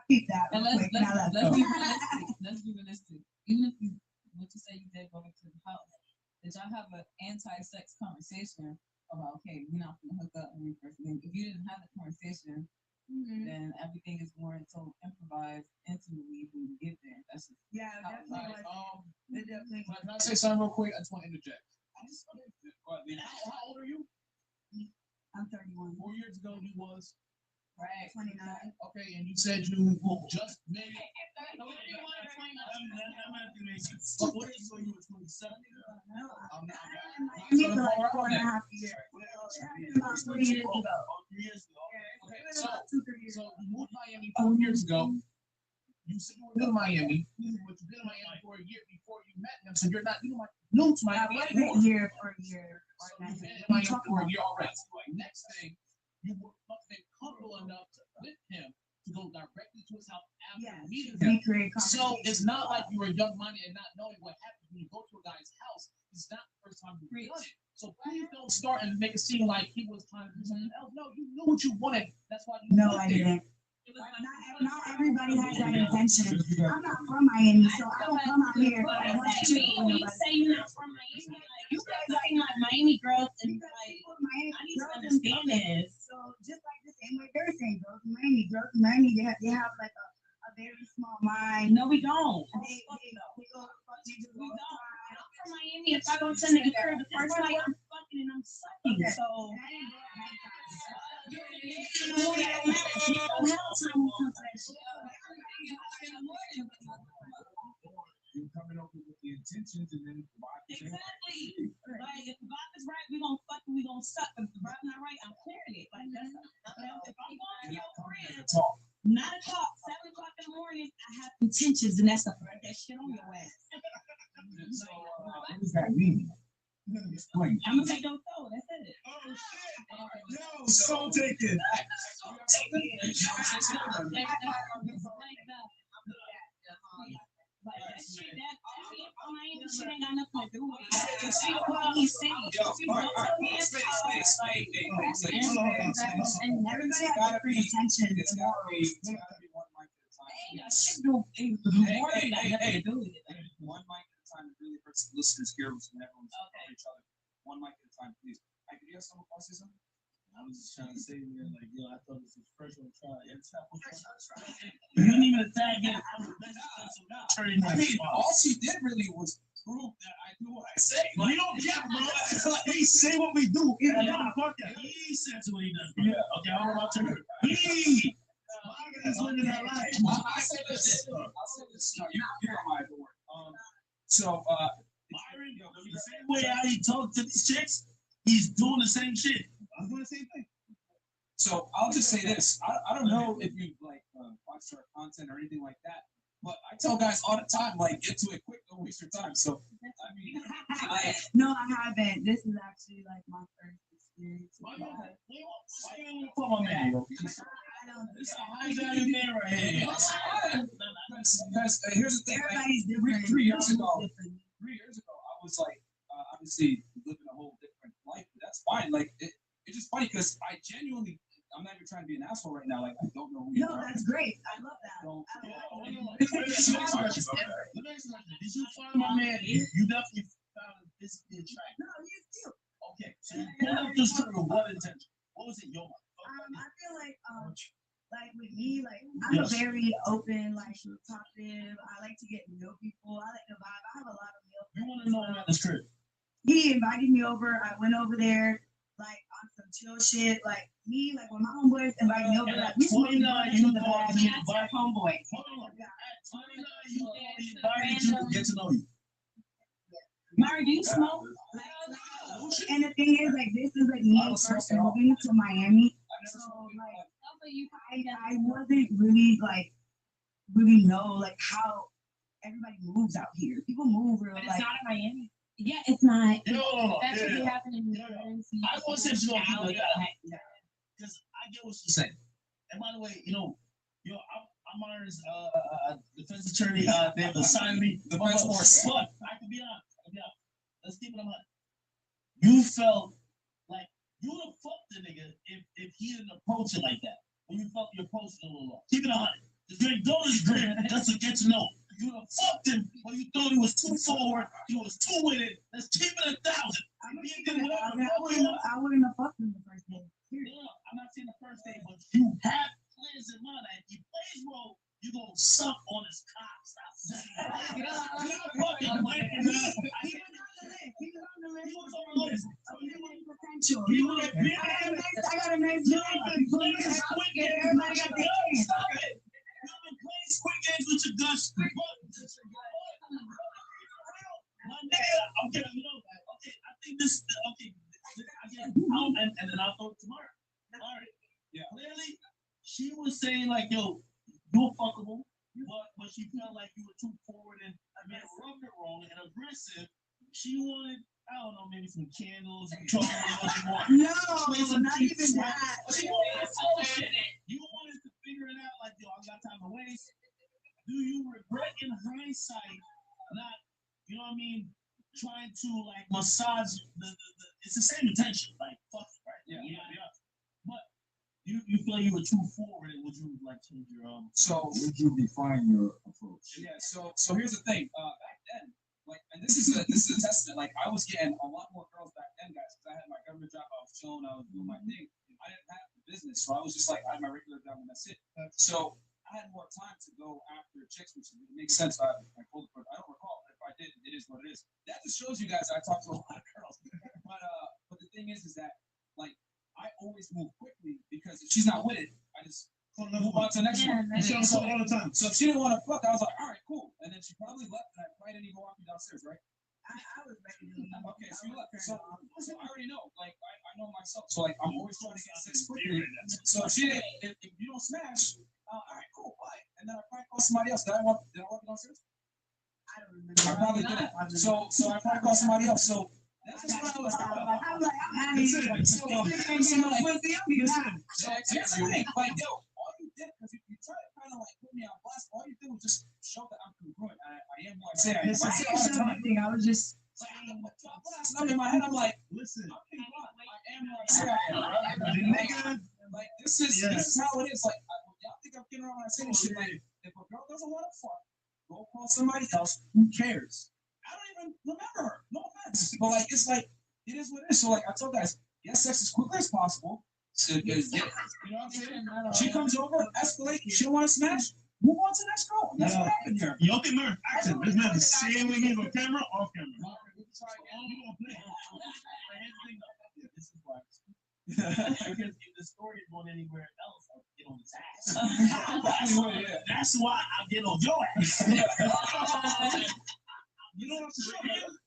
keep that. And real quick. Now let's let's go. be realistic. Let's be realistic. Even if you, what you say you did go into the house, did y'all have an anti-sex conversation about, okay, we're not gonna hook up when we first meet? If you didn't have the conversation, then everything is more so improvised intimately when you get there. That's just Yeah, how it's definitely. like. It definitely. Can I say something real quick? I just want to interject. How old are you? I'm 31. 4 years ago, you was Right. 29. okay, and you said you just made it. But what is when you were 27? I need to like 4.5 years. About 3 years ago. Okay, so you moved to Miami 4 years ago. You said you were new to Miami, but you've been in Miami for a year before you met them, so you're not new to I Miami wasn't anymore. here for a year. So you've been in Miami for a year already. So like next thing, you were been comfortable enough with him to go directly to his house after Yes, meeting we him. create So it's not like you were young minded and not knowing what happens when you go to a guy's house. It's not the first time you've done it. So please don't start and make it seem like he was trying to do something else. No, you knew what you wanted. That's why you No, went I there. didn't. Not everybody has that intention. I'm not from Miami, so I don't come out here. I want to chill with When you nobody. say you're not from Miami, like, you guys seem like Miami girls, and like, Miami I need to girls understand this. So just like the same way they're saying, girls in Miami, they have like a very small mind. No, we don't. They go fuck you just We all the don't. time. I'm from Miami. If I go to a nigga crib, the first night I'm fucking and I'm sucking. Okay. So. You don't have time to come to that shit. You're coming over with the intentions and then Exactly. Like, if the vibe is right, we gonna fuck and we gonna suck. If the vibe not right, I'm clearing it. Like, that's if I'm going to your crib, 9 o'clock, 7 o'clock in the morning, I have intentions, and that's the part that shit on your ass. So, what does that mean? Explain. I'm gonna take those throw. That's it. Oh shit! Yo, so taken. Like that shit, that Miami shit ain't got nothing to do with it. You see what he's saying. And everybody has different intentions. It's gotta be one mic at a time. Ain't got shit to do more than got nothing to do with it. One mic at a time. It really hurts the listeners here when everyone's over each other. One mic at a time, please. Hey, did you have someone want to say something? I was just trying to say, man, like, yo, I thought this was fresh on trial. It's not fresh on trial. You didn't even attack it. I mean, all she did really was prove that I do what I say. We don't care, bro. We say what we do. He says what he does. Bro. Yeah. Okay, I don't know about you. He is living that life. I said this. No, you're my board. So, Byron, the same way how he talks to these chicks, he's doing the same shit. I'm doing the same thing. So I'll just say this. I don't know if you like watched our content or anything like that, but I tell guys all the time, like, get to it quick, don't waste your time. So I mean, No, I haven't. This is actually like my first experience. Why you call my man? This is a high value man right here. Because here's the thing. Everybody's Like, different. 3 years ago, Different. 3 years ago, I was like, obviously living a whole different life, but that's fine. Like, it's just funny because I genuinely, I'm not even trying to be an asshole right now. Like, I don't know who you No, are. that's great. I love that. Don't, Did you find my man? You definitely found him physically attractive. No, you too. Okay, so you pulled up this trigger with what intention? What was it, yo? I feel like with me, like I'm Yes. a very open, like talkative. I like to get to know people. I like to vibe. I have a lot of meal. You want to know about this crib? He invited me over. I went over there, like on some chill shit. Like me, like when my homeboys invited me over, And like at we smoking 29, in you the thought back. you That's invited your homeboy. Hold on. At 29, you thought he invited you to get to know you. Mari, do you smoke? And the thing is, like, this is like me first moving to Miami. So like, I wasn't really like really know like how everybody moves out here. People move real But like. it's not in Miami. Yeah, it's not. No. That's what happened in New Jersey. I want to say you gonna keep that because I get what you're saying. And by the way, I'm Myron's defense attorney. They've assigned me defense force. But I can be honest. Let's keep it in mind. You felt like you would have fucked the nigga if he didn't approach it like that. When you felt you approached it a little off. Keep it 100. If you ain't going to his grip, just to get to know. You would have fucked him, but you thought he was too forward. He was too with it. Let's keep it 1,000. I wouldn't have fucked him the first day. No, I'm not saying the first day, but you have plans in mind. If he plays well, you gonna suck on his cock. Stop saying that. You fucking playing. He was on the list. I got a nice job. You've been playing Squid Games. Everybody got the gun. Stop it. You've been playing Squid Games with your guts. My nigga, okay, I think this, again, and then I'll throw it tomorrow. All right. Yeah. Clearly, she was saying like, yo, you're fuckable, but she felt like you were too forward and rubbed it wrong and aggressive. She wanted, I don't know, maybe some candles, some chocolate, more. No, not even that. She wanted you wanted to figure it out like, yo, I got time to waste. Do you regret in hindsight not, you know what I mean, trying to like massage the it's the same intention, like fuck it, right? Yeah. But you feel you were too forward, and would you like change your So would you define your approach? Yeah, so here's the thing. Back then, like, and this is a testament. Like, I was getting a lot more girls back then, guys, because I had my government job. I was chilling. I was doing my thing. I didn't have the business, so I was just like, I had my regular job, and that's it. So I had more time to go after chicks, which makes sense. I told her, I don't recall. If I did, it is what it is. That just shows you guys I talk to a lot of girls. But the thing is that like I always move quickly because if she's not with it, I just move on to the next one. So all the time. So if she didn't want to fuck, I was like, all right, cool. And then she probably left, and I probably didn't even walk me downstairs, right? I was ready to leave. Okay, so you left. So I already know. Like I know myself. So like I'm always trying to get sex quickly. So if she if you don't smash, all right, cool, bye. And then I probably call somebody else. Did I walk you downstairs? I don't remember. I probably didn't. So I probably call somebody else. So that's just what I was talking about. I'm like, I'm out of here. Here's the thing, like, yo, all you did, because you try to kind of like put me on blast, all you did was just show that I'm congruent. I am who I say I am. I say all the time. I was just I'm in my head, I'm like, listen, I am who I say I am. Nigga, like, this is how it is. Like, y'all think I'm kidding around when I say this shit. Like, if a girl doesn't want to fuck, go call somebody else. Who cares? I don't even remember her. No offense. But like, it's like, it is what it is. So like, I told guys, get sex as quickly as possible. So you know what I'm saying? She comes over, escalate. She don't want to smash. Move on to the next girl. That's what happened here. Yo, okay, man. Action. This man is saying we need on camera, off camera. This is why. Because if the story is going anywhere else, I'll get on his ass. That's why I get on your ass. You know what's the show?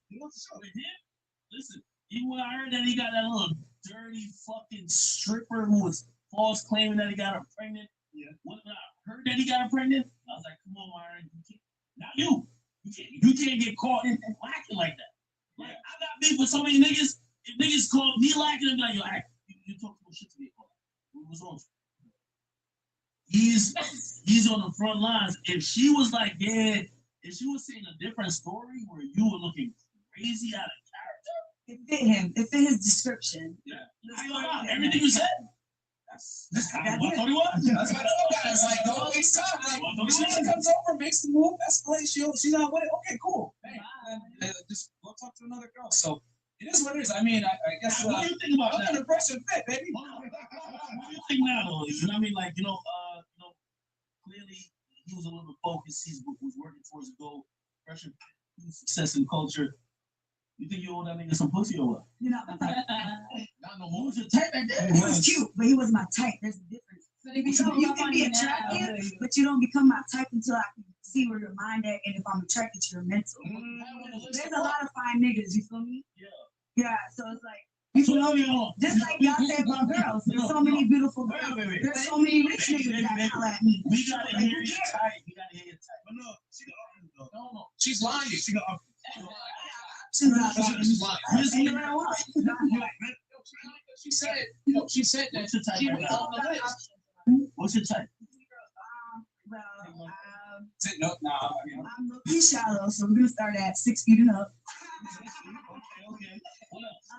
You know what's the show? Listen, even when I heard that he got that little dirty fucking stripper who was false claiming that he got her pregnant. Yeah. When I heard that he got her pregnant, I was like, come on, Myron. Not you. You can't get caught in lacking like that. Like, I got beef with so many niggas. If niggas call me lacking, I'm like, yo, you talk too much shit to me. What's wrong? He's on the front lines. If she was like, yeah, if she was saying a different story where you were looking crazy out of character, it fit him. It fit his description. Yeah. Everything you said. That's kind of what I thought he was. That's what I told guys. Like, don't waste time. Like, she comes over, makes the move, escalates. She's not with it. Okay, cool. And just go talk to another girl. So it is what it is. I mean, I guess. What do you think about that? An impressive fit, baby. What do you think now, though? You know what I mean? Like, focused. He was working towards a goal. Pressure, success, and culture. You think you owe that nigga some pussy or what? You're not my type. Not no more. Who's your type back there? He was cute, but he was my type. There's a difference. But if you So come you up can on be you attractive, now, but you don't become my type until I can see where your mind at and if I'm attracted to your mental. There's a lot of fine niggas, you feel me? Yeah. Yeah, so it's like, you feel me? Just like y'all said about girls, there's so many beautiful girls. There's so many rich niggas that holler at me. We gotta hear your type. We gotta hear your type. But no, she got uppers though. No, she's lying. She got uppers. She's not She's lying. Listen to what I want. She said, she said that What's your type she right was now? on the list. What's your type? Well, No, nah, I mean, I'm looking shallow, so we're gonna start at 6 feet and up. Okay. What else?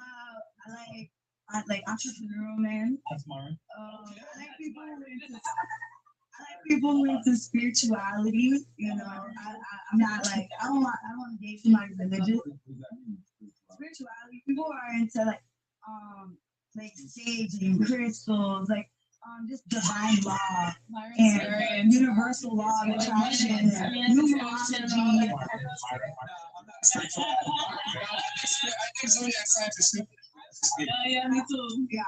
I like entrepreneurial man. That's Mara. I like people who into spirituality. You know, I'm not like I don't want to date somebody religious. Spirituality. People are into like saging, crystals, like just divine law and universal law of attraction, numerology. I think zodiac signs are stupid. yeah, me too. Yeah.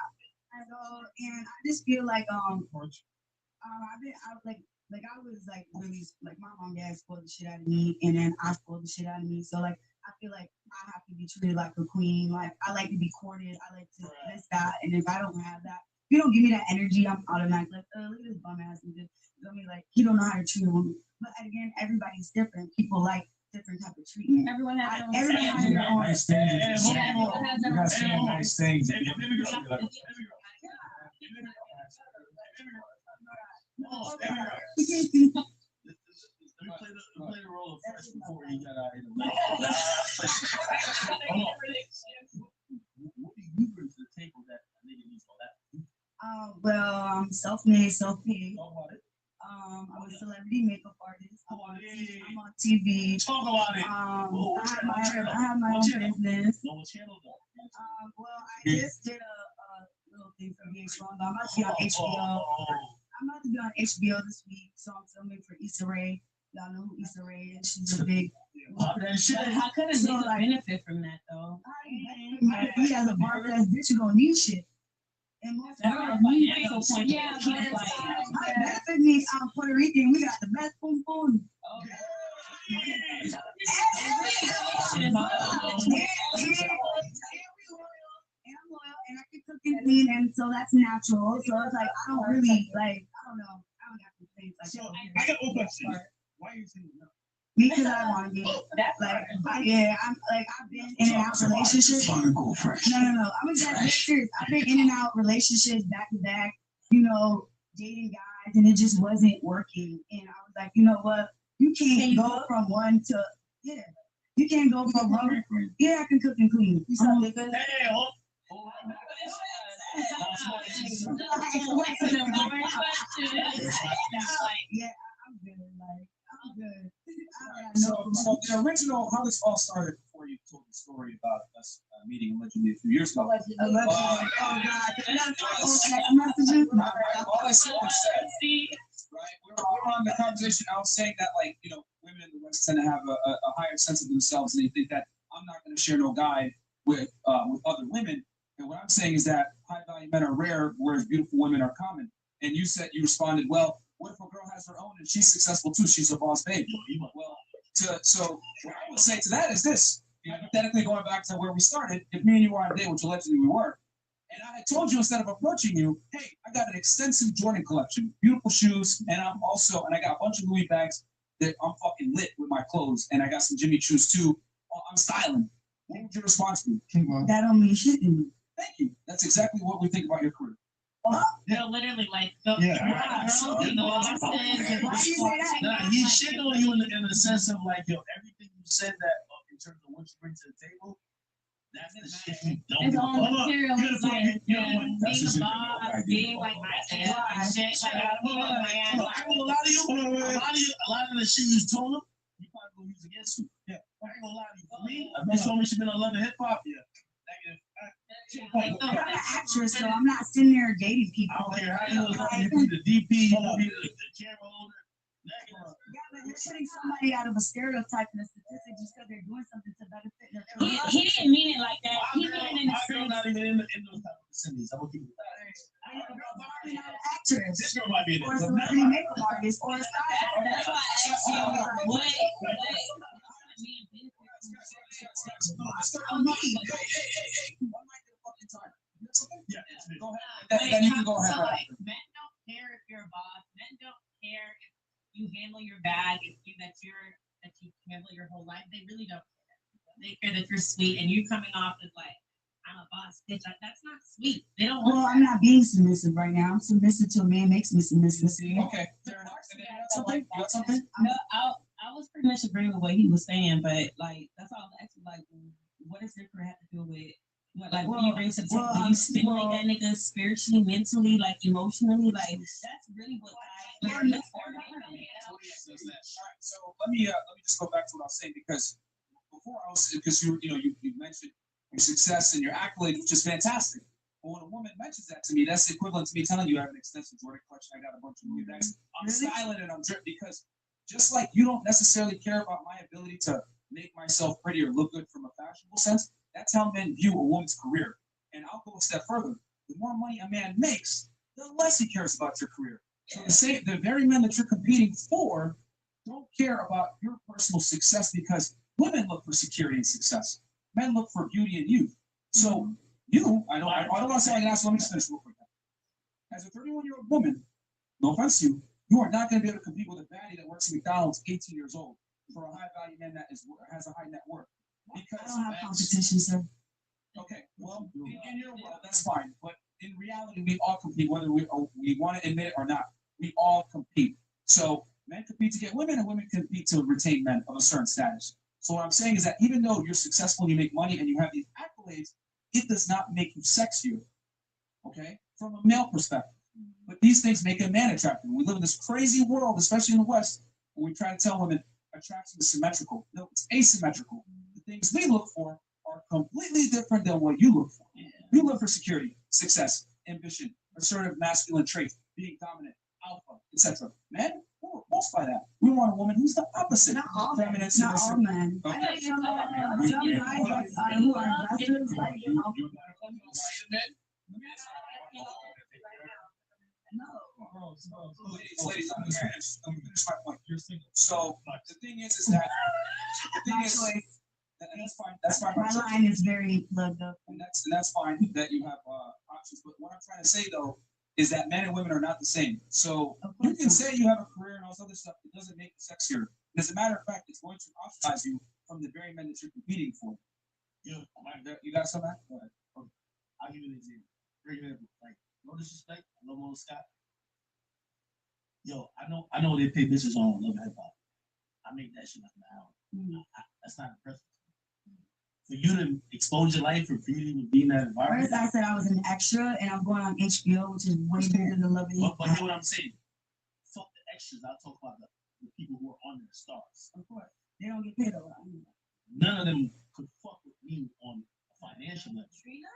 And I just feel like I was like really like my mom and dad spoiled the shit out of me, and then I spoiled the shit out of me. So like I feel like I have to be treated like a queen. Like I like to be courted. I like to this that, and if I don't have that, if you don't give me that energy, I'm automatic like, look at this bum ass nigga. You know me, like he don't know how to treat a woman. But again, everybody's different. People like different type of treatment. Everyone has their own Everyone has standard. their own. Nice things. Yeah, everyone has their You own gotta say standard. nice things. Let me play the role of fresh before he got out of here. Hold on. What do you bring to the table that a nigga needs all that? Well, I'm self-made, self-paid. Talk about it. I'm a celebrity makeup artist. Come on, yeah. I'm on TV. Talk about it. I have my own business. No channel though. Well, I just did a little thing for Being Strong. I'm about to be on HBO. I'm about to be on HBO this week, so I'm filming for Issa Rae. Y'all know who Issa Rae is. She's a big. But how could a nigga benefit from that though? He has a bar ass bitch who don't need shit. And most Yeah, my benefit means I'm Puerto Rican. We got the best boom boom. And I can cook and clean, and so that's natural. So it's like I don't really like. I don't know. I don't have to think like. So I got one question. Why are you saying no? Because I want to be like, I've been in and out relationships. No. I'm exactly serious. I've been in and out relationships back to back, you know, dating guys, and it just wasn't working. And I was like, you know what? You can't go from one to, yeah. You can't go from one. Yeah, I can cook and clean. You saw me good? Yeah, I'm good. Like, I'm good. So the original, how this all started before you told the story about us meeting allegedly a few years ago. Oh God! Messages. All I said was right. We're on the conversation. I was saying that like women in the West tend to have a higher sense of themselves, and they think that I'm not going to share no guy with other women. And what I'm saying is that high value men are rare, whereas beautiful women are common. And you responded, well, what if a girl has her own and she's successful too? She's a boss babe. Well, so what I would say to that is this: hypothetically, going back to where we started, if me and you were on a date, which allegedly we were, and I had told you instead of approaching you, hey, I got an extensive Jordan collection, beautiful shoes, and I got a bunch of Louis bags that I'm fucking lit with my clothes, and I got some Jimmy Choos too. I'm styling. What would your response be? That don't mean shit to me. Thank you. That's exactly what we think about your career. No, literally, like the He's shitting on you in the sense of like, yo, everything you said that in terms of what you bring to the table, that's the shit you don't. It's all material. It's like being a That's boss, being like my shit. A lot of the shit you told him, you probably gonna use against him. Yeah, I ain't gonna lie to you. For me, if you told me she been on Love and Hip Hop, yeah, negative. I'm an actress, so I'm not sitting there dating people. I don't care how you look. You be the DP, you be the camera holder. Yeah, but they're putting somebody out of a stereotype and a statistic just because they're doing something to benefit their career. He didn't mean it like that. He meant it in the My girl sense. not even in those type of vicinities. I'm gonna keep it that. I know, girl, but I'm not an actress. This girl might be in Or a it. celebrity makeup artist or a stylist. That's why I asked you what Yeah, Go ahead. Then you can go ahead. So like, men don't care if you're a boss. Men don't care if you handle your bag, if you that you handle your whole life. They really don't care. They care that you're sweet and you coming off as like, I'm a boss bitch. That's not sweet. They don't want Well, I'm not being submissive right now. I'm submissive to a man makes me submissive. Okay, fair enough. And then you got something? You got something? No, I was pretty much agreeing with what he was saying, but like that's all I was asking, like, what does your career have to do with what, like, what do you bring to the table? Do you stimulate that nigga spiritually, mentally, like emotionally? Like that's really what I look for. All right, so let me just go back to what I was saying because before because you mentioned your success and your accolades, which is fantastic. But when a woman mentions that to me, that's the equivalent to me telling you I have an extensive Jordan collection. I got a bunch of new bags. I'm styling and I'm dripped because just like you don't necessarily care about my ability to make myself pretty or look good from a fashionable sense, that's how men view a woman's career. And I'll go a step further. The more money a man makes, the less he cares about your career. So the very men that you're competing for don't care about your personal success because women look for security and success. Men look for beauty and youth. So I don't want to sound like an asshole. Let me just finish real quick. As a 31-year-old woman, no offense to you, you are not going to be able to compete with a baddie that works at McDonald's, 18 years old, for a high value man that has a high net worth. Because I don't have competition, sir. Okay, well, in your world, that's fine. But in reality, we all compete, whether we want to admit it or not. We all compete. So men compete to get women, and women compete to retain men of a certain status. So what I'm saying is that even though you're successful, you make money, and you have these accolades, it does not make you sexier. Okay, from a male perspective. But these things make a man attractive. We live in this crazy world, especially in the West, where we try to tell women attraction is symmetrical. No, it's asymmetrical. The things we look for are completely different than what you look for. You look for security, success, ambition, assertive masculine traits, being dominant, alpha, etc. Men, we're repulsed by that. We want a woman who's the opposite. Not all men. Feminine, Not all submissive. men. Okay. I know some guys who are investors, like, you know. Ladies, I'm gonna finish my point. You're single. So the thing is that and that's fine. That's fine. My line is very plugged up. And that's fine that you have options. But what I'm trying to say though is that men and women are not the same. So you can say you have a career and all this other stuff. It doesn't make you sexier. As a matter of fact, it's going to ostracize you from the very men that you're competing for. Yeah, you got something? Go ahead. I'll give you an example. For example, like, no disrespect, no more Scott. Yo, I know they pay bitches on Love and Hip Hop. I make that shit like an hour. That's not impressive. For you to expose your life or for you to even be in that environment. First, I said I was an extra, and I'm going on HBO, which is way bigger than Love and Hip But hear what I'm saying. Fuck the extras. I'll talk about the people who are on the stars. Of course. They don't get paid a lot. None of them could fuck with me on a financial level.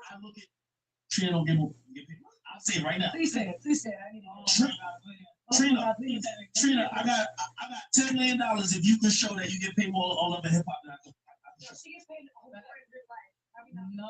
I look at Trina don't get paid. I'll say it right now. Please say it. Please say it. I need Trina, I got $10 million if you can show that you get paid more on Love and Hip Hop than I do. She gets paid over her life. No,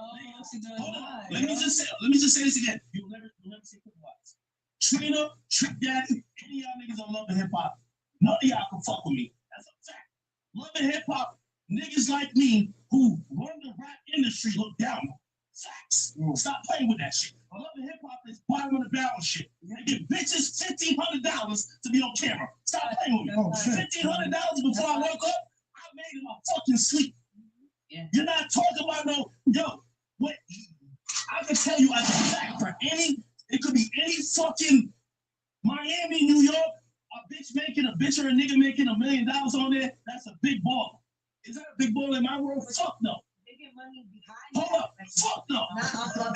she does not. Let me just say this again. You'll never see Quick Watts. Trina, Trick Daddy, any of y'all niggas on Love and Hip Hop, none of y'all can fuck with me. That's a fact. Love and Hip Hop, niggas like me who run the rap industry look down on. Facts. Stop playing with that shit. Love and Hip Hop is bottom of the barrel shit. They give bitches $1,500 to be on camera. Stop playing with me. $1,500 before I woke up, I made in my fucking sleep. Yeah. You're not talking about what I can tell you as a fact for it could be any fucking Miami, New York, a bitch or a nigga making $1 million on there, that's a big ball. Is that a big ball in my world? Fuck no. They get money behind. Hold up. Fuck no.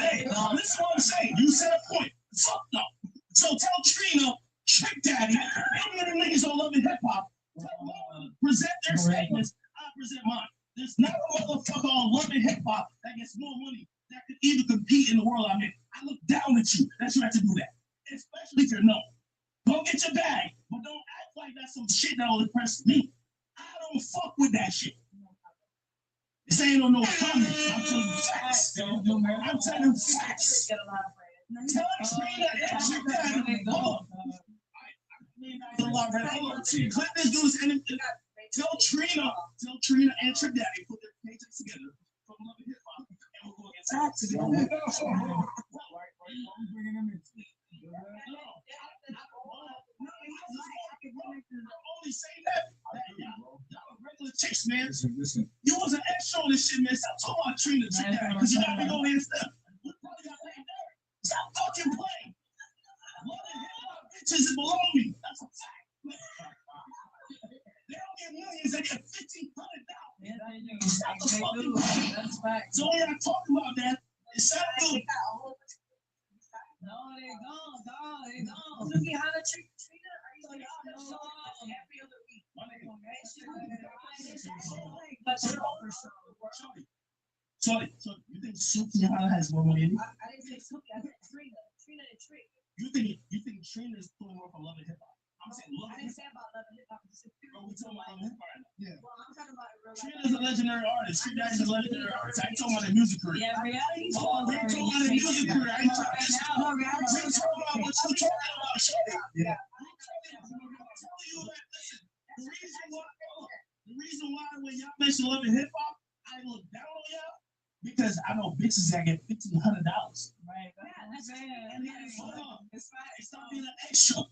Hey, listen what I'm saying. You said a point. Fuck no. So tell Trina, Trick Daddy, any of the niggas on Love and Hip Hop, present their statements, I present mine. There's not a motherfucker on Love and Hip Hop that gets more money that could even compete in the world I'm in. I look down at you that you have to do that, especially if you're known. Go get your bag, but don't act like that's some shit that will impress me. I don't fuck with that shit. This ain't on no comments. I'm telling you facts. I'm telling you facts. Tell Trina and Trinidad. Clip this dude's and tell Trina and Trinidad put their paychecks together from Love and Hip Hop and we'll go against taxes. Only say that. Regular chicks, man. Listen. You was an extra on this shit, man. Stop talking about Trina because you got me going in stuff. Stop fucking playing. Bitches that belong me. That's a fact. They don't get millions, they get $1,500. Stop the fucking playing. That's fact. So when I talk about that, it sounds good. No, they don't. No, they don't. Look at how the Trina. Are you every other week? So you think Sukiana has more money than you? I didn't say Suki, I said Trina. Trina and Trick. You think Trina is pulling more from Love and Hip Hop? I'm saying Love I and didn't Hip say about Love and Hip Hop. Hop. We talking about Love and Hip Hop right now. Yeah. Well, I'm talking about real life. Trina's a legendary artist. Trina is a legendary artist. I ain't talking about the music career. Yeah, reality. Oh, they talking about the music career. I ain't talking about what you talking about. Yeah. The reason why when y'all mention Love and Hip Hop, I look down on y'all because I know bitches that get $1,500. Right. That's And then it's not being an extra.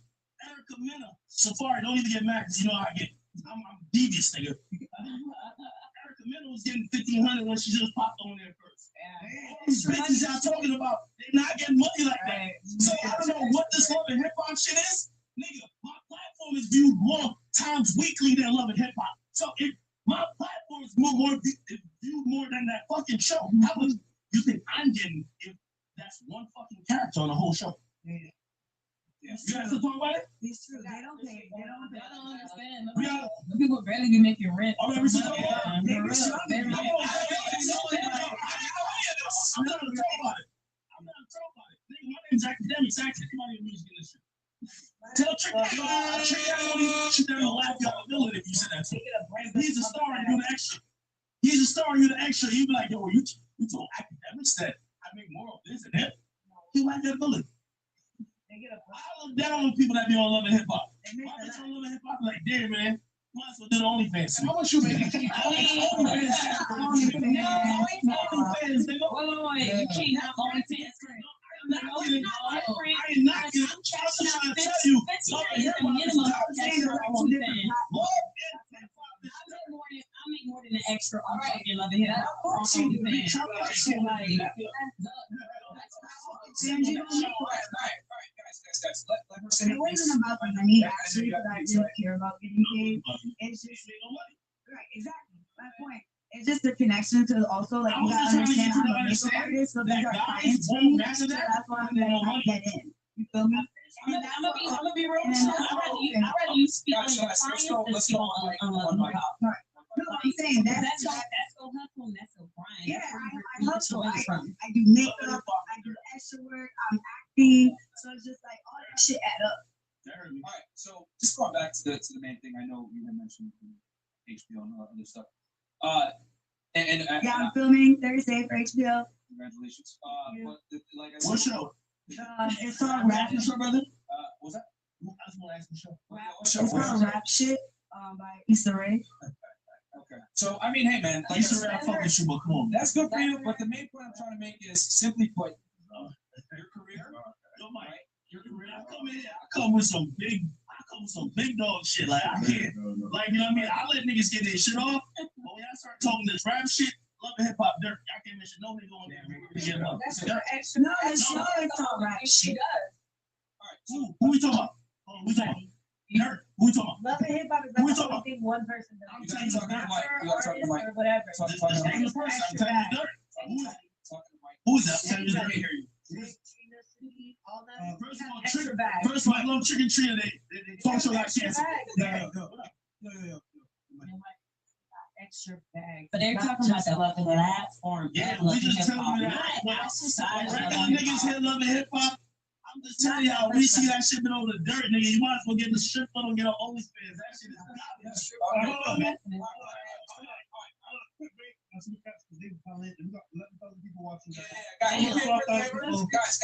Erica Mena, Safari, don't even get mad because you know how I get. I'm devious, nigga. Erica Mena was getting $1,500 when she just popped on there first. All these bitches y'all talking about, they not getting money like that. So I don't know what this Love and Hip Hop shit is. Nigga, my platform is viewed more times weekly than Love and Hip Hop. So if my platform is viewed more than that fucking show, how much you think I'm getting if that's one fucking character on the whole show? Yeah. You guys still talk about it? It's true. They don't pay. They don't understand. The people barely be making rent. Oh, we still talk about it? They're struggling. I'm not gonna talk about it. Nigga, my name's Academics. Anybody in music industry. Tell Trick that shoot down the laugh y'all villain if you said that to him. He's a star and you the extra. He's a star and you the extra. You be like, yo, you told Academics that I make more of this and that. You like that villain. I look down on people that be on Love and Hip Hop. My bitch on Love and Hip Hop like, damn man, might as well do the OnlyFans. How much you making? OnlyFans. Wait. You can't have OnlyFans. I ain't not getting. I'm trying to tell you. Love and Hip Hop I make more than an extra on fucking Love and Hip Hop. It wasn't about the money actually, because I didn't care about getting paid. It's just right, exactly. My point. It's just the connection to also like you gotta understand I'm a makeup artist, so these are clients for me. So that's why I'm gonna get in. You feel me? I'm gonna be real with you. I'd rather you speak on your clients than speak on Love and Hip Hop. No, I'm saying that's so hustle and that's so grind. Yeah, I hustle. I do makeup, I do extra work, I'm acting. So it's just like all that shit add up. All right, so just going back to the main thing, I know you had mentioned HBO and all that other stuff. Yeah, I'm filming Thursday for HBO. Congratulations. But like I what said, show? It's called Rap. Show, brother. What's that? I just want to ask the show. It's called Rap Shit by Issa Rae. Okay. So I mean, hey man, like Issa Rae, I fuck with you, but come on. That's good for you. But the main point I'm trying to make is simply put, your career. Yo, Mike, your career. I come with some big dog shit. Like I can't, like you know what I mean. I let niggas get their shit off, but when I start talking this rap shit, Love and Hip Hop, dirt. I can't mention no nigga on there. Get him up. No, it's all rap shit. All right. Who we talking about? Who we talking about? Dirt. Who we talking about? Love and Hip Hop is Who we like the talking only thing one person does. I'm telling you, Or whatever. this name is person. I'm telling you, dirt. Who is that? I'm telling you, dirt. Hear you. First of all, I love Chicken Tree. They talk so like cancer. Extra bag. But they're talking about the platform. Yeah, we just telling you that. When regular niggas hit Love and Hip Hop, I I'm just telling y'all, when you see that shit been over the dirt, nigga, you might as well get in the strip club and get an OnlyFans. That shit is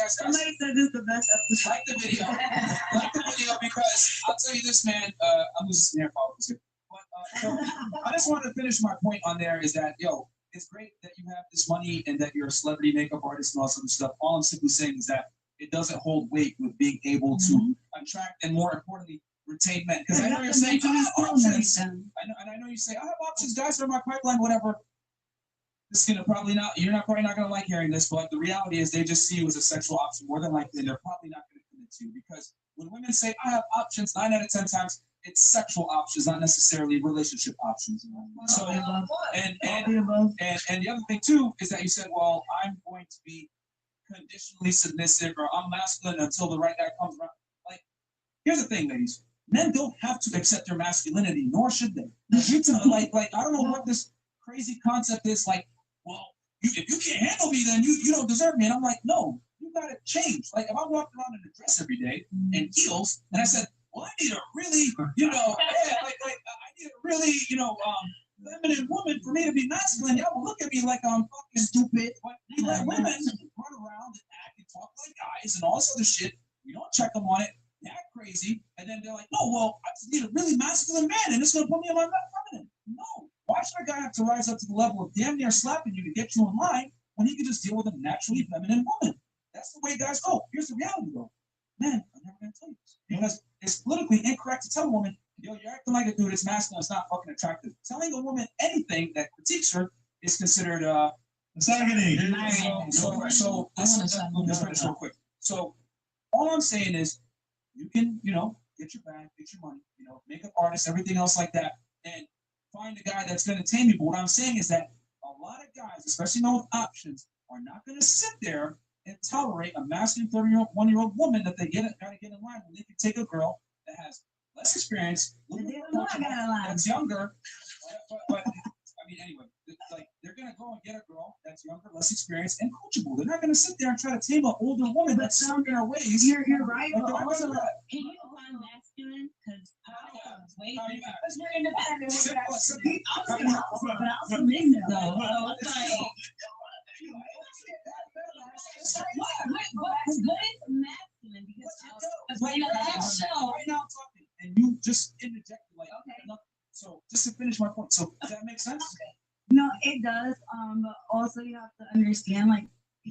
Somebody said this is the best episode. Like the video. Like the video because I'll tell you this, man. I'm just snare followers here. But so I just wanted to finish my point on there is that, yo, it's great that you have this money and that you're a celebrity makeup artist and all this other stuff. All I'm simply saying is that it doesn't hold weight with being able to attract and more importantly, retain men. Because I know you're saying, I have options. I know you say, I have options, guys that are my pipeline, whatever. This is gonna probably not, probably not gonna like hearing this, but the reality is they just see you as a sexual option more than likely, and they're probably not gonna commit to you because when women say I have options, 9 out of 10 times it's sexual options, not necessarily relationship options. So and the other thing too is that you said, well, I'm going to be conditionally submissive or I'm masculine until the right guy comes around. Like, here's the thing, ladies. Men don't have to accept their masculinity, nor should they. Like I don't know what this crazy concept is. Like, well, if you can't handle me, then you don't deserve me. And I'm like, no, you gotta change. Like, if I walked around in a dress every day and heels, and I said, well, I need a really, I need a really, feminine woman for me to be masculine. Y'all will look at me like I'm fucking stupid. But you let women run around and act and talk like guys and all this other shit. We don't check them on it. They act crazy, and then they're like, "No, well, I just need a really masculine man, and it's gonna put me on my feminine." No, why should a guy have to rise up to the level of damn near slapping you to get you in line when he can just deal with a naturally feminine woman? That's the way guys go. Here's the reality, though. Man, I'm never gonna tell you this because it's politically incorrect to tell a woman, "Yo, you're acting like a dude. It's masculine. It's not fucking attractive." Telling a woman anything that critiques her is considered misogyny. So let's finish real quick. So all I'm saying is, you can, get your bag, get your money, makeup artist, everything else like that, and find a guy that's going to tame you. But what I'm saying is that a lot of guys, especially men with options, are not going to sit there and tolerate a masculine 31-year-old woman that they gotta get in line when they can take a girl that has less experience, that's younger. But I mean, anyway, like they're gonna go and get a girl that's younger, less experienced, and coachable. They're not gonna sit there and try to tame an older woman that's stuck in her ways. You're right. But also, can you define masculine? Because way because we're independent. But also men though. What is masculine? Because right now I'm talking, and you just interjected like, okay. So just to finish my point. So does that make sense? No, it does. But also you have to understand, like,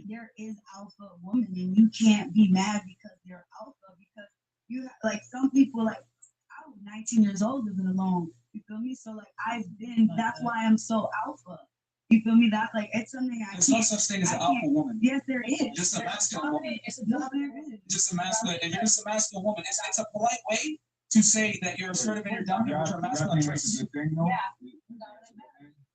there is alpha woman, and you can't be mad because they're alpha because you like some people like I was 19 years old living alone. You feel me? So like that's why I'm so alpha. You feel me? That's like it's something I. There's no such thing as an alpha woman. Yes, there is. Just a masculine woman. Just a masculine. If you're just a masculine woman, it's a polite way to say that you're assertive and you're dominant, which are masculine traits.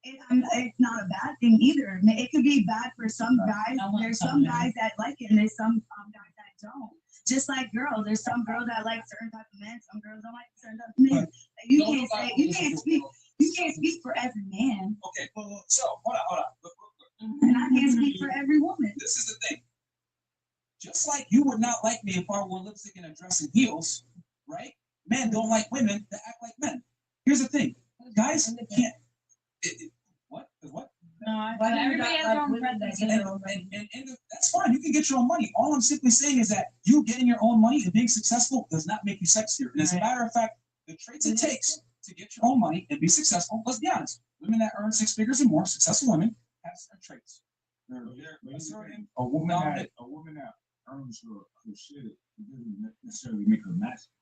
It's not a bad thing either. It could be bad for some guys. There's some guys that like it, and there's some guys that don't. Just like girls, there's some girls that like certain type of men. Some girls don't like certain type of men. You can't speak for every man. Okay, so hold on. Look. And I can't speak for every woman. This is the thing. Just like you would not like me if I wore lipstick and a dress and heels, right? Men don't like women that act like men. Here's the thing, guys can't. What? No, but everybody has their own preference. And that's fine. You can get your own money. All I'm simply saying is that you getting your own money and being successful does not make you sexier. And as a matter of fact, the traits it takes to get your own money and be successful, let's be honest, women that earn 6 figures or more, successful women, have certain traits. They're assertive, a woman that earns her shit, it doesn't necessarily make her masculine.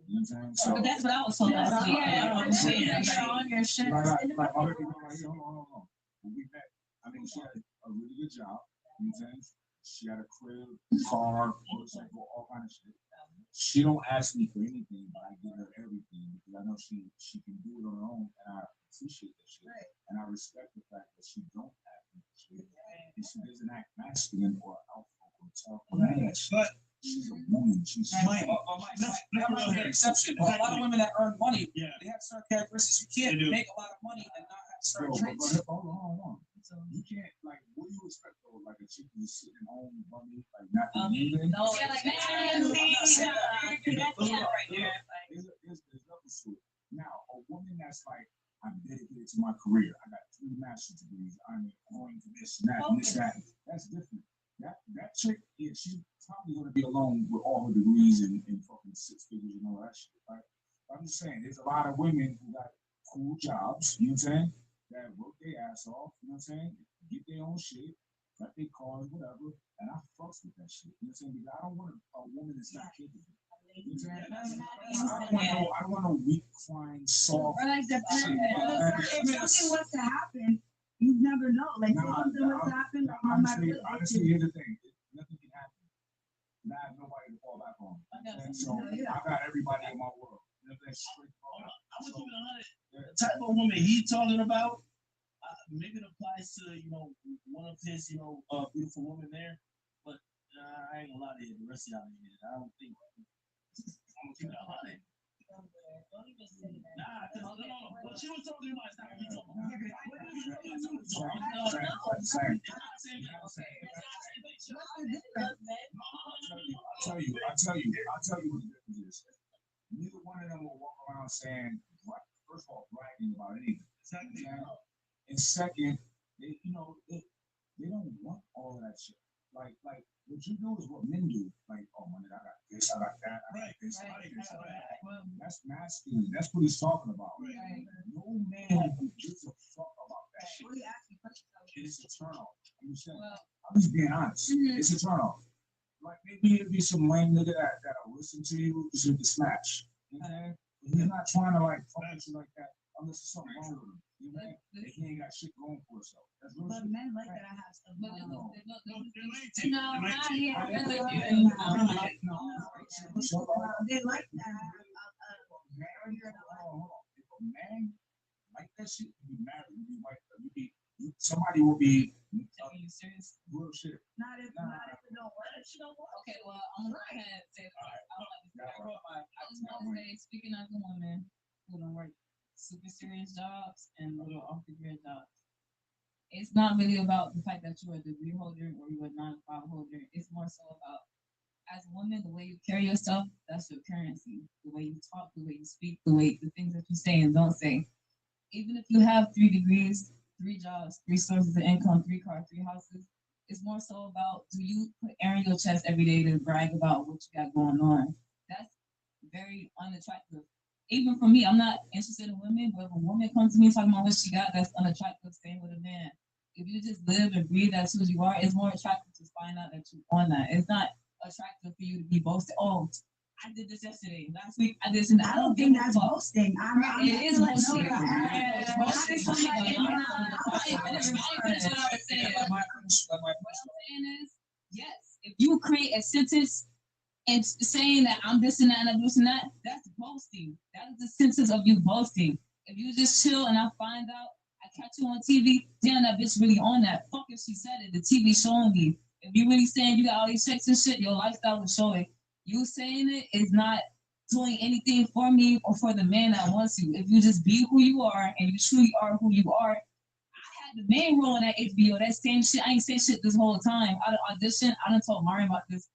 You know what I'm saying? So, but that's what I was told last week. You're on your shit. Like, hold on. When we met, I mean, she had a really good job. You know what I'm saying? She had a crib, car, motorcycle, all kind of shit. She don't ask me for anything, but I give her everything because I know she can do it on her own, and I appreciate that shit. Right. And I respect the fact that she don't ask me for shit, and she doesn't act masculine or alpha or talk like that. But she's a woman. She's might be an exception. A lot of women that earn money, they have certain characteristics. You can't make a lot of money and not have certain traits. Hold on. So you can't, like, what do you expect though? Like a chick who's sitting own money, like not the moving. No, yeah, like There's levels to it. Now, a woman that's like, I'm dedicated to my career. I got 3 master's degrees. I'm going to this and that and this that. That's different. That chick, yeah, she's probably going to be alone with all her degrees and fucking 6 figures and all that shit, right? I'm just saying, there's a lot of women who got cool jobs, you know what I'm saying? That work their ass off, you know what I'm saying? Get their own shit, got their cars, whatever, and I fucks with that shit. You know what I'm saying? Because I don't want a woman that's not capable. You know what I'm saying? I don't want no weak, fine, soft. Or like the if something was to happen, you never know. Like if something was to happen, honestly, here's the thing: nothing can happen. And I have nobody to fall back on. So I got everybody in my world. You know, that's straight. I would keep it 100. The type of woman he talking about, maybe it applies to one of his beautiful women there, but I ain't gonna lie to you. The rest of y'all ain't. I don't think. I'm gonna keep it 100. Nah, no. What you was talking about is not what we talking I'll tell you what the difference is. Neither one of them will walk around saying, first of all, bragging about anything. And second, they don't want all of that shit. Like what you do is what men do. Like, oh man, I got this, I got that, I got this, I got this, I got that. That's masculine. That's what he's talking about. No man who gives a fuck about that shit. It's a turn off. You understand? I'm just being honest. It's a turn off. Like maybe it'd be some lame nigga that'll listen to you just with the smash. You know what I'm saying? He's not trying to like fuck with you like that unless there's something wrong with him. You know what I'm saying? He ain't got shit going for himself. That's real shit. Men like that I have stuff. No, they like that. If a man like that shit, you be married, you be white, somebody will be taking you serious. Real shit. Not if it don't work. Okay, well, I'm gonna go ahead and say I just want to say, speaking as a woman who don't work super serious jobs and little off the grid jobs, it's not really about the fact that you're a degree holder or you're a 9-to-5 holder. It's more so about, as a woman, the way you carry yourself, that's your currency. The way you talk, the way you speak, the things that you say and don't say. Even if you have 3 degrees, 3 jobs, 3 sources of income, 3 cars, 3 houses, it's more so about, do you put air in your chest every day to brag about what you got going on? That's very unattractive. Even for me, I'm not interested in women, but if a woman comes to me talking about what she got, that's unattractive. Same with a man. If you just live and breathe as who you are, it's more attractive to find out that you're on that. It's not attractive for you to be boasted. Oh, I did this yesterday. Last week I did this. I don't think that's boasting. It is boasting. What I'm saying is, yes, if you create a sentence and saying that I'm this and that and I'm this and that, that's boasting. That is the sentence of you boasting. If you just chill and I find out, I catch you on TV, damn, that bitch really on that. Fuck if she said it, the TV showing me. If you really saying you got all these checks and shit, your lifestyle will show it. You saying it is not doing anything for me or for the man that wants you. If you just be who you are and you truly are who you are. I had the main role in that HBO, that same shit. I ain't saying shit this whole time. I auditioned, I done told Marion about this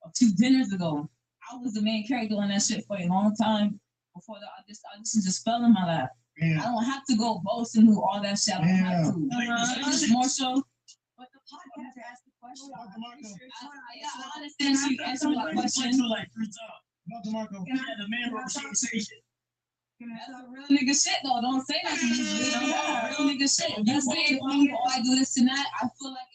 a few dinners ago. I was the main character on that shit for a long time before the audition just fell in my lap. I don't have to go boasting who all that shit. I don't have to. It's just more so. But the podcast asked the question. I understand she answered my question. Like 3 times. The man wrote the same shit. That's a real nigga shit though. Don't say that to me. Real nigga shit. You say, oh, I do this and that. I feel like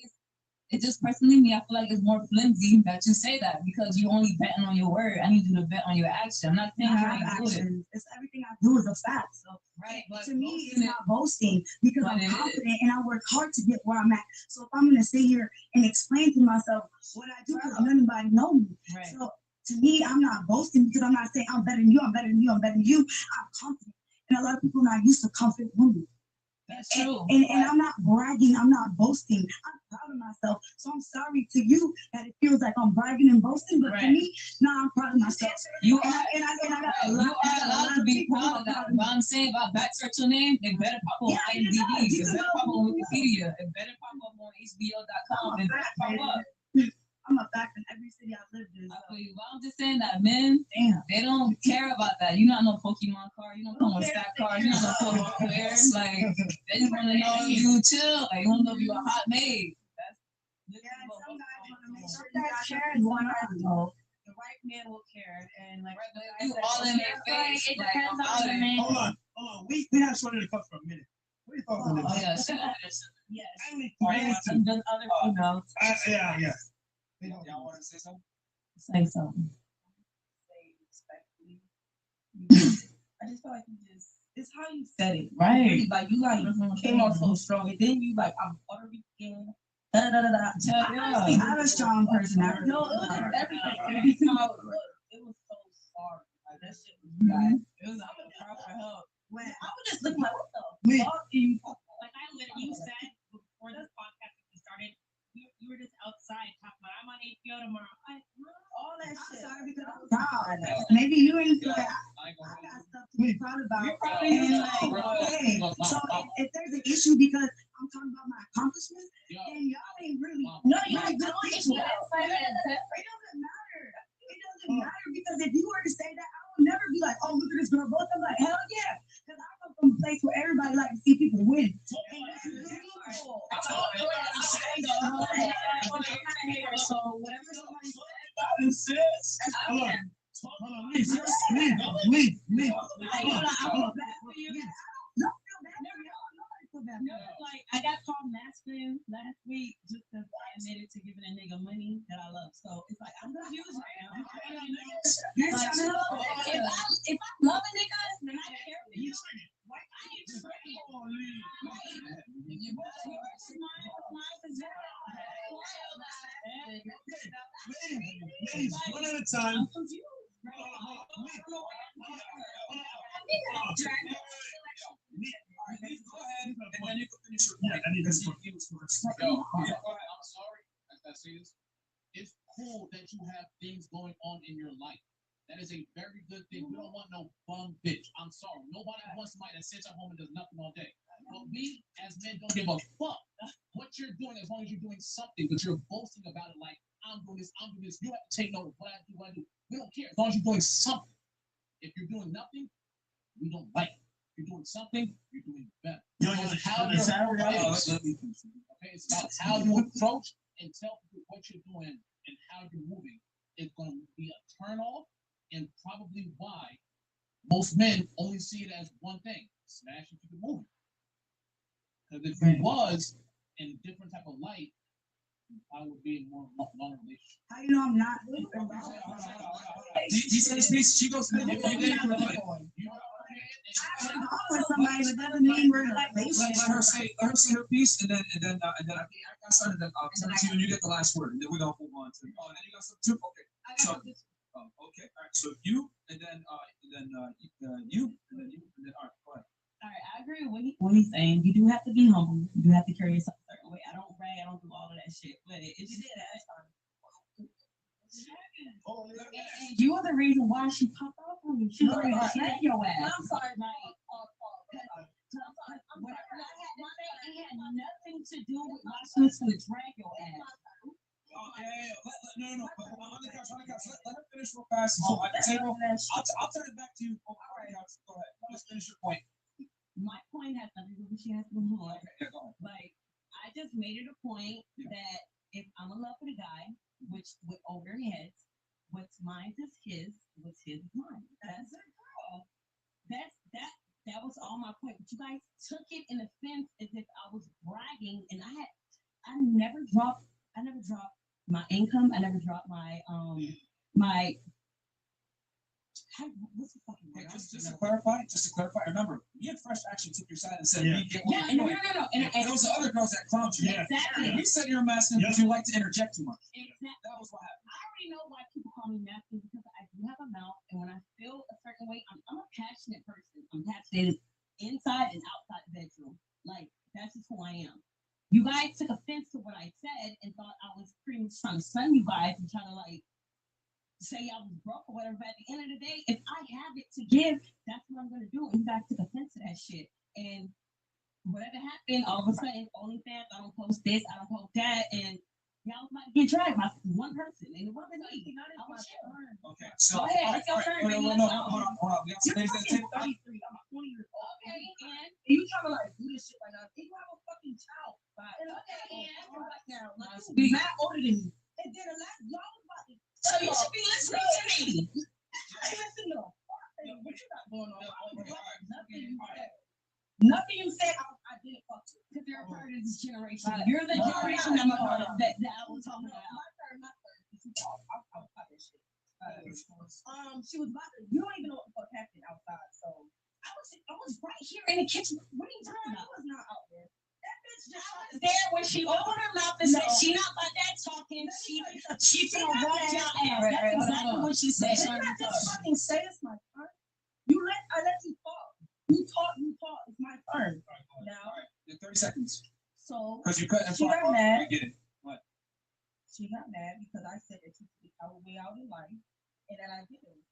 it's just personally me. I feel like it's more flimsy that you say that because you only betting on your word. I need you to bet on your action. I'm not saying you ain't do it. It's everything I do is a fact. So right, but to me, it's not boasting because I'm confident and I work hard to get where I'm at. So if I'm gonna sit here and explain to myself what I do, because nobody know me. Right. So to me, I'm not boasting because I'm not saying I'm better than you. I'm better than you. I'm better than you. I'm confident, and a lot of people are not used to confident women. That's true. And I'm not bragging. I'm not boasting. I'm proud of myself. So I'm sorry to you that it feels like I'm bragging and boasting, but to me, I'm proud of myself. You are allowed to be proud of that. But I'm saying about back search your name, it better pop on IMDb. It better pop on Wikipedia. It better pop up on HBO.com. It better pop up. become a fact in every city I lived in. I feel you. But I'm just saying that men, they don't care about that. You're not no Pokemon card. You don't come with stack cards. You're not no Pokemon players. Like, they just want to know if you chill. Like, you want to know if you a hot maid. That's some guys want to make sure you got something going on. the right man will care, and like you all in their face. It Like, depends I'm on the out man. Hold on. We had Shorty to cut for a minute. What are you talking about? Oh yeah, Yes. and then other females. Yeah. Y'all want to say something? Say something. I just feel like you just, it's how you said it. Right. Really, like you like came off so strong, and then you like, I'm Puerto Rican. Da da da da. I have a strong personality. No, it was just everything. It was so sorry. Like that shit was bad. It was like a cry for help. When I was just looking like, what the fuck are you? Like I literally, you said before this podcast started, you were just outside talking about, I'm on HBO tomorrow. All that shit. I'm sorry because I'm proud. Maybe you ain't feel like I got stuff to be proud about. And like, hey, so if there's an issue because I'm talking about my accomplishments, then y'all ain't really. No, you ain't doing it. It doesn't matter. It doesn't matter because if you were to say that, I would never be like, oh, look at this girl. Both I'm like, hell yeah. Because I come from a place where everybody like to see people win. And that's beautiful. So whatever somebody Sis. Hold on. Leave. Like I got called masculine last week just because I admitted to giving a nigga money that I love. So it's like I'm confused right now. Like, if I love a nigga, then I care for you. Why can't you just Ladies, one at a time. Go ahead, and then you can finish your point. Because he was first. Go ahead. I'm sorry. I say this. It's cool that you have things going on in your life. That is a very good thing. We don't want no bum bitch. I'm sorry. Nobody wants somebody that sits at home and does nothing all day. But we as men don't give a fuck what you're doing as long as you're doing something. But you're boasting about it like I'm doing this. You have to take note of what I do. We don't care as long as you're doing something. If you're doing nothing, we don't like it. If you're doing something, you're doing better. It's how you approach. Okay, it's about how you approach and tell people what you're doing and how you're moving. It's going to be a turn off, and probably why most men only see it as one thing: smashing people moving. Because if it was in a different type of light, I would be in more longer relationship. How you know I'm not? He said his piece. She goes. I'm with somebody, but doesn't mean we're like Let her say her piece, and then I started that off. And you get the last word, and then we're gonna move on to. Oh, and then you got some too. Okay. So, okay. All right. So you, and then you, and then you, and then all right. Go ahead. All right, I agree with what he's saying. You do have to be humble. You do have to carry yourself a certain way. I don't brag. I don't do all of that shit. But if you did that, that's fine. And you are the reason why she popped off on you. She was like, "Smack your ass." I'm sorry, like, it had nothing to do with why she was going to drag your ass. No. On the couch. Let her finish real fast. At the table. I'll turn it back to you. Go ahead. Let's finish your point. My point has nothing to do with what she has to do. Like, I just made it a point that if I'm in love with a guy, which with over heads, what's mine is his, what's his is mine. That's it, girl. That was all my point. But you guys took it in offense as if I was bragging, and I never dropped my income. I never dropped my what's the fucking word? Just to clarify, remember, me and Fresh actually took your side and said, no. And those are other girls that clowned you. Exactly. We said you're masculine because you like to interject too much. Exactly. That was what happened. I already know why people call me masculine because I do have a mouth, and when I feel a certain way, I'm a passionate person. I'm passionate inside and outside the bedroom. Like, that's just who I am. You guys took offense to what I said and thought I was pretty much trying to stun you guys and trying to like say I was broke or whatever. But at the end of the day, if I have it to give, that's what I'm gonna do. And you guys took offense to that shit. And whatever happened, all of a sudden, OnlyFans, I don't post this, I don't post that, and Y'all was about to get dragged by one person, and it wasn't me. I was chill. Okay, so. Go ahead, it's your turn, Hold on, baby, no, let's go. hold on. We got some You're things that fucking take. 33. I'm a 20 years old. Okay, and You trying to like do this shit right now? You have a fucking child. okay, and Right now, like Must you be. mad older than me. And then the last y'all was about to. So you should be listening to me. I ain't listening to what you got going on. Nothing you said. Nothing you said, I didn't fuck you. Because you're a part of this generation. Right. You're the No, generation I'm I'm a not. part of that I was talking No, about. my turn. I'll cut this shit. She was about to. You don't even know what the fuck happened outside. So I was right here in the kitchen. What are you talking about? I was not out there. That bitch just I was there when she opened her mouth and said, she not like that talking. She finna roll your ass. That's exactly what she said. Did I just fucking say it's my turn? I let you talk. You talk. It's my turn. Now. 30 seconds. So. Because you cut and She got mad. I get it. What? She got mad because I said that she took our way out in life, and that I didn't.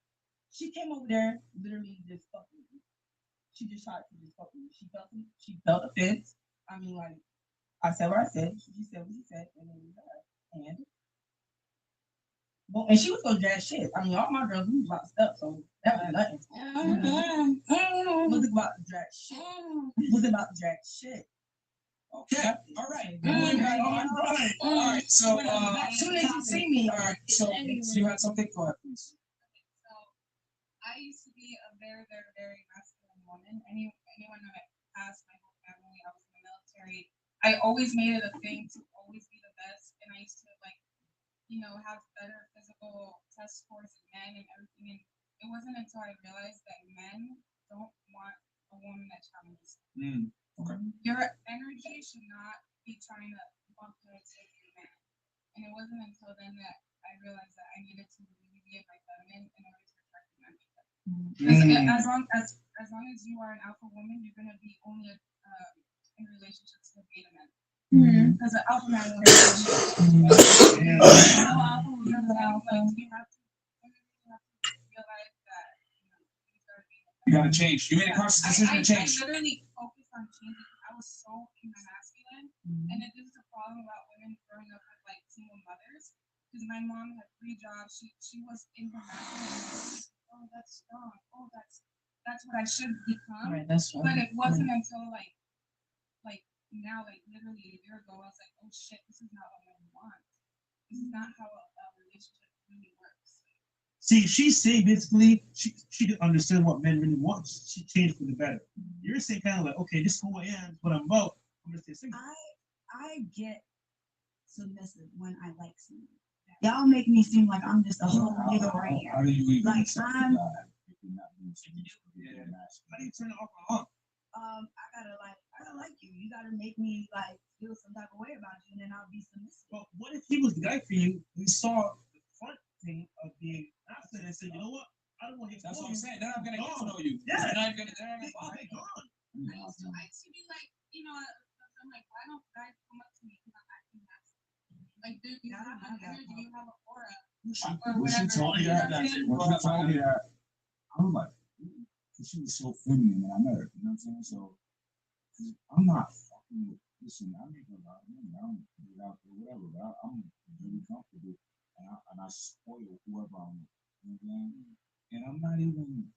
She came over there, literally just fucking me. She just tried to just fuck me. She felt offense. I mean, like, I said what I said. She said what she said, and then we got. And well, and she was gonna drag shit. I mean, all my girls was about stuff, so that was nothing. Wasn't about to drag shit. Wasn't about to drag shit. Okay. All right. All right. So, as soon as you see me, all right. So you had something for her, please. So I used to be a very, very, very masculine woman. Anyone that passed my whole family, I was in the military. I always made it a thing to always be the best, and I used to have better physical test scores than men and everything. And it wasn't until I realized that men don't want a woman that challenges them. Okay. Your energy should not be trying to bump heads with your man. And it wasn't until then that I realized that I needed to really be in my feminine in order to attract a man. Because as long as you are an alpha woman, you're gonna be only in relationships with beta men. Because the alpha man will you have to realize that You gotta change. You made a conscious decision to change. I literally focused on changing. I was so in my masculine, and this is a problem about women growing up with like single mothers. Because my mom had 3 jobs. She was in her masculine. Oh, that's strong. Oh, that's what I should become. Right, that's right. But it wasn't until like now, like literally a year ago, I was like, oh shit, this is not what men want. This is not how a relationship really works. See, she said basically she didn't understand what men really want. She changed for the better. You're saying kind of like, okay, this is who I am, what I'm about. I'm gonna stay single. I get submissive when I like someone. Y'all make me seem like I'm just a whole nigga right here. How do you even Like accept I'm. that if you're not being submissive? How do you turn it off and on? I gotta like you. You gotta make me like feel some type of way about you, and then I'll be submissive. But what if he was the guy for you? We saw the front thing of being after and said, you know what? I don't want to. That's what I'm saying. They're not gonna get to know you. Yeah. They're not gonna. They're not gonna. They're gone. I used to be like, I'm like, why don't guys come up to me because I'm acting masculine? Like, dude, you have an energy, you have an aura. When she told me that, I was like, because she was so feminine when I met her. You know what I'm saying? So I'm not fucking with. Listen, I make a lot of money. I don't put it out there, whatever. But I'm really comfortable, and I spoil whoever I'm with. You know what I'm saying? And I'm not even.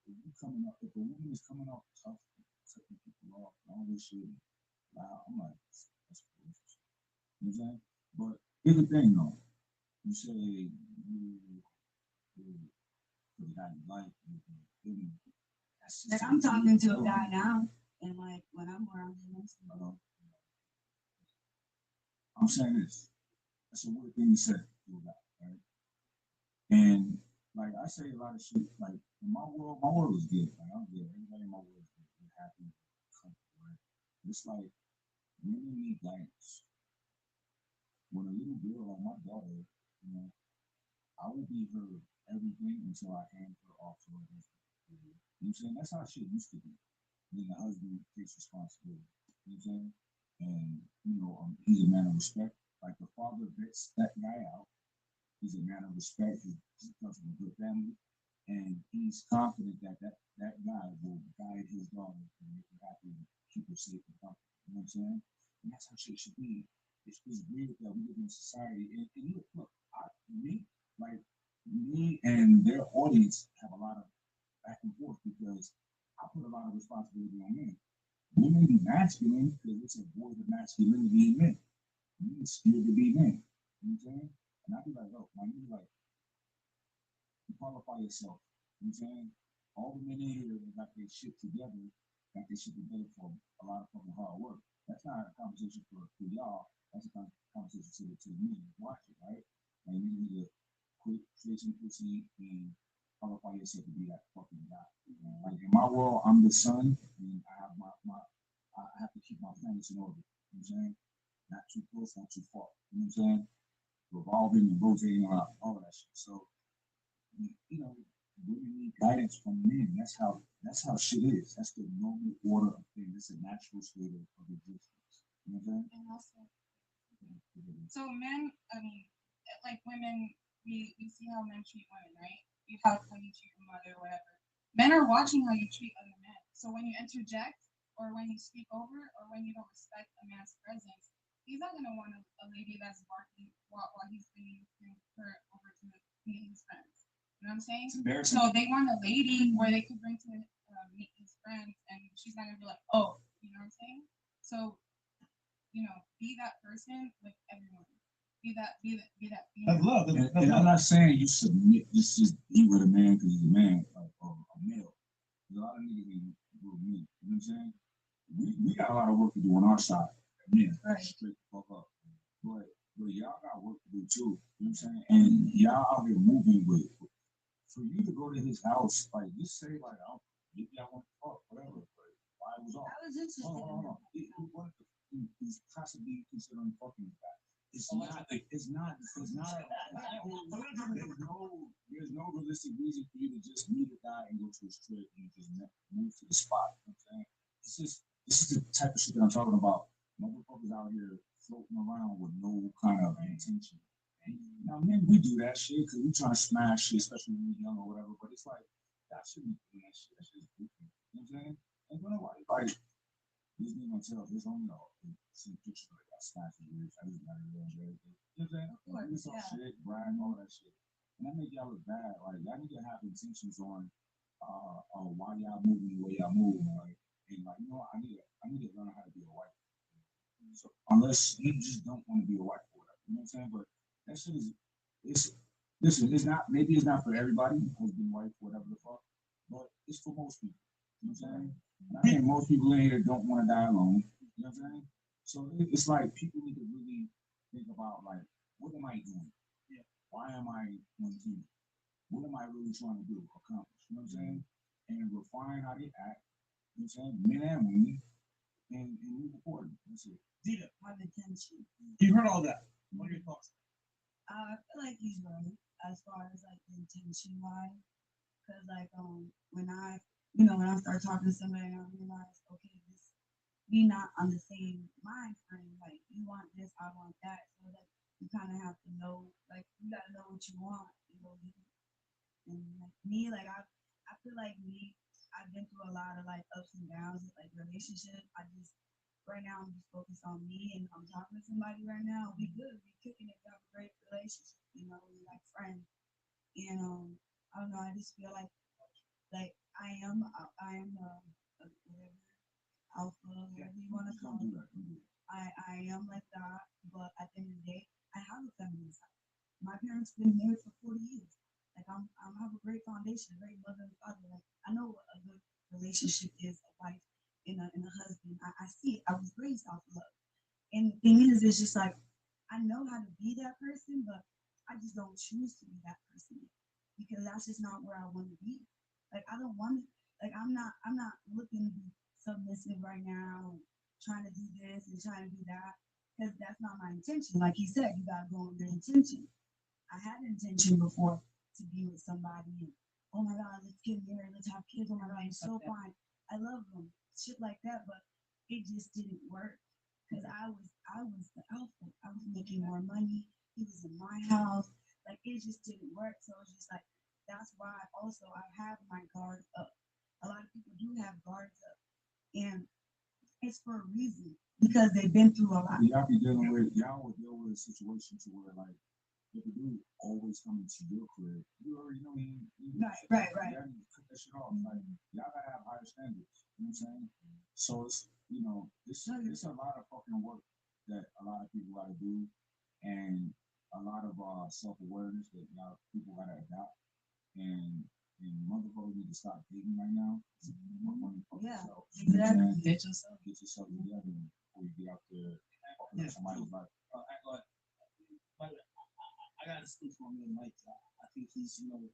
If a woman is coming off tough, cutting people off, and all this shit, I'm like, that's bullshit. You know what I'm saying? But here's the thing, though. You say you got life, Like I'm talking to a guy now, and like when I'm around him, I'm saying this. That's a weird thing to say to a guy, right? And like I say a lot of shit. Like in my world is good. Like I'm good. Everybody in my world is good. We're happy, comfortable, right? It's like women need guidance. When a little girl like my daughter, I will be her everything until I hand her off to her husband. You know what I'm saying? That's how shit used to be. Then the husband takes responsibility. You know what I'm saying? And he's a man of respect. Like the father vets that guy out. He's a man of respect. He comes from a good family, and he's confident that guy will guide his daughter and make her happy and keep her safe and comfortable. You know what I'm saying? And that's how shit should be. it's weird that we live in a society. And look, me and their audience have a lot of back and forth because I put a lot of responsibility on men. Women be masculine because it's a void of masculinity in men. Men scared to be men. You know what I'm saying? And I be like, oh, my nigga, like, you qualify yourself. You know what I'm saying? All the men in here that got their shit together, for a lot of fucking hard work. That's not a conversation for y'all. That's a conversation to the men watching, right? Like, you need to quit chasing pussy and qualify yourself to be that fucking guy. Like, in my world, I'm the son, and I have I have to keep my planets in order. You know what I'm saying? Not too close, not too far. You know what I'm saying? Revolving and rotating around, all of that shit. So, you know, women need guidance from men. That's how shit is. That's the normal order of things. It's a natural state of existence. You know what I'm saying? And also, so men, I mean, like women, we see how men treat women, right? How you treat your mother or whatever. Men are watching how you treat other men. So when you interject or when you speak over or when you don't respect a man's presence, he's not gonna want a lady that's barking while he's bringing her over to meet his friends. You know what I'm saying? It's embarrassing. So they want a lady where they could bring to meet his friends, and she's not gonna be like, oh, you know what I'm saying? So, you know, be that person with everyone. Be that. That's love. And I'm not saying you submit, just be with a man because he's a man, like a male. There's a lot of niggas ain't with me. You know what I'm saying? We got a lot of work to do on our side. Men, straight the fuck up. But y'all got work to do too. You know what I'm saying? And y'all out here moving with. For you to go to his house, like just say like, oh, maybe I want to fuck, whatever. But why was off? I was interested. He's possibly considering fucking that. It's not. There's no realistic reason for you to just meet a guy and go to a strip and just move to the spot. You know what I'm saying? This is the type of shit that I'm talking about. Motherfuckers out here floating around with no kind of intention. And now, men, we do that shit because we trying to smash shit, especially when we're young or whatever. But it's like that shouldn't be doing that shit. That shit's goofy. You know what I'm saying? And you know what? Like this nigga gonna tell his own dog. See a picture of that smash and I just got it on there. You know what I'm saying? Like this all shit, Brian, all that shit. And that make y'all look bad. Like y'all need to have intentions on why y'all moving the way y'all move. Like, and like, you know, I need to learn how to be a wife. So unless you just don't want to be a wife or whatever, you know what I'm saying? But that shit listen, it's not, maybe it's not for everybody, husband, wife, whatever the fuck, but it's for most people. You know what I'm saying? And I think most people in here don't want to die alone. You know what I'm saying? So it's like people need to really think about like, what am I doing? Yeah. Why am I on the team? What am I really trying to do, accomplish? You know what I'm saying? And refine how they act. You know what I'm saying? Men and women, and move forward. That's it. Dita, have attention. You heard all that. What are your thoughts? I feel like he's right as far as like the intention wise, because like when I start talking to somebody, I realize okay, we not on the same mind frame. Like you want this, I want that, so that you kind of have to know, like you gotta know what you want. You know, and like me, like I feel like I've been through a lot of like ups and downs, like relationship. Right now I'm just focused on me, and I'm talking to somebody right now. We good, we kicking it, got a great relationship. You know, we like friends. And I don't know. I just feel like I am whatever alpha, whatever you want to call it. I am like that, but at the end of the day, I have a feminine side. My parents been married for 40 years. Like I have a great foundation, a great mother and father. Like I know what a good relationship is, a wife and a husband. I see it. I was raised off of love. And the thing is, it's just like I know how to be that person, but I just don't choose to be that person because that's just not where I want to be. Like I don't want to. Like I'm not looking to be submissive right now, trying to do this and trying to do that because that's not my intention. Like he said, you gotta go with your intention. I had intention before to be with somebody and oh my God, let's get married, let's have kids. Oh my God, it's so fine. I love them, shit like that, but it just didn't work because I was the alpha. I was making more money. He was in my house. Like it just didn't work. So it's just like that's why I have my guard up. A lot of people do have guards up, and it's for a reason because they've been through a lot. Y'all be dealing with y'all would deal with a situation to where like if a dude always coming to your crib, you already know he Right. y'all need to cut that shit off. Like y'all gotta have higher standards. You know what I'm saying? So it's it's a lot of fucking work that a lot of people gotta do and a lot of self-awareness that y'all people gotta adopt and motherfuckers need to stop dating right now. Yeah, exactly. Get yourself together before you get out there fucking up somebody's life. I gotta speak for me and Mike. I think he's, I've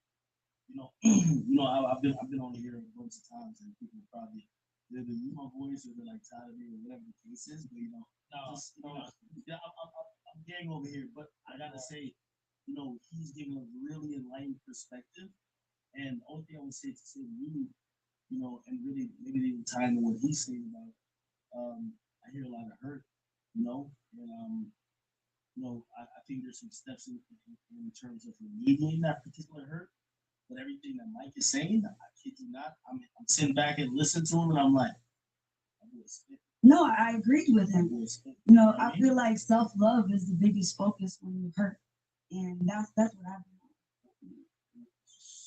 been on here a bunch of times, and people probably they're use my voice or they're like tired of me or whatever the case is. But yeah, I'm getting over here. But I gotta say, he's giving a really enlightened perspective. And the only thing I would say to you, and really maybe even tying to what he's saying about, I hear a lot of hurt, and I think there's some steps in terms of remediating that particular hurt. But everything that Mike is saying, I kid you not, I'm sitting back and listening to him, and I'm like, No, I agreed with him. I feel like self-love is the biggest focus when you hurt, and that's what I've been.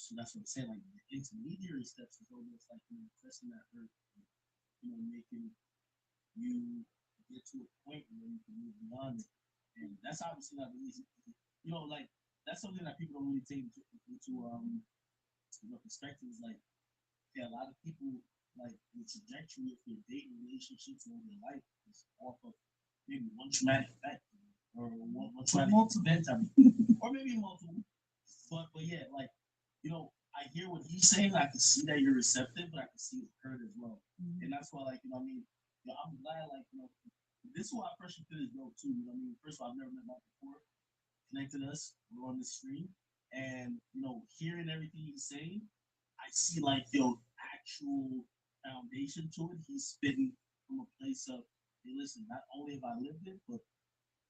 So that's what I'm saying. Like the intermediary steps is almost like pressing that hurt, making you get to a point where you can move beyond it. And that's obviously not easy. Like that's something that people don't really take into perspective. Is like, a lot of people like the trajectory of their dating relationships or their life is off of maybe one traumatic event or one traumatic event, or maybe multiple. But yeah, like I hear what he's saying. I can see that you're receptive, but I can see it hurt as well. Mm-hmm. And that's why, like, I'm glad, like, this is why I pressure to this girl too. First of all, I've never met Mike before. Connected us, we're on the stream, and hearing everything he's saying, I see like actual foundation to it. He's spitting from a place of, hey, listen, not only have I lived it, but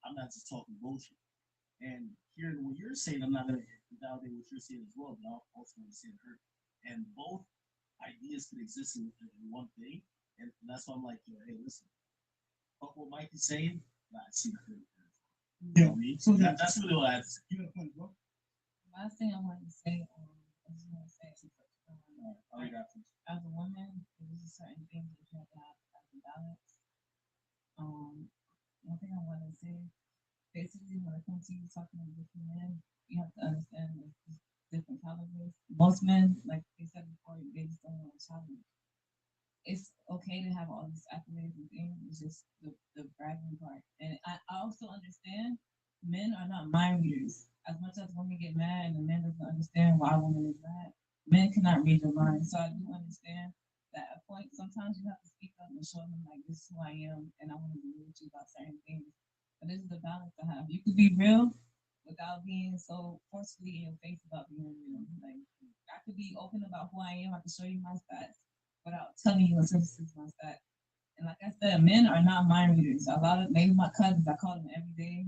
I'm not just talking bullshit. And hearing what you're saying, I'm not gonna validate what you're saying as well, but I'll also understand hurt. And both ideas can exist in one thing, and that's why I'm like, hey, listen, fuck what Mike is saying, I see the hurt. You know what I mean? So that's really what I have to say. Last thing I wanted to say, I just want to say, as a woman, there's certain things that you have to have as a balance. One thing I want to say, basically, when it comes to you talking to different men, you have to understand there's different calibers. Most men, like they said before, they just don't want to challenge. It's okay to have all these accolades and things. It's just the bragging part. And I also understand men are not mind readers. As much as women get mad and the man doesn't understand why a woman is mad, men cannot read your mind. So I do understand that at a point, sometimes you have to speak up and show them, like, this is who I am, and I want to be real with you about certain things. But this is the balance to have. You can be real without being so forcefully in your face about being real. Like, I could be open about who I am. I can show you my stats without telling you what this is my stats. And like I said, men are not mind readers. A lot of, maybe my cousins, I call them every day.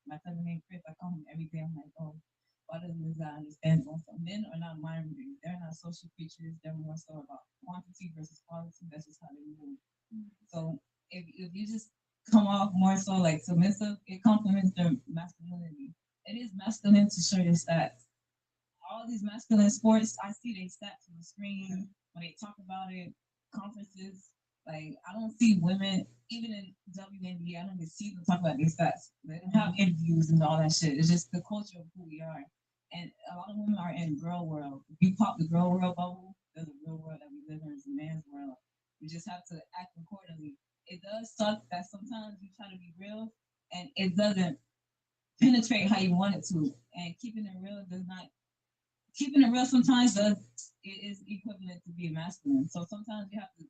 My cousin named Chris, I call him every day. I'm like, oh, why doesn't this guy understand? So men are not mind readers. They're not social creatures. They're more so about quantity versus quality. That's just how they move. So if you just come off more so like submissive, it complements their masculinity. It is masculine to show your stats. All these masculine sports, I see their stats on the screen when they talk about it, conferences. Like, I don't see women, even in WNBA, I don't even see them talk about these stats. They don't have interviews and all that shit. It's just the culture of who we are. And a lot of women are in girl world. If you pop the girl world bubble, there's a real world that we live in. It's a man's world. We just have to act accordingly. It does suck that sometimes you try to be real and it doesn't penetrate how you want it to. And keeping it real sometimes it is equivalent to being masculine. So sometimes you have to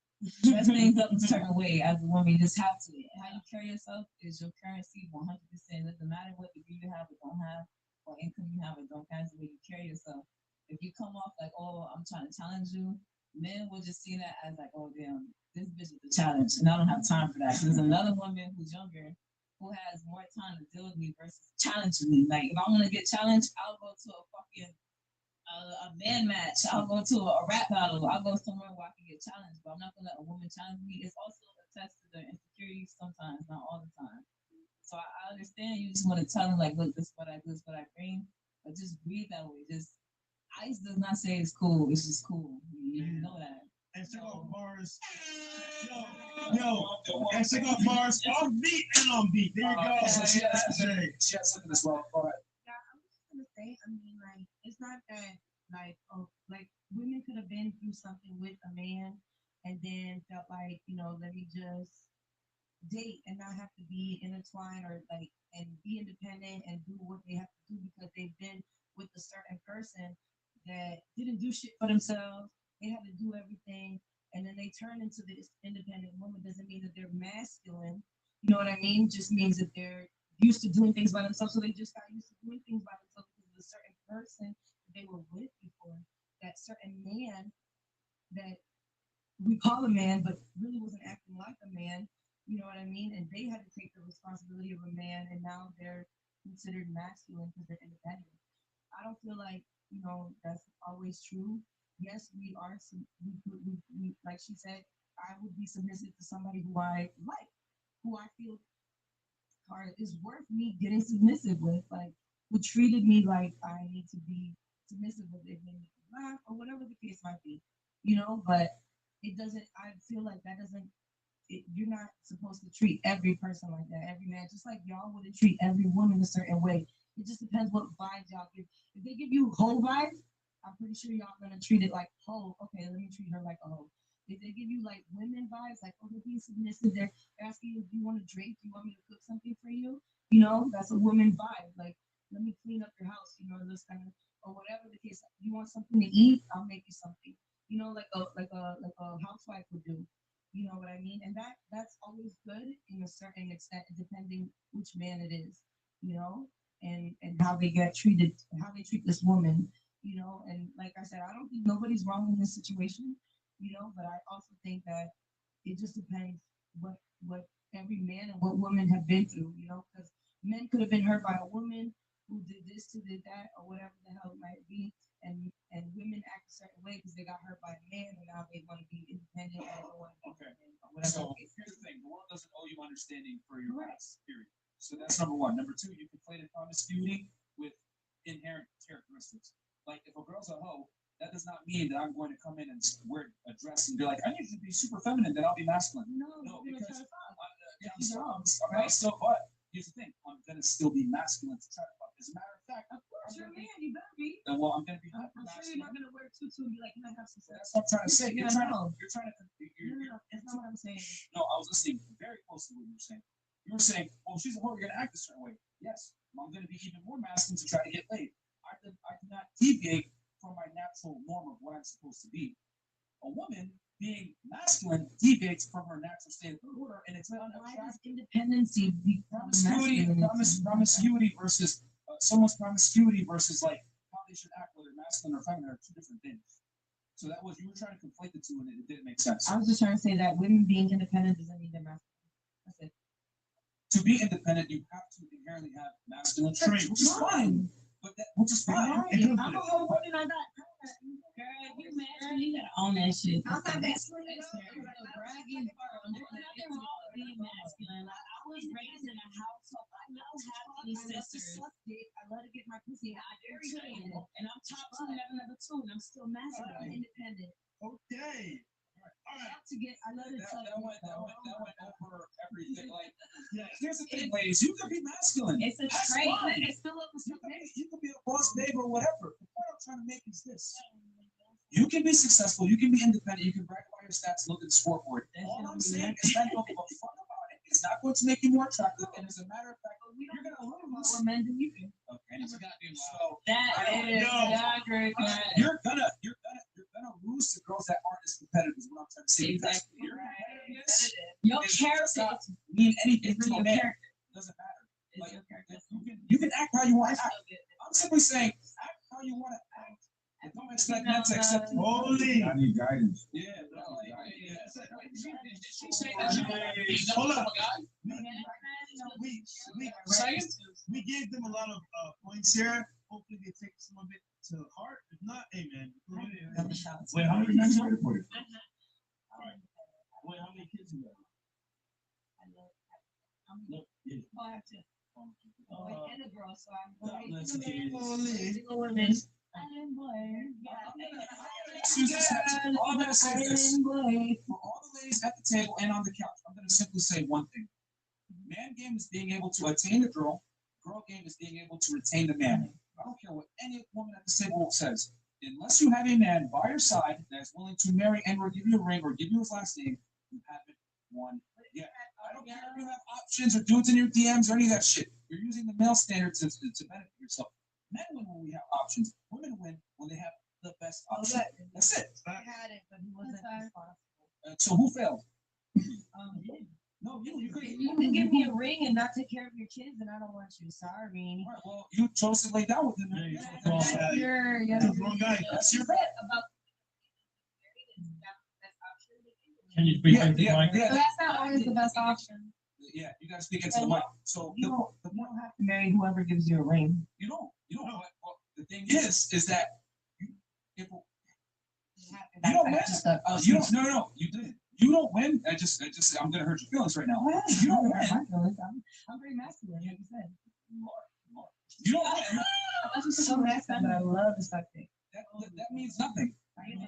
dress things up a certain way as a woman. You just have to. How you carry yourself is your currency 100%. It doesn't matter what degree you have or don't have, or income you have or don't have, the way you carry yourself. If you come off like, oh, I'm trying to challenge you, men will just see that as like, oh, damn, this bitch is a challenge. And I don't have time for that. There's another woman who's younger who has more time to deal with me versus challenging me. Like, if I want to get challenged, I'll go to a fucking a man match. I'll go to a rap battle. I'll go somewhere where I can get challenged, but I'm not gonna let a woman challenge me. It's also a attest to the insecurities sometimes, not all the time. So I understand you just want to tell them like, look, this is what I do, this is what I bring, but just breathe that way. Just ICE does not say it's cool. It's just cool. You know that. And check out bars. And check out bars on beat and on beat. There you go. She has something as well. Go ahead. Yeah, I'm just gonna say, I mean, like, it's not that, like, oh, like, women could have been through something with a man and then felt like, let me just date and not have to be intertwined or, like, and be independent and do what they have to do because they've been with a certain person that didn't do shit for themselves. They had to do everything. And then they turn into this independent woman. Doesn't mean that they're masculine. You know what I mean? Just means that they're used to doing things by themselves. So they just got used to doing things by themselves because of a certain person that they were with before. That certain man that we call a man, but really wasn't acting like a man. You know what I mean? And they had to take the responsibility of a man, and now they're considered masculine because they're independent. I don't feel like, that's always true. Yes, we are, like she said, I would be submissive to somebody who I like, who I feel is worth me getting submissive with, like, who treated me like I need to be submissive with, it made me laugh, or whatever the case might be, but it doesn't, I feel like that doesn't, you're not supposed to treat every person like that, every man, just like y'all wouldn't treat every woman a certain way. It just depends what vibes y'all give. If they give you hoe vibes, I'm pretty sure y'all gonna treat it like hoe. Okay, let me treat her like a hoe. If they give you like women vibes, like, oh, they're being submissive, they're asking you if you want to drink, do you want me to cook something for you? That's a woman vibe. Like, let me clean up your house, this kind of, or whatever the case. You want something to eat? I'll make you something. Like a housewife would do. You know what I mean? And that's always good in a certain extent, depending which man it is, and how they get treated, how they treat this woman, and like I said, I don't think nobody's wrong in this situation, but I also think that it just depends what every man and what women have been through, because men could have been hurt by a woman who did this, who did that, or whatever the hell it might be, and women act a certain way because they got hurt by a man, and now they want to be independent and they don't want to be Okay. So here's the thing: the world doesn't owe you understanding for your past. Period. So that's number one. Number two, you conflated promiscuity with inherent characteristics. Like, if a girl's a hoe, that does not mean that I'm going to come in and wear a dress and be like, I need you to be super feminine, then I'll be masculine. No, because I'm still, but here's the thing: I'm gonna still be masculine to try to fuck. As a matter of fact, of course, you're a man. You better be. Well, I'm gonna be. I'm sure you're not gonna wear a tutu and be like, can I have some sex? That's what I'm trying to say. You're trying to. No, that's not what I'm saying. No, I was listening very closely to what you were saying. You were saying, well, she's a hoe, you're gonna act a certain way. Yes, I'm gonna be even more masculine to try to get laid. I cannot deviate from my natural norm of what I'm supposed to be. A woman being masculine deviates from her natural state of order, and it's not independency. Promiscuity versus someone's promiscuity versus like how they should act, whether masculine or feminine, are two different things. So that was, you were trying to conflate the two, and it didn't make sense. I was just trying to say that women being independent doesn't mean they're masculine. That's it. To be independent, you have to inherently have masculine traits, which is fine. Which is fine. I'm a whole woman like that. Girl, you masculine, you gotta own that shit. I'm not masculine. Bragging for nothing wrong with being masculine. Like, I was raised in a household. I know how these sisters. I let her get my pussy. I do too. And I'm top two, number two, and I'm still masculine. Independent. Okay. I love it. That went over everything. Like, here's the thing, ladies. You could be masculine. It's a trait. It's still up to you could be a boss babe or whatever. The point I'm trying to make is this: you can be successful. You can be independent. You can brag about your stats. Look at the scoreboard. All I'm saying is that don't give a fuck about it. It's not going to make you more attractive. And as a matter of fact, you're gonna learn about what men do. You can. Okay. So you're gonna lose to girls that aren't as competitive. Is what I'm trying to say. Exactly. Your character mean anything to a man. It doesn't matter. Like, you can act how you want to act. I'm simply saying, act how you want to act. And don't expect men to accept you. Holy! I need guidance. Yeah, bro. Hold up. We gave them a lot of points here. Hopefully they take some of it to heart. If not, hey man. Wait, how many kids you got for it? Wait, how many kids you got? Oh, I have to. And a girl, so I'm God going bless to you. single women. Island boy. Excuse us. All I'm gonna say is this. Island boy. For all the ladies at the table and on the couch, I'm gonna simply say one thing. Man game is being able to attain the girl. Girl game is being able to retain the man. I don't care what any woman at the table says. Unless you have a man by your side that is willing to marry and or give you a ring or give you his last name, you haven't won yet. I don't care if you have options or dudes in your DMs or any of that shit. You're using the male standard to benefit yourself. Men win when we have options. Women win when they have the best option. That's it. I had it, but he wasn't responsible. So who failed? You. No, you couldn't. You can give me a ring and not take care of your kids, and I don't want you. Sorry. All right, well, you chose to lay down with him. Wrong guy. That's your bet about. Can you speak into the mic? But that's not always the best option. Yeah, you gotta speak into the mic. So You don't have to marry whoever gives you a ring. you don't. Well, the thing is that if you don't win. You don't. No, you didn't. You don't win. I'm gonna hurt your feelings right now. You don't win. I'm very masculine, like you said. You don't win. I'm so masculine, but I love the stuff thing. That means nothing. I'm a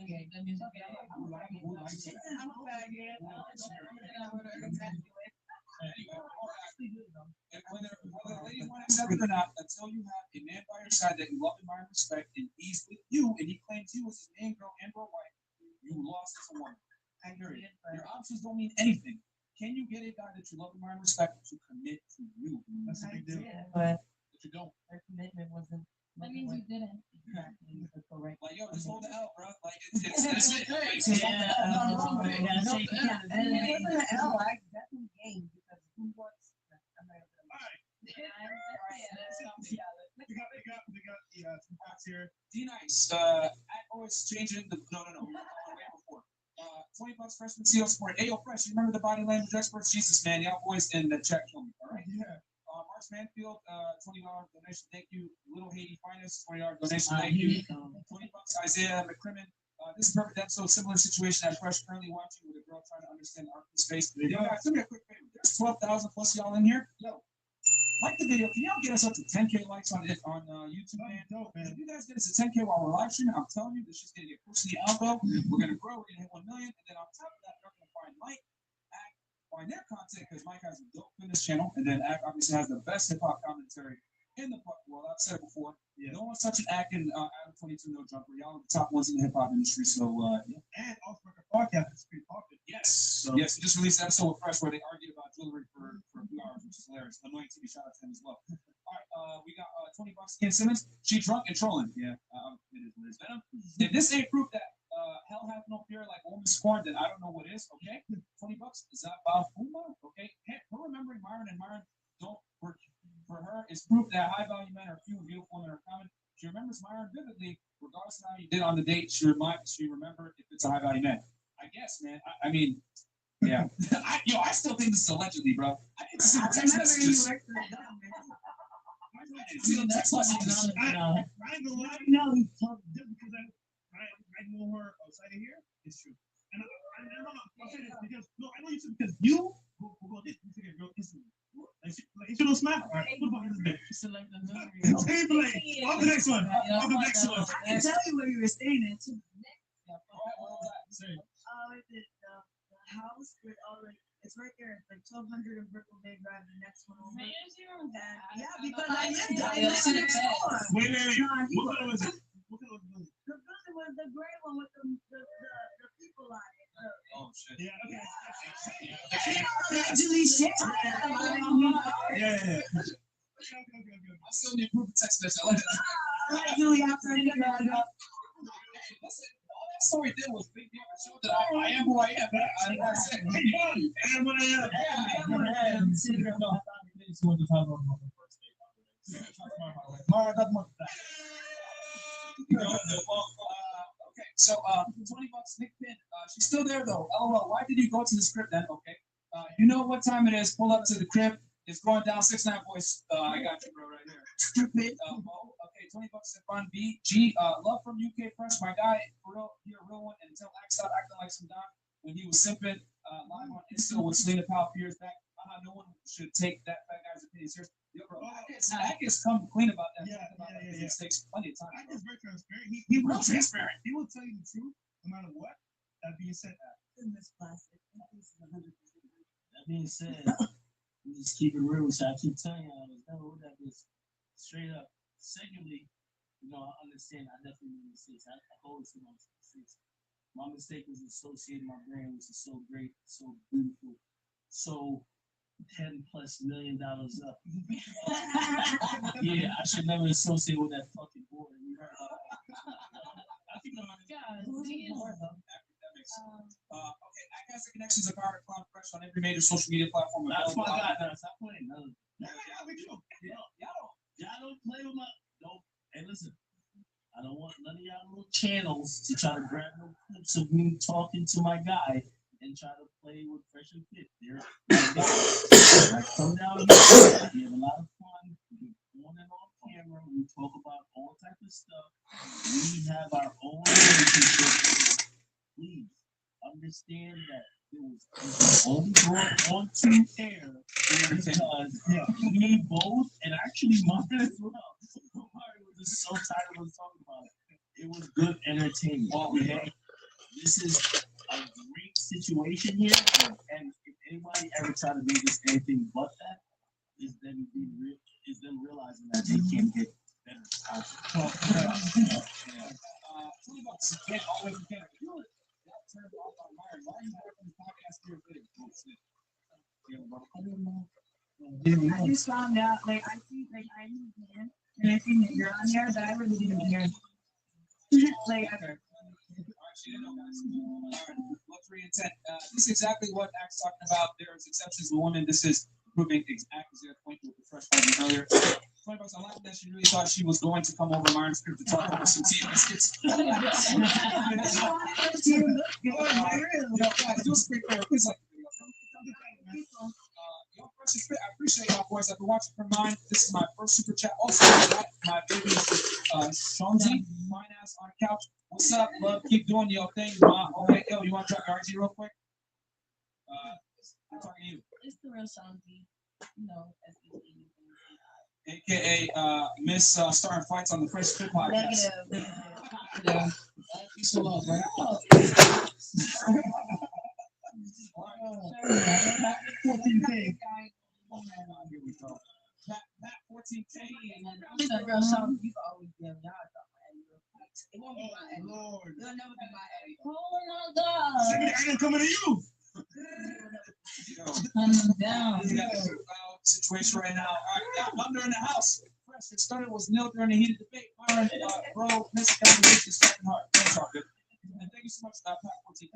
And whether the ladies want to accept it or not, until you have a man by your side that you love, admire, and respect, and he's with you, and he claims you as his main girl and or wife, you lost as a woman. I agree. Your options don't mean anything. Can you get a guy that you love, admire, and respect to commit to you? That's a big deal. But you don't. Their commitment wasn't. That means you didn't. Exactly. Like, yo, just hold the L, bro. Like, it's that's it. Like, It wasn't an L. I definitely gained because who wants? I'm not We got some facts here. D-Nice, always changing the, no, way before. $20 freshman seal support. Ayo, Fresh, you remember the body language experts? Jesus, man, y'all boys in the chat kill me. All right. Yeah. Mark Manfield, $20 donation. Thank you. Little Haiti Finest, $20 donation. Thank you. $20. Isaiah McCrimmon. This is perfect episode. Similar situation as Fresh currently watching with a girl trying to understand art in space. Yo, guys, do me a quick favor. There's 12,000 plus y'all in here. Yo, like the video. Can y'all get us up to 10K likes on YouTube, man? If you guys get us to 10K while we're live streaming, I'm telling you, this is gonna get pushed to the algo. We're gonna grow. We're gonna hit 1 million, and then on top of that, we're gonna find Mike, Act, find their content because Mike has a dope fitness channel, and then Act obviously has the best hip hop commentary in the world. I've said it before. Yeah. No one's touching Act and Adam 22 No Jumper. Y'all are the top ones in the hip hop industry. So yeah. And also the podcast is pretty popular. Yes. Yes, we just released an episode with Fresh where they argued about jewelry for a few hours, which is hilarious. Annoying TV, shout out to them as well. All right, we got $20. Ian Simmons, she drunk and trolling. Yeah, it is what it is. Venom. If this ain't proof that hell hath no fear like woman scorned, then I don't know what is. Okay, $20. Is that Bafuma? Okay, her remembering Myron and Myron don't work for her is proof that high value men are few and beautiful women are common. She remembers Myron vividly, regardless of how you did on the date. She remember if it's a high value man. I guess, man. I mean, yeah. I still think this is allegedly, bro. I didn't see the text messages. I ain't gonna lie. No, just because I know her outside of here, it's true. And I'll say this because I know you said because you will go this. You figure girl instantly. Like she don't smile. All right, what about this bitch? Same play. On the next one. On the next one. I can tell you where you were staying at too. The house with all the, it's right there. It's like 1200 in Brooklyn Bay Drive. The next one over. Yeah, because I lived next door. Wait. What color was it? What color was it? The building was the gray one with the people on it. Oh shit. Yeah. Okay. Actually, shit. Yeah. I still need proof of text message. I like that. Julie, after I Listen, all that story did was big deal. It showed that I am who I am. I said, and what I am. Okay, so $20 Nick Pin. She's still there though. LOL. Why did you go to the script then? Okay. You know what time it is. Pull up to the crib. It's going down 6'9" boys. I got you, bro, right here. Stupid. Okay, $20 at Fun B. G. Love from UK Fresh. My guy, for real, he a real one. And until Axe out acting like some doc when he was simping live on Insta with Selena Powell years back. how no one should take that guy's opinion seriously. Yo, bro, I guess come clean about that. Yeah. Mistakes plenty of time. I guess very transparent. He will transparent. He will tell you the truth no matter what. That being said, That being said, we just keep it real. So I keep telling y'all, that was straight up. Secondly, I understand. I definitely made mistakes. I always see my mistakes. My mistake was associating my brand, which is so great, so beautiful, so $10+ million up. Yeah, I should never associate with that fucking board. I think I'm on That makes sense. Okay, Acastic Connections are powered cloud fresh on every major social media platform. That's my guy. Now stop playing. Y'all don't play with my. Don't. Hey, listen. I don't want none of y'all little channels to try to grab no clips of me talking to my guy and try to play with Fresh and Fit. I come down here, we have a lot of fun, we on and off camera, we talk about all type of stuff. We have our own relationship. Please understand that it was only brought onto air because we both, and actually Martin as well. Martin was just so tired of us talking about it. It was good entertainment. Okay? This is a great situation here, and if anybody ever try to make this anything but that, is them realizing that they can't get better out. $20 to get all the way from Canada. Turned off on Myron. Why are you working the podcast here? I just found out, like, I see, like, I moved in, and I see that you're on there, but I really didn't hear. Like, Luxury intent. This is exactly what Act's talking about. There's exceptions to women. This is proving exactly the point with the fresh one earlier. $20. I like that she really thought she was going to come over Myron's crib to talk about some tea and biscuits. I appreciate y'all boys. I've been watching from mine. This is my first super chat. Also, my baby Shonzi, fine ass on the couch. What's up, love? Keep doing your thing. Okay, yo, you want to talk RG real quick? I'm talking to you. It's the real Shanti, SBT. AKA Miss Starring Fights on the Fresh Fit podcast. Negative. Peace and love, man. 14K. Here we go. Pat 14K. I'm the real Shanti. You can always give y'all talk my Eddie real quick. It won't be my Eddie. Lord. It'll never be my Eddie. Oh my God. I ain't coming to you. Coming down. We got a situation right now. All right, Thunder in the house. Fresh. It started was nil during the heated debate. Myron, bro, Miss Kevin is starting hard. Thanks, Harvey. And thank you so much, Pat 14.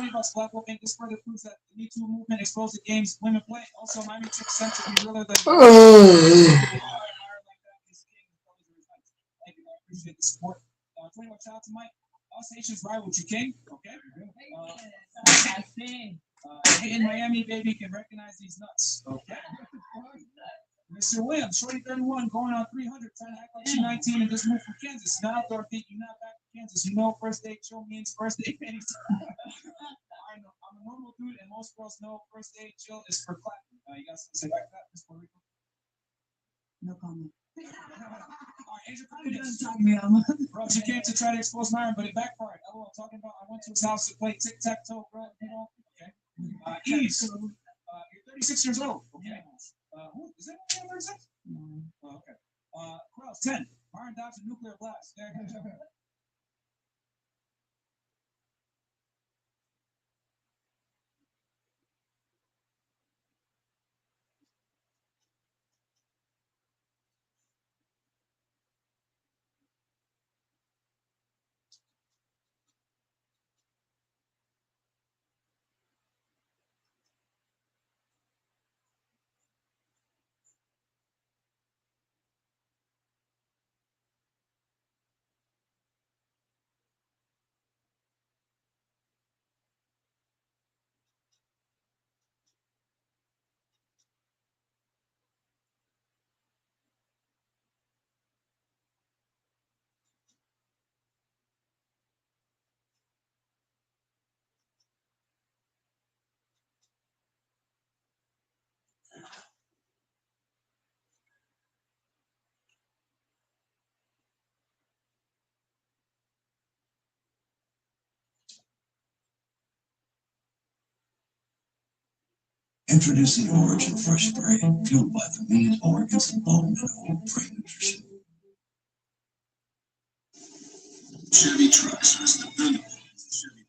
$20 Black Wolf Inc. This further proves that the Me Too movement exposed the games women play. Also, Miami took sense to be realer than. Thank you, I appreciate the support. $20 shout out to Mike. Us Haitians ride with you, King. Okay. In Miami, baby, can recognize these nuts. Okay. Mr. Williams, Shorty 31, going on 300, trying to act like she's 19 and just moved from Kansas. Now, Dorothy, you're not back to Kansas. You know, first date chill means first date anytime. I'm a normal dude, and most girls know first date chill is for clapping. You got something to say about that, Miss Puerto Rico? No comment. All right, Angel, bro, she came to try to expose Myron, but it backfired. LOL, talking about I went to his house to play tic-tac-toe, bro. Okay. Ease, you're 36 years old. Okay. Who is that? 36? Oh, okay. Krause, 10. Myron dodged a nuclear blast. Introducing Origin Fresh Spray, fueled by the meat, organs, and bone mineral brain nutrition. Chevy trucks are as dependable as the Chevy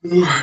people.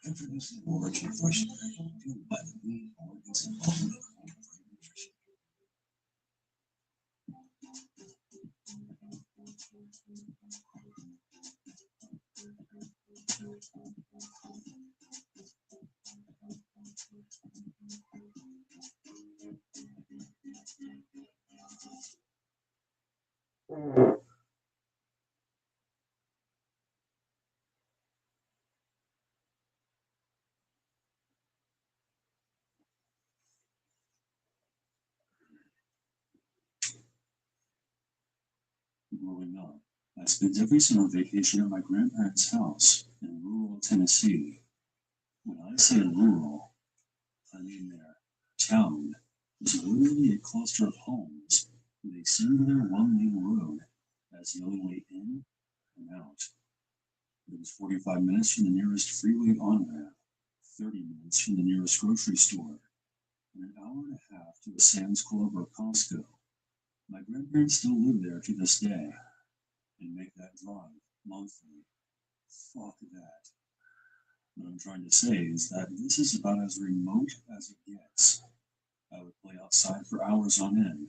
Introducing the origin first, fueled by the green organs and ultimate home for nutrition. Growing up, I spent every summer vacation at my grandparents' house in rural Tennessee. When I say rural, I mean their town was literally a cluster of homes with a singular one-lane road as the only way in and out. It was 45 minutes from the nearest freeway on-ramp, 30 minutes from the nearest grocery store, and an hour and a half to a Sam's Club or Costco. My grandparents still live there to this day and make that drive monthly. Fuck that. What I'm trying to say is that this is about as remote as it gets. I would play outside for hours on end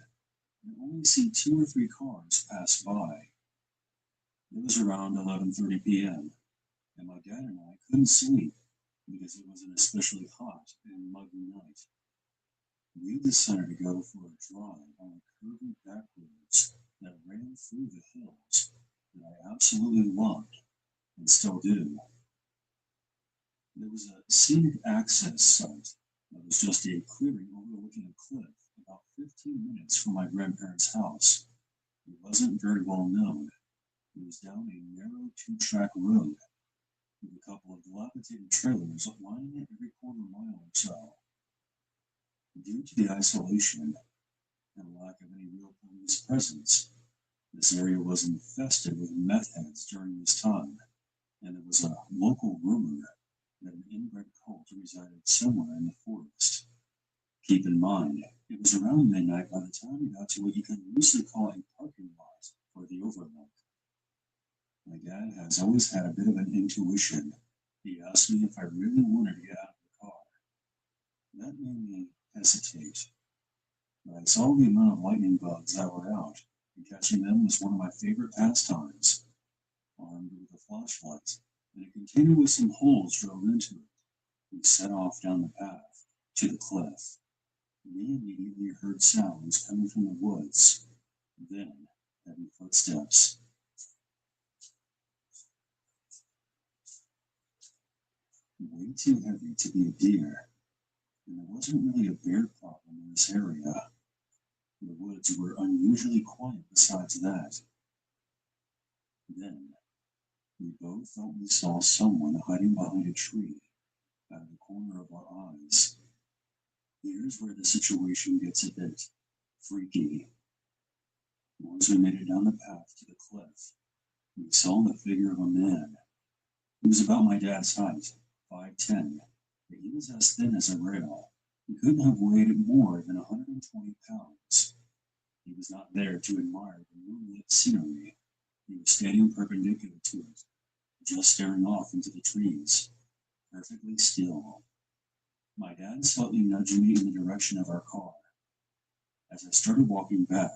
and only see 2 or 3 cars pass by. It was around 11:30 p.m. and my dad and I couldn't sleep because it was an especially hot and muggy night. We decided to go for a drive on the curvy back roads that ran through the hills that I absolutely loved and still do. There was a scenic access site that was just a clearing overlooking a cliff about 15 minutes from my grandparents' house. It wasn't very well known. It was down a narrow 2-track road with a couple of dilapidated trailers lining it every quarter mile or so. Due to the isolation and lack of any real police presence, this area was infested with meth heads during this time, and there was a local rumor that an inbred cult resided somewhere in the forest. Keep in mind, it was around midnight by the time we got to what you could loosely call a parking lot for the overlook. My dad has always had a bit of an intuition. He asked me if I really wanted to get out of the car. That made me hesitate, but I saw the amount of lightning bugs that were out, and catching them was one of my favorite pastimes. Armed with a flashlight and a container with some holes drilled into it, we set off down the path to the cliff. We immediately heard sounds coming from the woods, then heavy footsteps. Way too heavy to be a deer, and there wasn't really a bear problem in this area. The woods were unusually quiet besides that. Then, we both thought we saw someone hiding behind a tree out of the corner of our eyes. Here's where the situation gets a bit freaky. Once we made it down the path to the cliff, we saw the figure of a man. He was about my dad's height, 5'10", but he was as thin as a rail. He couldn't have weighed more than 120 pounds. He was not there to admire the moonlit scenery. He was standing perpendicular to it, just staring off into the trees, perfectly still. My dad slightly nudged me in the direction of our car. As I started walking back,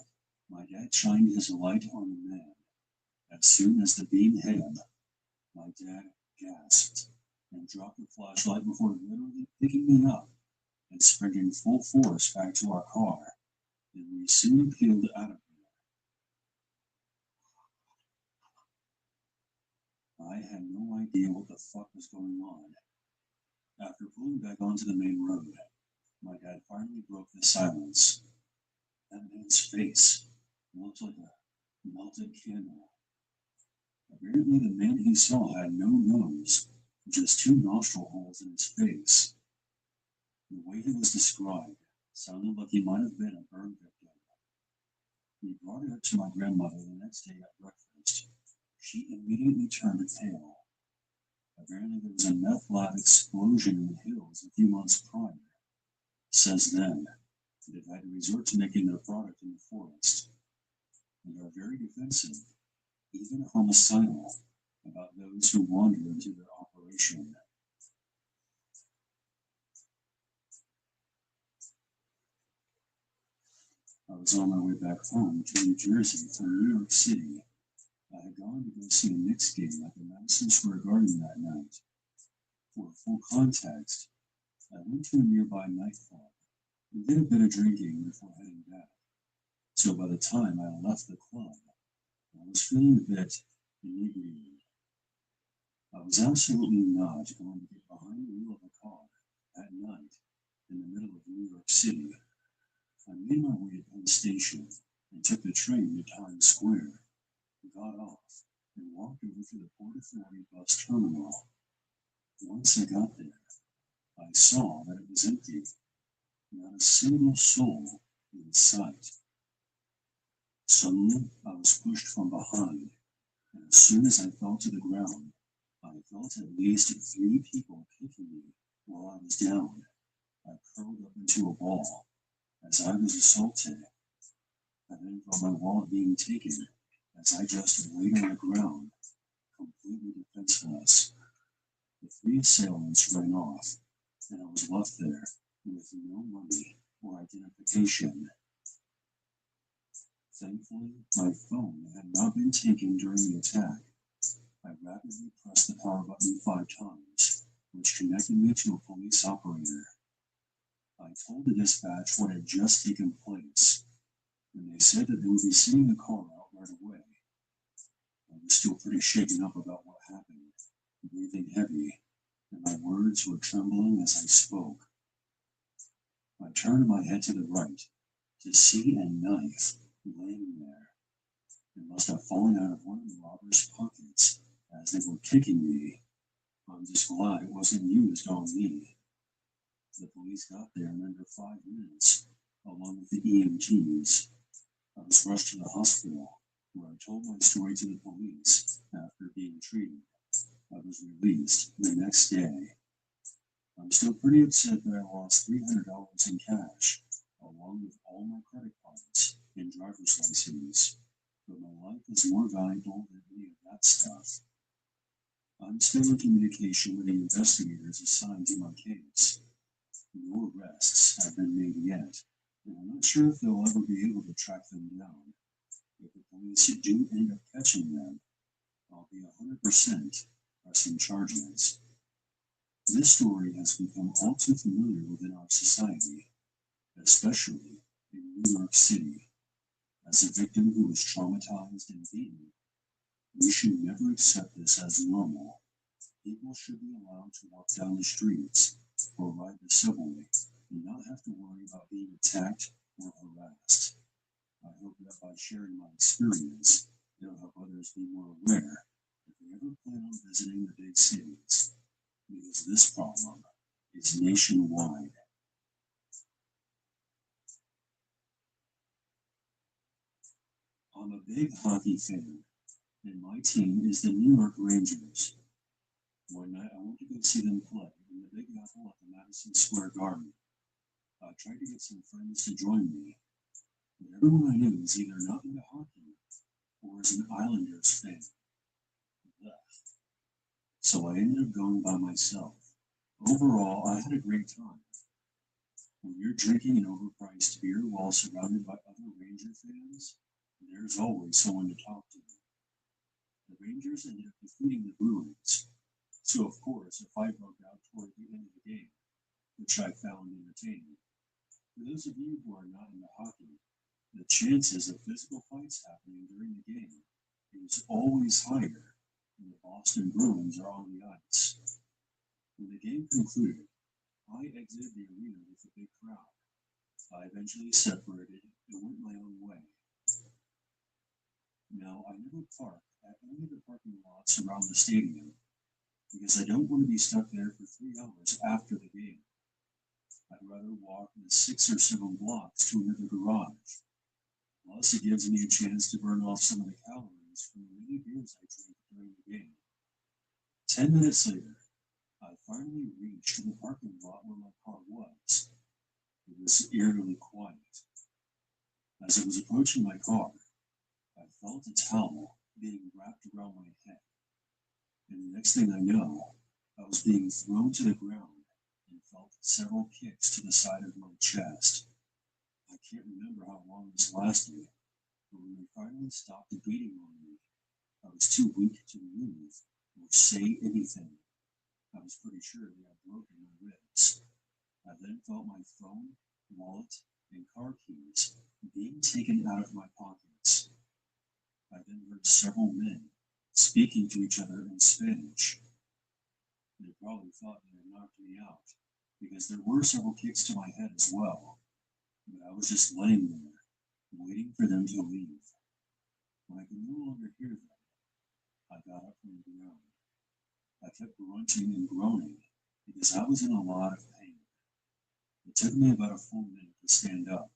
my dad shined his light on the man. As soon as the beam hit him, my dad gasped and dropped the flashlight before literally picking me up and sprinting full force back to our car, and we soon peeled out of there. I had no idea what the fuck was going on. After pulling back onto the main road, my dad finally broke the silence. That man's face looked like a melted candle. Apparently the man he saw had no nose, just 2 nostril holes in his face. The way he was described sounded like he might have been a burn victim. We brought it up to my grandmother the next day at breakfast. She immediately turned pale. Apparently there was a meth lab explosion in the hills a few months prior. Since then, they've had to resort to making their product in the forest, and are very defensive, even homicidal, about those who wander into their operation. I was on my way back home to New Jersey from New York City. I had gone to go see a Knicks game at the Madison Square Garden that night. For full context, I went to a nearby nightclub and did a bit of drinking before heading back. So by the time I left the club, I was feeling a bit inebriated. I was absolutely not going to get behind the wheel of a car at night in the middle of New York City. I made my way to Penn Station and took the train to Times Square. Got off and walked over to the Port Authority bus terminal. Once I got there, I saw that it was empty. Not a single soul in sight. Suddenly, I was pushed from behind, and as soon as I fell to the ground, I felt at least 3 people kicking me while I was down. I curled up into a ball as I was assaulted. I then felt my wallet being taken as I just laid on the ground, completely defenseless. The 3 assailants ran off, and I was left there with no money or identification. Thankfully, my phone had not been taken during the attack. I rapidly pressed the power button 5 times, which connected me to a police operator. I told the dispatch what had just taken place, and they said that they would be sending the car out right away. I was still pretty shaken up about what happened, breathing heavy, and my words were trembling as I spoke. I turned my head to the right to see a knife laying there. It must have fallen out of one of the robbers' pockets as they were kicking me. I'm just glad it wasn't used on me. The police got there in under 5 minutes, along with the EMTs. I was rushed to the hospital, where I told my story to the police. After being treated, I was released the next day. I'm still pretty upset that I lost $300 in cash, along with all my credit cards and driver's license. But my life is more valuable than any of that stuff. I'm still in communication with the investigators assigned to my case. No arrests have been made yet, and I'm not sure if they'll ever be able to track them down. If the police do end up catching them, I'll be 100% pressing charges. This story has become all too familiar within our society, especially in New York City. As a victim who was traumatized and beaten, we should never accept this as normal. People should be allowed to walk down the streets or ride the subway and not have to worry about being attacked or harassed. I hope that by sharing my experience, it'll help others be more aware if they ever plan on visiting the big cities, because this problem is nationwide. I'm a big hockey fan, and my team is the New York Rangers. One night I went to go see them play in the Big Apple at the Madison Square Garden. I tried to get some friends to join me, but everyone I knew was either not into hockey or was an Islanders fan. Ugh. So I ended up going by myself. Overall, I had a great time. When you're drinking an overpriced beer while surrounded by other Ranger fans, there's always someone to talk to. The Rangers ended up defeating the Bruins, so of course a fight broke out toward the end of the game, which I found entertaining. For those of you who are not into hockey, the chances of physical fights happening during the game is always higher when the Boston Bruins are on the ice. When the game concluded, I exited the arena with a big crowd. I eventually separated and went my own way. Now, I never park at any of the parking lots around the stadium because I don't want to be stuck there for 3 hours after the game. I'd rather walk the 6 or 7 blocks to another garage. Plus, it gives me a chance to burn off some of the calories from the many beers I drink during the game. 10 minutes later, I finally reached the parking lot where my car was. It was eerily quiet. As I was approaching my car, I felt a towel being wrapped around my head. And the next thing I know, I was being thrown to the ground and felt several kicks to the side of my chest. I can't remember how long this lasted, but when they finally stopped beating on me, I was too weak to move or say anything. I was pretty sure they had broken my ribs. I then felt my phone, wallet, and car keys being taken out of my pockets. I then heard several men speaking to each other in Spanish. They probably thought they had knocked me out, because there were several kicks to my head as well. But I was just laying there, waiting for them to leave. When I could no longer hear them, I got up from the ground. I kept grunting and groaning because I was in a lot of pain. It took me about a full minute to stand up.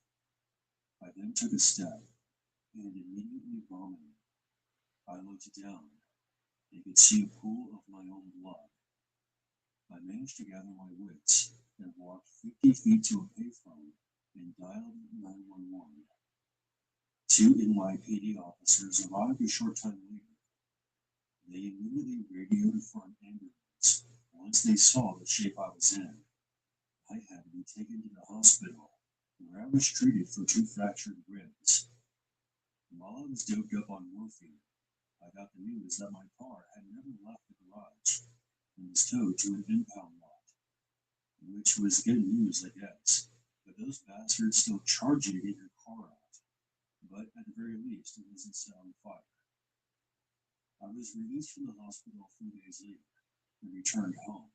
I then took a step and immediately vomited. I looked down and could see a pool of my own blood. I managed to gather my wits and walked 50 feet to a payphone and dialed 911. 2 NYPD officers arrived a short time later. They immediately radioed for an ambulance once they saw the shape I was in. I had to be taken to the hospital, where I was treated for 2 fractured ribs. While I was doped up on morphine, I got the news that my car had never left the garage and was towed to an impound lot, which was good news, I guess. But those bastards still charge you to get your car out. But at the very least, it wasn't set on fire. I was released from the hospital a few days later and returned home.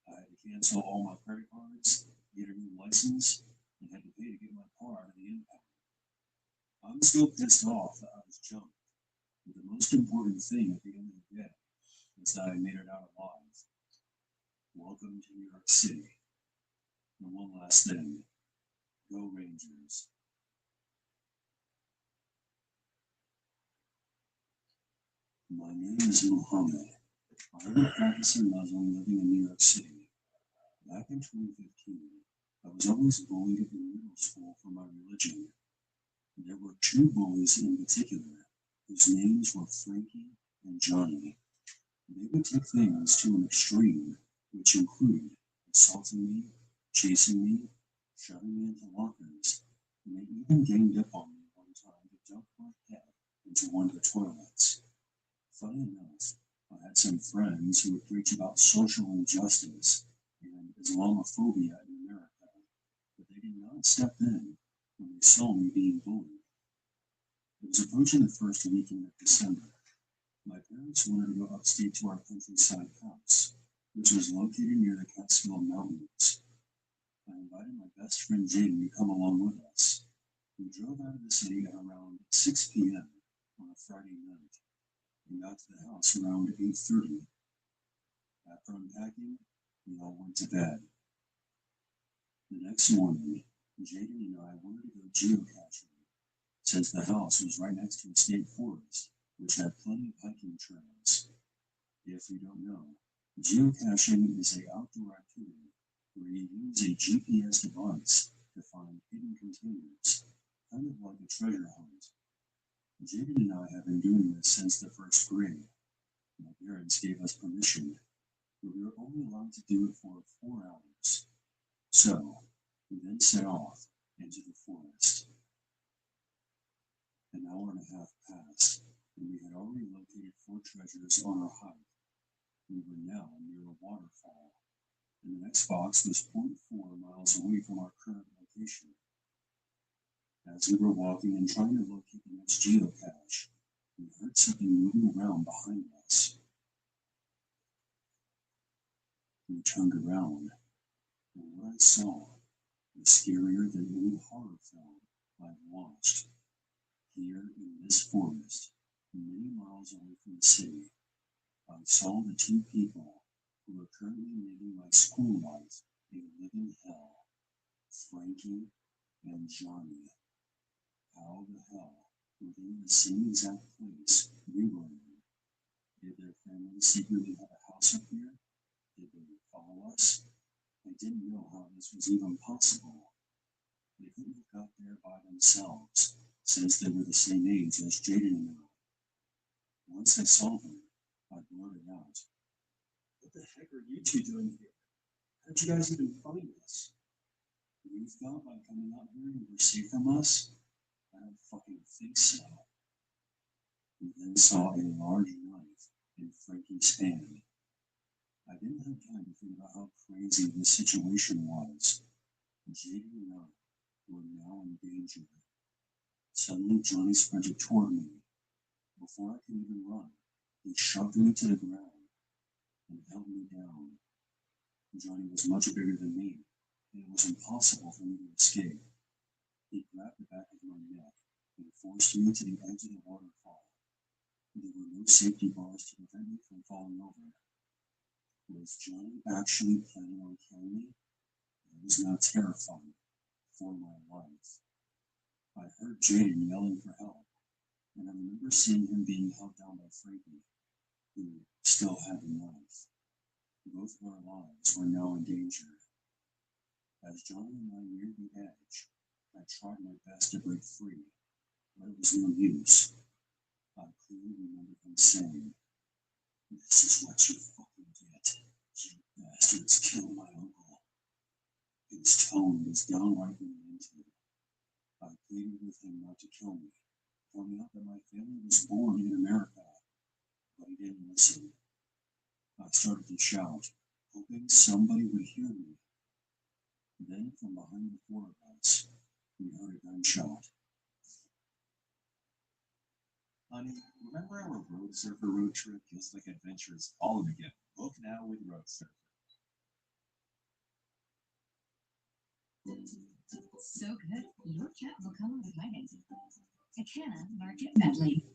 I had to cancel all my credit cards, get a new license, and had to pay to get my car out of the impound. I'm still pissed off that I was jumped, but the most important thing at the end of the day was that I made it out alive. Welcome to New York City. one last thing. Go Rangers. My name is Muhammad. I am a practicing Muslim living in New York City. Back in 2015, I was always bullied in middle school for my religion. There were two bullies in particular, whose names were Frankie and Johnny. They would take things to an extreme, which included assaulting me, chasing me, shoving me into lockers, and they even ganged up on me one time to dunk my head into one of the toilets. Funny enough, I had some friends who would preach about social injustice and Islamophobia in America, but they did not step in when they saw me being bullied. It was approaching the first weekend of December. My parents wanted to go upstate to our countryside house, which was located near the Catskill Mountains. I invited my best friend Jaden to come along with us. We drove out of the city at around 6 p.m. on a Friday night and got to the house around 8:30. After unpacking, we all went to bed. The next morning, Jaden and I wanted to go geocaching, since the house was right next to a state forest, which had plenty of hiking trails. If you don't know, geocaching is an outdoor activity where you use a GPS device to find hidden containers, kind of like a treasure hunt. Jaden and I have been doing this since the first grade. My parents gave us permission, but we were only allowed to do it for 4 hours. So, we then set off into the forest. An hour and a half passed, and we had already located 4 treasures on our hike. We were now near a waterfall, and the next box was 0.4 miles away from our current location. As we were walking and trying to locate the next geocache, we heard something moving around behind us. We turned around, and what I saw was scarier than any horror film I've watched. Here in this forest, many miles away from the city, I saw the 2 people who are currently making my school life a living hell, Frankie and Johnny. How the hell were they in the same exact place we were in? Did their family secretly have a house up here? Did they follow us? I didn't know how this was even possible. They couldn't have got there by themselves, since they were the same age as Jaden and I. Once I saw them, I blurted out, "What the heck are you two doing here? How'd you guys even find us? You thought by coming out here you were safe from us? I don't fucking think so." We then saw a large knife in Frankie's hand. I didn't have time to think about how crazy this situation was. Jaden and I were now in danger. Suddenly, Johnny sprinted toward me. Before I could even run, he shoved me to the ground and held me down. Johnny was much bigger than me, and it was impossible for me to escape. He grabbed the back of my neck and forced me to the edge of the waterfall. There were no safety bars to prevent me from falling over. Was Johnny actually planning on killing me? I was now terrified for my life. I heard Jaden yelling for help, and I remember seeing him being held down by Frankie, who still had the knife. Both of our lives were now in danger. As Johnny and I neared the edge, I tried my best to break free, but it was no use. I clearly remember him saying, "This is what you fucking get. You bastards killed my uncle." His tone was downright romantic. I pleaded with him not to kill me, pointing out that my family was born in America, but he didn't listen. I started to shout, hoping somebody would hear me. Then, from behind the 4 of us, we heard a gunshot. Honey, remember our road surfer road trip? Feels like adventure is calling again. Book now with Road Surfer. So good, your cat will come with my name. Takana Market Medley.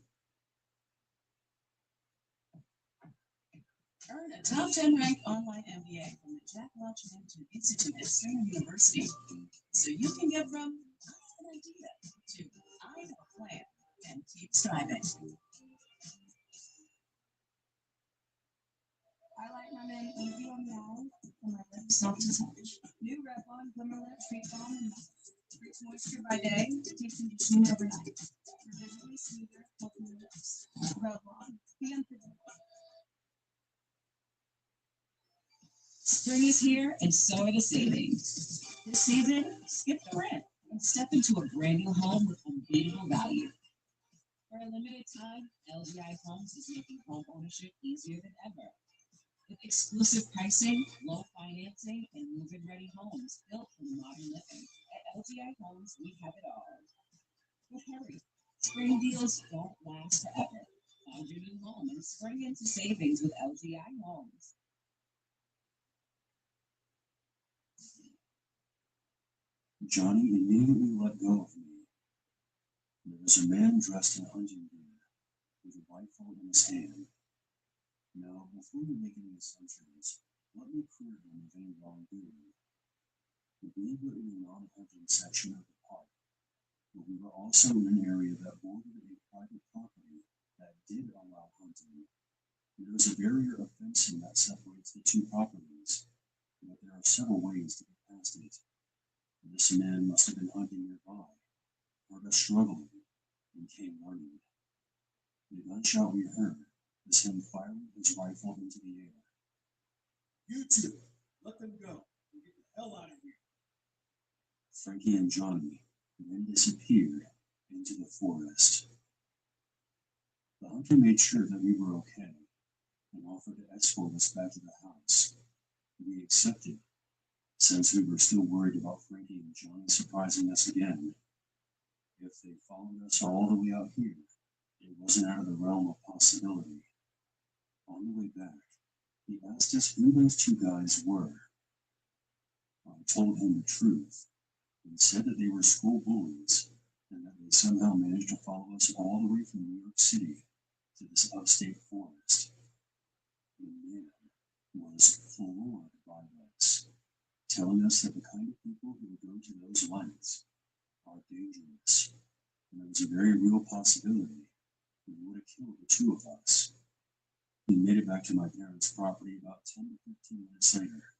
Earn a top 10 ranked online MBA from the Jack Welch Management Institute at Sterling University. So you can get from an idea to I have a plan and keep striving. I like my name easy on the eye and my lips soft to touch. New Revlon Glimmer Lips Treat Balm and rich moisture by day, deep conditioning overnight. For visually smoother, healthier lips. Revlon, be unforgettable. Spring is here and so are the savings. This season, skip the rent and step into a brand new home with unbeatable value. For a limited time, LGI Homes is making home ownership easier than ever. With exclusive pricing, low financing, and move-in ready homes built for modern living. At LGI Homes, we have it all. But hurry, spring deals don't last forever. Find your new home and spring into savings with LGI Homes. Johnny immediately let go of me. There was a man dressed in hunting gear with a rifle in his hand. Now, before you make any assumptions, let me clear him of any wrongdoing. We were in the non-hunting section of the park, but we were also in an area that bordered a private property that did allow hunting. There is a barrier of fencing that separates the two properties, but there are several ways to get past it. This man must have been hunting nearby, heard us struggling, and came running. The gunshot we heard was him firing his rifle into the air. You two, let them go. And get the hell out of here. Frankie and Johnny then disappeared into the forest. The hunter made sure that we were okay and offered to escort us back to the house. We accepted, since we were still worried about Frankie and Johnny surprising us again. If they followed us all the way out here, it wasn't out of the realm of possibility. On the way back, he asked us who those two guys were. I told him the truth and said that they were school bullies and that they somehow managed to follow us all the way from New York City to this upstate forest. The man was floored by this, telling us that the kind of people who would go to those lengths are dangerous, and there was a very real possibility he would have killed the two of us. We made it back to my parents' property about 10 to 15 minutes later.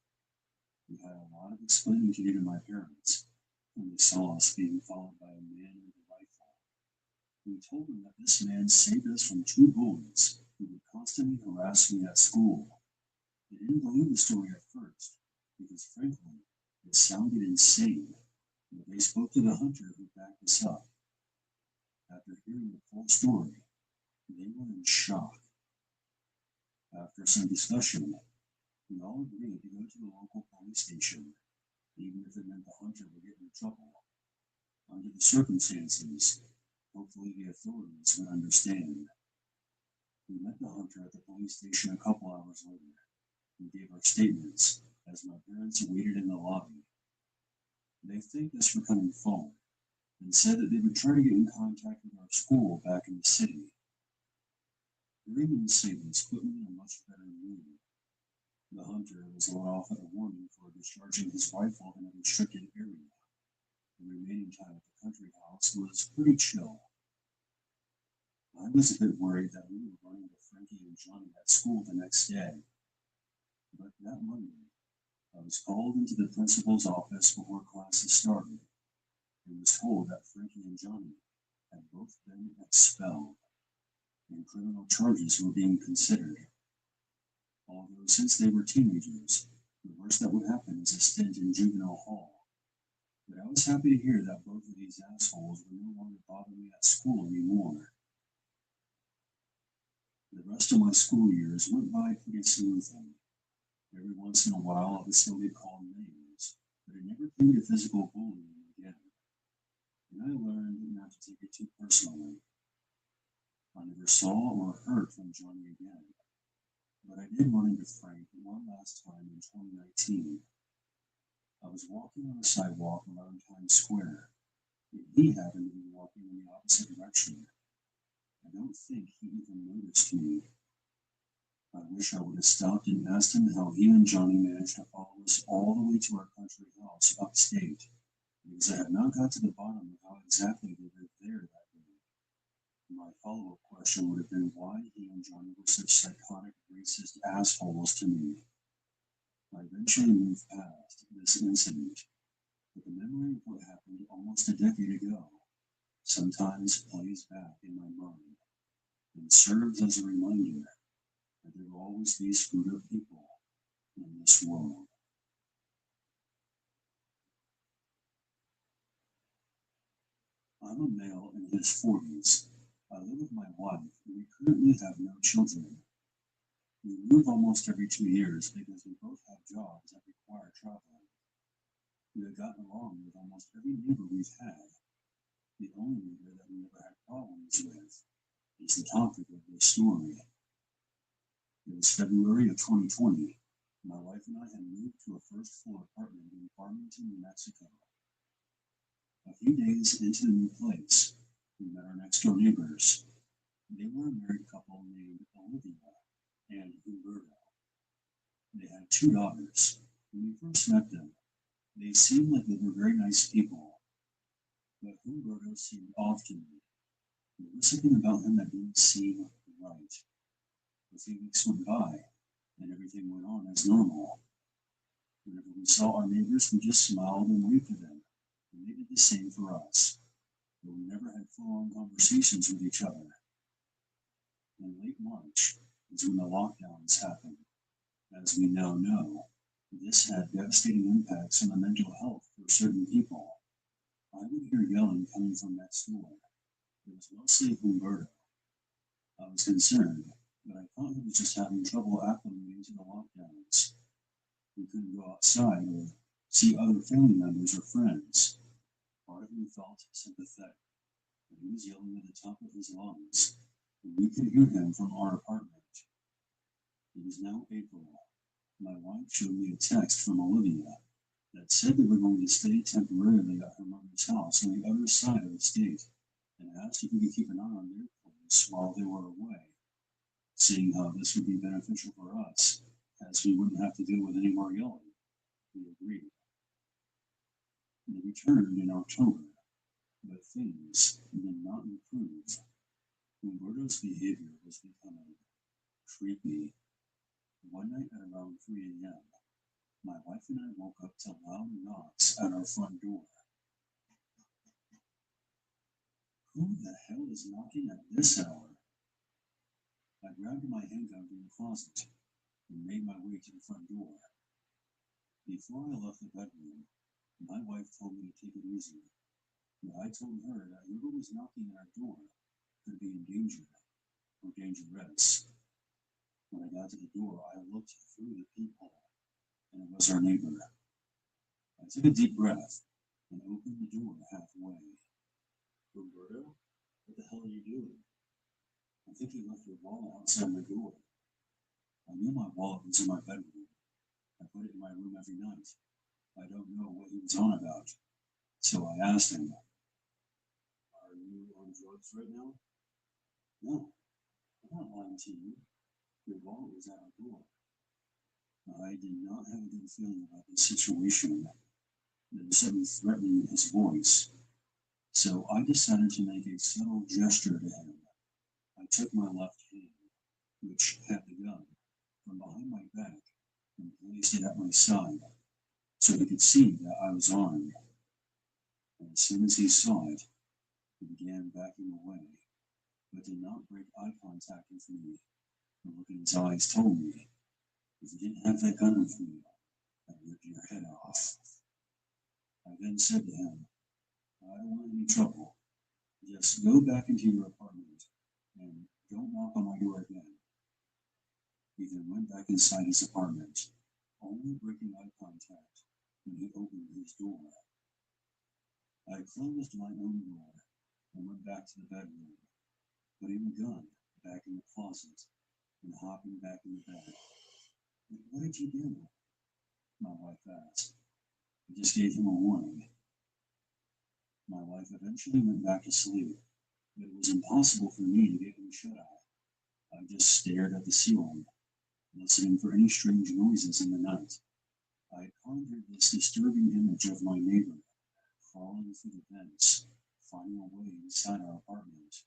We had a lot of explaining to do to my parents when they saw us being followed by a man with a rifle. We told them that this man saved us from two bullies who would constantly harass me at school. They didn't believe the story at first, because frankly, it sounded insane, but they spoke to the hunter who backed us up. After hearing the full story, they were in shock. After some discussion, we all agreed to go to the local police station, even if it meant the hunter would get in trouble. Under the circumstances, hopefully the authorities would understand. We met the hunter at the police station a couple hours later. We gave our statements as my parents waited in the lobby. They thanked us for coming forward and said that they would try to get in contact with our school back in the city. Hearing them say this put me in a much better mood. The hunter was let off at a warning for discharging his rifle in a restricted area. The remaining time at the country house was pretty chill. I was a bit worried that we were running into Frankie and Johnny at school the next day. But that Monday, I was called into the principal's office before classes started and was told that Frankie and Johnny had both been expelled and criminal charges were being considered. Although since they were teenagers, the worst that would happen is a stint in juvenile hall. But I was happy to hear that both of these assholes were no longer bothering me at school anymore. The rest of my school years went by pretty smoothly. Every once in a while, I would still get called names, but it never came to physical bullying again. And I learned not to take it too personally. I never saw or heard from Johnny again, but I did run into Frank one last time in 2019. I was walking on a sidewalk around Times Square, and he happened to be walking in the opposite direction. I don't think he even noticed me. I wish I would have stopped and asked him how he and Johnny managed to follow us all the way to our country house upstate, because I had not got to the bottom of how exactly they lived there that day. My follow-up question would have been why he and Johnny were such psychotic, racist assholes to me. I eventually moved past this incident, but the memory of what happened almost a decade ago sometimes plays back in my mind and serves as a reminder that there will always be screwed up people in this world. I'm a male in his 40s. I live with my wife, and we currently have no children. We move almost every 2 years because we both have jobs that require traveling. We have gotten along with almost every neighbor we've had. The only neighbor that we never had problems with is the topic of this story. It was February of 2020. My wife and I had moved to a first-floor apartment in Farmington, New Mexico. A few days into the new place, we met our next-door neighbors. They were a married couple named Olivia and Humberto. They had 2 daughters. When we first met them, they seemed like they were very nice people. But Humberto seemed off to me. There was something about him that didn't seem right. A few weeks went by, and everything went on as normal. Whenever we saw our neighbors, we just smiled and waved to them, and they did the same for us. But we never had full-on conversations with each other. In late March is when the lockdowns happened. As we now know, this had devastating impacts on the mental health for certain people. I would hear yelling coming from next door. It was mostly Humberto. I was concerned, but I thought he was just having trouble acclimating to the lockdowns. We couldn't go outside or see other family members or friends. Part of me felt sympathetic, but he was yelling at the top of his lungs, and we could hear him from our apartment. It was now April. My wife showed me a text from Olivia that said they were going to stay temporarily at her mother's house on the other side of the state, and asked if we could keep an eye on their place while they were away, seeing how this would be beneficial for us, as we wouldn't have to deal with any more yelling. We agreed. They returned in October, but things did not improve. Humberto's behavior was becoming creepy. One night at around 3 a.m., my wife and I woke up to loud knocks at our front door. Who the hell is knocking at this hour? I grabbed my handgun from the closet and made my way to the front door. Before I left the bedroom, my wife told me to take it easy, but I told her that whoever was knocking at our door could be in danger or dangerous. When I got to the door, I looked through the peephole, and it was our neighbor. I took a deep breath and opened the door halfway. Humberto, what the hell are you doing? I think you left your wallet outside my door. I knew my wallet was in my bedroom. I put it in my room every night. I don't know what he was on about. So I asked him, are you on drugs right now? No, I'm not lying to you. Your wallet was at our door. I did not have a good feeling about this situation. There was something threatening in his voice. So I decided to make a subtle gesture to him. I took my left hand, which had the gun, from behind my back and placed it at my side so he could see that I was armed. And as soon as he saw it, he began backing away, but did not break eye contact with me. The look in his eyes told me, if you didn't have that gun with me, I'd rip your head off. I then said to him, I don't want any trouble. Just go back into your apartment and don't knock on my door again. He then went back inside his apartment, only breaking eye contact when he opened his door. I closed my own door and went back to the bedroom, putting the gun back in the closet and hopping back in the bed. What did you do? My wife asked. I just gave him a warning. My wife eventually went back to sleep, but it was impossible for me to get him shut eye. I just stared at the ceiling, listening for any strange noises in the night. I conjured this disturbing image of my neighbor crawling through the vents, finding a way inside our apartment.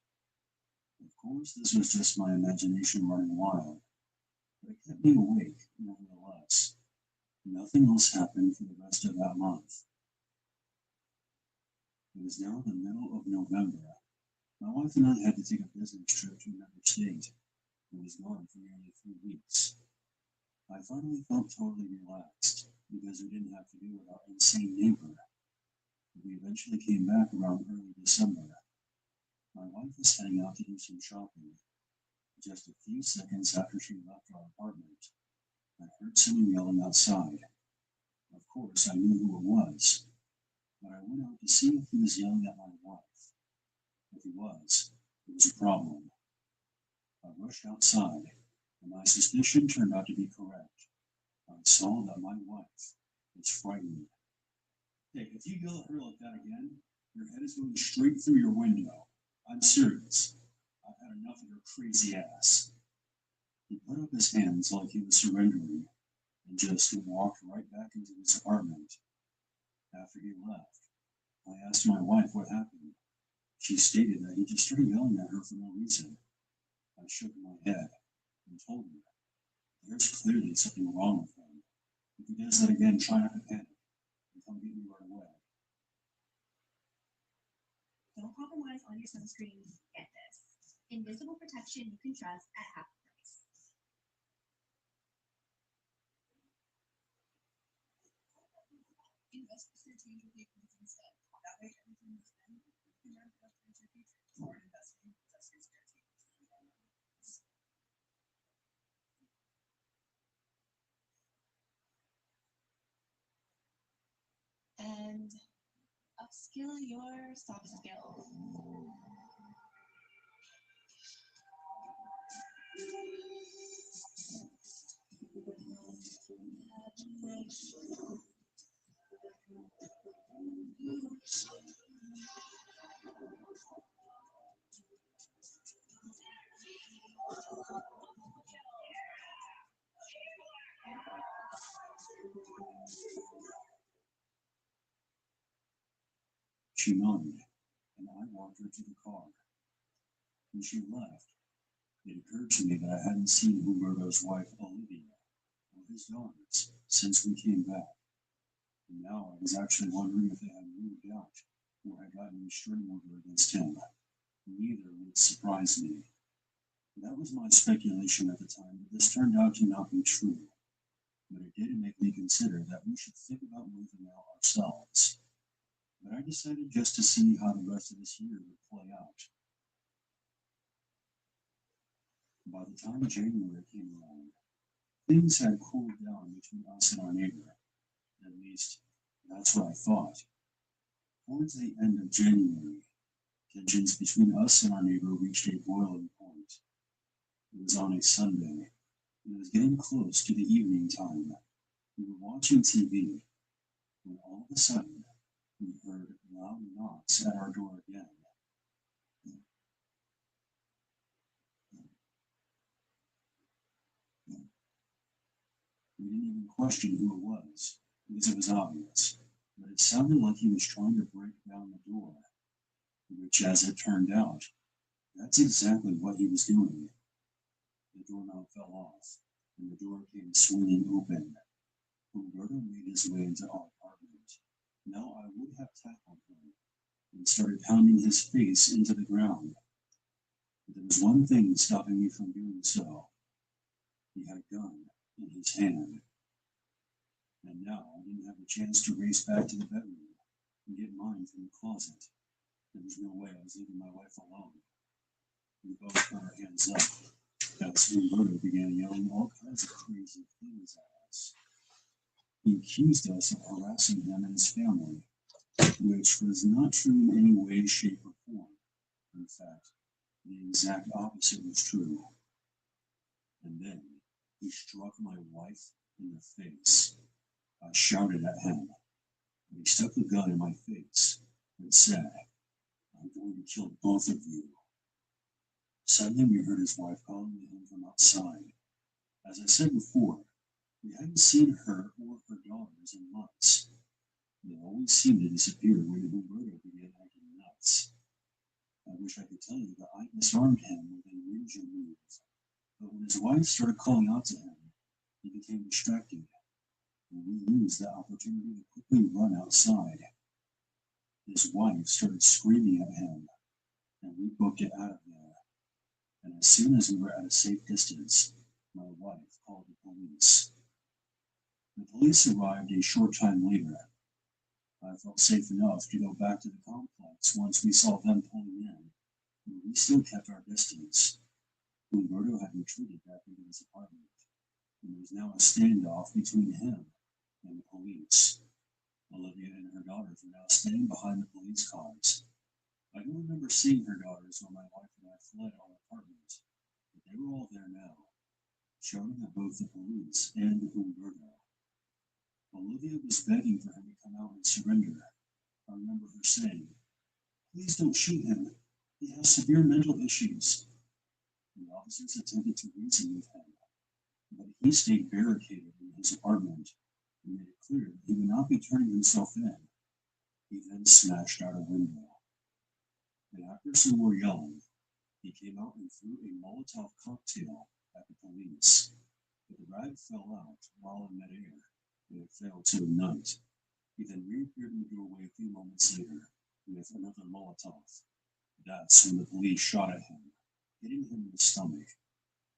Of course, this was just my imagination running wild, but it kept me awake nevertheless. Nothing else happened for the rest of that month. It was now the middle of November. My wife and I had to take a business trip to another state. It was gone for nearly 3 weeks. I finally felt totally relaxed because we didn't have to deal with our insane neighbor. We eventually came back around early December. My wife was heading out to do some shopping. Just a few seconds after she left our apartment, I heard someone yelling outside. Of course, I knew who it was, but I went out to see if he was yelling at my wife. If he was, it was a problem. I rushed outside, and my suspicion turned out to be correct. I saw that my wife was frightened. Hey, if you yell at her like that again, your head is going straight through your window. I'm serious. I've had enough of your crazy ass. He put up his hands like he was surrendering and just walked right back into his apartment. After he left, I asked my wife what happened. She stated that he just started yelling at her for no reason. I shook my head and told her, there's clearly something wrong with him. If he does that again, try not to panic and come get me right away. Don't compromise on your sunscreen. Get this. Invisible protection you can trust at half price. Invest your change with equals instead. That way everything is done. You can ramp it up into your future. Smart investing. That's your strategy. And upskill your soft skills. She nodded, and I walked her to the car. When she left, it occurred to me that I hadn't seen Humberto's wife, Olivia, or his daughters, since we came back. And now I was actually wondering if they had moved out or had gotten a restraining order against him. Neither would surprise me. That was my speculation at the time, but this turned out to not be true. But it did make me consider that we should think about moving out ourselves. But I decided just to see how the rest of this year would play out. By the time January came around, things had cooled down between us and our neighbor. At least, that's what I thought. Towards the end of January, tensions between us and our neighbor reached a boiling point. It was on a Sunday, and it was getting close to the evening time. We were watching TV, when all of a sudden, we heard loud knocks at our door again. We didn't even question who it was, because it was obvious, but it sounded like he was trying to break down the door, which, as it turned out, that's exactly what he was doing. The doorknob fell off, and the door came swinging open. Humberto made his way into our apartment. Now I would have tackled him and started pounding his face into the ground. But there was one thing stopping me from doing so. He had a gun in his hand. And now I didn't have a chance to race back to the bedroom and get mine from the closet. There was no way I was leaving my wife alone. We both put our hands up as Humberto began yelling all kinds of crazy things at us. He accused us of harassing him and his family, which was not true in any way, shape, or form. In fact, the exact opposite was true. And then he struck my wife in the face. I shouted at him, and he stuck the gun in my face and said, "I'm going to kill both of you." Suddenly we heard his wife calling to him from outside. As I said before, we hadn't seen her or her daughters in months. They always seemed to disappear when Humberto began acting nuts. I wish I could tell you that I disarmed him with a ninja move, but when his wife started calling out to him, he became distracted, and we used that opportunity to quickly run outside. His wife started screaming at him, and we booked it out of there. And as soon as we were at a safe distance, my wife called the police. The police arrived a short time later. I felt safe enough to go back to the complex once we saw them pulling in, but we still kept our distance. Humberto had retreated back into his apartment, and there was now a standoff between him and the police. Olivia and her daughters were now staying behind the police cars. I don't remember seeing her daughters when my wife and I fled our apartment, but they were all there now, shouting at both the police and Humberto. Olivia was begging for him to come out and surrender. I remember her saying, "Please don't shoot him. He has severe mental issues." The officers attempted to reason with him, but he stayed barricaded in his apartment and made it clear that he would not be turning himself in. He then smashed out a window. And after some more yelling, he came out and threw a Molotov cocktail at the police. But the rag fell out while in midair, and it failed to ignite. He then reappeared in the doorway a few moments later with another Molotov. That's when the police shot at him, hitting him in the stomach.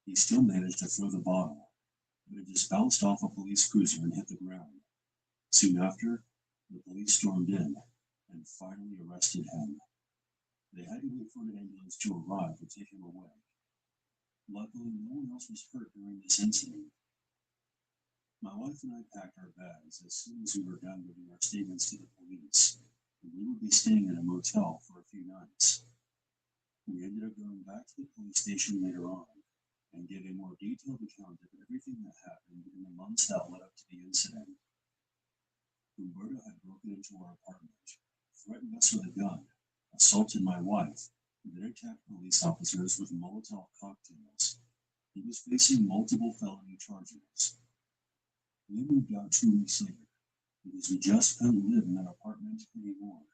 He still managed to throw the bottle, but it just bounced off a police cruiser and hit the ground. Soon after, the police stormed in and finally arrested him. They had to wait for an ambulance to arrive to take him away. Luckily, no one else was hurt during this incident. My wife and I packed our bags as soon as we were done giving our statements to the police, and we would be staying in a motel for a few nights. We ended up going back to the police station later on and gave a more detailed account of everything that happened in the months that led up to the incident. Humberto had broken into our apartment, threatened us with a gun, assaulted my wife, and then attacked police officers with Molotov cocktails. He was facing multiple felony charges. We moved out 2 weeks later because we just couldn't live in that apartment anymore.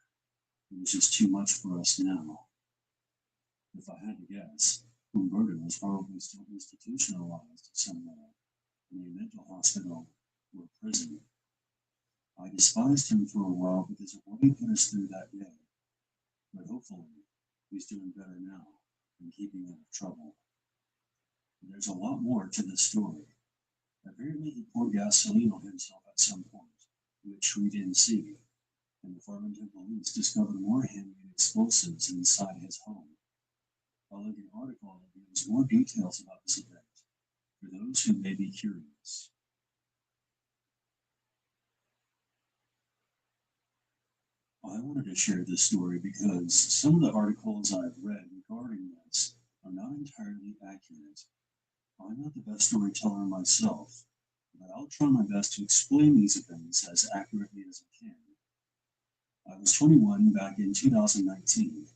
It was just too much for us now. If I had to guess, Humberto was probably still institutionalized somewhere in a mental hospital or prison. I despised him for a while because of what he put us through that day, but hopefully he's doing better now and keeping out of trouble. There's a lot more to this story. Apparently he poured gasoline on himself at some point, which we didn't see, and the Farmington police discovered more handmade explosives inside his home. I'll link an article that gives more details about this event for those who may be curious. I wanted to share this story because some of the articles I've read regarding this are not entirely accurate. I'm not the best storyteller myself, but I'll try my best to explain these events as accurately as I can. I was 21 back in 2019,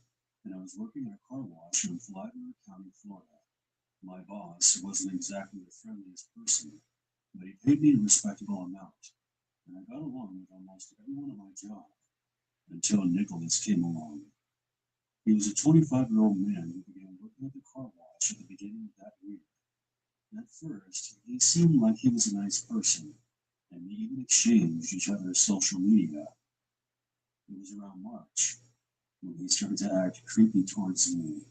and I was working at a car wash in Flagler County, Florida. My boss wasn't exactly the friendliest person, but he paid me a respectable amount, and I got along with almost everyone at my job until Nicholas came along. He was a 25-year-old man who began working at the car wash at the beginning of that year. At first, he seemed like he was a nice person, and we even exchanged each other's social media. It was around March when he started to act creepy towards me.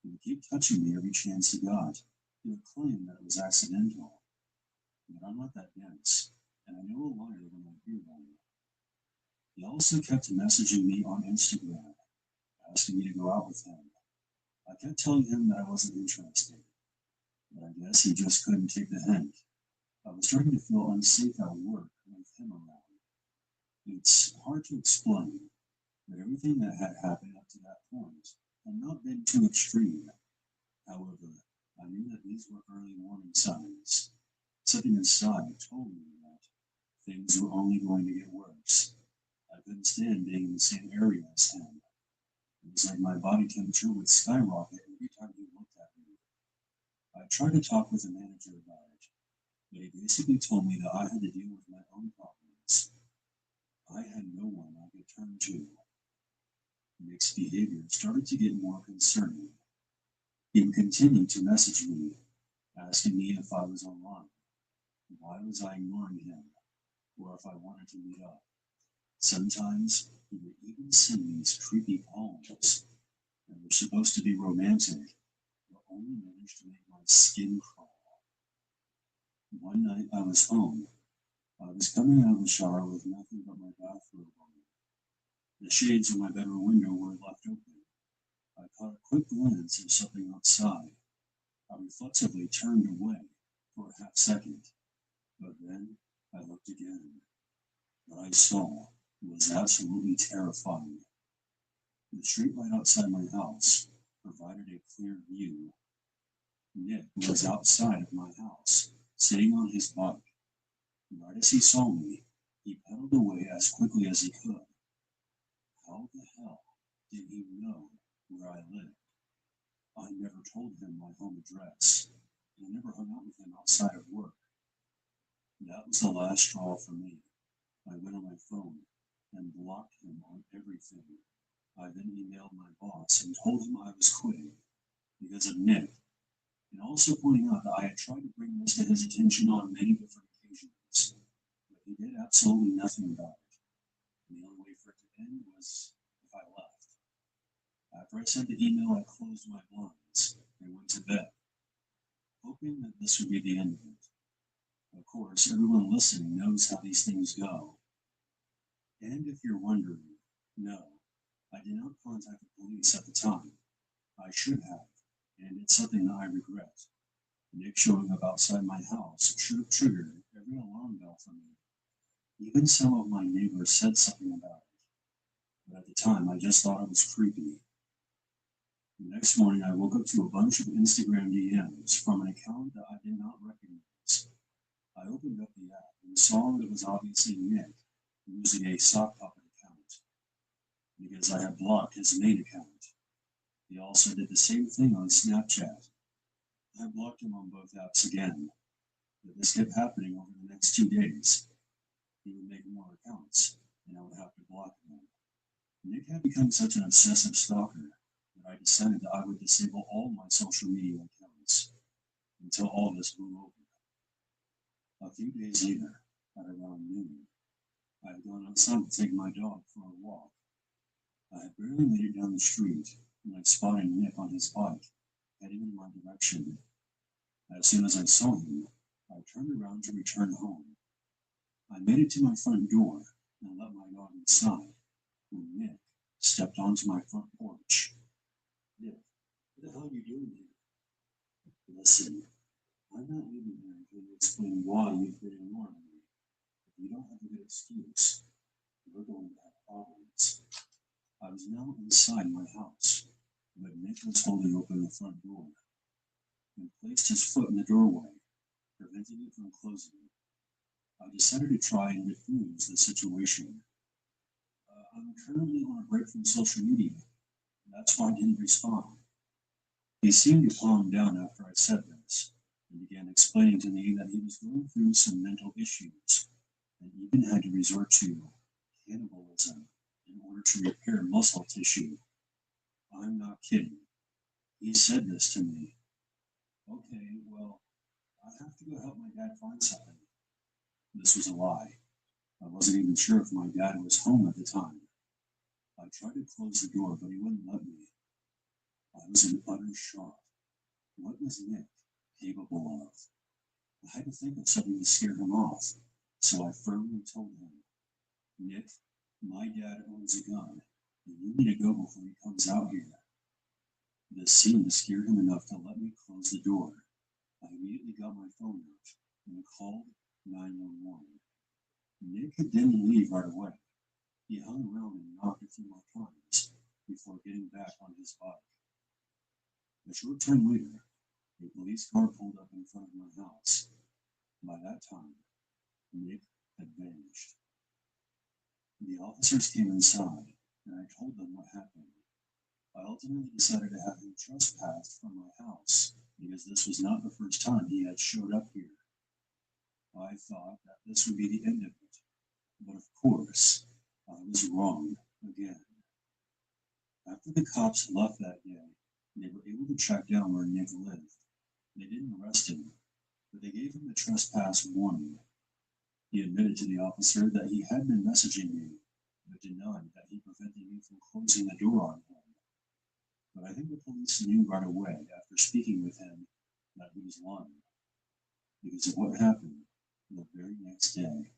He would keep touching me every chance he got. He would claim that it was accidental. But I'm not that dense, and I know a liar when I hear one. He also kept messaging me on Instagram, asking me to go out with him. I kept telling him that I wasn't interested, but I guess he just couldn't take the hint. I was starting to feel unsafe at work with him around. It's hard to explain, but everything that had happened up to that point had not been too extreme. However, I knew that these were early warning signs. Something inside told me that things were only going to get worse. I couldn't stand being in the same area as him. It was like my body temperature would skyrocket every time he looked at me. I I tried to talk with the manager about it, but he basically told me that I had to deal with my own problems. I had no one I could turn to. Nick's behavior started to get more concerning. He would continue to message me, asking me if I was online, why was I ignoring him, or if I wanted to meet up. Sometimes he would even send me these creepy poems that were supposed to be romantic, but only managed to make my skin crawl. One night I was home. I was coming out of the shower with nothing but my bathrobe on. The shades of my bedroom window were left open. I caught a quick glance of something outside. I reflexively turned away for a half second, but then I looked again. What I saw was absolutely terrifying. The street light outside my house provided a clear view. Nick was outside of my house, sitting on his bike. Right as he saw me, he pedaled away as quickly as he could. How the hell did he know where I lived? I never told him my home address, and I never hung out with him outside of work. That was the last straw for me. I went on my phone and blocked him on everything. I then emailed my boss and told him I was quitting because of Nick, and also pointing out that I had tried to bring this to his attention on many different occasions, but he did absolutely nothing about it. And the only way for it to end was if I left. After I sent the email, I closed my blinds and went to bed, hoping that this would be the end of it. Of course, everyone listening knows how these things go. And if you're wondering, no, I did not contact the police at the time. I should have, and it's something that I regret. Nick showing up outside my house should have triggered every alarm bell for me. Even some of my neighbors said something about it, but at the time I just thought it was creepy. The next morning I woke up to a bunch of Instagram DMs from an account that I did not recognize. I opened up the app and saw that it was obviously Nick using a sock puppet account, because I had blocked his main account. He also did the same thing on Snapchat. I blocked him on both apps again, but this kept happening over the next 2 days. He would make more accounts, and I would have to block him. Nick had become such an obsessive stalker that I decided that I would disable all my social media accounts until all this blew over. A few days later, at around noon, I had gone outside to take my dog for a walk. I had barely made it down the street when I spotted Nick on his bike, heading in my direction. As soon as I saw him, I turned around to return home. I made it to my front door and let my dog inside when Nick stepped onto my front porch. Nick, what the hell are you doing here? Listen, I'm not leaving here until you explain why you've been ignoring me. If you don't have a good excuse, we're going to have problems. I was now inside my house, but Nick was holding open the front door and placed his foot in the doorway, preventing it from closing. I decided to try and diffuse the situation. I'm currently on a break from social media. That's why I didn't respond. He seemed to calm down after I said this, and began explaining to me that he was going through some mental issues, and even had to resort to cannibalism in order to repair muscle tissue. I'm not kidding. He said this to me. Okay, well, I have to go help my dad find something. This was a lie. I wasn't even sure if my dad was home at the time. I tried to close the door, but he wouldn't let me. I was in utter shock. What was Nick capable of? I had to think of something to scare him off, so I firmly told him, Nick, my dad owns a gun, and you need to go before he comes out here. This seemed to scare him enough to let me close the door. I immediately got my phone out and called 911. Nick didn't leave right away. He hung around and knocked a few more times before getting back on his bike. A short time later, a police car pulled up in front of my house. By that time, Nick had vanished. The officers came inside, and I told them what happened. I ultimately decided to have him trespassed from my house because this was not the first time he had showed up here. I thought that this would be the end of it, but of course, I was wrong again. After the cops left that day, they were able to track down where Nick lived. They didn't arrest him, but they gave him a trespass warning. He admitted to the officer that he had been messaging me, but denied that he prevented me from closing the door on him. But I think the police knew right away after speaking with him that he was lying, because of what happened the very next day.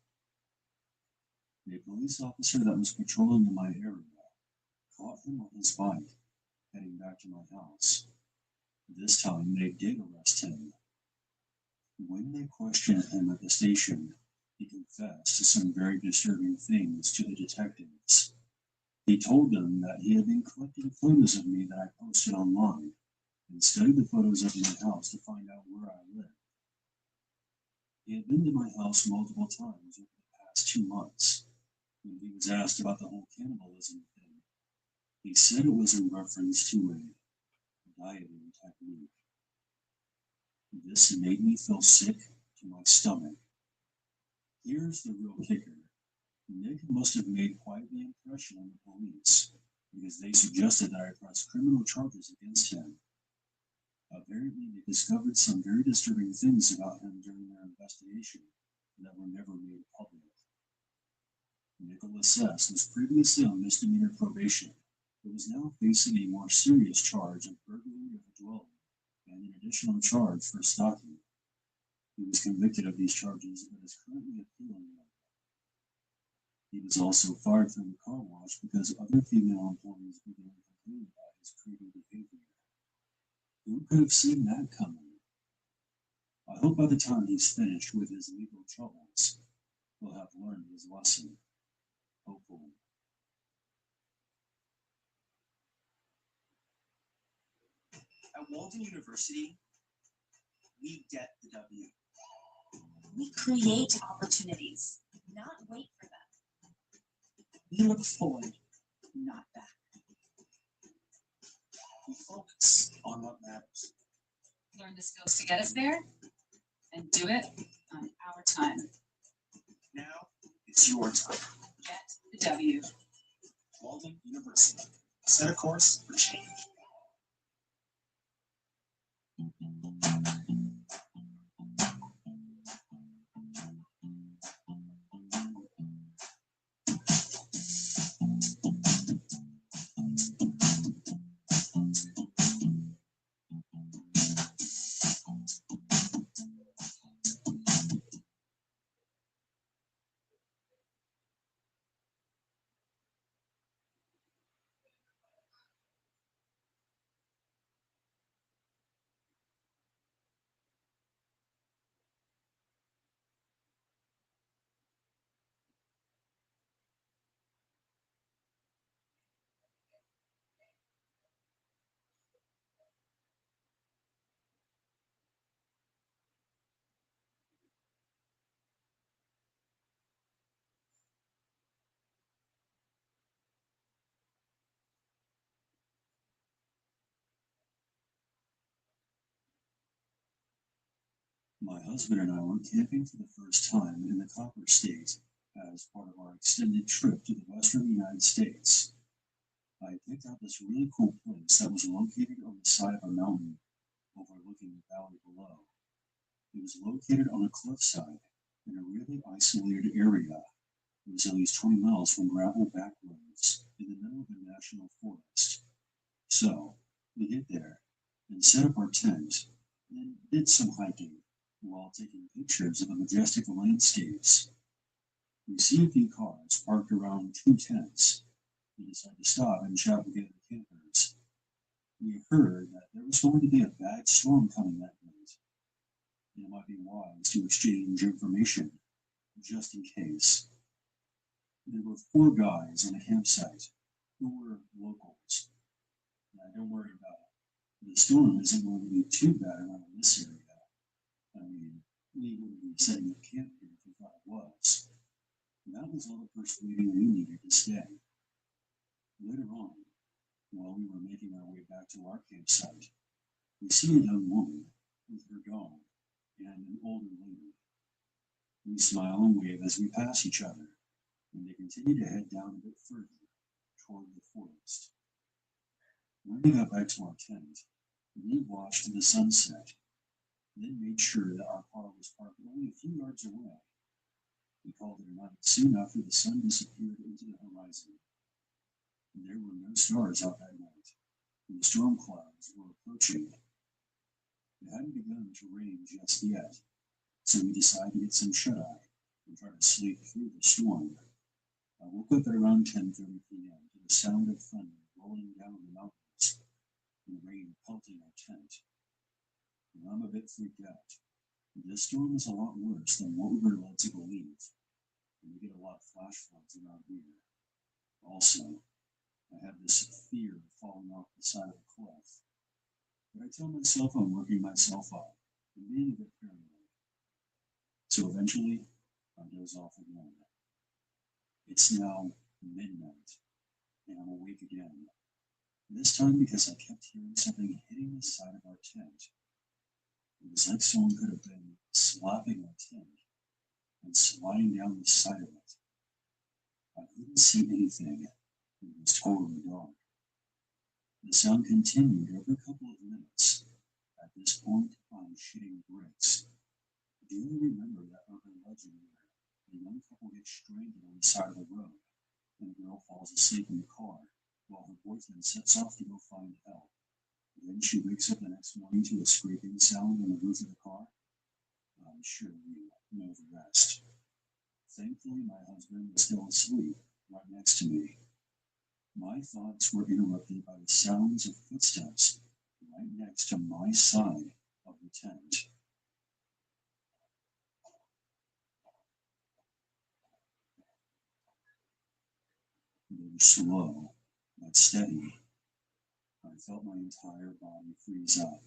A police officer that was patrolling in my area caught him on his bike heading back to my house. This time they did arrest him. When they questioned him at the station, he confessed to some very disturbing things to the detectives. He told them that he had been collecting photos of me that I posted online and studied the photos of my house to find out where I lived. He had been to my house multiple times over the past 2 months. When he was asked about the whole cannibalism thing, he said it was in reference to a dieting technique. This made me feel sick to my stomach. Here's the real kicker. Nick must have made quite the impression on the police, because they suggested that I press criminal charges against him. Apparently, they discovered some very disturbing things about him during their investigation that were never made public. Nicholas S. was previously on misdemeanor probation, but was now facing a more serious charge of burglary of a dwelling and an additional charge for stalking. He was convicted of these charges but is currently appealing them. He was also fired from the car wash because other female employees began complaining about his creepy behavior. Who could have seen that coming? I hope by the time he's finished with his legal troubles, he'll have learned his lesson. Hopefully. At Walden University, we get the W. We create opportunities, not wait for them. We look forward, not back. We focus on what matters. Learn the skills to get us there and do it on our time. Now it's your time. Get the W. Walden University. Set a course for change. My husband and I were camping for the first time in the Copper State as part of our extended trip to the western United States. I picked out this really cool place that was located on the side of a mountain overlooking the valley below. It was located on a cliffside in a really isolated area. It was at least 20 miles from gravel back roads in the middle of a national forest. So we get there and set up our tent and did some hiking while taking pictures of the majestic landscapes. We see a few cars parked around 2 tents. We decide to stop and chat with the other campers. We heard that there was going to be a bad storm coming that night. It might be wise to exchange information, just in case. There were 4 guys in a campsite who were locals. Now, don't worry about it. The storm isn't going to be too bad around this area. I mean, we wouldn't be setting up camp here if we thought it was. And that was all the persuading we needed to stay. Later on, while we were making our way back to our campsite, We see a young woman with her dog and an older lady. We smile and wave as we pass each other, and they continue to head down a bit further toward the forest. When we got back to our tent, we watched the sunset, then made sure that our car was parked only a few yards away. We called it a night soon after the sun disappeared into the horizon. There were no stars out that night, and the storm clouds were approaching. It hadn't begun to rain just yet, so we decided to get some shut-eye and try to sleep through the storm. I woke up at around 10:30 p.m. to the sound of thunder rolling down the mountains and rain pelting our tent. And I'm a bit freaked out. This storm is a lot worse than what we were led to believe, and we get a lot of flash floods around here. Also, I have this fear of falling off the side of a cliff, but I tell myself I'm working myself up and being a bit paranoid. So eventually, I doze off again. It's now midnight, and I'm awake again. This time because I kept hearing something hitting the side of our tent. It was like someone could have been slapping our tent and sliding down the side of it. I couldn't see anything. It was totally dark. The sound continued every couple of minutes. At this point, I'm shitting bricks. Do you remember that urban legend where a young couple gets stranded on the side of the road and the girl falls asleep in the car while her boyfriend sets off to go find help? Then she wakes up the next morning to a scraping sound on the roof of the car? I'm sure you know the rest. Thankfully, my husband was still asleep right next to me. My thoughts were interrupted by the sounds of footsteps right next to my side of the tent. They were slow but steady. I felt my entire body freeze up.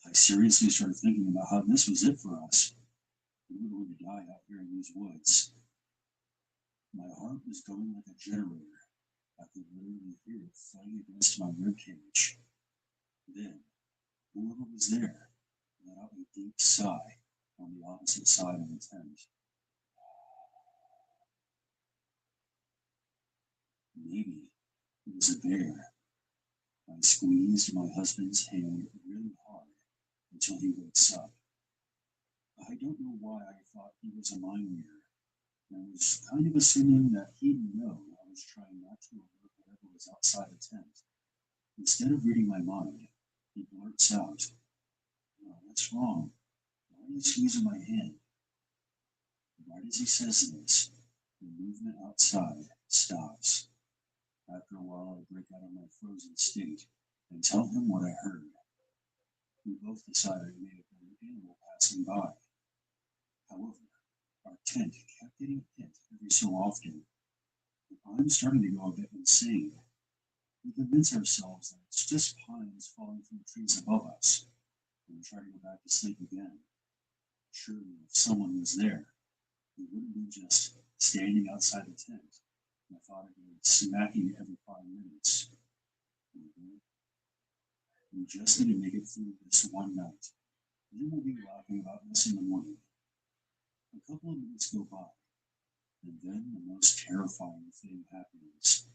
I seriously started thinking about how this was it for us. We were going to die out here in these woods. My heart was going like a generator. I could literally hear it fighting against my ribcage. Then, whoever was there let out a deep sigh on the opposite side of the tent. Maybe it was a bear. I squeezed my husband's hand really hard until he wakes up. I don't know why I thought he was a mind reader. I was kind of assuming that he'd know I was trying not to alert whatever was outside the tent. Instead of reading my mind, he blurts out, "Oh, what's wrong? Why are you squeezing my hand?" Right as he says this, the movement outside stops. After a while, I break out of my frozen state and tell him what I heard. We both decided it may have been an animal passing by. However, our tent kept getting hit every so often. I'm starting to go a bit insane. We convince ourselves that it's just pines falling from the trees above us, and we try to go back to sleep again. Surely, if someone was there, we wouldn't be just standing outside the tent. I thought it would be smacking every 5 minutes. We just need to make it through this one night. Then we'll be laughing about this in the morning. A couple of minutes go by, and then the most terrifying thing happens.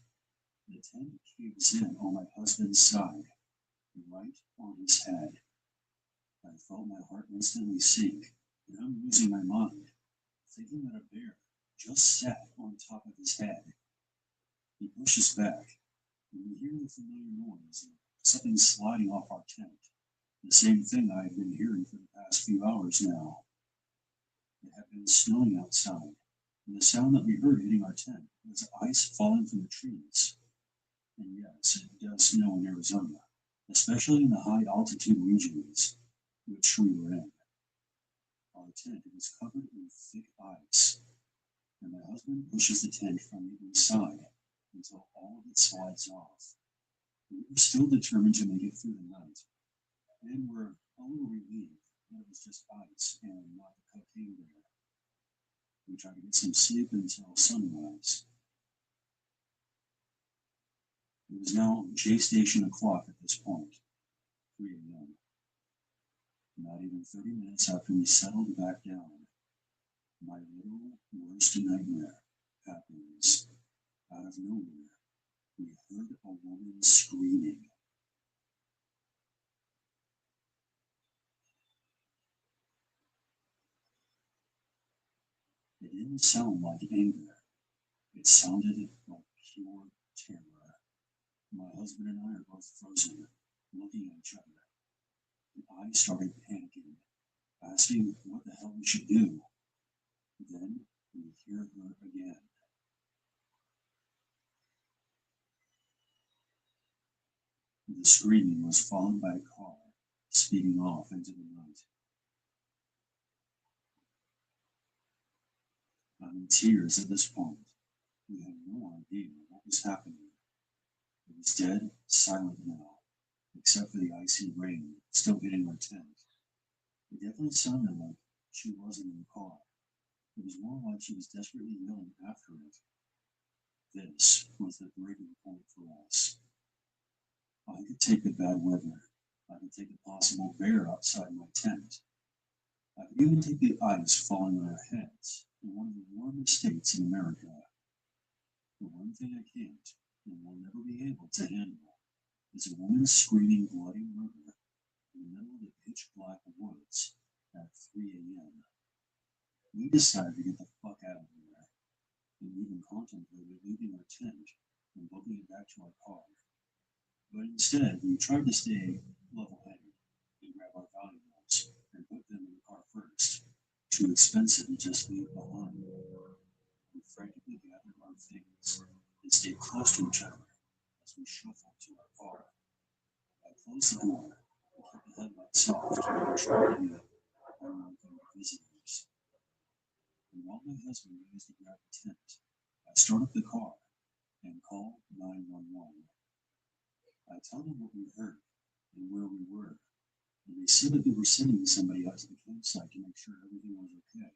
The tent caves in on my husband's side, right on his head. I felt my heart instantly sink, and I'm losing my mind, thinking that a bear just sat on top of his head. He pushes back, and we hear the familiar noise of something sliding off our tent, the same thing I had been hearing for the past few hours now. It had been snowing outside, and the sound that we heard hitting our tent was ice falling from the trees. And yes, it does snow in Arizona, especially in the high altitude regions, which we were in. Our tent was covered in thick ice, and my husband pushes the tent from the inside until all of it slides off. We were still determined to make it through the night, and we're a little relieved that it was just ice and not the cocaine bear. We tried to get some sleep until sunrise. It was now J Station o'clock at this point, 3 a.m. Not even 30 minutes after we settled back down, my little worst nightmare happens. Out of nowhere, we heard a woman screaming. It didn't sound like anger. It sounded like pure terror. My husband and I are both frozen, looking at each other. I started panicking, asking what the hell we should do. Then we hear her again. The screaming was followed by a car speeding off into the night. I'm in tears at this point. We had no idea what was happening. It was dead silent now, except for the icy rain still hitting our tent. It definitely sounded like she wasn't in the car. It was more like she was desperately yelling after it. This was the breaking point for us. I could take the bad weather. I could take a possible bear outside my tent. I could even take the ice falling on our heads in one of the warmest states in America. The one thing I can't and will never be able to handle is a woman screaming bloody murder in the middle of the pitch black woods at 3 a.m. We decided to get the fuck out of there and even contemplated leaving our tent and booking it back to our car. But instead, we tried to stay level-headed and grab our valuables and put them in the car first. Too expensive to just leave behind. We frantically gathered our things and stayed close to each other as we shuffled to our car. I closed the door and kept the headlights soft and tried to be unwelcome visitors. And while my husband used to grab the tent, I started the car and called 911. I told them what we heard and where we were, and they said that they were sending somebody out to the campsite to make sure everything was okay.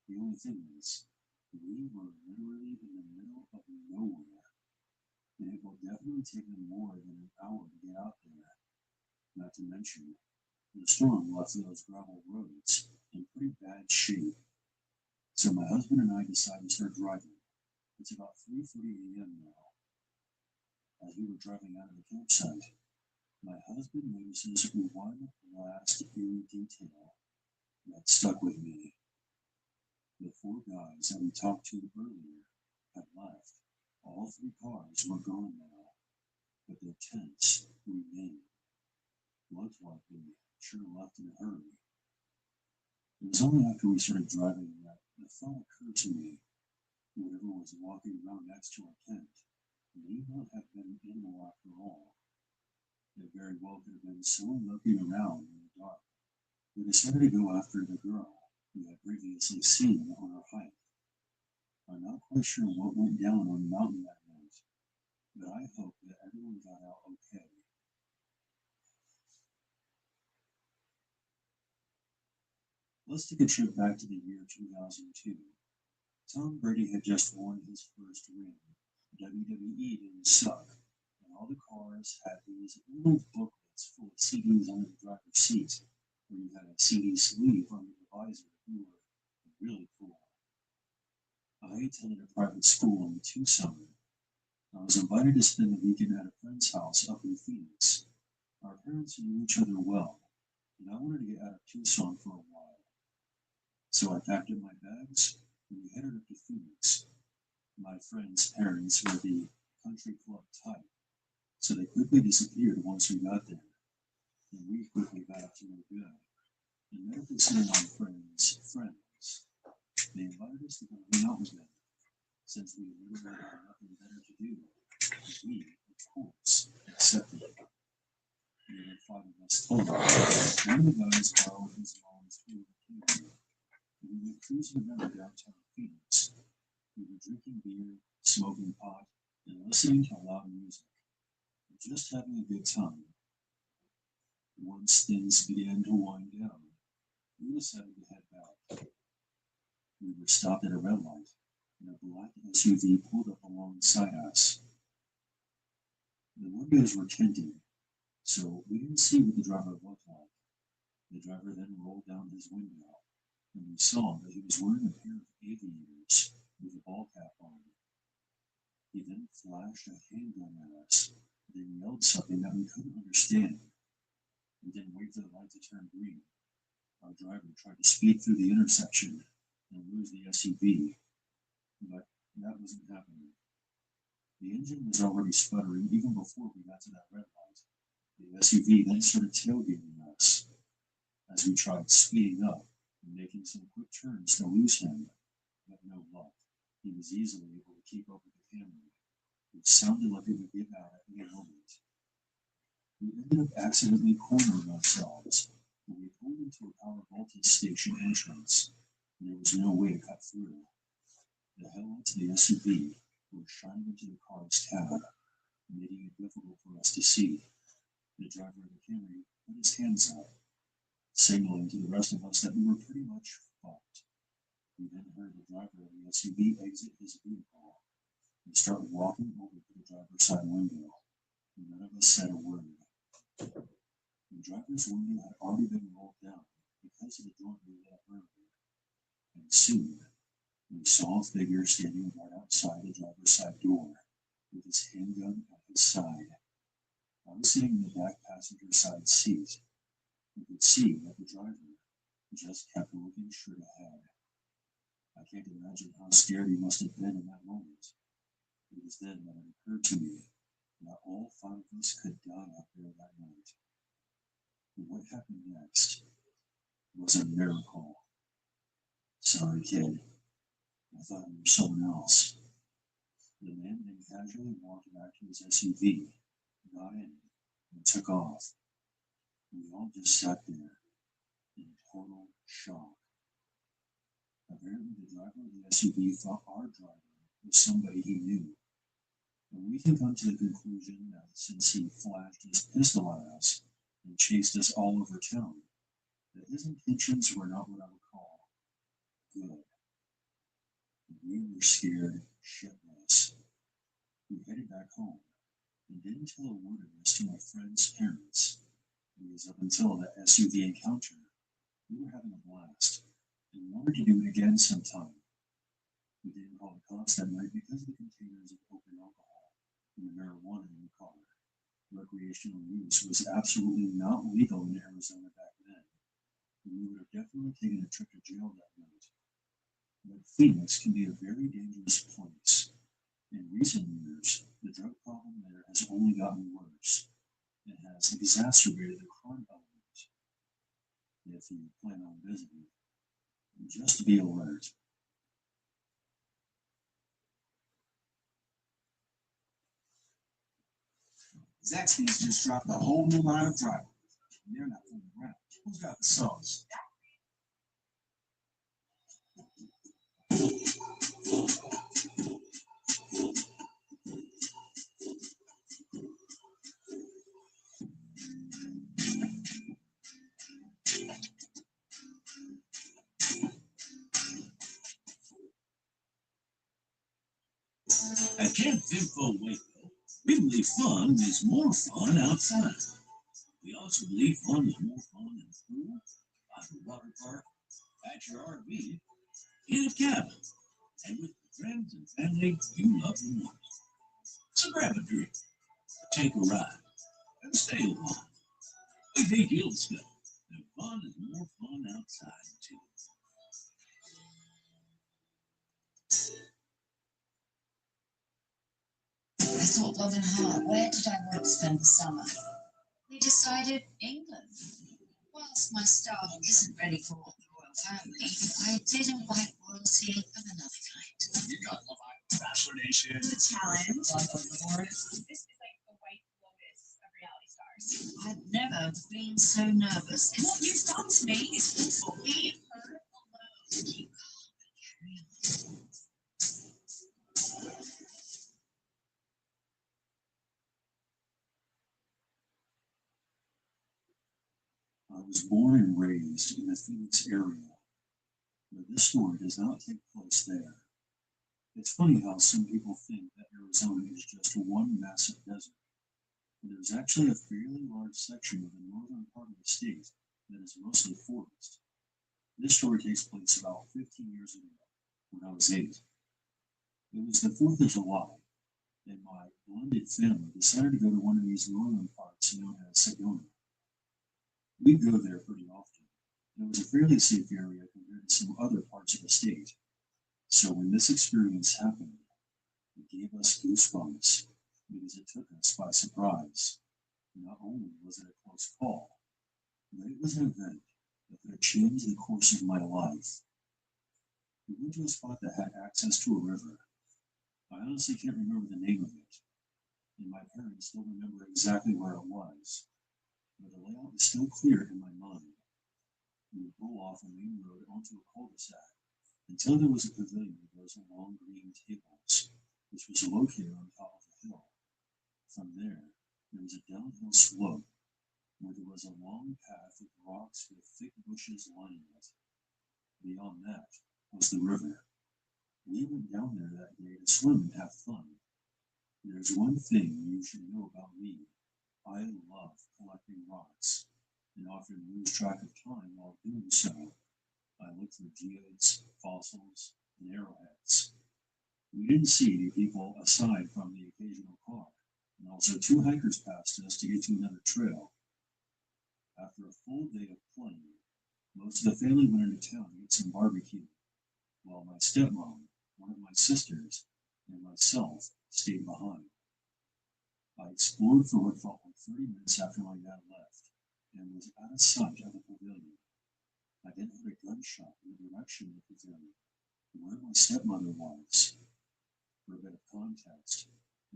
The only thing is, we were literally in the middle of nowhere, and it will definitely take them more than an hour to get out there. Not to mention, the storm left those gravel roads in pretty bad shape. So my husband and I decided to start driving. It's about 3:30 a.m. now. As we were driving out of the campsite, my husband notices one last eerie detail that stuck with me. The 4 guys that we talked to earlier had left. All 3 cars were gone now, but their tents remained. Looked like they sure left in a hurry. It was only after we started driving that the thought occurred to me. Whoever was walking around next to our tent may not have been an animal after all. It very well could have been someone looking around in the dark. We decided to go after the girl we had previously seen on our hike. I'm not quite sure what went down on the mountain that night, but I hope that everyone got out okay. Let's take a trip back to the year 2002. Tom Brady had just won his first ring. WWE didn't suck, and all the cars had these little booklets full of CDs under the driver's seat, where you had a CD sleeve under the visor if you were really cool. I attended a private school in Tucson. I was invited to spend the weekend at a friend's house up in Phoenix. Our parents knew each other well, and I wanted to get out of Tucson for a while. So I packed up my bags, and we headed up to Phoenix. My friend's parents were the country club type, so they quickly disappeared once we got there, and we quickly got up to no good. And met up with some of my friends' friends. They invited us to come hang out with them, since we literally had nothing better to do. We, of course, accepted it. There were 5 of us total. One of the guys borrowed his mom's favorite TV, and we were cruising around downtown Phoenix. We were drinking beer, smoking pot, and listening to loud music. Just having a good time. Once things began to wind down, we decided to head back. We were stopped at a red light, and a black SUV pulled up alongside us. The windows were tinted, so we didn't see what the driver looked like. The driver then rolled down his window, and we saw that he was wearing a pair of aviators with a ball cap on. He then flashed a handgun at us, then yelled something that we couldn't understand. We then waited for the light to turn green. Our driver tried to speed through the intersection and lose the SUV, but that wasn't happening. The engine was already sputtering even before we got to that red light. The SUV then started tailgating us as we tried speeding up and making some quick turns to lose him, but no luck. He was easily able to keep up with the Camry, which sounded like it would give out at any moment. We ended up accidentally cornering ourselves when we pulled into a power voltage station entrance, and there was no way to cut through. The headlights of the SUV were shining into the car's cab, making it difficult for us to see. The driver of the Camry put his hands up, signaling to the rest of us that we were pretty much fucked. We then heard the driver of the SUV exit his vehicle and start walking over to the driver's side window. None of us said a word. The driver's window had already been rolled down because of the joint we lit up earlier, and soon we saw a figure standing right outside the driver's side door with his handgun at his side. I was sitting in the back passenger side seat. You could see that the driver just kept looking straight ahead. I can't imagine how scared he must have been in that moment. It was then that it occurred to me that all 5 of us could die out there that night. But what happened next was a miracle. Sorry, kid. I thought you were someone else. The man then casually walked back to his SUV, got in, and took off. We all just sat there in total shock. Apparently, the driver of the SUV thought our driver was somebody he knew. And we can come to the conclusion that since he flashed his pistol at us and chased us all over town, that his intentions were not what I would call good. We were scared shitless. We headed back home and didn't tell a word of this to my friend's parents, because up until that SUV encounter, we were having a blast and wanted to do it again sometime. We didn't call the cops that night because of the containers of open alcohol and the marijuana in the car. Recreational use was absolutely not legal in Arizona back then, and we would have definitely taken a trip to jail that night. But Phoenix can be a very dangerous place. In recent years, the drug problem there has only gotten worse and has exacerbated the crime element. If you plan on visiting, just be alert. Zaxby's just dropped a whole new line of fries. They're not fooling around. Who's got the sauce? At Camp Vimpo Waco, we believe fun is more fun outside. We also believe fun is more fun in the pool, at the water park, at your RV, in a cabin, and with the friends and family you love the most. So grab a drink, take a ride, and stay a while. We think you'll discover that fun is more fun outside, too. I thought long and hard, where did I want to spend the summer? We decided England. Whilst my staff isn't ready for the royal family, I did invite royalty of another kind. You got Love Island, Bachelor Nation, The challenge. This is like the White Lotus of reality stars. I've never been so nervous. What you've done to me is leave her alone. Keep calm and carry on. I was born and raised in the Phoenix area, but this story does not take place there. It's funny how some people think that Arizona is just one massive desert, but there's actually a fairly large section of the northern part of the state that is mostly forest. This story takes place about 15 years ago when I was 8. It was the 4th of July, and my blended family decided to go to one of these northern parks known as Sedona. We go there pretty often, and it was a fairly safe area compared to some other parts of the state. So when this experience happened, it gave us goosebumps because it took us by surprise. Not only was it a close call, but it was an event that could have changed the course of my life. We went to a spot that had access to a river. I honestly can't remember the name of it, and my parents don't remember exactly where it was, but the layout is still clear in my mind. We would pull off a main road onto a cul-de-sac until there was a pavilion with those long green tables, which was located on top of a hill. From there was a downhill slope where there was a long path of rocks with thick bushes lining it. Beyond that was the river. We went down there that day to swim and have fun. There's one thing you should know about me. I love collecting rocks and often lose track of time while doing so. I look for geodes, fossils, and arrowheads. We didn't see any people aside from the occasional car, and also 2 hikers passed us to get to another trail. After a full day of playing, most of the family went into town to get some barbecue, while my stepmom, one of my sisters, and myself stayed behind. I explored for what felt like 30 minutes after my dad left, and was out of sight of the pavilion. I then heard a gunshot in the direction of the pavilion, where my stepmother was. For a bit of context,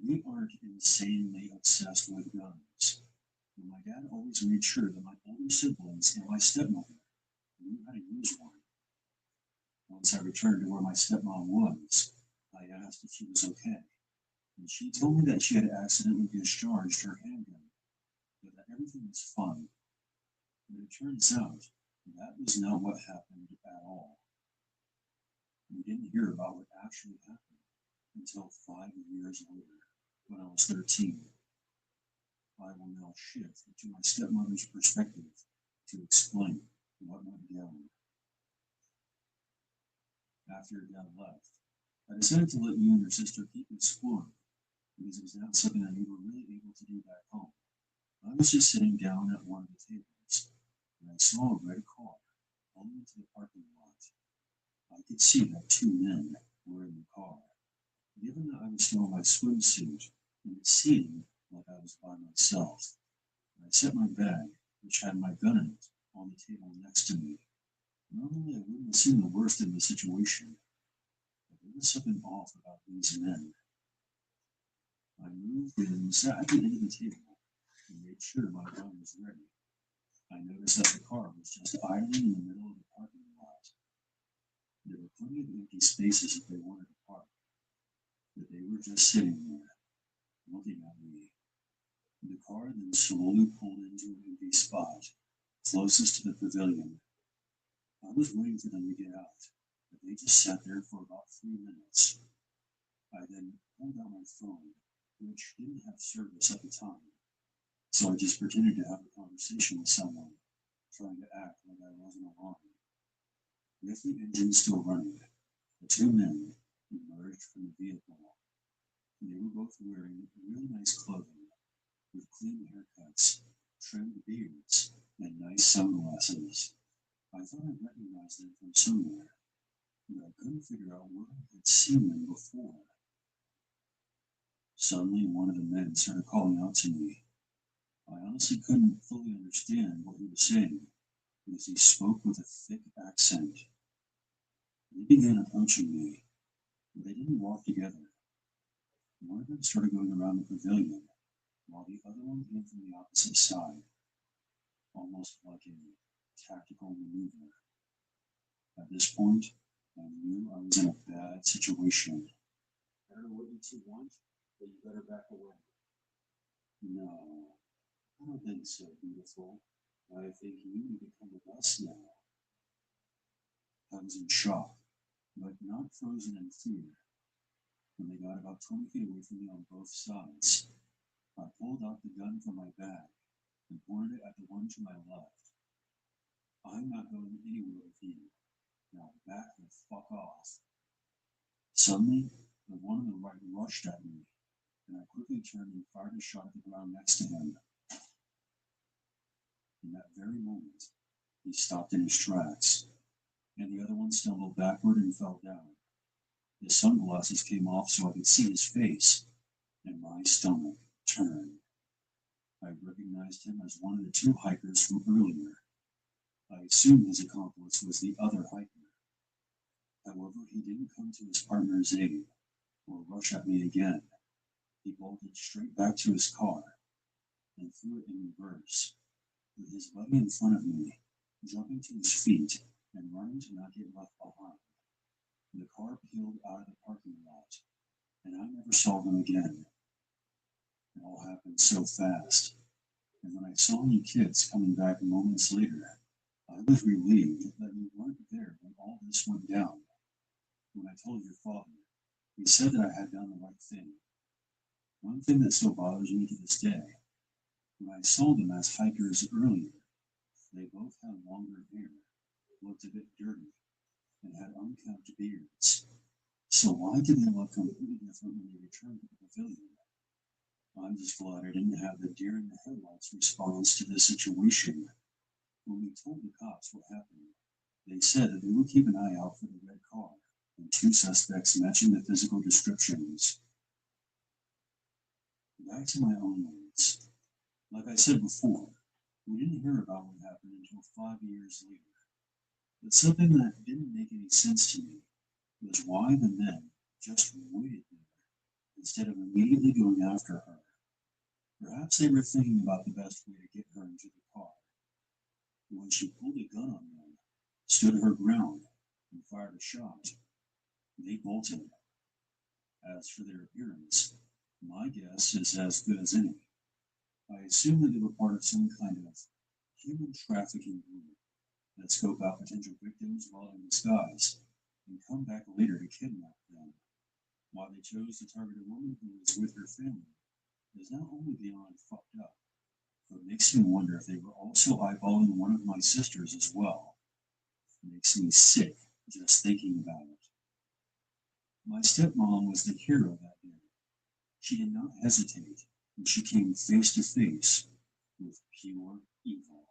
we aren't insanely obsessed with guns, but my dad always made sure that my older siblings and my stepmother knew how to use one. Once I returned to where my stepmom was, I asked if she was okay, and she told me that she had accidentally discharged her handgun, but that everything was fine. But it turns out that was not what happened at all. We didn't hear about what actually happened until 5 years later, when I was 13. I will now shift to my stepmother's perspective to explain what went down. After Dad left, I decided to let you and your sister keep exploring because it was not something that you were really able to do back home. I was just sitting down at one of the tables when I saw a red car pulling into the parking lot. I could see that 2 men were in the car. Given that I was still in my swimsuit, and it seemed like I was by myself, I set my bag, which had my gun in it, on the table next to me. Normally, I wouldn't assume the worst in the situation, but there was something off about these men. I moved in and sat at the end of the table and made sure my gun was ready. I noticed that the car was just idling in the middle of the parking lot. There were plenty of empty spaces if they wanted to park, but they were just sitting there, looking at me. The car then slowly pulled into an empty spot, closest to the pavilion. I was waiting for them to get out, but they just sat there for about 3 minutes. I then pulled out my phone, which didn't have service at the time, so I just pretended to have a conversation with someone, trying to act like I wasn't alarmed. With the engine still running, the 2 men emerged from the vehicle. They were both wearing really nice clothing, with clean haircuts, trimmed beards, and nice sunglasses. I thought I recognized them from somewhere, but I couldn't figure out where I had seen them before. Suddenly, one of the men started calling out to me. I honestly couldn't fully understand what he was saying, because he spoke with a thick accent. They began approaching me, but they didn't walk together. One of them started going around the pavilion, while the other one came from the opposite side, almost like a tactical maneuver. At this point, I knew I was in a bad situation. I don't know what you 2 want, but you better back away. No, I don't think so, beautiful. I think you need to come with us now. I was in shock, but not frozen in fear. When they got about 20 feet away from me on both sides, I pulled out the gun from my bag and pointed it at the one to my left. I'm not going anywhere with you. Now back the fuck off. Suddenly, the one on the right rushed at me, and I quickly turned and fired a shot at the ground next to him. In that very moment, he stopped in his tracks, and the other one stumbled backward and fell down. His sunglasses came off so I could see his face, and my stomach turned. I recognized him as one of the two hikers from earlier. I assumed his accomplice was the other hiker. However, he didn't come to his partner's aid or rush at me again. He bolted straight back to his car and threw it in reverse, with his buddy in front of me, jumping to his feet and running to not get left behind. The car peeled out of the parking lot, and I never saw them again. It all happened so fast, and when I saw you kids coming back moments later, I was relieved that you weren't there when all this went down. When I told your father, he said that I had done the right thing. One thing that still bothers me to this day, when I saw them as hikers earlier, they both had longer hair, looked a bit dirty, and had unkempt beards. So why did they look completely different when they returned to the pavilion? I'm just glad I didn't have the deer in the headlights response to this situation. When we told the cops what happened, they said that they would keep an eye out for the red car and two suspects matching the physical descriptions. Back to my own words. Like I said before, we didn't hear about what happened until 5 years later. But something that didn't make any sense to me was why the men just waited there instead of immediately going after her. Perhaps they were thinking about the best way to get her into the car. When she pulled a gun on them, stood her ground, and fired a shot, they bolted. As for their appearance, my guess is as good as any. I assume that they were part of some kind of human trafficking group that scope out potential victims while in disguise and come back later to kidnap them. Why they chose to target a woman who was with her family is not only beyond fucked up, but makes me wonder if they were also eyeballing one of my sisters as well. It makes me sick just thinking about it. My stepmom was the hero that day. She did not hesitate when she came face to face with pure evil.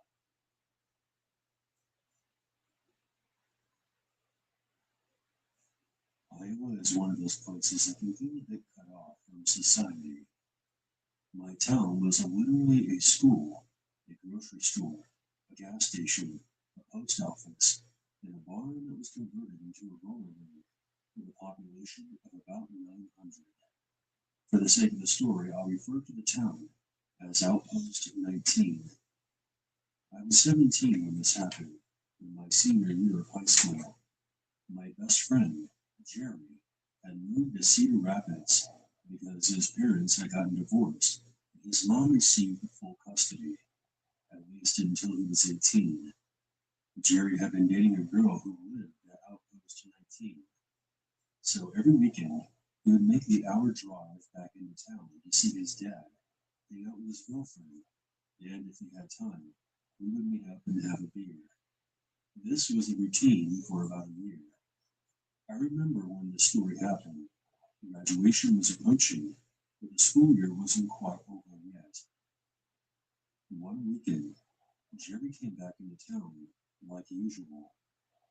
Iowa is one of those places that can feel a bit cut off from society. My town was literally a school, a grocery store, a gas station, a post office, and a barn that was converted into a roller rink with a population of about 900. For the sake of the story, I'll refer to the town as Outpost 19. I was 17 when this happened, in my senior year of high school. My best friend, Jeremy, had moved to Cedar Rapids because his parents had gotten divorced and his mom received full custody, at least until he was 18. Jerry had been dating a girl who lived at Outpost 19. So every weekend, he would make the hour drive back into town to see his dad, hang out with his girlfriend, and if he had time, we would meet up and have a beer. This was a routine for about a year. I remember when the story happened. Graduation was approaching, but the school year wasn't quite over yet. One weekend, Jerry came back into town like usual,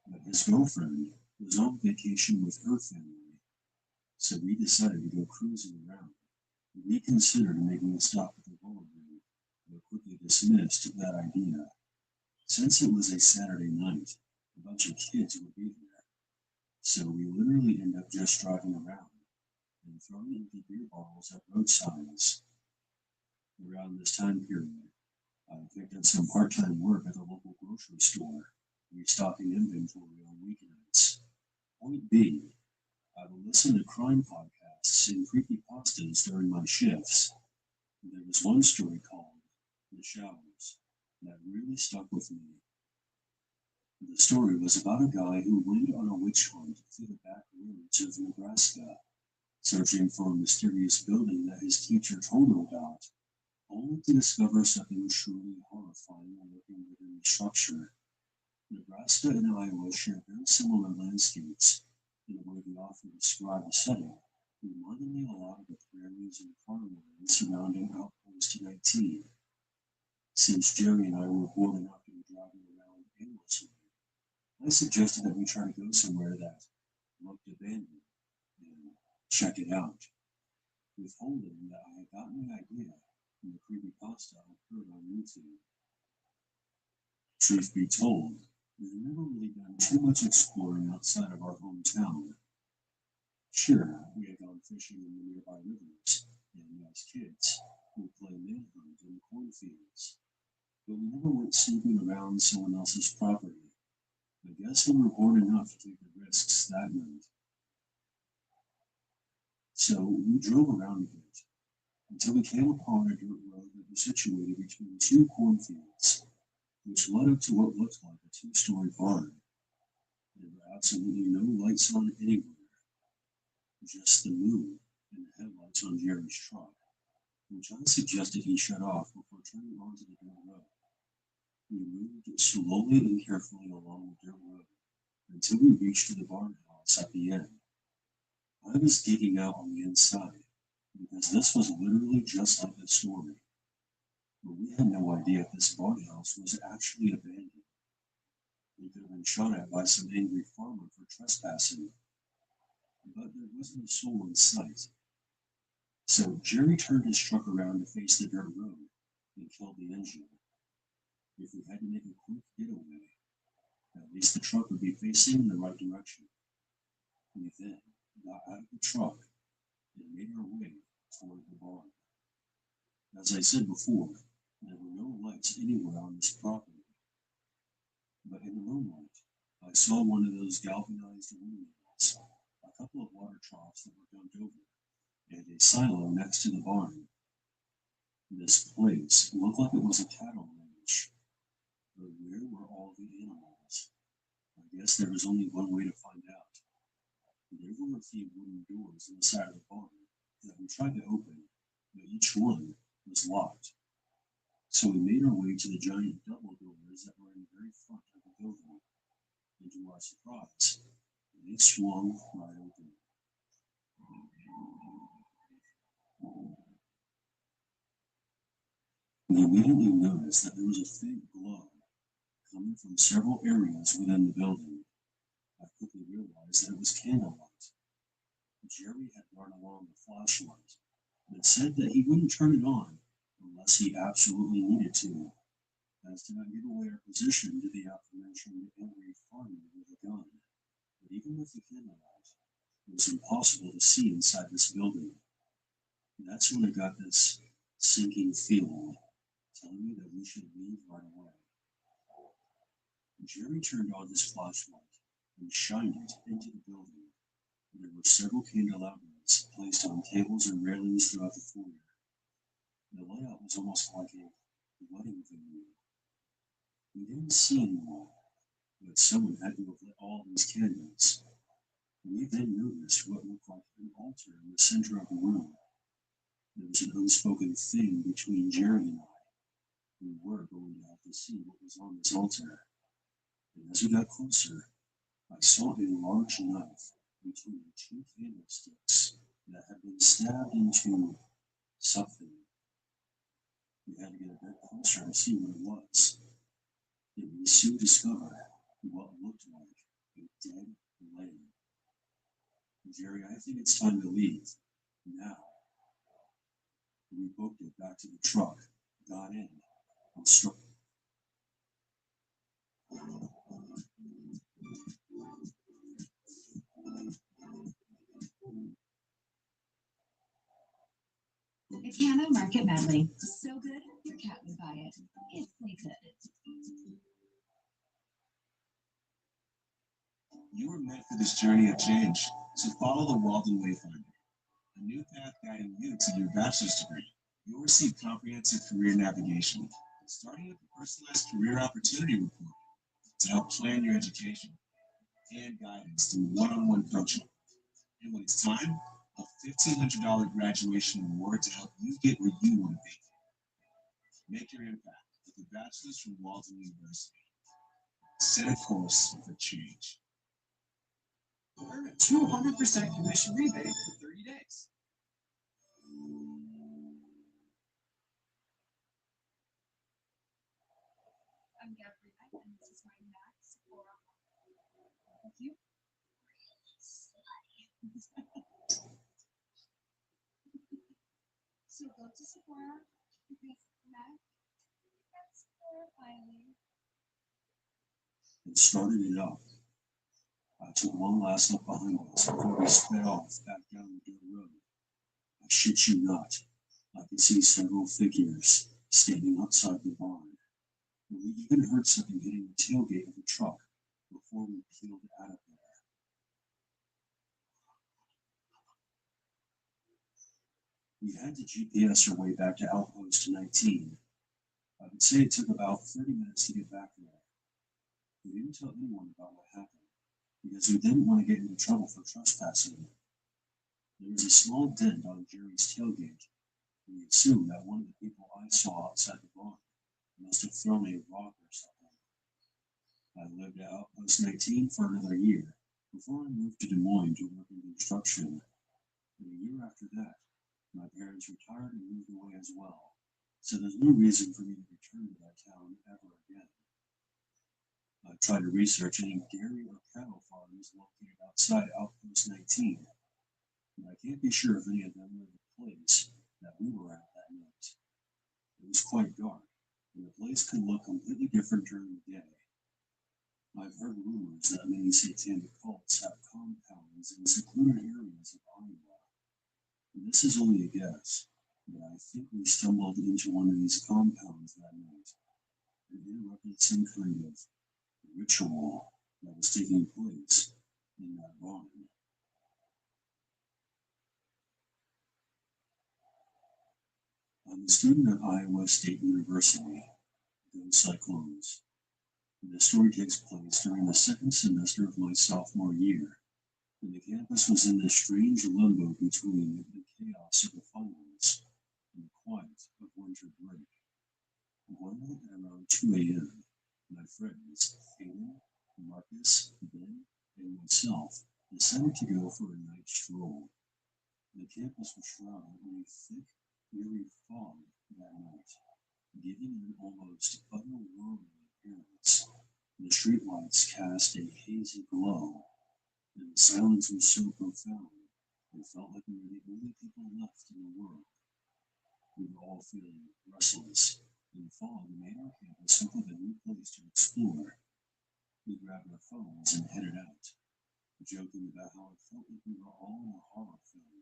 but his girlfriend was on vacation with her family, so we decided to go cruising around. We considered making a stop at the roller rink, but quickly dismissed that idea. Since it was a Saturday night, a bunch of kids would be there, so we literally ended up just driving around and throwing empty beer bottles at road signs. Around this time period, I picked up some part-time work at the local grocery store, restocking inventory on weekends. Point B, I would listen to crime podcasts and creepypastas during my shifts. There was one story called The Showers that really stuck with me. The story was about a guy who went on a witch hunt through the back roads of Nebraska, searching for a mysterious building that his teacher told him about, only to discover something truly horrifying lurking within the structure. Nebraska and Iowa share very similar landscapes in the way the author described the setting, reminding me a lot of the prairies and farmland surrounding Outpost 19. Since Jerry and I were bored enough to be driving around aimlessly, I suggested that we try to go somewhere that looked abandoned and check it out, withholding that I had gotten the idea from the creepypasta I heard on YouTube. Truth be told, we've never really done too much exploring outside of our hometown. Sure, we had gone fishing in the nearby rivers, and as kids, we'd play manhunt in the cornfields, but we never went snooping around someone else's property. I guess we were bored enough to take the risks that night. So we drove around a bit until we came upon a dirt road that was situated between two cornfields, which led up to what looked like a two-story barn. There were absolutely no lights on anywhere, just the moon and the headlights on Jerry's truck, which I suggested he shut off before turning onto the dirt road. We moved slowly and carefully along the dirt road until we reached the barn house at the end. I was geeking out on the inside because this was literally just like the story. But we had no idea if this barn house was actually abandoned. We could have been shot at by some angry farmer for trespassing, but there wasn't a soul in sight. So Jerry turned his truck around to face the dirt road and killed the engine. If we had to make a quick getaway, at least the truck would be facing in the right direction. We then got out of the truck and made our way toward the barn. As I said before, there were no lights anywhere on this property. But in the moonlight, I saw one of those galvanized windmills, a couple of water troughs that were dumped over, and a silo next to the barn. This place looked like it was a cattle ranch. But where were all the animals? I guess there was only one way to find out. There were a few wooden doors inside of the barn that we tried to open, but each one was locked. So we made our way to the giant double doors that were in the very front of the building, and to our surprise, they swung right open. We immediately noticed that there was a faint glow coming from several areas within the building. I quickly realized that it was candlelight. Jerry had run along the flashlight, but said that he wouldn't turn it on unless he absolutely needed to, as to not give away our position to the aforementioned angry farmer with a gun. But even with the candlelight, it was impossible to see inside this building. That's when I got this sinking feeling, telling me that we should leave right away. Jerry turned on his flashlight and shined it into the building. There were several candelabras placed on tables and railings throughout the foyer. The layout was almost like a wedding venue. We didn't see anyone, but someone had to have lit all these candles. We then noticed what looked like an altar in the center of the room. There was an unspoken thing between Jerry and I. We were going to have to see what was on this altar. And as we got closer, I saw a large knife between two candlesticks that had been stabbed into something. We had to get a bit closer to see what it was. And we soon discovered what looked like a dead lamb. Jerry, I think it's time to leave. Now. We booked it back to the truck, got in, and struck. If Hannah Market Medley is so good, your cat would buy it. If they could. You were meant for this journey of change, so follow the Walden Wayfinder, a new path guiding you to your bachelor's degree. You'll receive comprehensive career navigation, starting with the personalized career opportunity report to help plan your education, and guidance through one-on-one coaching. And when it's time, a $1,500 graduation award to help you get where you want to be. Make your impact with a bachelor's from Walden University. Set a course for change. Earn a 200% commission rebate for 30 days. I'm Gabrielle, and this is my Max Sephora. Thank you. So go to Sephora because Max got Sephora finally. And started it up. I took one last look behind us before we sped off back down the dirt road. I shit you not, I could see several figures standing outside the barn. And we even heard something hitting the tailgate of the truck before we peeled out of there. We had to GPS our way back to Outpost 19. I would say it took about 30 minutes to get back there. We didn't tell anyone about what happened because we didn't want to get into trouble for trespassing. There was a small dent on Jerry's tailgate, and we assumed that one of the people I saw outside the barn must have thrown a rock or something. I lived at Outpost 19 for another year before I moved to Des Moines to work in construction. And a year after that, my parents retired and moved away as well, so there's no reason for me to return to that town ever again. I tried to research any dairy or cattle farms located outside Outpost 19, and I can't be sure if any of them were the place that we were at that night. It was quite dark, and the place could look completely different during the day. I've heard rumors that many satanic cults have compounds in secluded areas of Iowa. And this is only a guess, but I think we stumbled into one of these compounds that night and interrupted some kind of ritual that was taking place in that barn. I'm a student at Iowa State University. Go Cyclones. The story takes place during the second semester of my sophomore year, and the campus was in this strange limbo between the chaos of the finals and the quiet of winter break. One night at around 2 a.m., my friends, Hayden, Marcus, Ben, and myself decided to go for a night stroll. The campus was shrouded in a thick, eerie fog that night, giving an almost otherworldly appearance. The streetlights cast a hazy glow, and the silence was so profound it felt like we were the only people left in the world. We were all feeling restless, and the fog made our campus look like a new place to explore. We grabbed our phones and headed out, joking about how it felt like we were all in a horror film.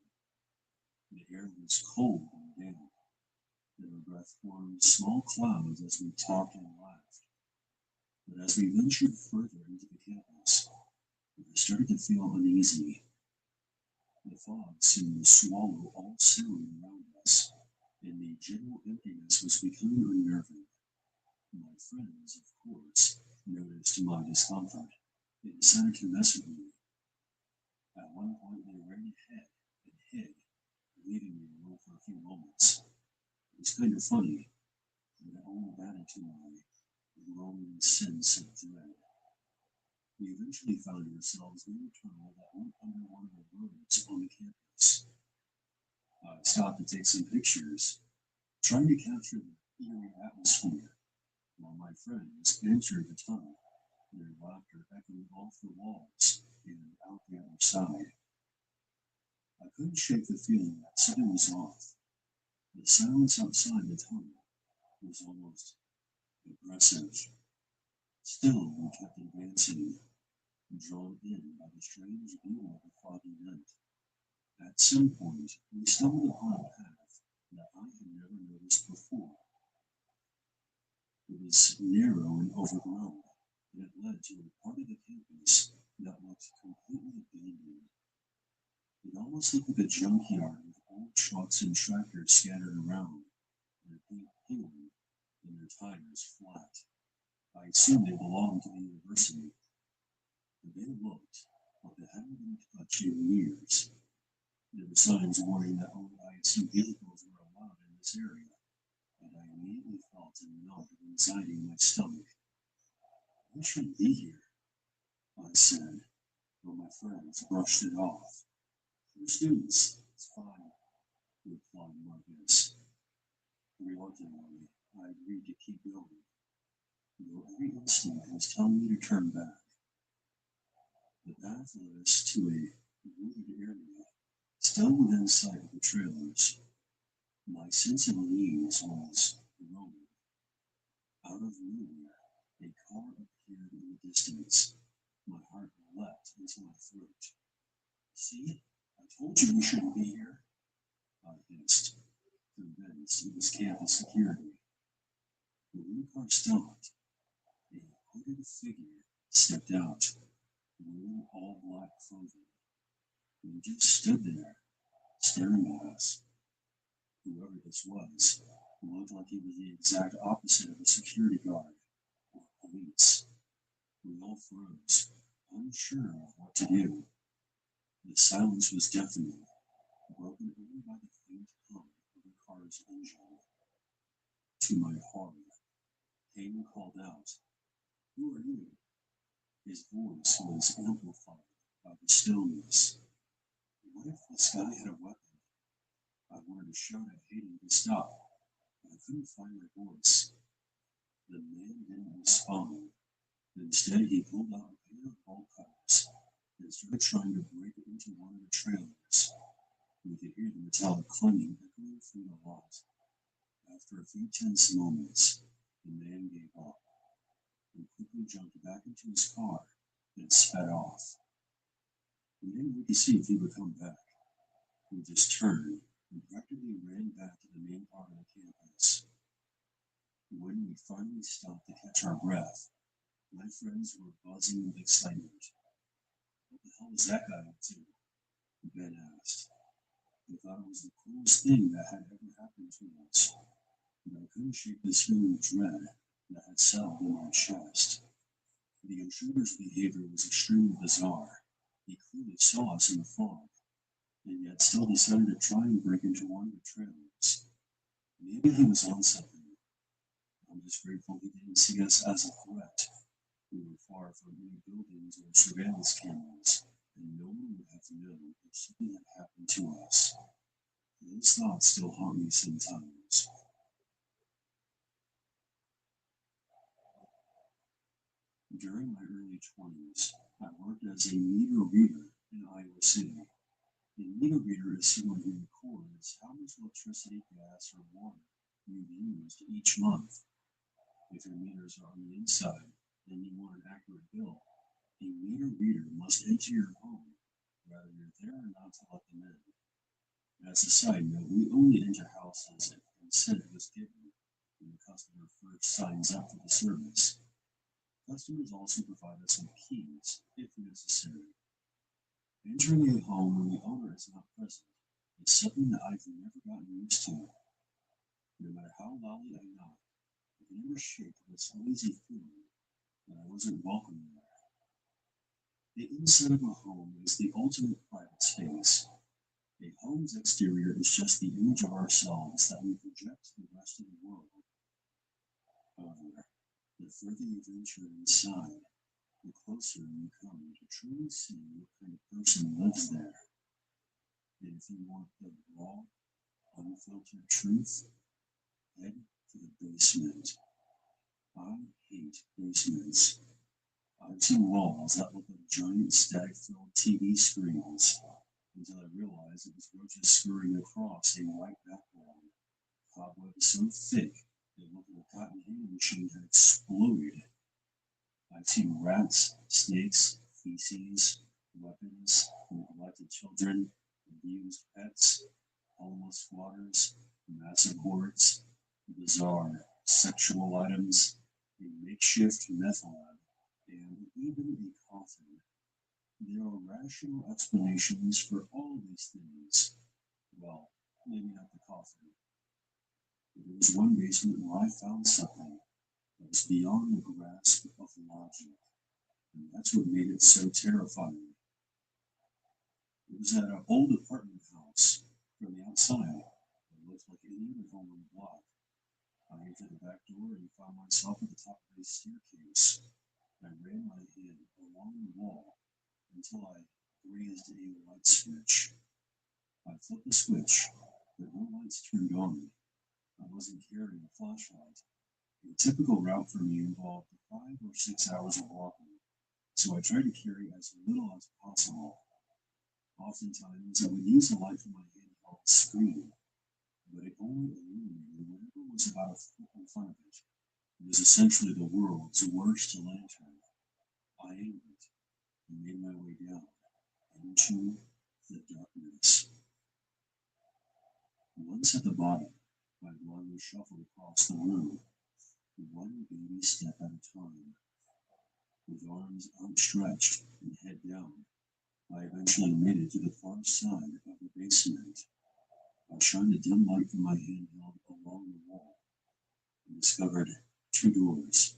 The air was cold and damp. Our breath formed small clouds as we talked and laughed. But as we ventured further into the campus, I started to feel uneasy. The fog seemed to swallow all sound around us, and the general emptiness was becoming unnerving. My friends, of course, noticed my discomfort and decided to mess with me. At one point, they ran ahead and hid, leaving me alone for a few moments. It was kind of funny, and it only added to my growing sense of dread. We eventually found ourselves near a tunnel that went under one of the roads on the campus. I stopped to take some pictures, trying to capture the eerie atmosphere, while my friends entered the tunnel, their laughter echoing off the walls and out the other side. I couldn't shake the feeling that something was off. The silence outside the tunnel was almost aggressive. Still, we kept advancing, drawn in by the strange beauty of the foggy night. At some point, we stumbled upon a path that I had never noticed before. It was narrow and overgrown, and it led to a part of the campus that looked completely abandoned. It almost looked like a junkyard with old trucks and tractors scattered around, their paint peeling and their tires flat. I assumed they belonged to the university, but they looked like they hadn't been touched in years. There were signs warning that only ISU vehicles were allowed in this area, and I immediately felt a knot of anxiety in my stomach. I shouldn't be here, I said, but my friends brushed it off. We're students, it's fine, replied Marcus. Reluctantly, I agreed to keep going, though every instinct was telling me to turn back. The path led us to a wooded area, still within sight of the trailers. My sense of unease was growing. Out of nowhere, a car appeared in the distance. My heart leapt into my throat. See, I told you we shouldn't be here, I hissed, convinced it was campus security. But when the car stopped, a hooded figure stepped out, wearing all black clothing. He just stood there, staring at us. Whoever this was looked like he was the exact opposite of a security guard or police. We all froze, unsure of what to do. The silence was deafening, broken only by the faint hum of the car's engine. To my horror, Hayden called out, "Who are you?" His voice was amplified by the stillness. What if this guy had a weapon? I wanted to shout at Hayden to stop, but I couldn't find my voice. The man didn't respond. Instead, he pulled out a pair of bolt cutters and started trying to break into one of the trailers. We could hear the metallic clanging echoing through the lot. After a few tense moments, the man gave up and quickly jumped back into his car and sped off. We didn't wait to see if he would come back. We just turned and practically ran back to the main part of the campus. When we finally stopped to catch our breath, my friends were buzzing with excitement. What the hell was that guy up to? Ben asked. We thought it was the coolest thing that had ever happened to us, but I couldn't shake this feeling of dread that had settled in my chest. The intruder's behavior was extremely bizarre. He clearly saw us in the fog, and yet still decided to try and break into one of the trailers. Maybe he was on something. I'm just grateful he didn't see us as a threat. We were far from any buildings or surveillance cameras, and no one would have known if something had happened to us. Those thoughts still haunt me sometimes. During my early 20s, I worked as a meter reader in Iowa City. A meter reader is someone who records how much electricity, gas, or water you've used each month. If your meters are on the inside and you want an accurate bill, a meter reader must enter your home, whether you're there or not, to let them in. As a side note, we only enter houses if consent is given when the customer first signs up for the service. Customers also provide us with keys if necessary. Entering a home when the owner is not present is something that I've never gotten used to. No matter how loudly I knock, it never shaped this uneasy feeling that I wasn't welcome there. The inside of a home is the ultimate private space. A home's exterior is just the image of ourselves that we project to the rest of the world. However, the further you venture inside, the closer you come to truly seeing what kind of person lives there. And if you want the raw, unfiltered truth, head to the basement. I hate basements. I've seen walls that look like giant static-filled TV screens, until I realized it was roaches scurrying across a white background. Cobwebs so thick it looked like a cotton candy machine had exploded. I've seen rats, snakes, feces, weapons, neglected children, abused pets, homeless squatters, massive hoards, bizarre sexual items, a makeshift meth lab, and even a coffin. There are rational explanations for all these things. Well, maybe not the coffin. But there was one basement where I found something that was beyond the grasp of logic, and that's what made it so terrifying. It was at an old apartment house. From the outside, it looked like any other home on the block. I entered the back door and found myself at the top of a staircase. I ran my hand along the wall until I grazed a light switch. I flipped the switch, but no lights turned on. I wasn't carrying a flashlight. A typical route for me involved 5 or 6 hours of walking, so I tried to carry as little as possible. Oftentimes, I would use the light from my handheld screen, but it only illuminated whatever was about a foot in front of it. It was essentially the world's worst lantern. I aimed it and made my way down into the darkness. Once at the bottom, my blindly shuffled across the room, one baby step at a time. With arms outstretched and head down, I eventually made it to the far side of the basement. I shined a dim light from my handheld along the wall and discovered 2 doors,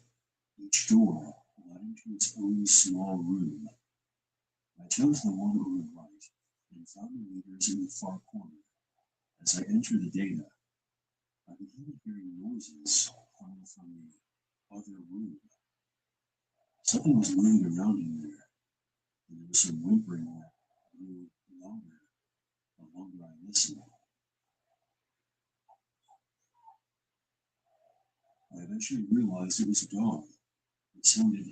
each door led into its own small room. I chose the one on the right and found the meters in the far corner. As I entered the data, I began hearing noises coming from the other room. Something was moving around in there, and there was some whimpering that grew louder the longer I listened. I eventually realized it was a dog. It sounded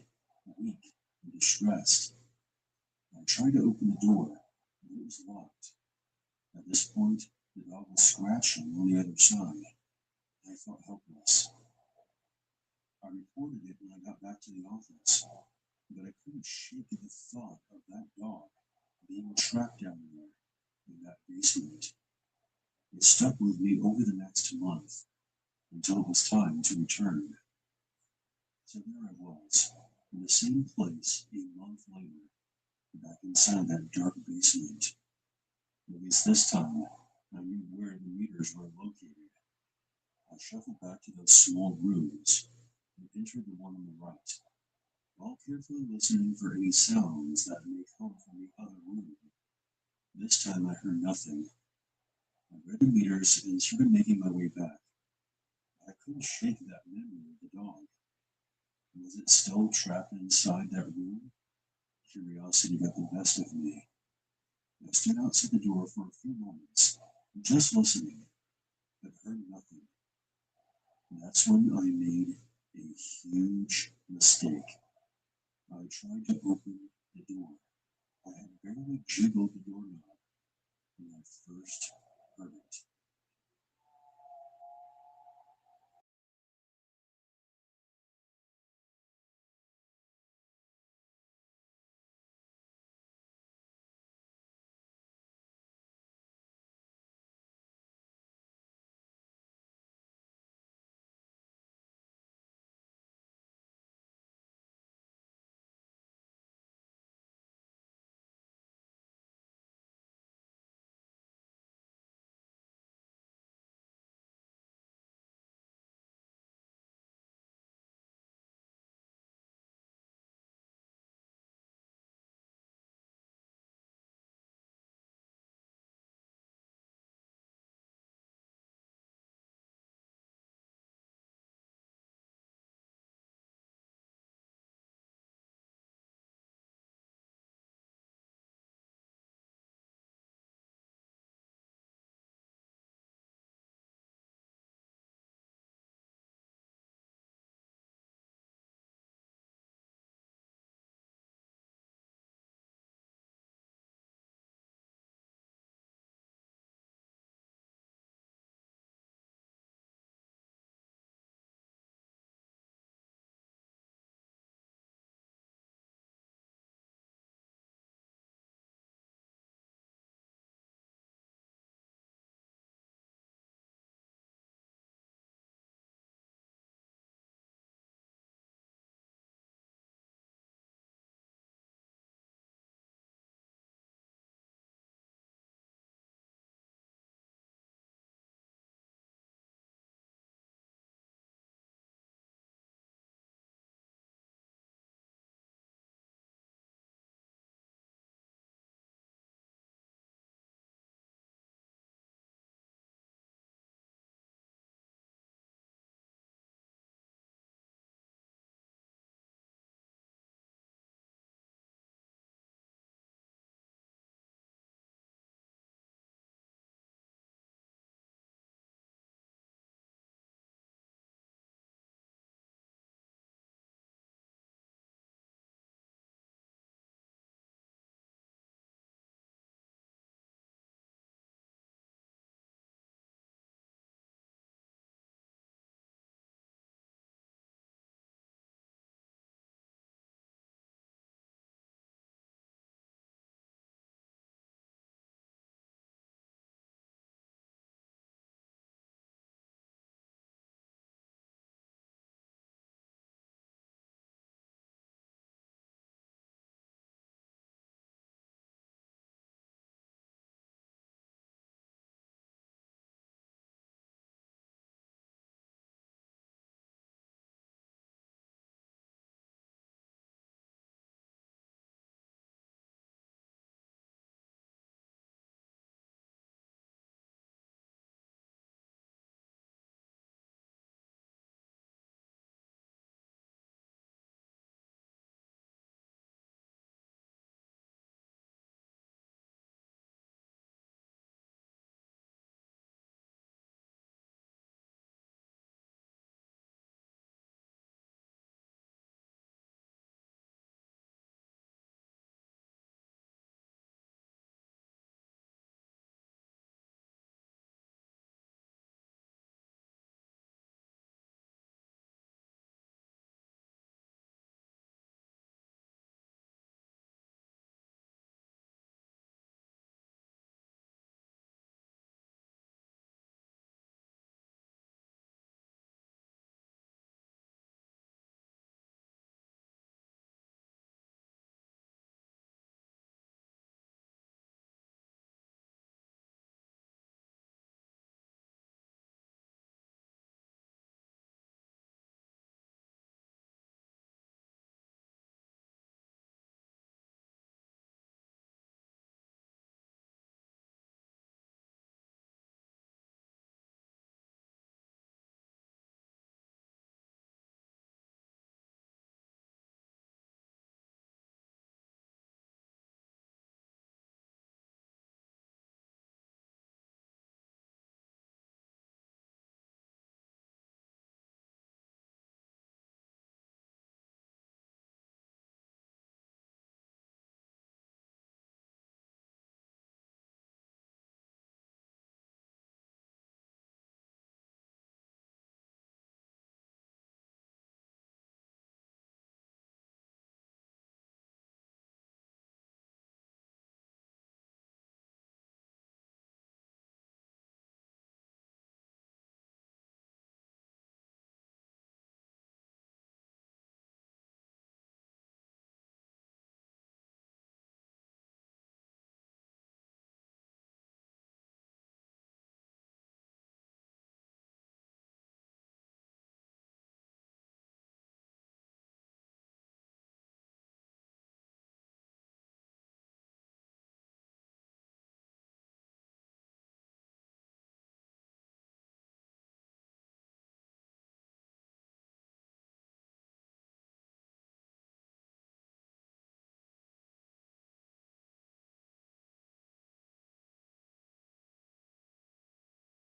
weak and distressed. I tried to open the door, but it was locked. At this point, the dog was scratching on the other side. I felt helpless. I reported it when I got back to the office, but I couldn't shake the thought of that dog being trapped down there in that basement. It stuck with me over the next month until it was time to return. So there I was, in the same place a month later, back inside that dark basement. At least this time, I knew where the meters were located. I shuffled back to those small rooms and entered the one on the right, while carefully listening for any sounds that may come from the other room. This time I heard nothing. I read the meters and started making my way back. I couldn't shake that memory of the dog. Was it still trapped inside that room? Curiosity got the best of me. I stood outside the door for a few moments, just listening, but heard nothing. That's when I made a huge mistake. I tried to open the door. I had barely jiggled the doorknob when I first heard it.